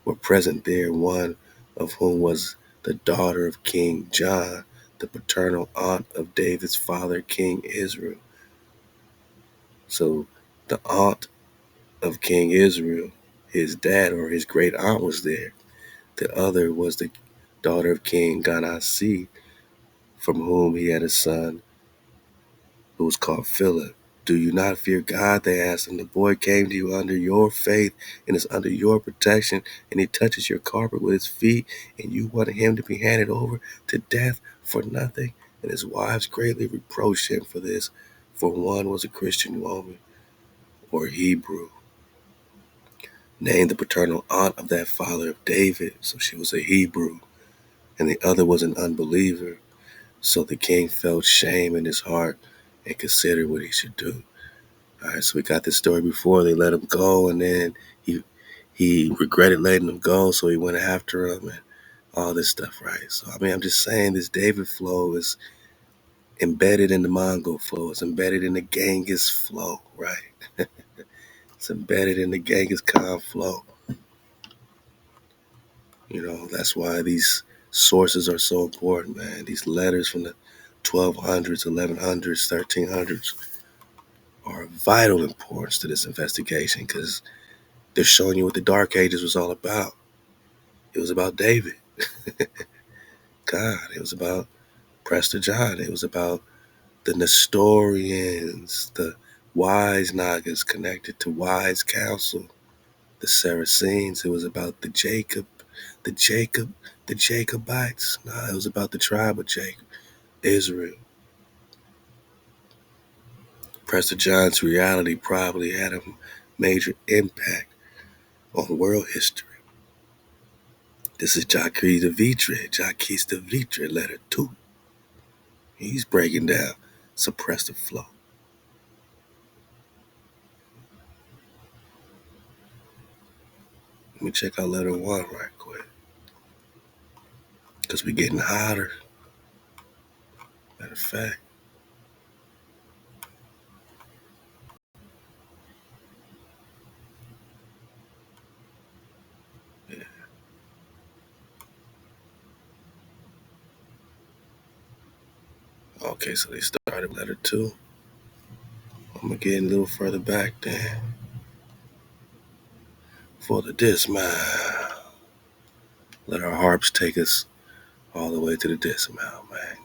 were present there, one of whom was the daughter of King John, the paternal aunt of David's father, King Israel. So the aunt of King Israel, his dad or his great aunt, was there. The other was the daughter of King Ganasi, from whom he had a son who was called Philip. Do you not fear God? They asked him. The boy came to you under your faith and is under your protection, and he touches your carpet with his feet, and you want him to be handed over to death for nothing? And his wives greatly reproached him for this, for one was a Christian woman or Hebrew, named the paternal aunt of that father of David, so she was a Hebrew, and the other was an unbeliever. So the king felt shame in his heart and considered what he should do. All right, so we got this story before. They let him go, and then he regretted letting him go, so he went after him and all this stuff, right? So, I mean, I'm just saying this David flow is embedded in the Mongol flow. It's embedded in the Genghis flow, right? It's embedded in the Genghis Khan flow. You know, that's why these sources are so important, man. These letters from the 1200s, 1100s, 1300s are of vital importance to this investigation because they're showing you what the Dark Ages was all about. It was about David. God, it was about Prester John. It was about the Nestorians, the wise Nagas connected to wise counsel, the Saracens. It was about the Jacobites. Nah, it was about the tribe of Jacob, Israel. Prester John's reality probably had him major impact on world history. This is Jacques de Vitre, letter 2. He's breaking down suppressive flow. Let me check out letter 1 right quick. Because we're getting hotter. Matter of fact. Yeah. Okay, so they started letter 2. I'm going to get a little further back then. For the dismount. Let our harps take us all the way to the dismount, man.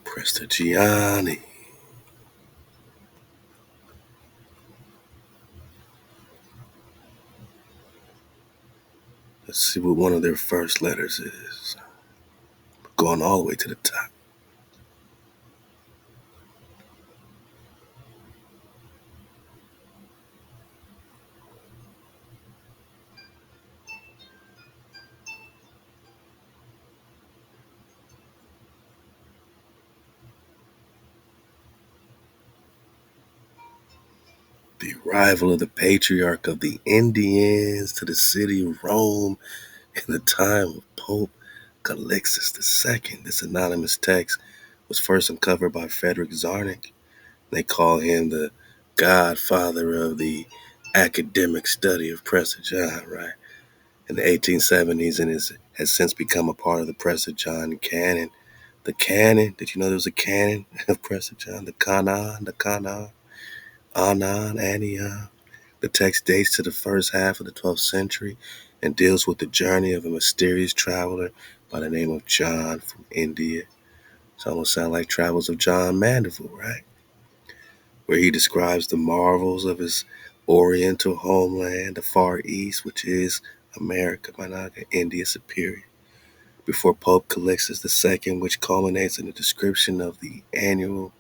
Prester John. Let's see what one of their first letters is. Going all the way to the top. The arrival of the patriarch of the Indians to the city of Rome in the time of Pope Calixtus II. This anonymous text was first uncovered by Frederick Zarnik. They call him the godfather of the academic study of Prester John, right? In the 1870s, and has since become a part of the Prester John canon. The canon, did you know there was a canon of Prester John? The Kanan, Anan, Anian. The text dates to the first half of the 12th century and deals with the journey of a mysterious traveler by the name of John from India. It almost sounds like Travels of John Mandeville, right? Where he describes the marvels of his oriental homeland, the Far East, which is America, India Superior, before Pope Calixtus II, which culminates in the description of the annual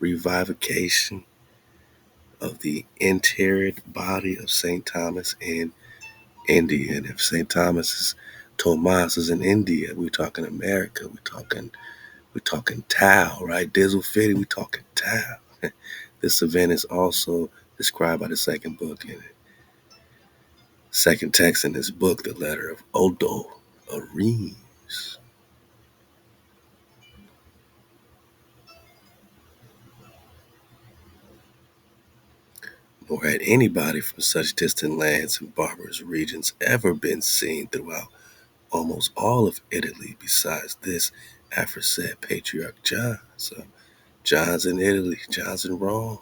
revivification of the interred body of St. Thomas in India. And if St. Thomas is in India, we're talking America, we're talking Tao, right? Dizzle Fitty, we're talking Tao. This event is also described by the second text in this book, the letter of Odo Aremes. Nor had anybody from such distant lands and barbarous regions ever been seen throughout almost all of Italy besides this aforesaid patriarch John. So John's in Italy, John's in Rome.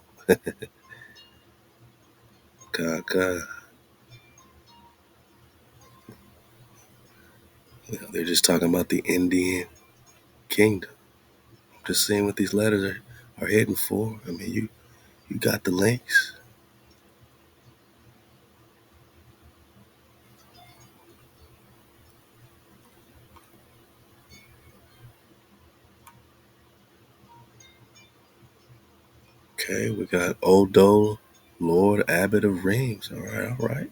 God. They're just talking about the Indian kingdom. I'm just seeing what these letters are heading for. I mean, you got the links. Okay, we got Odo, Lord Abbot of Rheims. All right.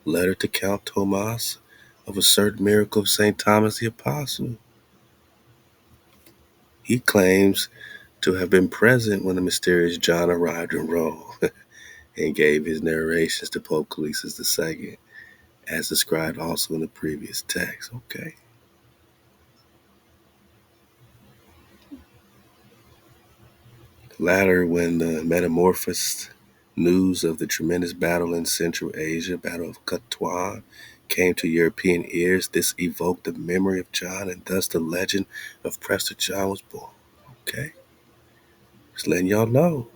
Letter to Count Thomas of a certain miracle of St. Thomas the Apostle. He claims to have been present when the mysterious John arrived in Rome and gave his narrations to Pope Calixtus II, as described also in the previous text. Okay. Latter, when the metamorphosed news of the tremendous battle in Central Asia, Battle of Katwan, came to European ears, this evoked the memory of John, and thus the legend of Prester John was born. Okay. Just letting y'all know.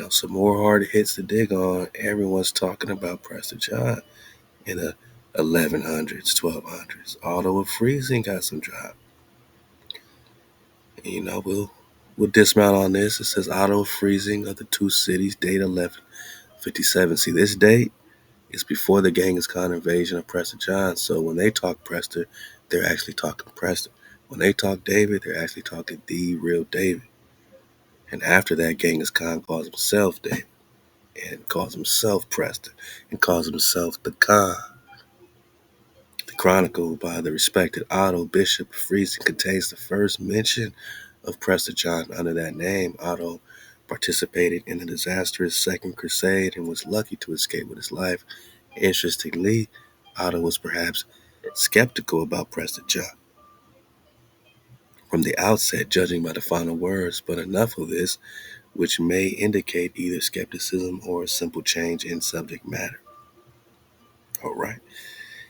Some more hard hits to dig on. Everyone's talking about Prester John in a 1100s, 1200s. Auto of freezing got some drop. And, we'll dismount on this. It says auto freezing of the two cities, date 1157. See, this date is before the Genghis Khan invasion of Prester John. So when they talk Prester, they're actually talking Prester. When they talk David, they're actually talking the real David. And after that, Genghis Khan calls himself David, and calls himself Prester, and calls himself the Khan. The chronicle by the respected Otto, Bishop of Friesland, contains the first mention of Prester John under that name. Otto participated in the disastrous Second Crusade and was lucky to escape with his life. Interestingly, Otto was perhaps skeptical about Prester John from the outset, judging by the final words, but enough of this, which may indicate either skepticism or a simple change in subject matter. All right.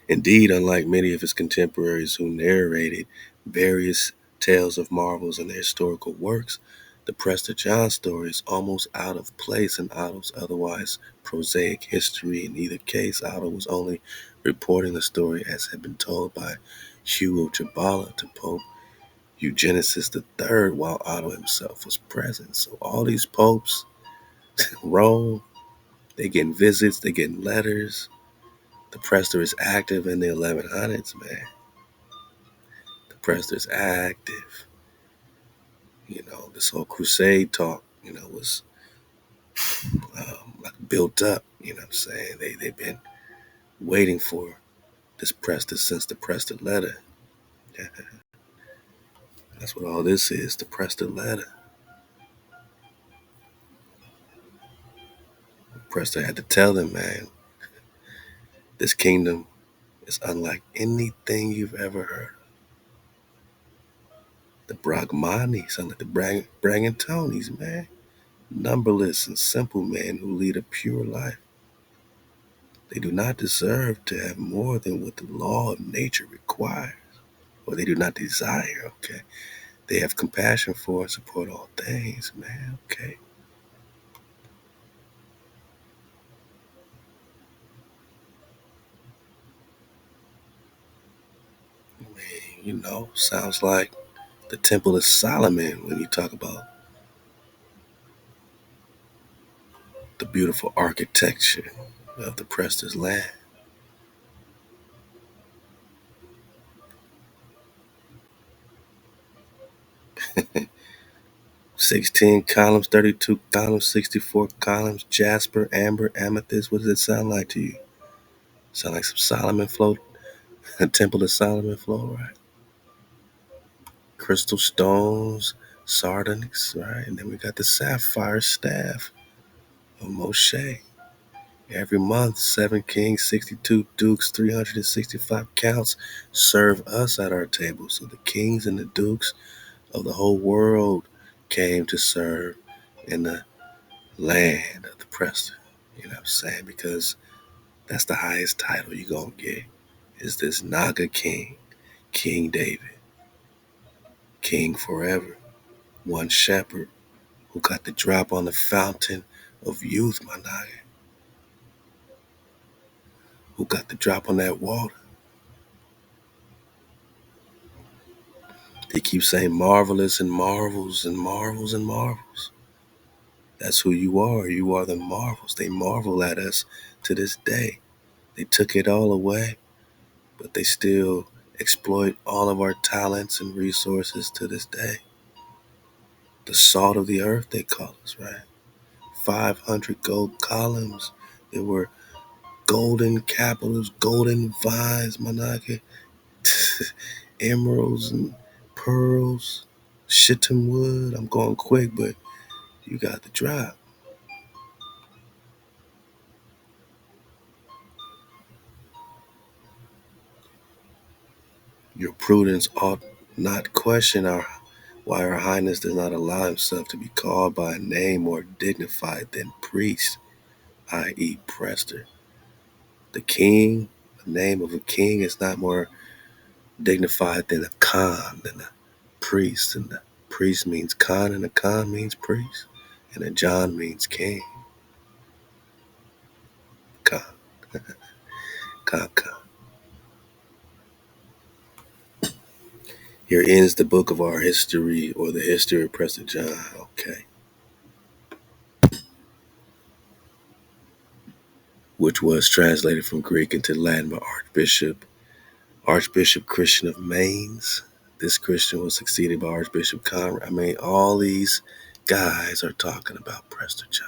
Indeed, unlike many of his contemporaries who narrated various tales of marvels in their historical works, the Prester John story is almost out of place in Otto's otherwise prosaic history. In either case, Otto was only reporting the story as had been told by Hugh of Kabala to Pope Eugenius III while Otto himself was present. So all these popes, Rome, they getting visits, they getting letters. The Prester is active in the 1100s, man. The Prester is active. This whole crusade talk, was like built up. You know what I'm saying? They've been waiting for this Prester since the Prester letter. That's what all this is, the Prester letter. Prester had to tell them, man, this kingdom is unlike anything you've ever heard. The Brahmanis, sound like the Brangatonis, man. Numberless and simple men who lead a pure life. They do not deserve to have more than what the law of nature requires, or they do not desire, okay? They have compassion for and support all things, man, okay? Man, sounds like the Temple of Solomon when you talk about the beautiful architecture of the Prester's land. 16 columns, 32 columns, 64 columns, jasper, amber, amethyst. What does it sound like to you? Sound like some Solomon flow, a Temple of Solomon flow, right? Crystal stones, sardonyx, right? And then we got the sapphire staff of Moshe. Every month, 7 kings, 62 dukes, 365 counts serve us at our table. So the kings and the dukes of the whole world came to serve in the land of the Prester. You know what I'm saying? Because that's the highest title you're going to get, is this Naga king, King David, king forever, one shepherd who got the drop on the fountain of youth, my Naga, who got the drop on that water. They keep saying marvelous and marvels and marvels and marvels. That's who you are. You are the marvels. They marvel at us to this day. They took it all away, but they still exploit all of our talents and resources to this day. The salt of the earth, they call us, right? 500 gold columns. There were golden capitals, golden vines, Manaka, emeralds and pearls, shittim wood. I'm going quick, but you got the drop. Your prudence ought not question why our highness does not allow himself to be called by a name more dignified than priest, i.e. Prester. The king, the name of a king is not more dignified than a Khan, than a priest. And the priest means Khan, and a Khan means priest. And a John means king. Khan. Khan, Khan. Here ends the book of our history, or the history of Prester John. Okay. Which was translated from Greek into Latin by Archbishop Christian of Mainz. This Christian was succeeded by Archbishop Conrad. I mean, all these guys are talking about Prester John.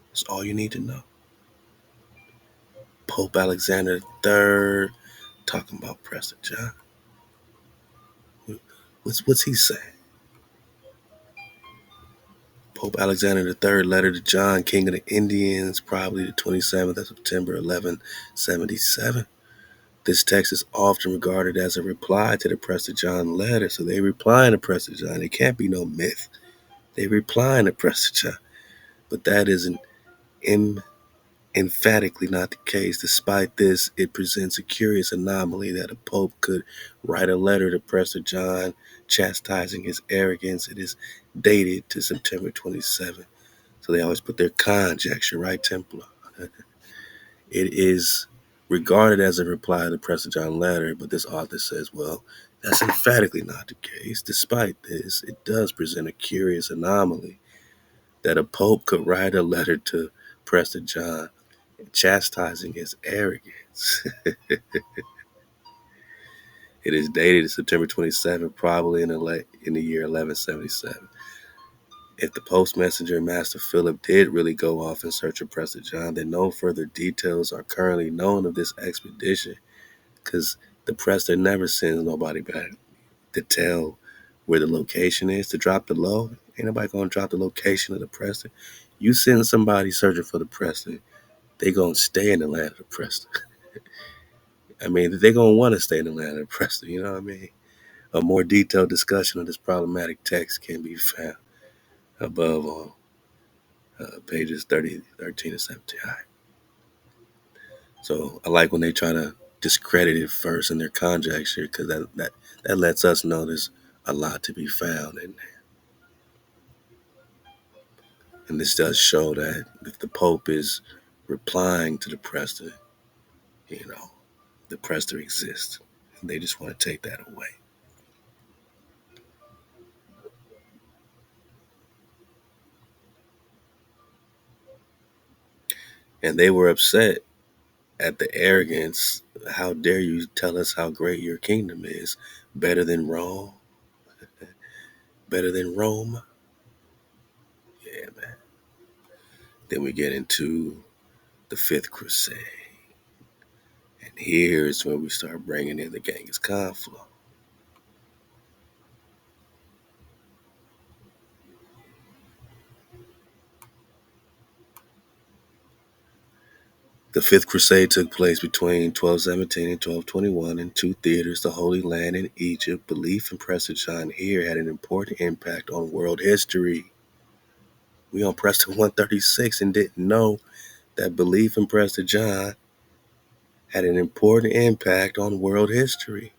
That's all you need to know. Pope Alexander III talking about Prester John. What's he saying? Pope Alexander III, letter to John, King of the Indians, probably the 27th of September, 1177. This text is often regarded as a reply to the Prester John letter. So they replying to Prester John. It can't be no myth. They replying to Prester John. But that is emphatically not the case. Despite this, it presents a curious anomaly that a pope could write a letter to Prester John chastising his arrogance. It is dated to September 27th. So they always put their conjecture, right, Templar? It is regarded as a reply to the Prester John letter, but this author says, well, that's emphatically not the case. Despite this, it does present a curious anomaly that a pope could write a letter to Prester John chastising his arrogance. It is dated September 27, probably in the year 1177. If the post messenger, Master Philip, did really go off in search of Prester John, then no further details are currently known of this expedition, because the Prester never sends nobody back to tell where the location is, to drop the low. Ain't nobody going to drop the location of the Prester. You send somebody searching for the Prester, they going to stay in the land of the Prester. I mean, they're going to want to stay in the land of the Prester, you know what I mean? A more detailed discussion of this problematic text can be found above on pages 13 and 17. All right. So I like when they try to discredit it first in their conjecture, because that lets us know there's a lot to be found in there. And this does show that if the Pope is replying to the Prester, the Prester exists. And they just want to take that away. And they were upset at the arrogance. How dare you tell us how great your kingdom is? Better than Rome? Better than Rome? Yeah, man. Then we get into the Fifth Crusade. And here's where we start bringing in the Genghis Khan flow. The Fifth Crusade took place between 1217 and 1221 in two theaters, the Holy Land and Egypt. Belief in Prester John here had an important impact on world history. We on Prester 136 and didn't know that belief in Prester John had an important impact on world history,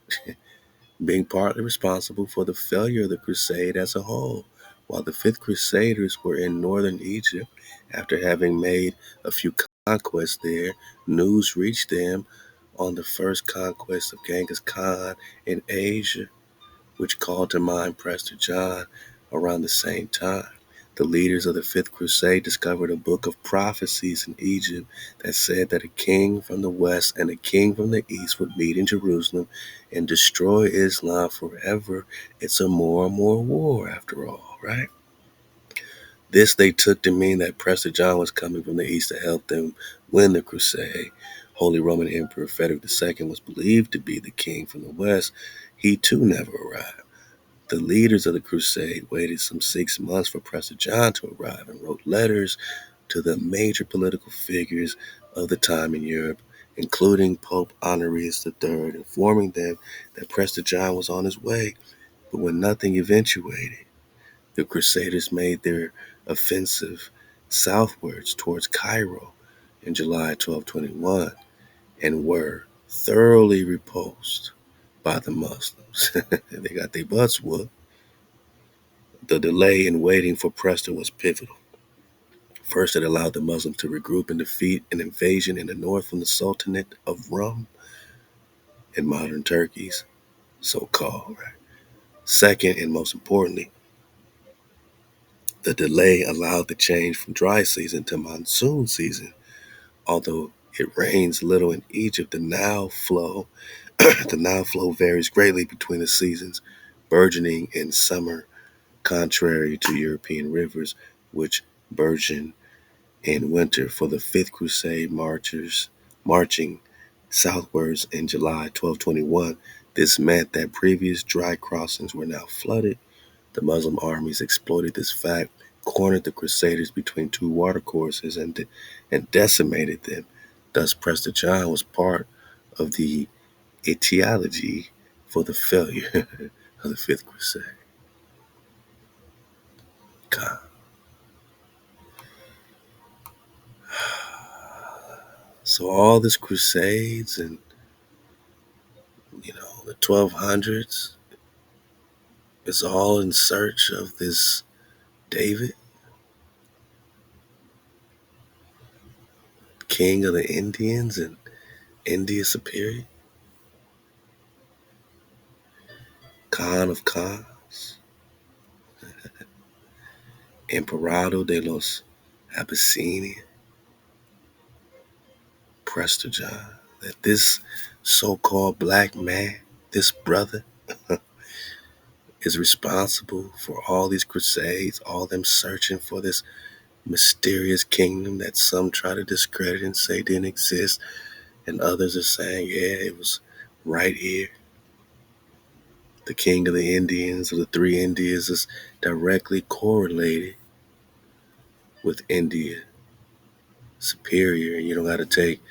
being partly responsible for the failure of the crusade as a whole. While the Fifth Crusaders were in northern Egypt, after having made a few conquests there, news reached them on the first conquest of Genghis Khan in Asia, which called to mind Prester John around the same time. The leaders of the Fifth Crusade discovered a book of prophecies in Egypt that said that a king from the west and a king from the east would meet in Jerusalem and destroy Islam forever. It's a more and more war, after all, right? This they took to mean that Prester John was coming from the east to help them win the crusade. Holy Roman Emperor Frederick II was believed to be the king from the west. He too never arrived. The leaders of the crusade waited some 6 months for Prester John to arrive and wrote letters to the major political figures of the time in Europe, including Pope Honorius III, informing them that Prester John was on his way. But when nothing eventuated, the Crusaders made their offensive southwards towards Cairo in July 1221 and were thoroughly repulsed by the Muslims. They got their butts whooped. The delay in waiting for Prester was pivotal. First, it allowed the Muslims to regroup and defeat an invasion in the north from the Sultanate of Rum in modern Turkey's so-called. Right? Second, and most importantly, the delay allowed the change from dry season to monsoon season. Although it rains little in Egypt, the Nile flow varies greatly between the seasons, burgeoning in summer, contrary to European rivers, which burgeon in winter. For the Fifth Crusade marching southwards in July 1221, this meant that previous dry crossings were now flooded. The Muslim armies exploited this fact, cornered the Crusaders between two watercourses, and decimated them. Thus, Prester John was part of the etiology for the failure of the Fifth Crusade. God. So all this Crusades and the 1200s is all in search of this David, king of the Indians and India Superior, Khan of Khans, Emperado de los Abyssinians, Prester John, that this so-called black man, this brother, is responsible for all these crusades, all them searching for this mysterious kingdom that some try to discredit and say didn't exist, and others are saying, yeah, it was right here. The king of the Indians, or the three Indias, is directly correlated with India Superior, and you don't got to take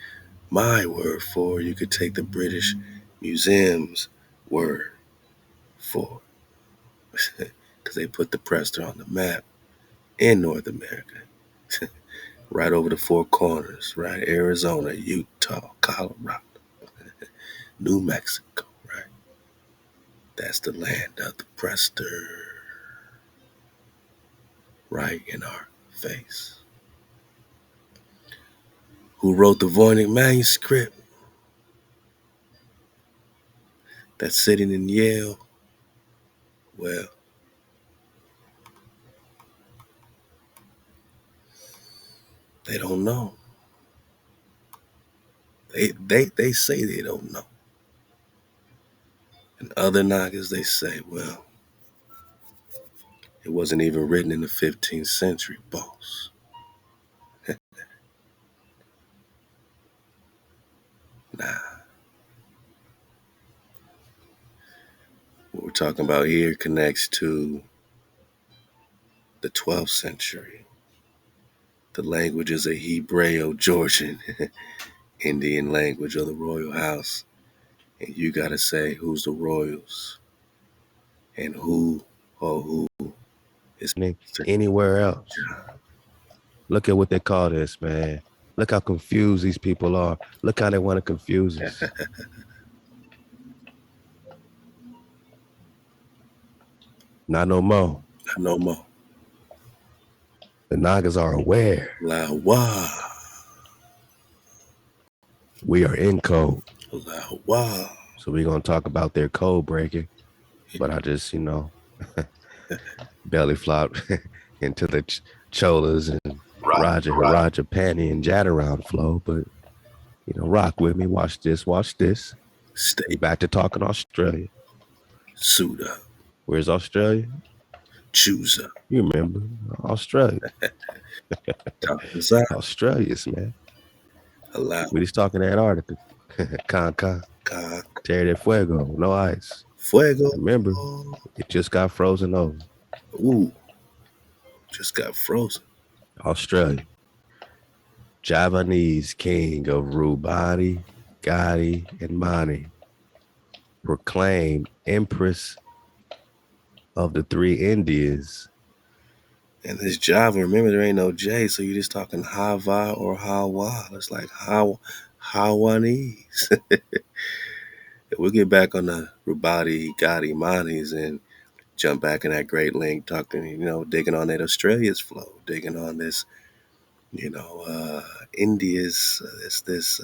my word for it. You could take the British Museum's word for it, because they put the Prester on the map in North America, right over the four corners, right? Arizona, Utah, Colorado, New Mexico, right? That's the land of the Prester, right in our face. Who wrote the Voynich Manuscript? That's sitting in Yale. Well, they don't know. They say they don't know. And other knockers, they say, well, it wasn't even written in the 15th century, boss. Nah. What we're talking about here connects to the 12th century. The language is a Hebreo-Georgian Indian language of the royal house. And you got to say who's the royals and who is anywhere else. Look at what they call this, man. Look how confused these people are. Look how they want to confuse us. Not no more. Not no more. The Nagas are aware. Halal HaWah. We are in code. Halal HaWah. So we're going to talk about their code breaking. But I just, belly flopped into the Cholas and Raja, Panty, and Jadaround flow. But, rock with me. Watch this. Stay back to talking Australia. Suit up. Where's Australia? Choose up. You remember Australia. Australia's, man. Halal. We just talking Antarctica. Con. Terra de Fuego. No ice. Fuego. Remember, it just got frozen over. Ooh. Just got frozen. Australia. Javanese king of Rubani, Gadi, and Mani. Proclaimed empress of the three Indias. And this Java, remember there ain't no J, so you're just talking Hava or HaWah. It's like Hawanese. We'll get back on the Rubadi, Gadi, Manis and jump back in that Great Link, talking, digging on that Australia's flow, digging on this, India's, this,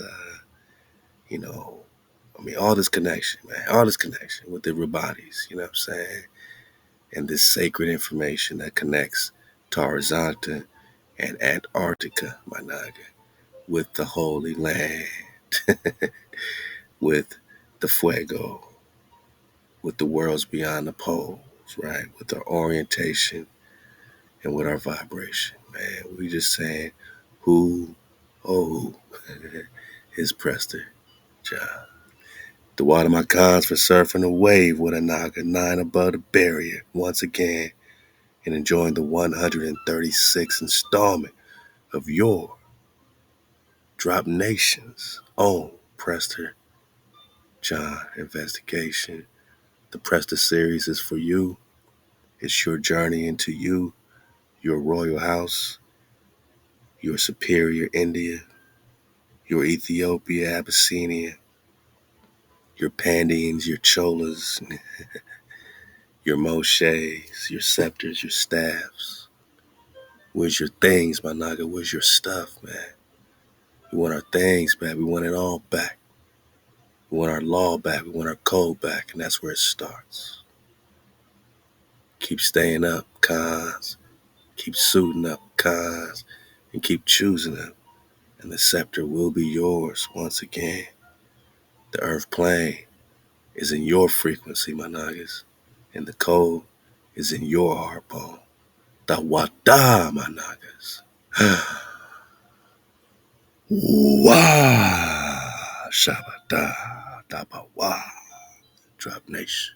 I mean, all this connection, man, all this connection with the bodies, you know what I'm saying? And this sacred information that connects Tarzanta and Antarctica, my naga, with the Holy Land, with the Fuego, with the worlds beyond the poles, right? With our orientation and with our vibration, man. We just saying, who, oh, who is Prester John. ThaWaDa my cons for surfing a wave with a naga 9 above the barrier once again and enjoying the 136th installment of your Drop Nation's own Prester John investigation. The Prester series is for you. It's your journey into you, your royal house, your superior India, your Ethiopia, Abyssinia, your Pandians, your Cholas, your Moshes, your scepters, your staffs. Where's your things, my naga? Where's your stuff, man? We want our things back. We want it all back. We want our law back. We want our code back. And that's where it starts. Keep staying up, cons. Keep suiting up, cons. And keep choosing up. And the scepter will be yours once again. The earth plane is in your frequency, my nagas. And the code is in your heart bone. ThaWaDa, my nagas. Wah, Shabada, Dabawa, Drop Nation.